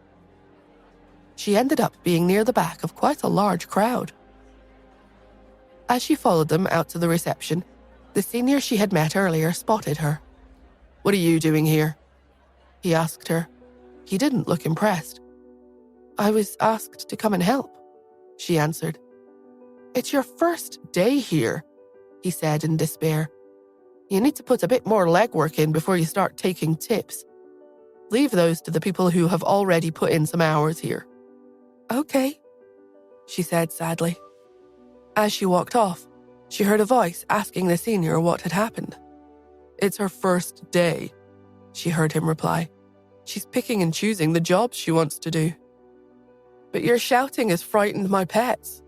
She ended up being near the back of quite a large crowd. As she followed them out to the reception, the senior she had met earlier spotted her. "What are you doing here?" he asked her. He didn't look impressed. "I was asked to come and help," she answered. "It's your first day here," he said in despair. "You need to put a bit more legwork in before you start taking tips. Leave those to the people who have already put in some hours here." "Okay," she said sadly. As she walked off, she heard a voice asking the senior what had happened. "It's her first day," she heard him reply. She's picking and choosing the jobs she wants to do. But your shouting has frightened my pets,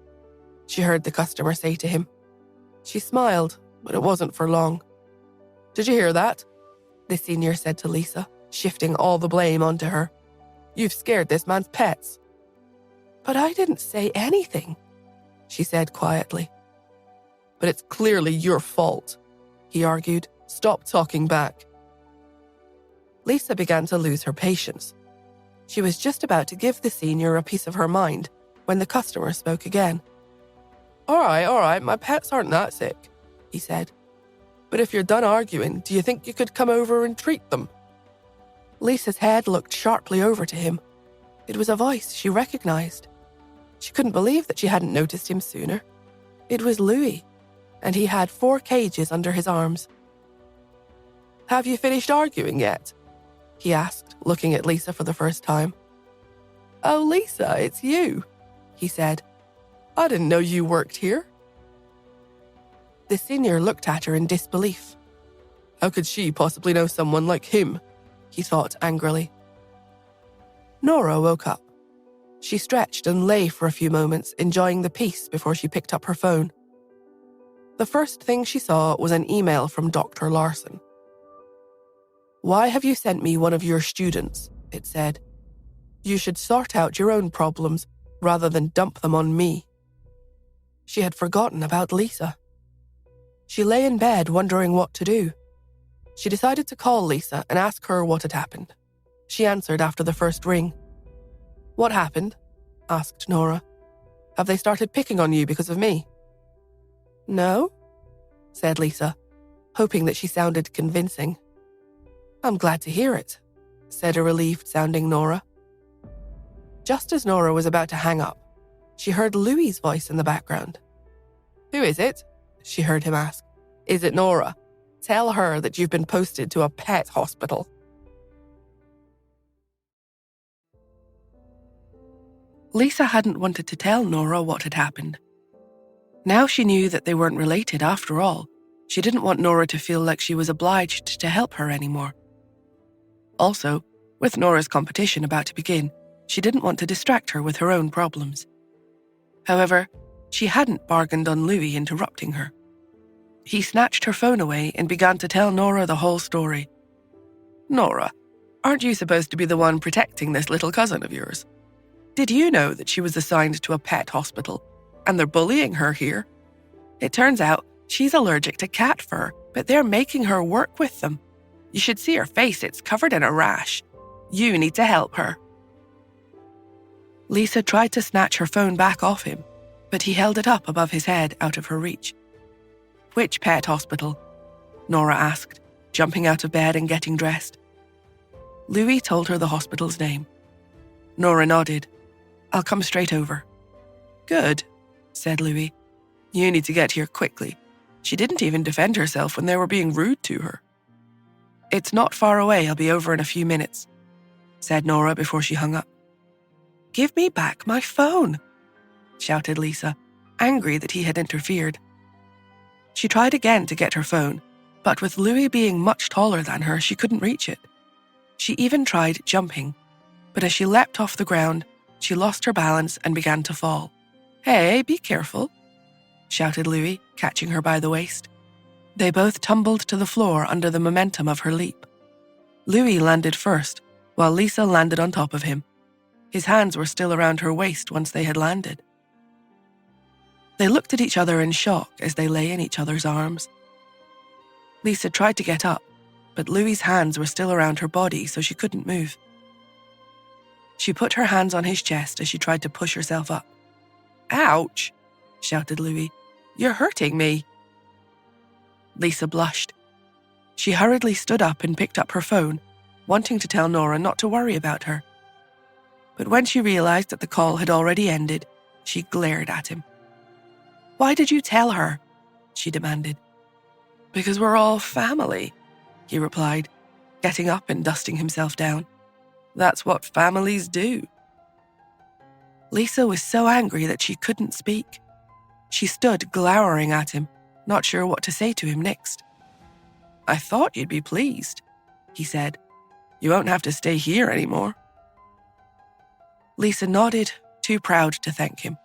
she heard the customer say to him. She smiled, but it wasn't for long. Did you hear that? The senior said to Lisa, shifting all the blame onto her. You've scared this man's pets. But I didn't say anything, she said quietly. But it's clearly your fault, he argued. Stop talking back. Lisa began to lose her patience. She was just about to give the senior a piece of her mind when the customer spoke again. All right, my pets aren't that sick, he said. But if you're done arguing, do you think you could come over and treat them? Lisa's head looked sharply over to him. It was a voice she recognized. She couldn't believe that she hadn't noticed him sooner. It was Louis, and he had 4 cages under his arms. Have you finished arguing yet? He asked, looking at Lisa for the first time. Oh, Lisa, it's you, he said. I didn't know you worked here. The senior looked at her in disbelief. How could she possibly know someone like him? He thought angrily. Nora woke up. She stretched and lay for a few moments, enjoying the peace before she picked up her phone. The first thing she saw was an email from Dr. Larson. Why have you sent me one of your students? It said. You should sort out your own problems rather than dump them on me. She had forgotten about Lisa. She lay in bed wondering what to do. She decided to call Lisa and ask her what had happened. She answered after the first ring. What happened? Asked Nora. Have they started picking on you because of me? No, said Lisa, hoping that she sounded convincing. I'm glad to hear it, said a relieved-sounding Nora. Just as Nora was about to hang up, she heard Louis's voice in the background. Who is it? She heard him ask. Is it Nora? Tell her that you've been posted to a pet hospital. Lisa hadn't wanted to tell Nora what had happened. Now she knew that they weren't related after all. She didn't want Nora to feel like she was obliged to help her anymore. Also, with Nora's competition about to begin, she didn't want to distract her with her own problems. However, she hadn't bargained on Louis interrupting her. He snatched her phone away and began to tell Nora the whole story. Nora, aren't you supposed to be the one protecting this little cousin of yours? Did you know that she was assigned to a pet hospital and they're bullying her here? It turns out she's allergic to cat fur, but they're making her work with them. You should see her face, it's covered in a rash. You need to help her. Lisa tried to snatch her phone back off him, but he held it up above his head out of her reach. Which pet hospital? Nora asked, jumping out of bed and getting dressed. Louis told her the hospital's name. Nora nodded. I'll come straight over. Good, said Louis. You need to get here quickly. She didn't even defend herself when they were being rude to her. It's not far away, I'll be over in a few minutes, said Nora before she hung up. Give me back my phone, shouted Lisa, angry that he had interfered. She tried again to get her phone, but with Louis being much taller than her, she couldn't reach it. She even tried jumping, but as she leapt off the ground, she lost her balance and began to fall. Hey, be careful, shouted Louis, catching her by the waist. They both tumbled to the floor under the momentum of her leap. Louis landed first, while Lisa landed on top of him. His hands were still around her waist once they had landed. They looked at each other in shock as they lay in each other's arms. Lisa tried to get up, but Louis's hands were still around her body, so she couldn't move. She put her hands on his chest as she tried to push herself up. Ouch, shouted Louis. You're hurting me. Lisa blushed. She hurriedly stood up and picked up her phone, wanting to tell Nora not to worry about her. But when she realized that the call had already ended, she glared at him. Why did you tell her? She demanded. Because we're all family, he replied, getting up and dusting himself down. That's what families do. Lisa was so angry that she couldn't speak. She stood glowering at him, not sure what to say to him next. I thought you'd be pleased, he said. You won't have to stay here anymore." Lisa nodded, too proud to thank him.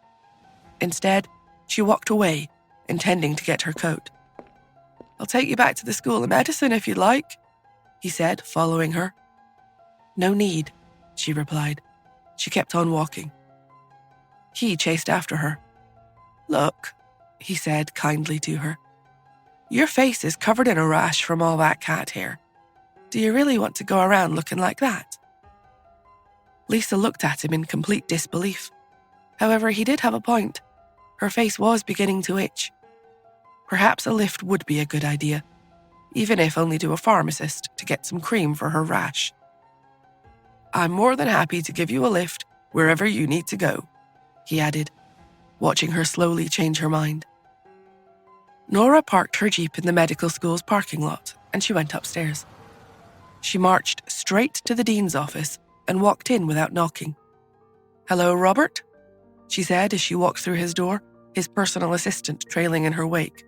Instead, she walked away, intending to get her coat. "I'll take you back to the School of Medicine if you'd like," he said, following her. "No need," she replied. She kept on walking. He chased after her. "Look," he said kindly to her. "Your face is covered in a rash from all that cat hair. Do you really want to go around looking like that?" Lisa looked at him in complete disbelief. However, he did have a point. Her face was beginning to itch. Perhaps a lift would be a good idea, even if only to a pharmacist to get some cream for her rash. "I'm more than happy to give you a lift wherever you need to go," he added, watching her slowly change her mind. Nora parked her Jeep in the medical school's parking lot, and she went upstairs. She marched straight to the dean's office and walked in without knocking. "Hello, Robert?" she said as she walked through his door, his personal assistant trailing in her wake.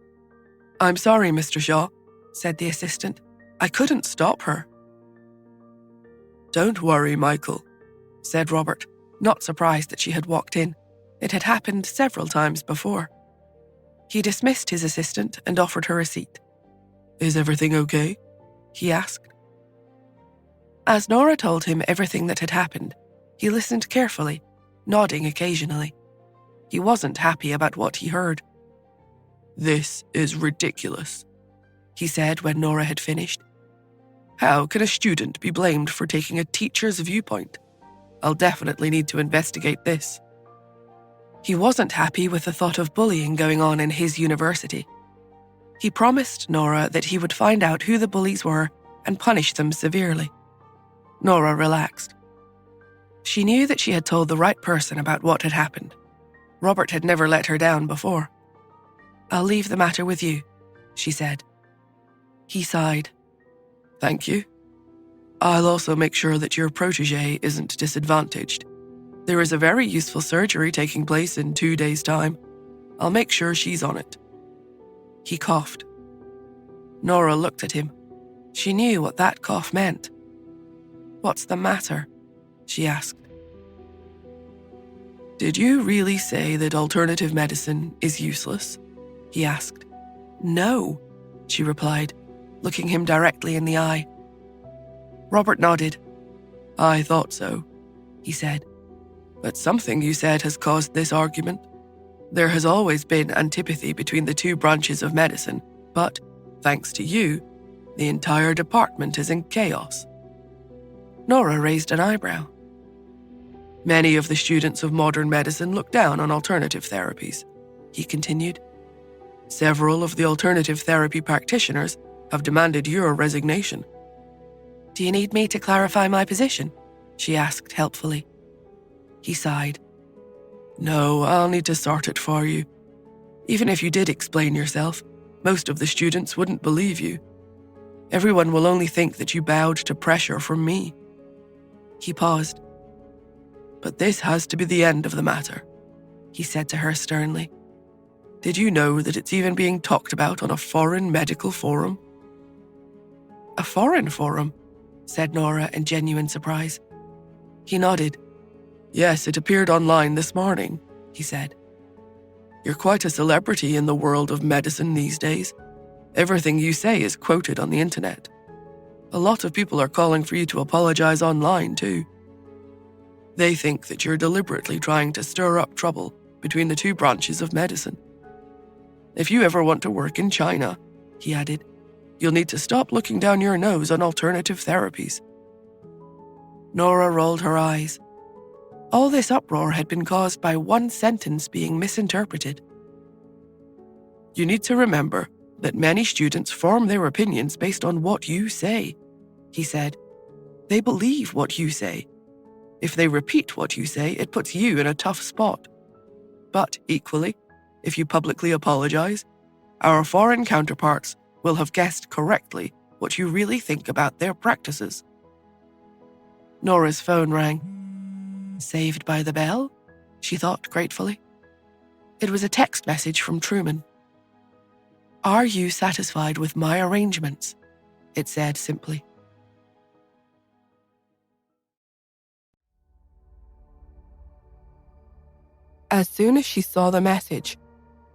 "I'm sorry, Mr. Shaw," said the assistant. "I couldn't stop her." "Don't worry, Michael," said Robert, not surprised that she had walked in. It had happened several times before. He dismissed his assistant and offered her a seat. "Is everything okay?" he asked. As Nora told him everything that had happened, he listened carefully, nodding occasionally. He wasn't happy about what he heard. "This is ridiculous," he said when Nora had finished. "How can a student be blamed for taking a teacher's viewpoint? I'll definitely need to investigate this." He wasn't happy with the thought of bullying going on in his university. He promised Nora that he would find out who the bullies were and punish them severely. Nora relaxed. She knew that she had told the right person about what had happened. Robert had never let her down before. "I'll leave the matter with you," she said. He sighed. "Thank you. I'll also make sure that your protégé isn't disadvantaged. There is a very useful surgery taking place in 2 days' time. I'll make sure she's on it." He coughed. Nora looked at him. She knew what that cough meant. "What's the matter?" she asked. "Did you really say that alternative medicine is useless?" he asked. "No," she replied, looking him directly in the eye. Robert nodded. "I thought so," he said. "But something you said has caused this argument. There has always been antipathy between the two branches of medicine, but, thanks to you, the entire department is in chaos." Nora raised an eyebrow. "Many of the students of modern medicine look down on alternative therapies," he continued. "Several of the alternative therapy practitioners have demanded your resignation." "Do you need me to clarify my position?" she asked helpfully. He sighed. "No, I'll need to sort it for you. Even if you did explain yourself, most of the students wouldn't believe you. Everyone will only think that you bowed to pressure from me." He paused. "But this has to be the end of the matter," he said to her sternly. "Did you know that it's even being talked about on a foreign medical forum?" "A foreign forum?" said Nora in genuine surprise. He nodded. "Yes, it appeared online this morning," he said. "You're quite a celebrity in the world of medicine these days. Everything you say is quoted on the internet. A lot of people are calling for you to apologize online, too. They think that you're deliberately trying to stir up trouble between the two branches of medicine. If you ever want to work in China," he added, "you'll need to stop looking down your nose on alternative therapies." Nora rolled her eyes. All this uproar had been caused by one sentence being misinterpreted. "You need to remember that many students form their opinions based on what you say," he said. "They believe what you say. If they repeat what you say, it puts you in a tough spot. But equally, if you publicly apologize, our foreign counterparts will have guessed correctly what you really think about their practices." Nora's phone rang. Saved by the bell? She thought gratefully. It was a text message from Truman. "Are you satisfied with my arrangements?" it said simply. As soon as she saw the message,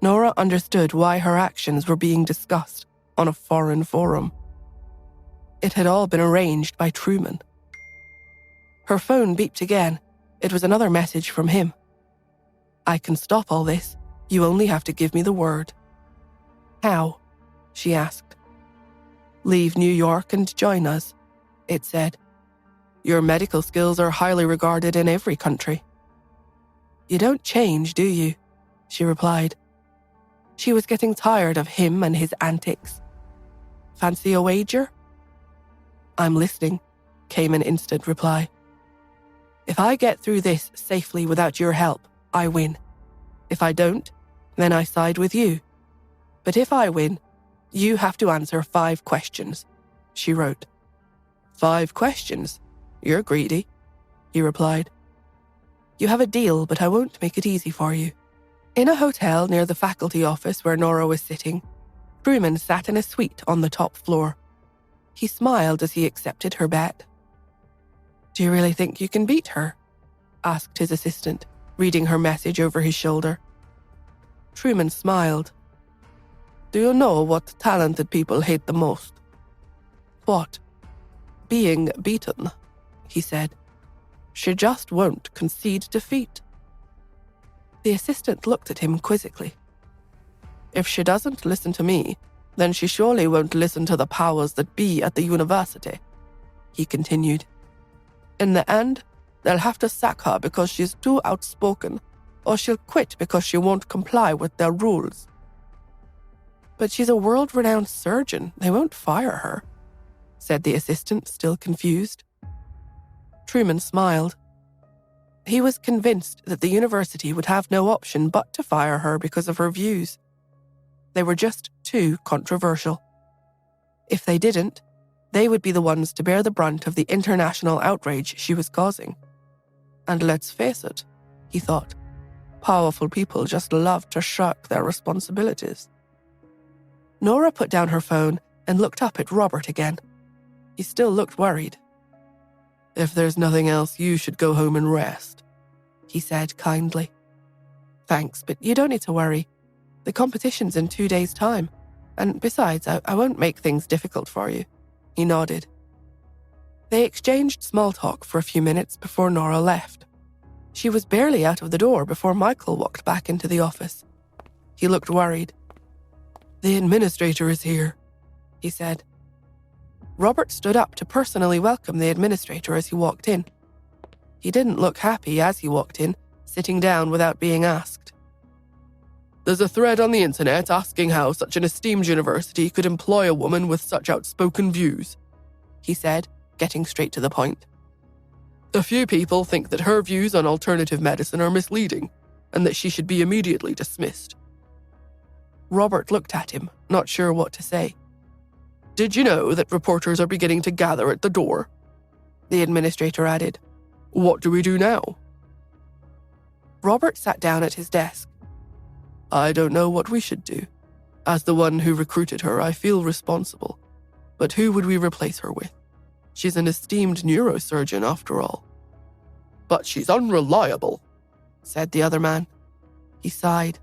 Nora understood why her actions were being discussed on a foreign forum. It had all been arranged by Truman. Her phone beeped again. It was another message from him. "I can stop all this. You only have to give me the word." "How?" she asked. "Leave New York and join us," it said. "Your medical skills are highly regarded in every country." "You don't change, do you?" she replied. She was getting tired of him and his antics. "Fancy a wager?" "I'm listening," came an instant reply. "If I get through this safely without your help, I win. If I don't, then I side with you. But if I win, you have to answer 5 questions," she wrote. "5 questions? You're greedy," he replied. "You have a deal, but I won't make it easy for you." In a hotel near the faculty office where Nora was sitting, Truman sat in a suite on the top floor. He smiled as he accepted her bet. "Do you really think you can beat her?" asked his assistant, reading her message over his shoulder. Truman smiled. "Do you know what talented people hate the most?" "What?" "Being beaten," he said. "She just won't concede defeat." The assistant looked at him quizzically. "If she doesn't listen to me, then she surely won't listen to the powers that be at the university," he continued. "In the end, they'll have to sack her because she's too outspoken, or she'll quit because she won't comply with their rules." "But she's a world-renowned surgeon. They won't fire her," said the assistant, still confused. Truman smiled. He was convinced that the university would have no option but to fire her because of her views. They were just too controversial. If they didn't, they would be the ones to bear the brunt of the international outrage she was causing. And let's face it, he thought, powerful people just love to shirk their responsibilities. Nora put down her phone and looked up at Robert again. He still looked worried. "If there's nothing else, you should go home and rest," he said kindly. "Thanks, but you don't need to worry. The competition's in 2 days' time. And besides, I won't make things difficult for you." He nodded. They exchanged small talk for a few minutes before Nora left. She was barely out of the door before Michael walked back into the office. He looked worried. "The administrator is here," he said. Robert stood up to personally welcome the administrator as he walked in. He didn't look happy as he walked in, sitting down without being asked. "There's a thread on the internet asking how such an esteemed university could employ a woman with such outspoken views," he said, getting straight to the point. "A few people think that her views on alternative medicine are misleading and that she should be immediately dismissed." Robert looked at him, not sure what to say. "Did you know that reporters are beginning to gather at the door?" The administrator added. "What do we do now?" Robert sat down at his desk. "I don't know what we should do. As the one who recruited her, I feel responsible. But who would we replace her with? She's an esteemed neurosurgeon after all." "But she's unreliable," said the other man. He sighed.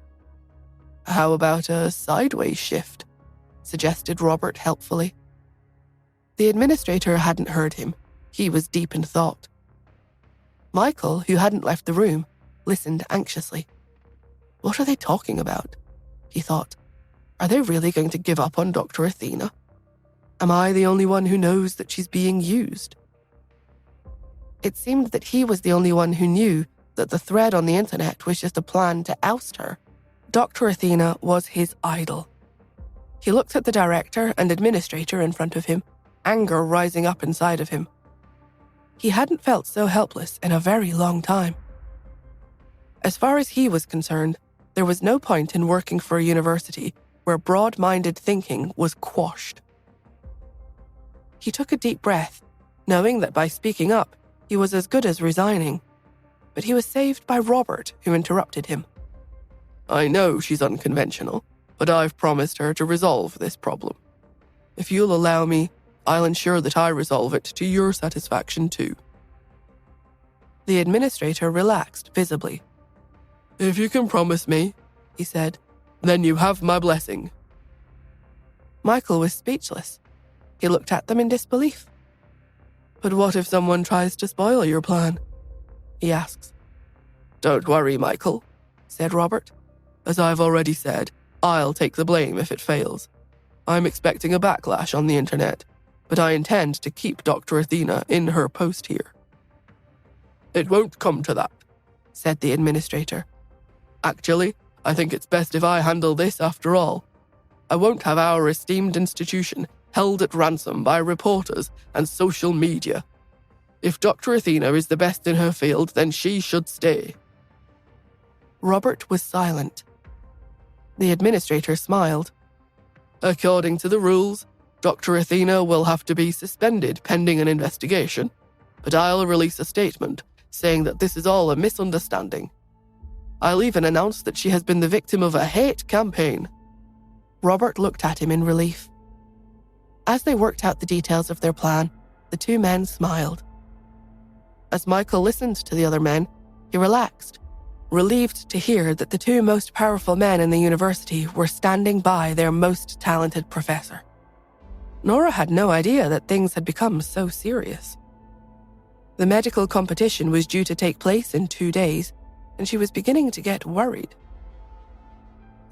"How about a sideways shift?" suggested Robert helpfully. The administrator hadn't heard him. He was deep in thought. Michael, who hadn't left the room, listened anxiously. What are they talking about? He thought. Are they really going to give up on Dr. Athena? Am I the only one who knows that she's being used? It seemed that he was the only one who knew that the thread on the internet was just a plan to oust her. Dr. Athena was his idol. He looked at the director and administrator in front of him, anger rising up inside of him. He hadn't felt so helpless in a very long time. As far as he was concerned, there was no point in working for a university where broad-minded thinking was quashed. He took a deep breath, knowing that by speaking up, he was as good as resigning. But he was saved by Robert, who interrupted him. "I know she's unconventional, but I've promised her to resolve this problem. If you'll allow me, I'll ensure that I resolve it to your satisfaction too." The administrator relaxed visibly. "If you can promise me," he said, "then you have my blessing." Michael was speechless. He looked at them in disbelief. "But what if someone tries to spoil your plan?" he asks. "Don't worry, Michael," said Robert. "As I've already said, I'll take the blame if it fails. I'm expecting a backlash on the internet, but I intend to keep Dr. Athena in her post here." "It won't come to that," said the administrator. "Actually, I think it's best if I handle this after all. I won't have our esteemed institution held at ransom by reporters and social media. If Dr. Athena is the best in her field, then she should stay." Robert was silent. The administrator smiled. "According to the rules, Dr. Athena will have to be suspended pending an investigation, but I'll release a statement saying that this is all a misunderstanding. I'll even announce that she has been the victim of a hate campaign." Robert looked at him in relief. As they worked out the details of their plan, the two men smiled. As Michael listened to the other men, he relaxed, relieved to hear that the two most powerful men in the university were standing by their most talented professor. Nora had no idea that things had become so serious. The medical competition was due to take place in 2 days, and she was beginning to get worried.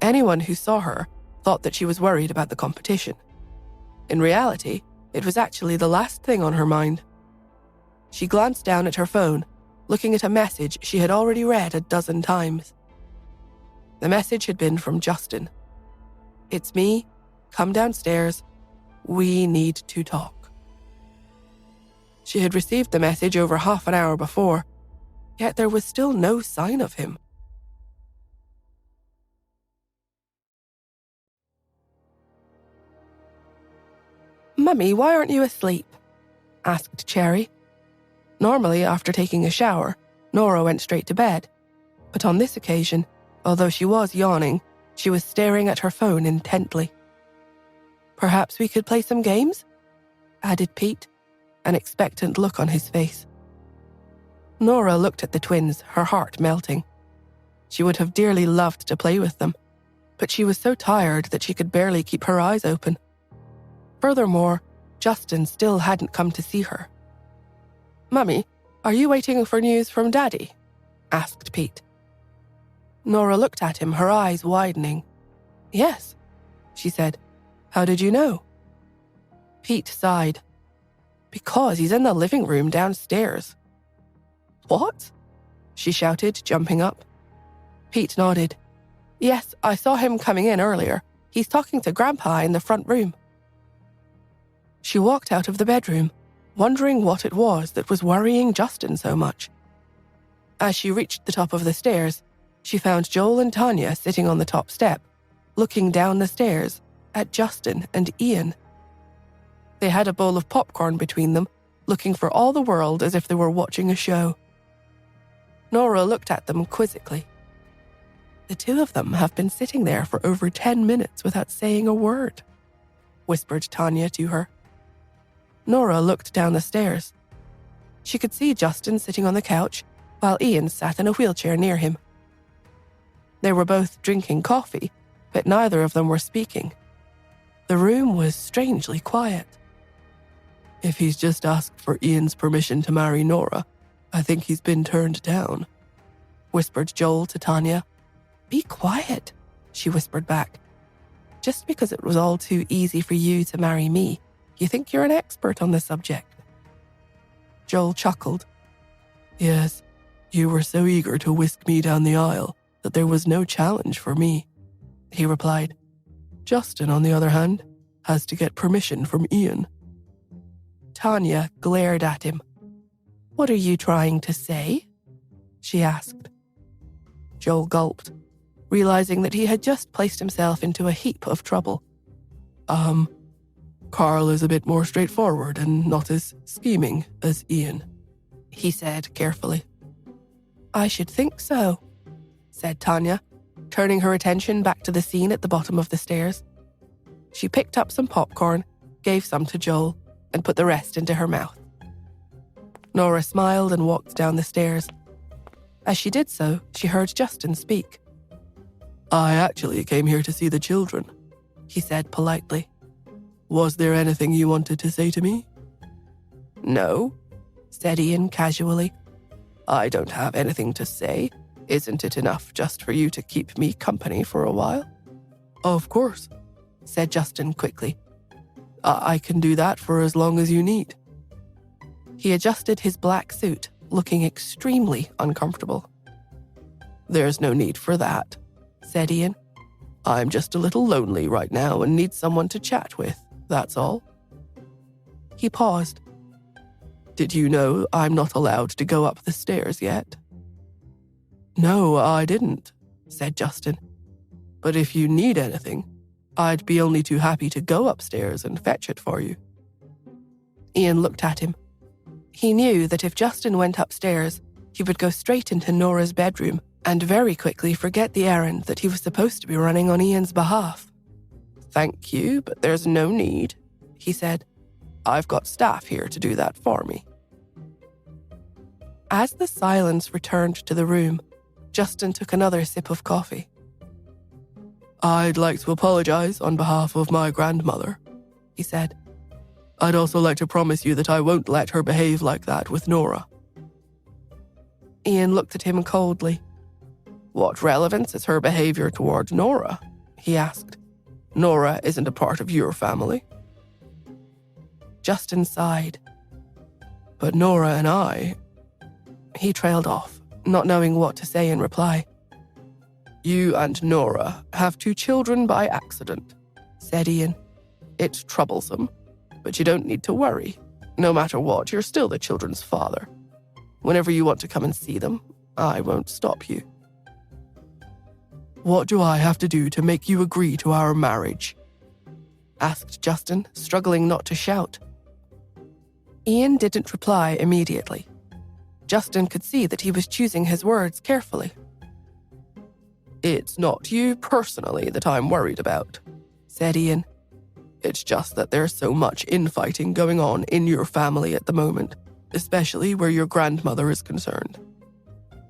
Anyone who saw her thought that she was worried about the competition. In reality, it was actually the last thing on her mind. She glanced down at her phone, looking at a message she had already read a dozen times. The message had been from Justin. "It's me. Come downstairs. We need to talk." She had received the message over half an hour before, yet there was still no sign of him. "Mummy, why aren't you asleep?" asked Cherry. Normally, after taking a shower, Nora went straight to bed. But on this occasion, although she was yawning, she was staring at her phone intently. "Perhaps we could play some games?" added Pete, an expectant look on his face. Nora looked at the twins, her heart melting. She would have dearly loved to play with them, but she was so tired that she could barely keep her eyes open. Furthermore, Justin still hadn't come to see her. "Mummy, are you waiting for news from Daddy?" asked Pete. Nora looked at him, her eyes widening. "Yes," she said. "How did you know?" Pete sighed. "Because he's in the living room downstairs." "What?" she shouted, jumping up. Pete nodded. "Yes, I saw him coming in earlier. He's talking to Grandpa in the front room." She walked out of the bedroom, wondering what it was that was worrying Justin so much. As she reached the top of the stairs, she found Joel and Tanya sitting on the top step, looking down the stairs at Justin and Ian. They had a bowl of popcorn between them, looking for all the world as if they were watching a show. Nora looked at them quizzically. "The two of them have been sitting there for over 10 minutes without saying a word," whispered Tanya to her. Nora looked down the stairs. She could see Justin sitting on the couch, while Ian sat in a wheelchair near him. They were both drinking coffee, but neither of them were speaking. The room was strangely quiet. "If he's just asked for Ian's permission to marry Nora, I think he's been turned down," whispered Joel to Tanya. "Be quiet," she whispered back. "Just because it was all too easy for you to marry me, you think you're an expert on the subject." Joel chuckled. "Yes, you were so eager to whisk me down the aisle that there was no challenge for me," he replied. "Justin, on the other hand, has to get permission from Ian." Tanya glared at him. "What are you trying to say?" she asked. Joel gulped, realizing that he had just placed himself into a heap of trouble. Carl is a bit more straightforward and not as scheming as Ian," he said carefully. "I should think so," said Tanya, turning her attention back to the scene at the bottom of the stairs. She picked up some popcorn, gave some to Joel, and put the rest into her mouth. Nora smiled and walked down the stairs. As she did so, she heard Justin speak. "I actually came here to see the children," he said politely. "Was there anything you wanted to say to me?" "No," said Ian casually. "I don't have anything to say. Isn't it enough just for you to keep me company for a while?" "Of course," said Justin quickly. I can do that for as long as you need." He adjusted his black suit, looking extremely uncomfortable. "There's no need for that," said Ian. "I'm just a little lonely right now and need someone to chat with, that's all." He paused. "Did you know I'm not allowed to go up the stairs yet?" "No, I didn't," said Justin. "But if you need anything, I'd be only too happy to go upstairs and fetch it for you." Ian looked at him. He knew that if Justin went upstairs, he would go straight into Nora's bedroom and very quickly forget the errand that he was supposed to be running on Ian's behalf. "Thank you, but there's no need," he said. "I've got staff here to do that for me." As the silence returned to the room, Justin took another sip of coffee. "I'd like to apologize on behalf of my grandmother," he said. "I'd also like to promise you that I won't let her behave like that with Nora." Ian looked at him coldly. "What relevance is her behavior toward Nora?" he asked. "Nora isn't a part of your family." Justin sighed. "But Nora and I—" He trailed off, not knowing what to say in reply. "You and Nora have 2 children by accident," said Ian. "It's troublesome, but you don't need to worry. No matter what, you're still the children's father. Whenever you want to come and see them, I won't stop you." "What do I have to do to make you agree to our marriage?" asked Justin, struggling not to shout. Ian didn't reply immediately. Justin could see that he was choosing his words carefully. "It's not you personally that I'm worried about," said Ian. "It's just that there's so much infighting going on in your family at the moment, especially where your grandmother is concerned.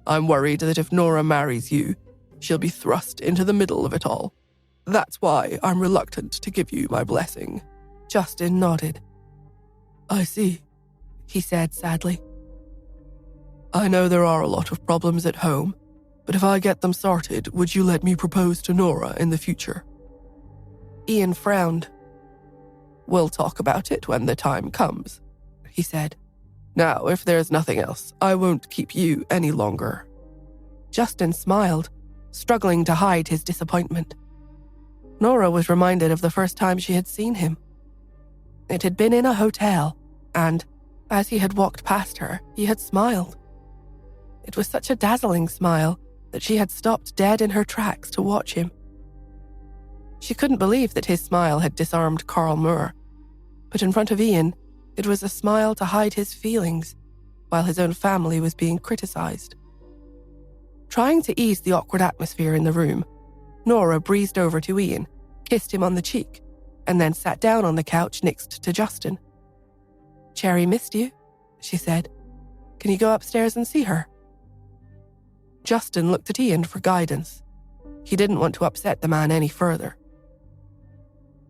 I'm worried that if Nora marries you, she'll be thrust into the middle of it all. That's why I'm reluctant to give you my blessing." Justin nodded. "I see," he said sadly. "I know there are a lot of problems at home, but if I get them sorted, would you let me propose to Nora in the future?" Ian frowned. "We'll talk about it when the time comes," he said. "Now, if there's nothing else, I won't keep you any longer." Justin smiled, struggling to hide his disappointment. Nora was reminded of the first time she had seen him. It had been in a hotel, and, as he had walked past her, he had smiled. It was such a dazzling smile that she had stopped dead in her tracks to watch him. She couldn't believe that his smile had disarmed Carl Moore, but in front of Ian, it was a smile to hide his feelings, while his own family was being criticized. Trying to ease the awkward atmosphere in the room, Nora breezed over to Ian, kissed him on the cheek, and then sat down on the couch next to Justin. "Cherry missed you," she said. "Can you go upstairs and see her?" Justin looked at Ian for guidance. He didn't want to upset the man any further.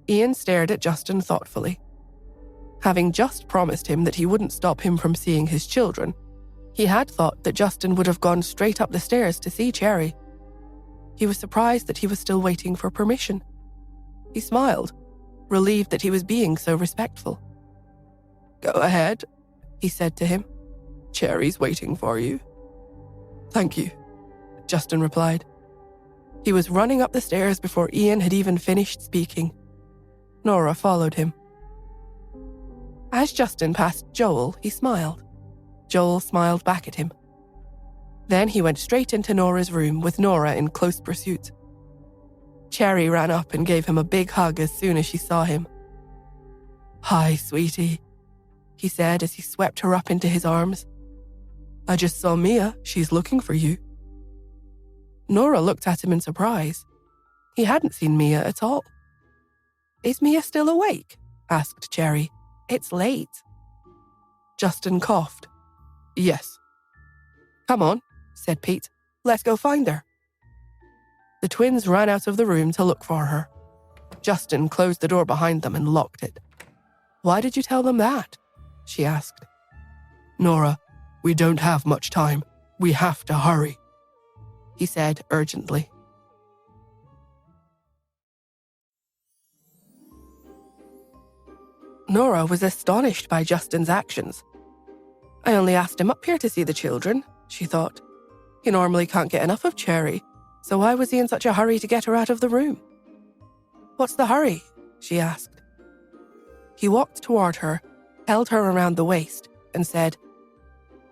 Ian stared at Justin thoughtfully. Having just promised him that he wouldn't stop him from seeing his children, he had thought that Justin would have gone straight up the stairs to see Cherry. He was surprised that he was still waiting for permission. He smiled, relieved that he was being so respectful. "Go ahead," he said to him. "Cherry's waiting for you." "Thank you," Justin replied. He was running up the stairs before Ian had even finished speaking. Nora followed him. As Justin passed Joel, he smiled. Joel smiled back at him. Then he went straight into Nora's room with Nora in close pursuit. Cherry ran up and gave him a big hug as soon as she saw him. "Hi, sweetie," he said as he swept her up into his arms. "I just saw Mia. She's looking for you." Nora looked at him in surprise. He hadn't seen Mia at all. "Is Mia still awake?" asked Cherry. "It's late." Justin coughed. "Yes." "Come on," said Pete. "Let's go find her." The twins ran out of the room to look for her. Justin closed the door behind them and locked it. "Why did you tell them that?" she asked. "Nora, we don't have much time. We have to hurry," he said urgently. Nora was astonished by Justin's actions. "I only asked him up here to see the children," she thought. "He normally can't get enough of Cherry, so why was he in such a hurry to get her out of the room?" "What's the hurry?" she asked. He walked toward her, held her around the waist, and said,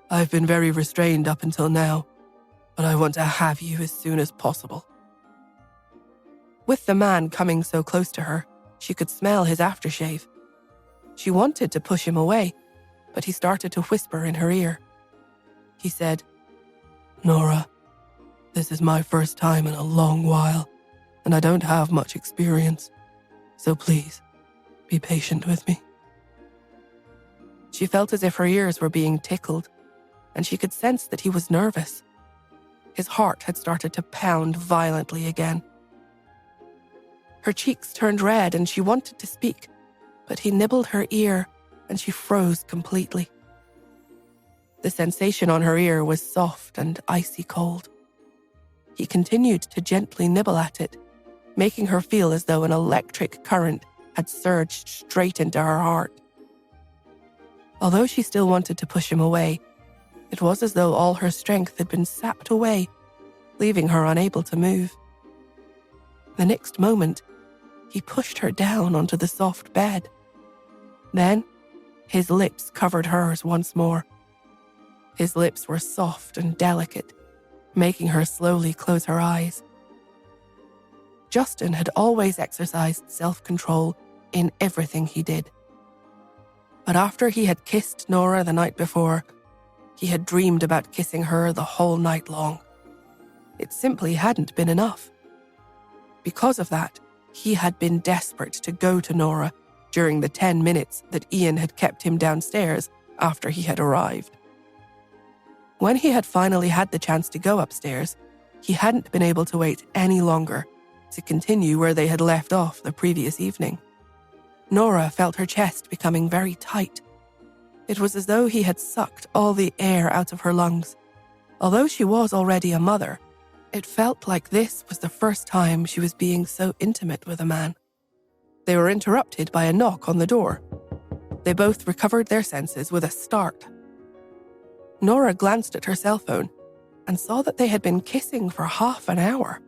"I've been very restrained up until now, but I want to have you as soon as possible." With the man coming so close to her, she could smell his aftershave. She wanted to push him away, but he started to whisper in her ear. He said, "Nora, this is my first time in a long while, and I don't have much experience, so please, be patient with me." She felt as if her ears were being tickled, and she could sense that he was nervous. His heart had started to pound violently again. Her cheeks turned red and she wanted to speak, but he nibbled her ear and she froze completely. The sensation on her ear was soft and icy cold. He continued to gently nibble at it, making her feel as though an electric current had surged straight into her heart. Although she still wanted to push him away, it was as though all her strength had been sapped away, leaving her unable to move. The next moment, he pushed her down onto the soft bed. Then, his lips covered hers once more. His lips were soft and delicate, making her slowly close her eyes. Justin had always exercised self-control in everything he did. But after he had kissed Nora the night before, he had dreamed about kissing her the whole night long. It simply hadn't been enough. Because of that, he had been desperate to go to Nora during the 10 minutes that Ian had kept him downstairs after he had arrived. When he had finally had the chance to go upstairs, he hadn't been able to wait any longer to continue where they had left off the previous evening. Nora felt her chest becoming very tight. It was as though he had sucked all the air out of her lungs. Although she was already a mother, it felt like this was the first time she was being so intimate with a man. They were interrupted by a knock on the door. They both recovered their senses with a start. Nora glanced at her cell phone and saw that they had been kissing for half an hour,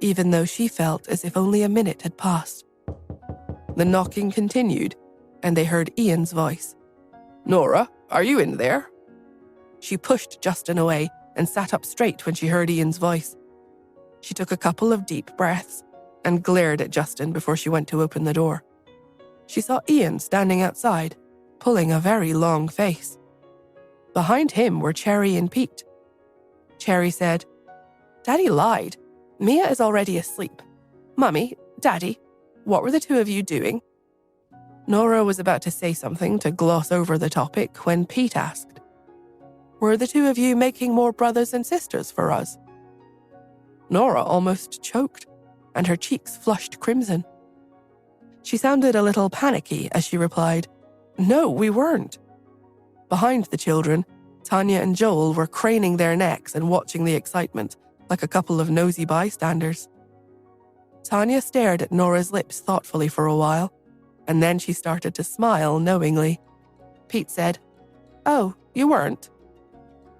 even though she felt as if only a minute had passed. The knocking continued, and they heard Ian's voice. "Nora, are you in there?" She pushed Justin away and sat up straight when she heard Ian's voice. She took a couple of deep breaths and glared at Justin before she went to open the door. She saw Ian standing outside, pulling a very long face. Behind him were Cherry and Pete. Cherry said, "Daddy lied. Mia is already asleep. Mummy, Daddy, what were the two of you doing?" Nora was about to say something to gloss over the topic when Pete asked, "Were the two of you making more brothers and sisters for us?" Nora almost choked, and her cheeks flushed crimson. She sounded a little panicky as she replied, "No, we weren't." Behind the children, Tanya and Joel were craning their necks and watching the excitement like a couple of nosy bystanders. Tanya stared at Nora's lips thoughtfully for a while, and then she started to smile knowingly. Pete said, "Oh, you weren't?"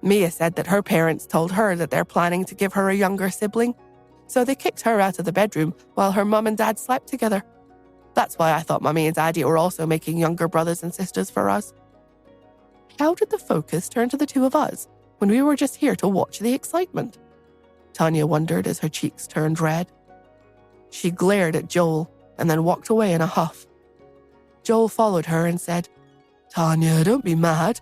Mia said that her parents told her that they're planning to give her a younger sibling, so they kicked her out of the bedroom while her mum and dad slept together. That's why I thought Mummy and Daddy were also making younger brothers and sisters for us. How did the focus turn to the two of us when we were just here to watch the excitement? Tanya wondered as her cheeks turned red. She glared at Joel and then walked away in a huff. Joel followed her and said, "Tanya, don't be mad."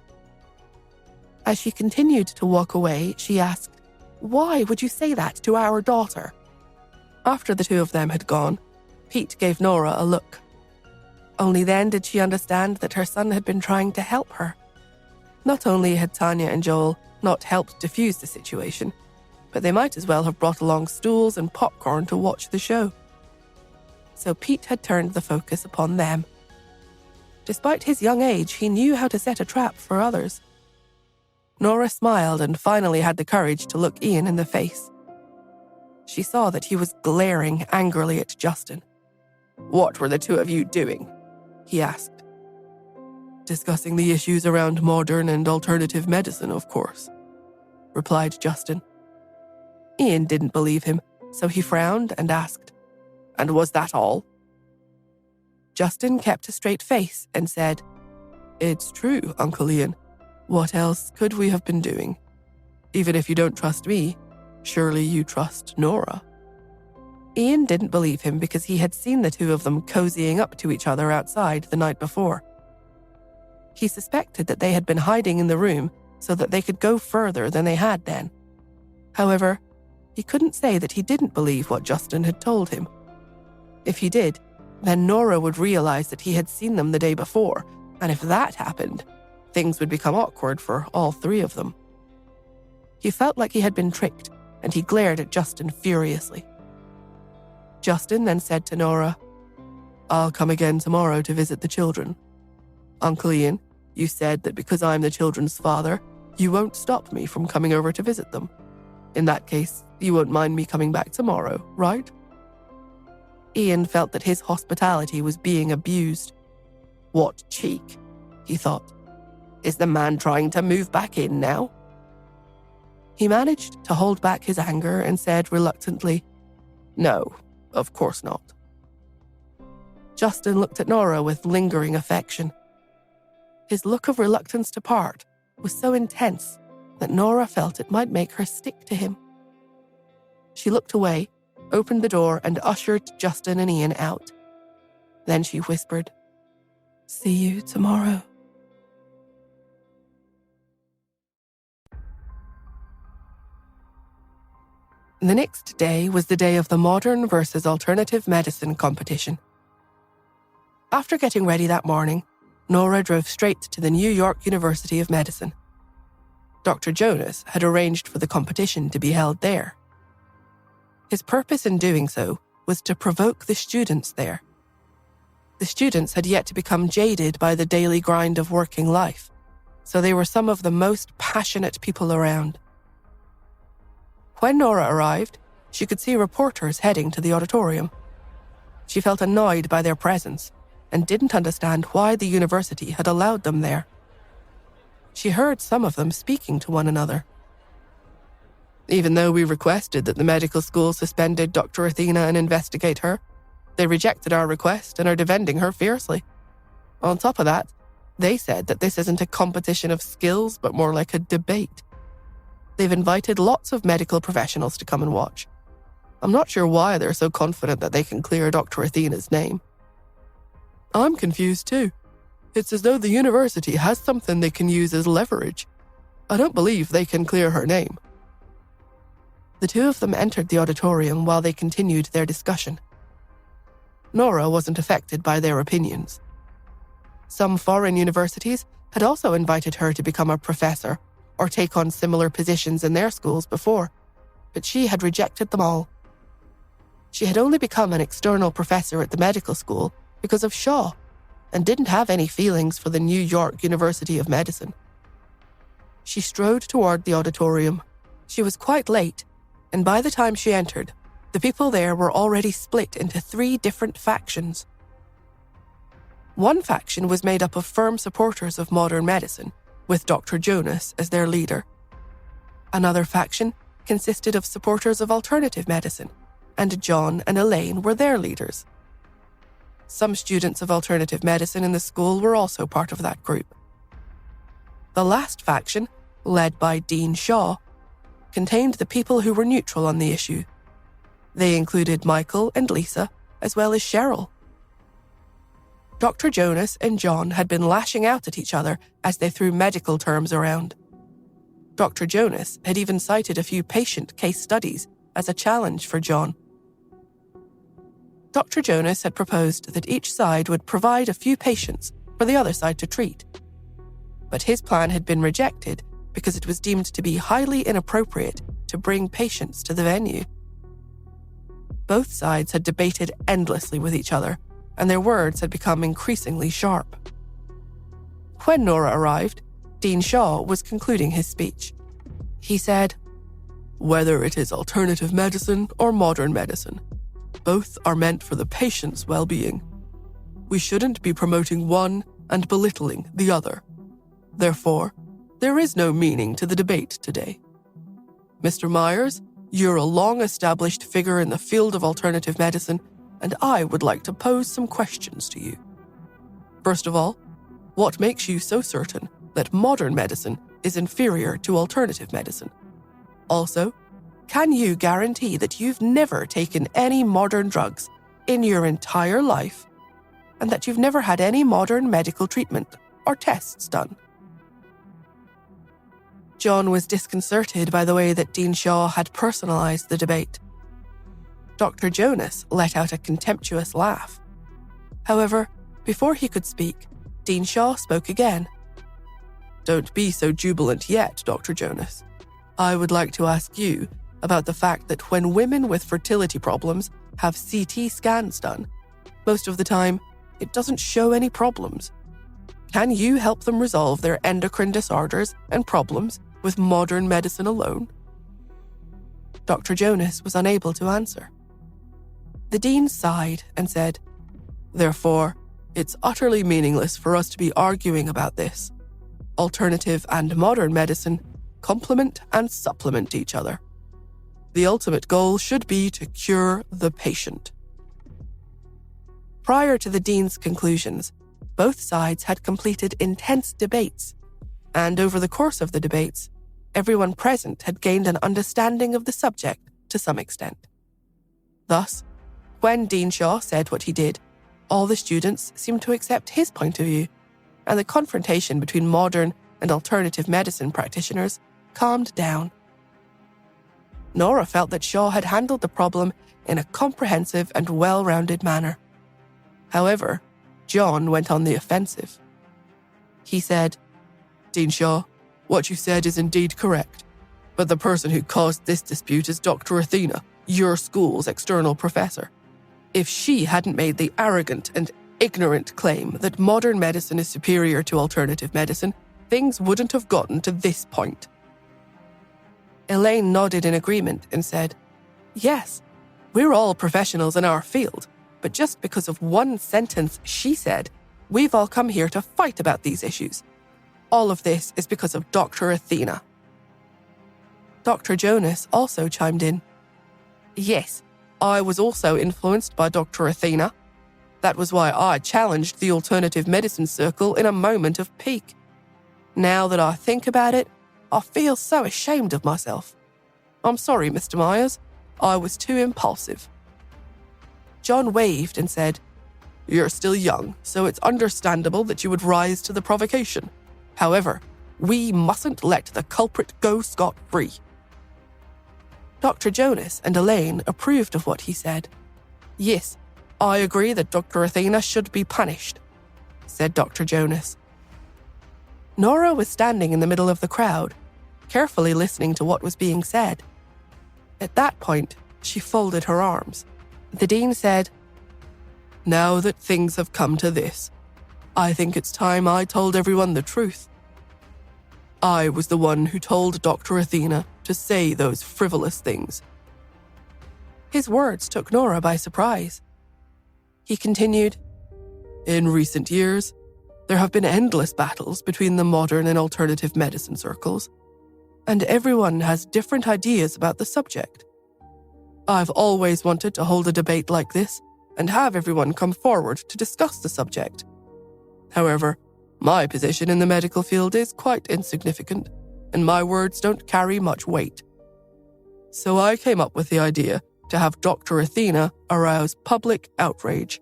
As she continued to walk away, she asked, "Why would you say that to our daughter?" After the two of them had gone, Pete gave Nora a look. Only then did she understand that her son had been trying to help her. Not only had Tanya and Joel not helped diffuse the situation, but they might as well have brought along stools and popcorn to watch the show. So Pete had turned the focus upon them. Despite his young age, he knew how to set a trap for others. Nora smiled and finally had the courage to look Ian in the face. She saw that he was glaring angrily at Justin. "What were the two of you doing?" he asked. "Discussing the issues around modern and alternative medicine, of course," replied Justin. Ian didn't believe him, so he frowned and asked, "And was that all?" Justin kept a straight face and said, "It's true, Uncle Ian. What else could we have been doing? Even if you don't trust me, surely you trust Nora." Ian didn't believe him because he had seen the two of them cozying up to each other outside the night before. He suspected that they had been hiding in the room so that they could go further than they had then. However, he couldn't say that he didn't believe what Justin had told him. If he did, then Nora would realize that he had seen them the day before, and if that happened, things would become awkward for all three of them. He felt like he had been tricked, and he glared at Justin furiously. Justin then said to Nora, "I'll come again tomorrow to visit the children. Uncle Ian, you said that because I'm the children's father, you won't stop me from coming over to visit them. In that case, you won't mind me coming back tomorrow, right?" Ian felt that his hospitality was being abused. What cheek, he thought. Is the man trying to move back in now? He managed to hold back his anger and said reluctantly, "No, of course not." Justin looked at Nora with lingering affection. His look of reluctance to part was so intense that Nora felt it might make her stick to him. She looked away, opened the door, and ushered Justin and Ian out. Then she whispered, "See you tomorrow." The next day was the day of the modern versus alternative medicine competition. After getting ready that morning, Nora drove straight to the New York University of Medicine. Dr. Jonas had arranged for the competition to be held there. His purpose in doing so was to provoke the students there. The students had yet to become jaded by the daily grind of working life, so they were some of the most passionate people around. When Nora arrived, she could see reporters heading to the auditorium. She felt annoyed by their presence and didn't understand why the university had allowed them there. She heard some of them speaking to one another. "Even though we requested that the medical school suspended Dr. Athena and investigate her, they rejected our request and are defending her fiercely. On top of that, they said that this isn't a competition of skills, but more like a debate. They've invited lots of medical professionals to come and watch. I'm not sure why they're so confident that they can clear Dr. Athena's name." "I'm confused too. It's as though the university has something they can use as leverage. I don't believe they can clear her name." The two of them entered the auditorium while they continued their discussion. Nora wasn't affected by their opinions. Some foreign universities had also invited her to become a professor or take on similar positions in their schools before, but she had rejected them all. She had only become an external professor at the medical school because of Shaw and didn't have any feelings for the New York University of Medicine. She strode toward the auditorium. She was quite late, and by the time she entered, the people there were already split into 3 different factions. One faction was made up of firm supporters of modern medicine, with Dr. Jonas as their leader. Another faction consisted of supporters of alternative medicine, and John and Elaine were their leaders. Some students of alternative medicine in the school were also part of that group. The last faction, led by Dean Shaw, contained the people who were neutral on the issue. They included Michael and Lisa, as well as Cheryl. Dr. Jonas and John had been lashing out at each other as they threw medical terms around. Dr. Jonas had even cited a few patient case studies as a challenge for John. Dr. Jonas had proposed that each side would provide a few patients for the other side to treat. But his plan had been rejected because it was deemed to be highly inappropriate to bring patients to the venue. Both sides had debated endlessly with each other, and their words had become increasingly sharp. When Nora arrived, Dean Shaw was concluding his speech. He said, "Whether it is alternative medicine or modern medicine, both are meant for the patient's well-being. We shouldn't be promoting one and belittling the other. Therefore, there is no meaning to the debate today. Mr. Myers, you're a long-established figure in the field of alternative medicine, and I would like to pose some questions to you. First of all, what makes you so certain that modern medicine is inferior to alternative medicine? Also, can you guarantee that you've never taken any modern drugs in your entire life and that you've never had any modern medical treatment or tests done?" John was disconcerted by the way that Dean Shaw had personalized the debate. Dr. Jonas let out a contemptuous laugh. However, before he could speak, Dean Shaw spoke again. "Don't be so jubilant yet, Dr. Jonas. I would like to ask you about the fact that when women with fertility problems have CT scans done, most of the time, it doesn't show any problems. Can you help them resolve their endocrine disorders and problems with modern medicine alone?" Dr. Jonas was unable to answer. The dean sighed and said, "Therefore, it's utterly meaningless for us to be arguing about this. Alternative and modern medicine complement and supplement each other. The ultimate goal should be to cure the patient." Prior to the dean's conclusions, both sides had completed intense debates, and over the course of the debates, everyone present had gained an understanding of the subject to some extent. Thus, when Dean Shaw said what he did, all the students seemed to accept his point of view, and the confrontation between modern and alternative medicine practitioners calmed down. Nora felt that Shaw had handled the problem in a comprehensive and well-rounded manner. However, John went on the offensive. He said, "Dean Shaw, what you said is indeed correct, but the person who caused this dispute is Dr. Athena, your school's external professor. If she hadn't made the arrogant and ignorant claim that modern medicine is superior to alternative medicine, things wouldn't have gotten to this point." Elaine nodded in agreement and said, "Yes, we're all professionals in our field, but just because of one sentence she said, we've all come here to fight about these issues. All of this is because of Dr. Athena." Dr. Jonas also chimed in. "Yes, I was also influenced by Dr. Athena. That was why I challenged the alternative medicine circle in a moment of pique. Now that I think about it, I feel so ashamed of myself. I'm sorry, Mr. Myers. I was too impulsive." John waved and said, "You're still young, so it's understandable that you would rise to the provocation. However, we mustn't let the culprit go scot-free." Dr. Jonas and Elaine approved of what he said. "Yes, I agree that Dr. Athena should be punished," said Dr. Jonas. Nora was standing in the middle of the crowd, carefully listening to what was being said. At that point, she folded her arms. The dean said, "Now that things have come to this, I think it's time I told everyone the truth. I was the one who told Dr. Athena to say those frivolous things." His words took Nora by surprise. He continued, "In recent years, there have been endless battles between the modern and alternative medicine circles, and everyone has different ideas about the subject. I've always wanted to hold a debate like this and have everyone come forward to discuss the subject. However, my position in the medical field is quite insignificant, and my words don't carry much weight. So I came up with the idea to have Dr. Athena arouse public outrage.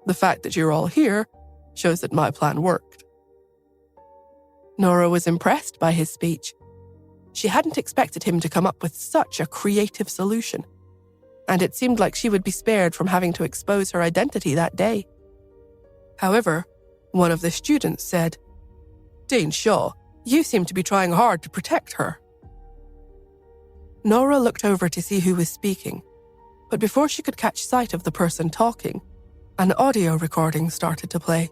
The fact that you're all here shows that my plan worked." Nora was impressed by his speech. She hadn't expected him to come up with such a creative solution, and it seemed like she would be spared from having to expose her identity that day. However, one of the students said, "Dean Shaw, You seem to be trying hard to protect her. Nora looked over to see who was speaking, but before she could catch sight of the person talking, an audio recording started to play.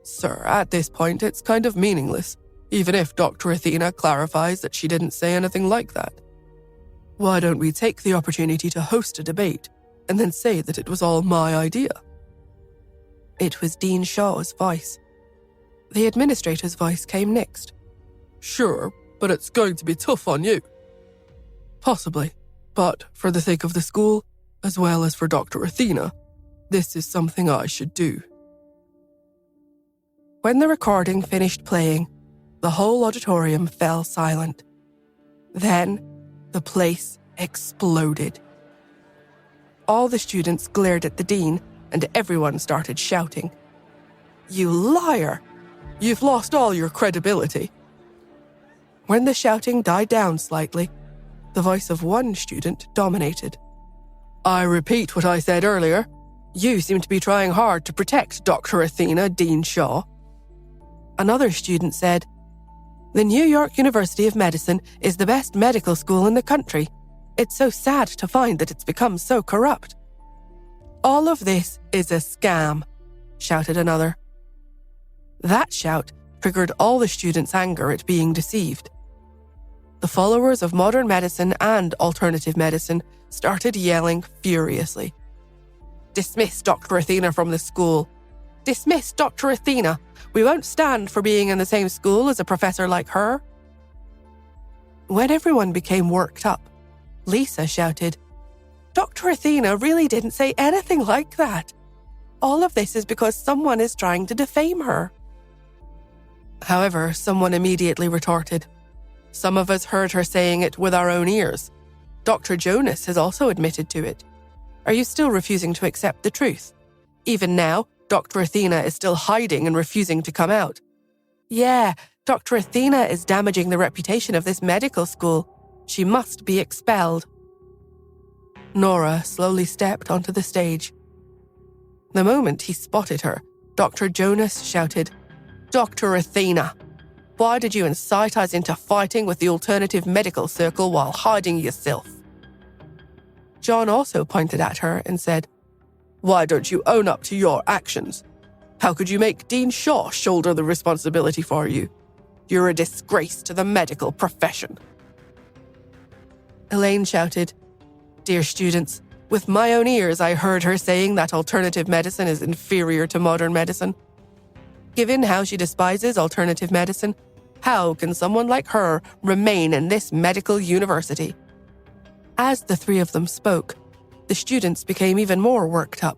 Sir, at this point it's kind of meaningless, even if Dr. Athena clarifies that she didn't say anything like that. Why don't we take the opportunity to host a debate and then say that it was all my idea? It was Dean Shaw's voice. The administrator's voice came next. Sure, but it's going to be tough on you. Possibly, but for the sake of the school, as well as for Dr. Athena, this is something I should do. When the recording finished playing, the whole auditorium fell silent. Then, the place exploded. All the students glared at the dean, and everyone started shouting, "You liar! You've lost all your credibility." When the shouting died down slightly, the voice of one student dominated. I repeat what I said earlier. You seem to be trying hard to protect Dr. Athena, Dean Shaw. Another student said, The New York University of Medicine is the best medical school in the country. It's so sad to find that it's become so corrupt. All of this is a scam, shouted another. That shout triggered all the students' anger at being deceived. The followers of modern medicine and alternative medicine started yelling furiously. Dismiss Dr. Athena from the school. Dismiss Dr. Athena. We won't stand for being in the same school as a professor like her. When everyone became worked up, Lisa shouted, Dr. Athena really didn't say anything like that. All of this is because someone is trying to defame her. However, someone immediately retorted, Some of us heard her saying it with our own ears. Dr. Jonas has also admitted to it. Are you still refusing to accept the truth? Even now, Dr. Athena is still hiding and refusing to come out. Yeah, Dr. Athena is damaging the reputation of this medical school. She must be expelled. Nora slowly stepped onto the stage. The moment he spotted her, Dr. Jonas shouted, Dr. Athena, why did you incite us into fighting with the alternative medical circle while hiding yourself? John also pointed at her and said, Why don't you own up to your actions? How could you make Dean Shaw shoulder the responsibility for you? You're a disgrace to the medical profession. Elaine shouted, Dear students, with my own ears I heard her saying that alternative medicine is inferior to modern medicine. Given how she despises alternative medicine, how can someone like her remain in this medical university? As the three of them spoke, the students became even more worked up.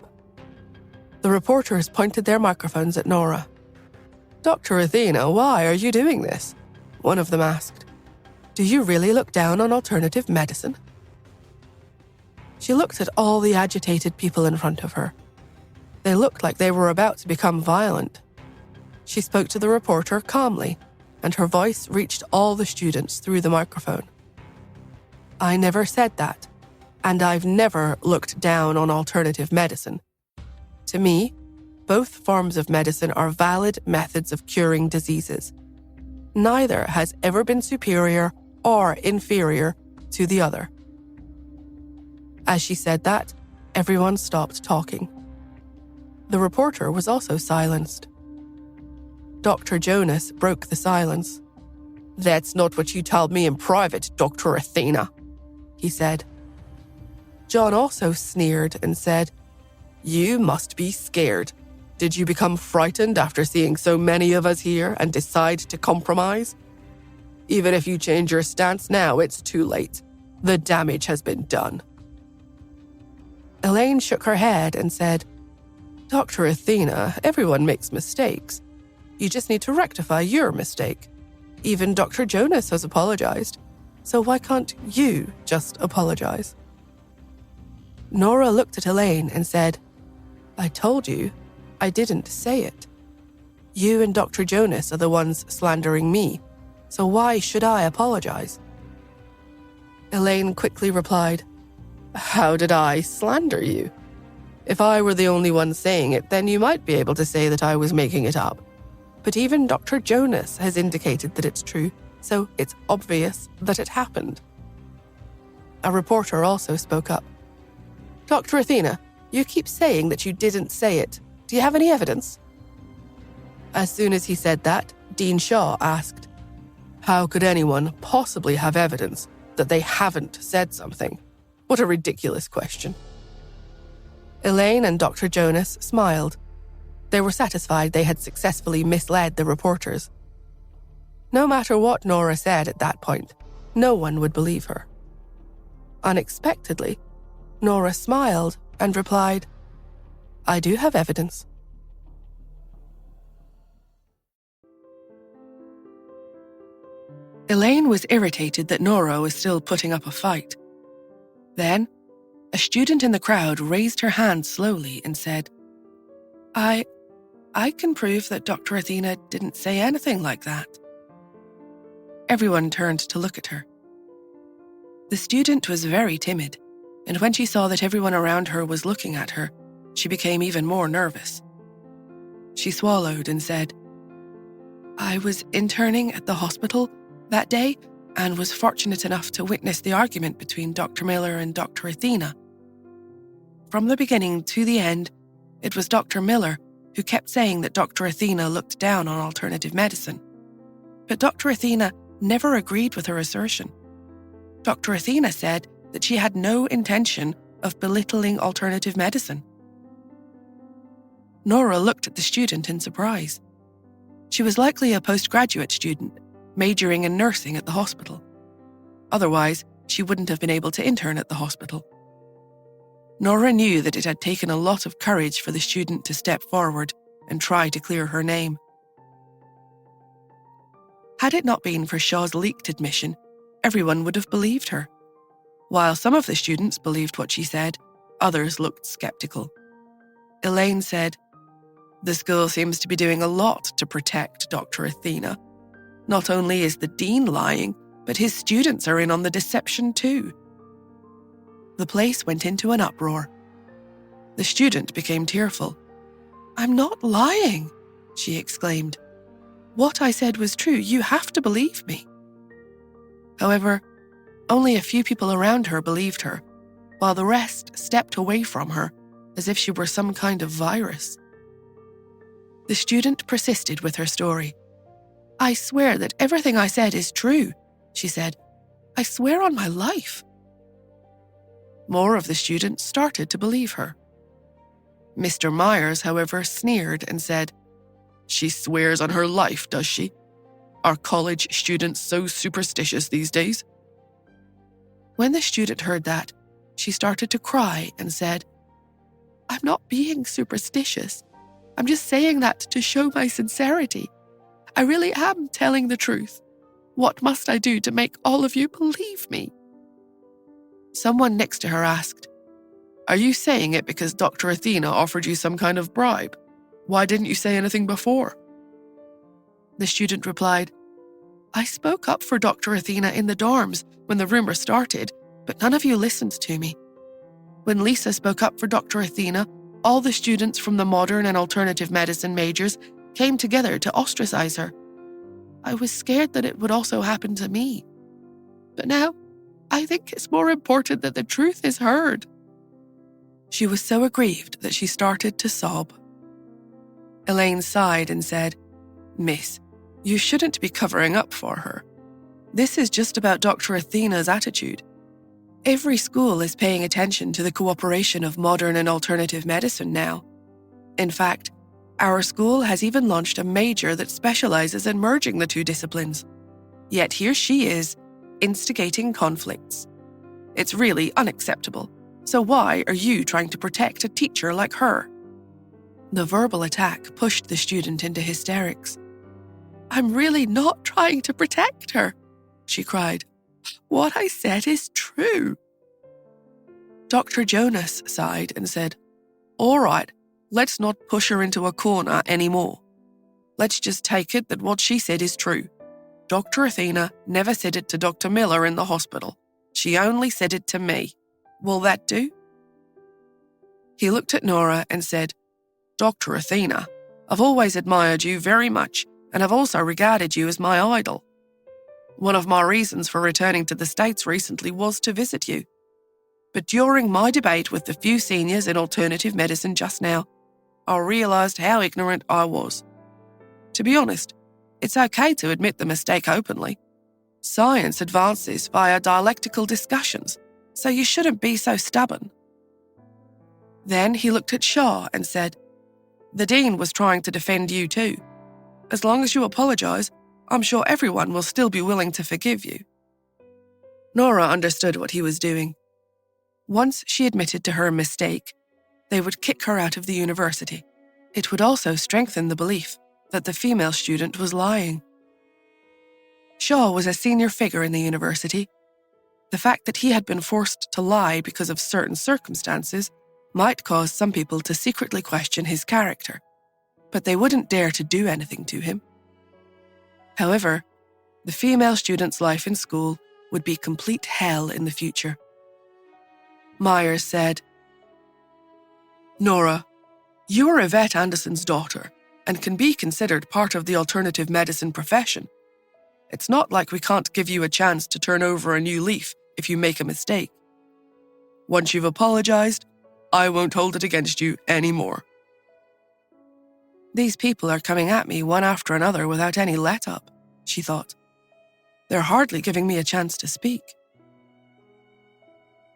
The reporters pointed their microphones at Nora. Dr. Athena, why are you doing this? One of them asked. Do you really look down on alternative medicine? She looked at all the agitated people in front of her. They looked like they were about to become violent. She spoke to the reporter calmly, and her voice reached all the students through the microphone. I never said that, and I've never looked down on alternative medicine. To me, both forms of medicine are valid methods of curing diseases. Neither has ever been superior or inferior to the other. As she said that, everyone stopped talking. The reporter was also silenced. Dr. Jonas broke the silence. That's not what you told me in private, Dr. Athena, he said. John also sneered and said, You must be scared. Did you become frightened after seeing so many of us here and decide to compromise? Even if you change your stance now, it's too late. The damage has been done. Elaine shook her head and said, Dr. Athena, everyone makes mistakes. You just need to rectify your mistake. Even Dr. Jonas has apologized. So why can't you just apologize? Nora looked at Elaine and said, I told you, I didn't say it. You and Dr. Jonas are the ones slandering me, so why should I apologize? Elaine quickly replied, How did I slander you? If I were the only one saying it, then you might be able to say that I was making it up. But even Dr. Jonas has indicated that it's true, so it's obvious that it happened. A reporter also spoke up. Dr. Athena, you keep saying that you didn't say it. Do you have any evidence? As soon as he said that, Dean Shaw asked, how could anyone possibly have evidence that they haven't said something? What a ridiculous question. Elaine and Dr. Jonas smiled. They were satisfied they had successfully misled the reporters. No matter what Nora said at that point, no one would believe her. Unexpectedly, Nora smiled and replied, I do have evidence. Elaine was irritated that Nora was still putting up a fight. Then, a student in the crowd raised her hand slowly and said, I can prove that Dr. Athena didn't say anything like that. Everyone turned to look at her. The student was very timid, and when she saw that everyone around her was looking at her, she became even more nervous. She swallowed and said, I was interning at the hospital that day and was fortunate enough to witness the argument between Dr. Miller and Dr. Athena. From the beginning to the end, it was Dr. Miller who kept saying that Dr. Athena looked down on alternative medicine. But Dr. Athena never agreed with her assertion. Dr. Athena said that she had no intention of belittling alternative medicine. Nora looked at the student in surprise. She was likely a postgraduate student, majoring in nursing at the hospital. Otherwise, she wouldn't have been able to intern at the hospital. Nora knew that it had taken a lot of courage for the student to step forward and try to clear her name. Had it not been for Shaw's leaked admission, everyone would have believed her. While some of the students believed what she said, others looked skeptical. Elaine said, The school seems to be doing a lot to protect Dr. Athena. Not only is the dean lying, but his students are in on the deception too. The place went into an uproar. The student became tearful. I'm not lying, she exclaimed. What I said was true. You have to believe me. However, only a few people around her believed her, while the rest stepped away from her as if she were some kind of virus. The student persisted with her story. I swear that everything I said is true, she said. I swear on my life. More of the students started to believe her. Mr. Myers, however, sneered and said, She swears on her life, does she? Are college students so superstitious these days? When the student heard that, she started to cry and said, I'm not being superstitious. I'm just saying that to show my sincerity. I really am telling the truth. What must I do to make all of you believe me? Someone next to her asked, Are you saying it because Dr. Athena offered you some kind of bribe? Why didn't you say anything before? The student replied, I spoke up for Dr. Athena in the dorms when the rumor started, but none of you listened to me. When Lisa spoke up for Dr. Athena, all the students from the modern and alternative medicine majors came together to ostracize her. I was scared that it would also happen to me. But now, I think it's more important that the truth is heard. She was so aggrieved that she started to sob. Elaine sighed and said, Miss, you shouldn't be covering up for her. This is just about Dr. Athena's attitude. Every school is paying attention to the cooperation of modern and alternative medicine now. In fact, our school has even launched a major that specializes in merging the two disciplines. Yet here she is, instigating conflicts. It's really unacceptable. So why are you trying to protect a teacher like her? The verbal attack pushed the student into hysterics. I'm really not trying to protect her, she cried. What I said is true. Dr. Jonas sighed and said, All right, let's not push her into a corner anymore. Let's just take it that what she said is true. Dr. Athena never said it to Dr. Miller in the hospital. She only said it to me. Will that do? He looked at Nora and said, Dr. Athena, I've always admired you very much, and I've also regarded you as my idol. One of my reasons for returning to the States recently was to visit you. But during my debate with the few seniors in alternative medicine just now, I realised how ignorant I was. To be honest, it's okay to admit the mistake openly. Science advances via dialectical discussions, so you shouldn't be so stubborn. Then he looked at Shaw and said, "The Dean was trying to defend you too. As long as you apologise, I'm sure everyone will still be willing to forgive you." Nora understood what he was doing. Once she admitted to her mistake, they would kick her out of the university. It would also strengthen the belief that the female student was lying. Shaw was a senior figure in the university. The fact that he had been forced to lie because of certain circumstances might cause some people to secretly question his character, but they wouldn't dare to do anything to him. However, the female student's life in school would be complete hell in the future. Myers said, "Nora, you are Yvette Anderson's daughter and can be considered part of the alternative medicine profession. It's not like we can't give you a chance to turn over a new leaf if you make a mistake. Once you've apologized, I won't hold it against you anymore." These people are coming at me one after another without any let-up, she thought. They're hardly giving me a chance to speak.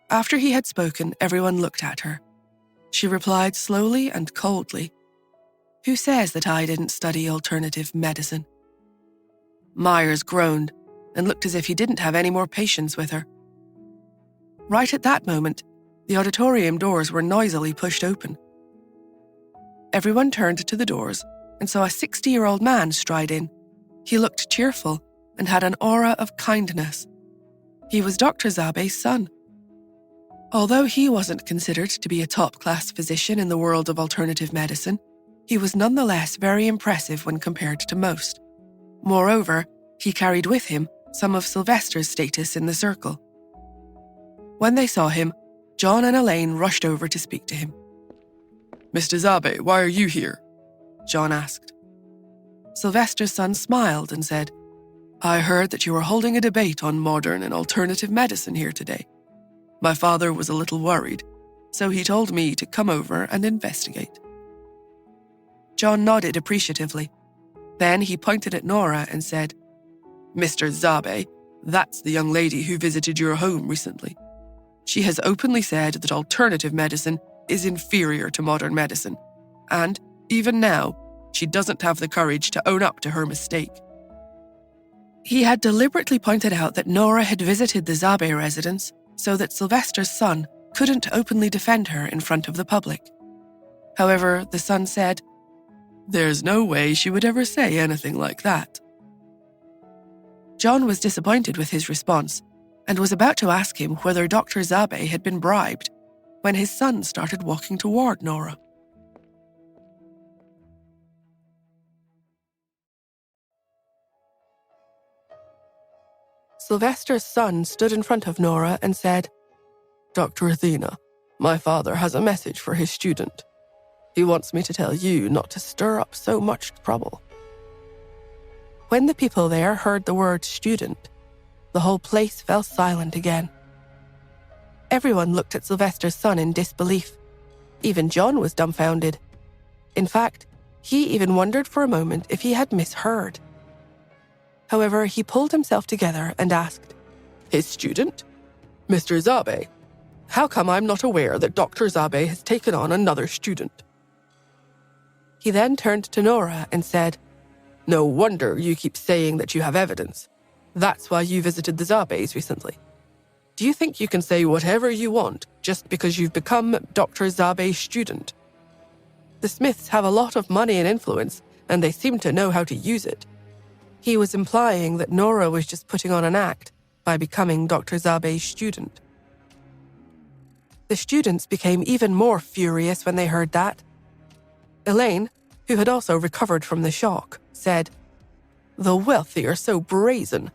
After he had spoken, everyone looked at her. She replied slowly and coldly, "Who says that I didn't study alternative medicine?" Myers groaned and looked as if he didn't have any more patience with her. Right at that moment, the auditorium doors were noisily pushed open. Everyone turned to the doors and saw a 60-year-old man stride in. He looked cheerful and had an aura of kindness. He was Dr. Zabe's son. Although he wasn't considered to be a top-class physician in the world of alternative medicine, he was nonetheless very impressive when compared to most. Moreover, he carried with him some of Sylvester's status in the circle. When they saw him, John and Elaine rushed over to speak to him. "Mr. Zabe, why are you here?" John asked. Sylvester's son smiled and said, "I heard that you were holding a debate on modern and alternative medicine here today. My father was a little worried, so he told me to come over and investigate." John nodded appreciatively. Then he pointed at Nora and said, "Mr. Zabe, that's the young lady who visited your home recently. She has openly said that alternative medicine is inferior to modern medicine, and, even now, she doesn't have the courage to own up to her mistake." He had deliberately pointed out that Nora had visited the Zabe residence so that Sylvester's son couldn't openly defend her in front of the public. However, the son said, "There's no way she would ever say anything like that." John was disappointed with his response and was about to ask him whether Dr. Zabe had been bribed when his son started walking toward Nora. Sylvester's son stood in front of Nora and said, "Dr. Athena, my father has a message for his student. He wants me to tell you not to stir up so much trouble." When the people there heard the word student, the whole place fell silent again. Everyone looked at Sylvester's son in disbelief. Even John was dumbfounded. In fact, he even wondered for a moment if he had misheard. However, he pulled himself together and asked, "His student? Mr. Zabe, how come I'm not aware that Dr. Zabe has taken on another student?" He then turned to Nora and said, "No wonder you keep saying that you have evidence. That's why you visited the Zabes recently. Do you think you can say whatever you want just because you've become Dr. Zabe's student? The Smiths have a lot of money and influence, and they seem to know how to use it." He was implying that Nora was just putting on an act by becoming Dr. Zabe's student. The students became even more furious when they heard that. Elaine, who had also recovered from the shock, said, "The wealthy are so brazen.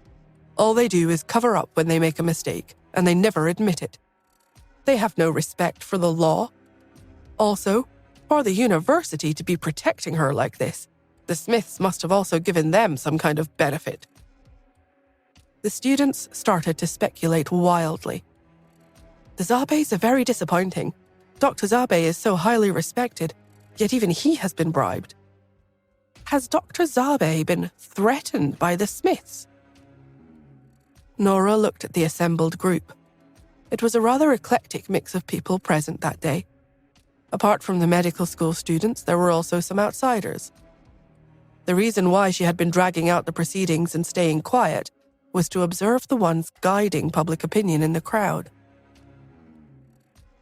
All they do is cover up when they make a mistake, and they never admit it. They have no respect for the law. Also, for the university to be protecting her like this, The Smiths must have also given them some kind of benefit. The students started to speculate wildly. The Zabes are very disappointing. Dr. Zabe is so highly respected, yet even he has been bribed. Has Dr. Zabe been threatened by the Smiths? Nora looked at the assembled group. It was a rather eclectic mix of people present that day. Apart from the medical school students, there were also some outsiders. The reason why she had been dragging out the proceedings and staying quiet was to observe the ones guiding public opinion in the crowd.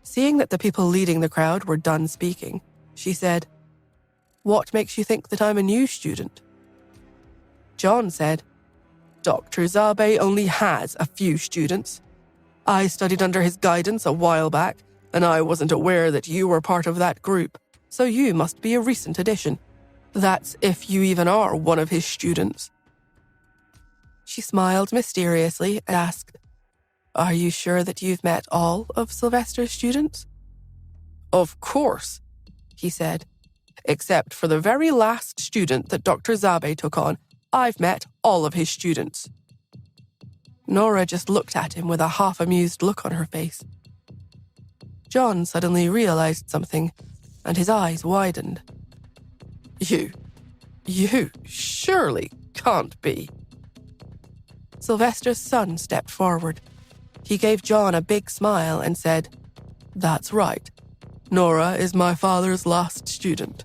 Seeing that the people leading the crowd were done speaking, she said, "What makes you think that I'm a new student?" John said, "Dr. Zabe only has a few students. I studied under his guidance a while back, and I wasn't aware that you were part of that group, so you must be a recent addition. That's if you even are one of his students." She smiled mysteriously and asked, "Are you sure that you've met all of Sylvester's students?" "Of course," he said. "Except for the very last student that Dr. Zabe took on, I've met all of his students." Nora just looked at him with a half-amused look on her face. John suddenly realized something, and his eyes widened. You surely can't be." Sylvester's son stepped forward. He gave John a big smile and said, "That's right. Nora is my father's last student.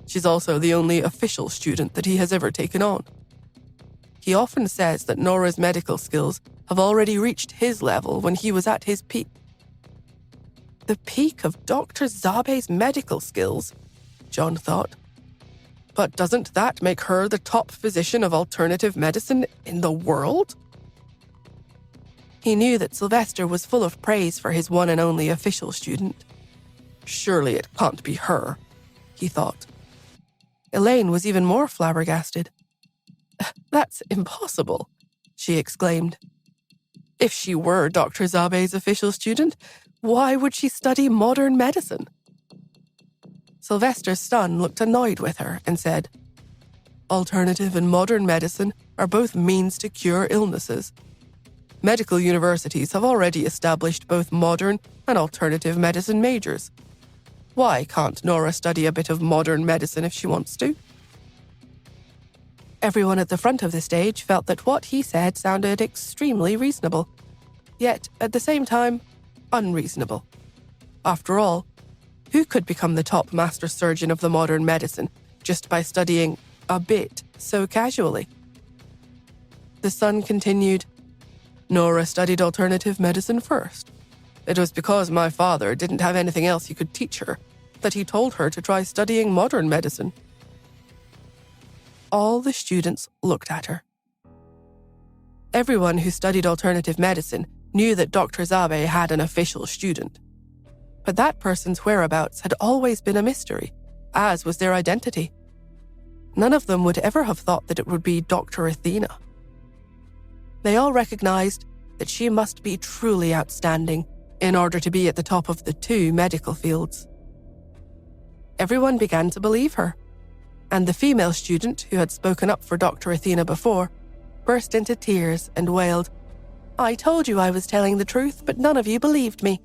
She's also the only official student that he has ever taken on. He often says that Nora's medical skills have already reached his level when he was at his peak." The peak of Dr. Zabe's medical skills, John thought. But doesn't that make her the top physician of alternative medicine in the world? He knew that Sylvester was full of praise for his one and only official student. Surely it can't be her, he thought. Elaine was even more flabbergasted. "That's impossible," she exclaimed. "If she were Dr. Zabe's official student, why would she study modern medicine?" Sylvester's son looked annoyed with her and said, "Alternative and modern medicine are both means to cure illnesses. Medical universities have already established both modern and alternative medicine majors. Why can't Nora study a bit of modern medicine if she wants to?" Everyone at the front of the stage felt that what he said sounded extremely reasonable, yet at the same time, unreasonable. After all, who could become the top master surgeon of the modern medicine just by studying a bit so casually? The son continued, "Nora studied alternative medicine first. It was because my father didn't have anything else he could teach her that he told her to try studying modern medicine." All the students looked at her. Everyone who studied alternative medicine knew that Dr. Zabe had an official student. But that person's whereabouts had always been a mystery, as was their identity. None of them would ever have thought that it would be Dr. Athena. They all recognized that she must be truly outstanding in order to be at the top of the two medical fields. Everyone began to believe her, and the female student who had spoken up for Dr. Athena before burst into tears and wailed, "I told you I was telling the truth, but none of you believed me."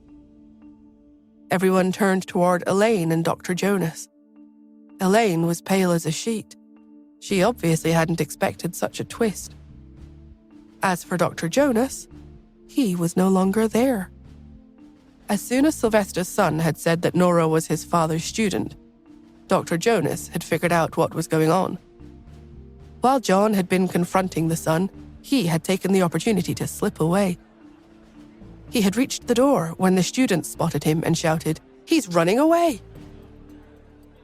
Everyone turned toward Elaine and Dr. Jonas. Elaine was pale as a sheet. She obviously hadn't expected such a twist. As for Dr. Jonas, he was no longer there. As soon as Sylvester's son had said that Nora was his father's student, Dr. Jonas had figured out what was going on. While John had been confronting the son, he had taken the opportunity to slip away. He had reached the door when the students spotted him and shouted, "He's running away!"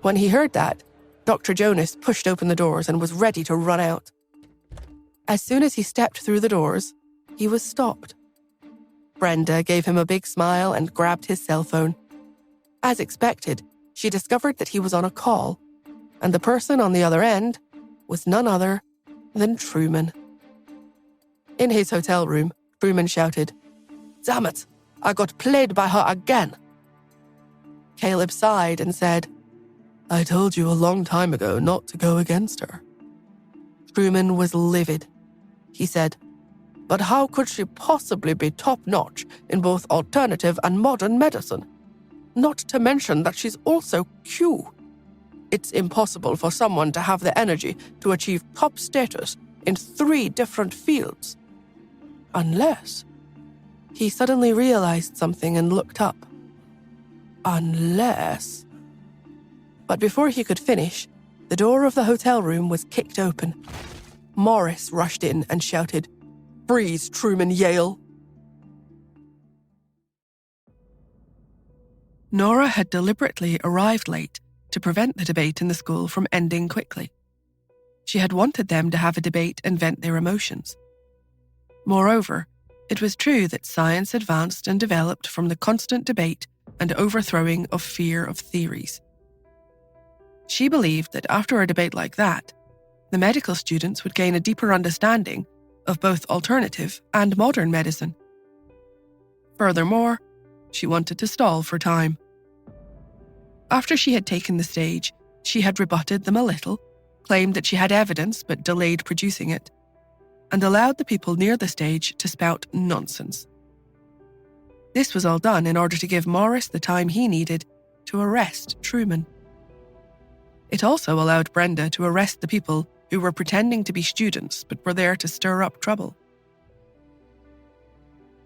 When he heard that, Dr. Jonas pushed open the doors and was ready to run out. As soon as he stepped through the doors, he was stopped. Brenda gave him a big smile and grabbed his cell phone. As expected, she discovered that he was on a call, and the person on the other end was none other than Truman. In his hotel room, Truman shouted, "Damn it, I got played by her again." Caleb sighed and said, I told you a long time ago not to go against her. Truman was livid. He said, but how could she possibly be top-notch in both alternative and modern medicine? Not to mention that she's also Q. It's impossible for someone to have the energy to achieve top status in 3 different fields. Unless... He suddenly realized something and looked up. Unless... But before he could finish, the door of the hotel room was kicked open. Morris rushed in and shouted, "Freeze, Truman Yale!" Nora had deliberately arrived late to prevent the debate in the school from ending quickly. She had wanted them to have a debate and vent their emotions. Moreover, it was true that science advanced and developed from the constant debate and overthrowing of fear of theories. She believed that after a debate like that, the medical students would gain a deeper understanding of both alternative and modern medicine. Furthermore, she wanted to stall for time. After she had taken the stage, she had rebutted them a little, claimed that she had evidence but delayed producing it, and allowed the people near the stage to spout nonsense. This was all done in order to give Morris the time he needed to arrest Truman. It also allowed Brenda to arrest the people who were pretending to be students but were there to stir up trouble.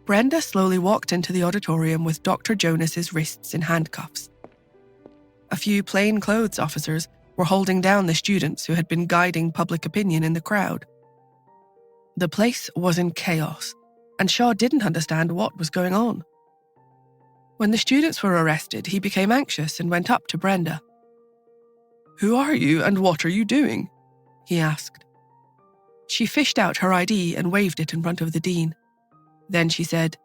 Brenda slowly walked into the auditorium with Dr. Jonas's wrists in handcuffs. A few plainclothes officers were holding down the students who had been guiding public opinion in the crowd. The place was in chaos, and Shaw didn't understand what was going on. When the students were arrested, he became anxious and went up to Brenda. "Who are you and what are you doing?" he asked. She fished out her ID and waved it in front of the dean. Then she said,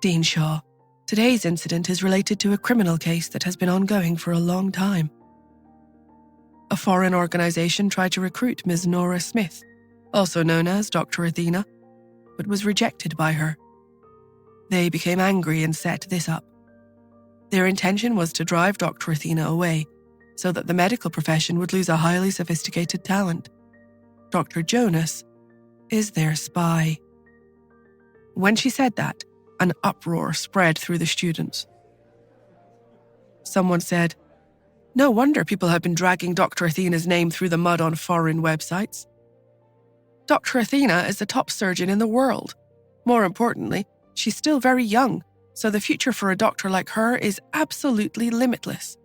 "Dean Shaw, today's incident is related to a criminal case that has been ongoing for a long time. A foreign organization tried to recruit Ms. Nora Smith, also known as Dr. Athena, but was rejected by her. They became angry and set this up. Their intention was to drive Dr. Athena away so that the medical profession would lose a highly sophisticated talent. Dr. Jonas is their spy." When she said that, an uproar spread through the students. Someone said, "No wonder people have been dragging Dr. Athena's name through the mud on foreign websites. Dr. Athena is the top surgeon in the world. More importantly, she's still very young, so the future for a doctor like her is absolutely limitless.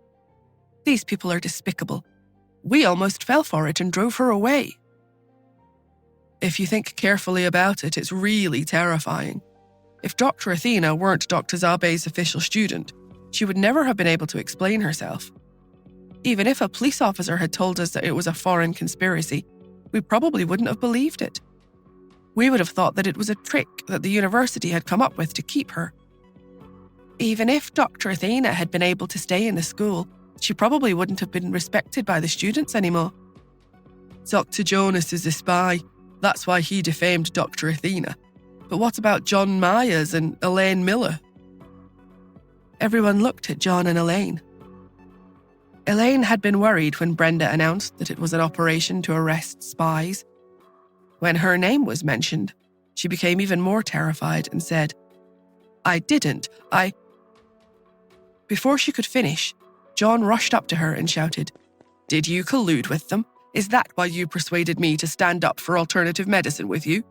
These people are despicable. We almost fell for it and drove her away." If you think carefully about it, it's really terrifying. If Dr. Athena weren't Dr. Zabe's official student, she would never have been able to explain herself. Even if a police officer had told us that it was a foreign conspiracy, we probably wouldn't have believed it. We would have thought that it was a trick that the university had come up with to keep her. Even if Dr. Athena had been able to stay in the school, she probably wouldn't have been respected by the students anymore. Dr. Jonas is a spy. That's why he defamed Dr. Athena. But what about John Myers and Elaine Miller? Everyone looked at John and Elaine. Elaine had been worried when Brenda announced that it was an operation to arrest spies. When her name was mentioned, she became even more terrified and said, "I didn't. Before she could finish, John rushed up to her and shouted, "Did you collude with them? Is that why you persuaded me to stand up for alternative medicine with you?"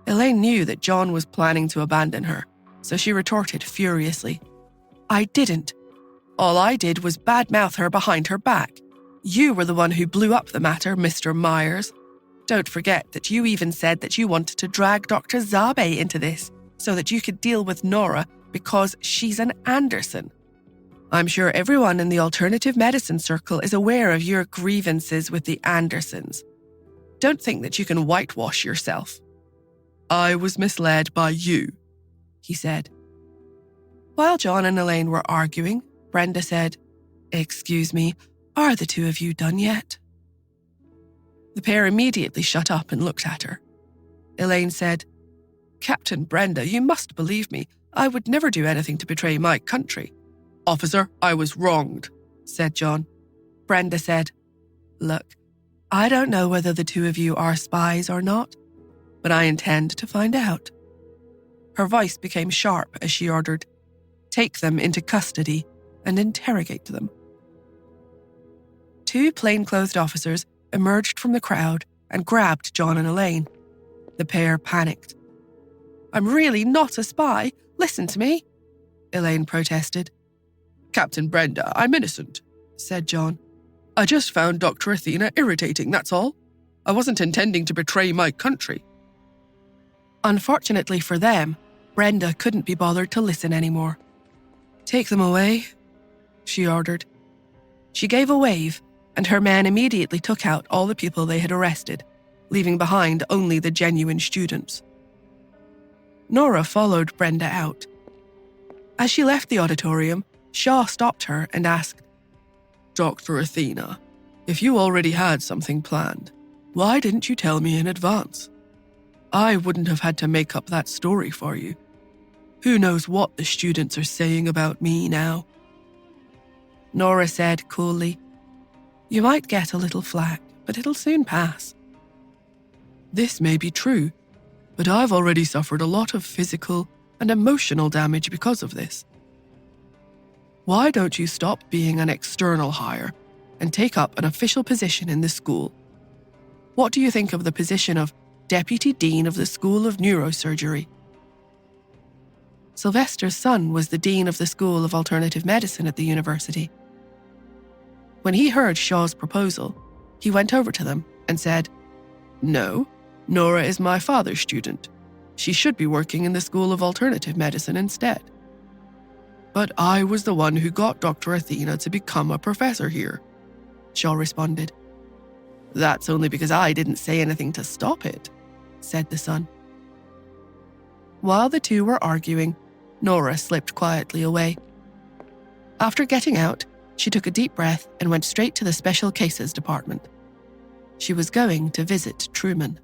Elaine knew that John was planning to abandon her, so she retorted furiously, "I didn't. All I did was badmouth her behind her back. You were the one who blew up the matter, Mr. Myers. Don't forget that you even said that you wanted to drag Dr. Zabe into this so that you could deal with Nora because she's an Anderson. I'm sure everyone in the alternative medicine circle is aware of your grievances with the Andersons. Don't think that you can whitewash yourself." "I was misled by you," he said. While John and Elaine were arguing, Brenda said, "Excuse me, are the two of you done yet?" The pair immediately shut up and looked at her. Elaine said, "Captain Brenda, you must believe me. I would never do anything to betray my country." "Officer, I was wronged," said John. Brenda said, "Look, I don't know whether the two of you are spies or not, but I intend to find out." Her voice became sharp as she ordered, "Take them into custody and interrogate them." Two plainclothed officers emerged from the crowd and grabbed John and Elaine. The pair panicked. "I'm really not a spy. Listen to me," Elaine protested. "Captain Brenda, I'm innocent," said John. "I just found Dr. Athena irritating, that's all. I wasn't intending to betray my country." Unfortunately for them, Brenda couldn't be bothered to listen anymore. "Take them away," she ordered. She gave a wave, and her men immediately took out all the people they had arrested, leaving behind only the genuine students. Nora followed Brenda out. As she left the auditorium, Shaw stopped her and asked, "Dr. Athena, if you already had something planned, why didn't you tell me in advance? I wouldn't have had to make up that story for you. Who knows what the students are saying about me now?" Nora said coolly, "You might get a little flack, but it'll soon pass." "This may be true, but I've already suffered a lot of physical and emotional damage because of this. Why don't you stop being an external hire and take up an official position in the school? What do you think of the position of Deputy Dean of the School of Neurosurgery?" Sylvester's son was the Dean of the School of Alternative Medicine at the university. When he heard Shaw's proposal, he went over to them and said, "No, Nora is my father's student. She should be working in the School of Alternative Medicine instead." "But I was the one who got Dr. Athena to become a professor here," Shaw responded. "That's only because I didn't say anything to stop it," said the son. While the two were arguing, Nora slipped quietly away. After getting out, she took a deep breath and went straight to the Special Cases Department. She was going to visit Truman.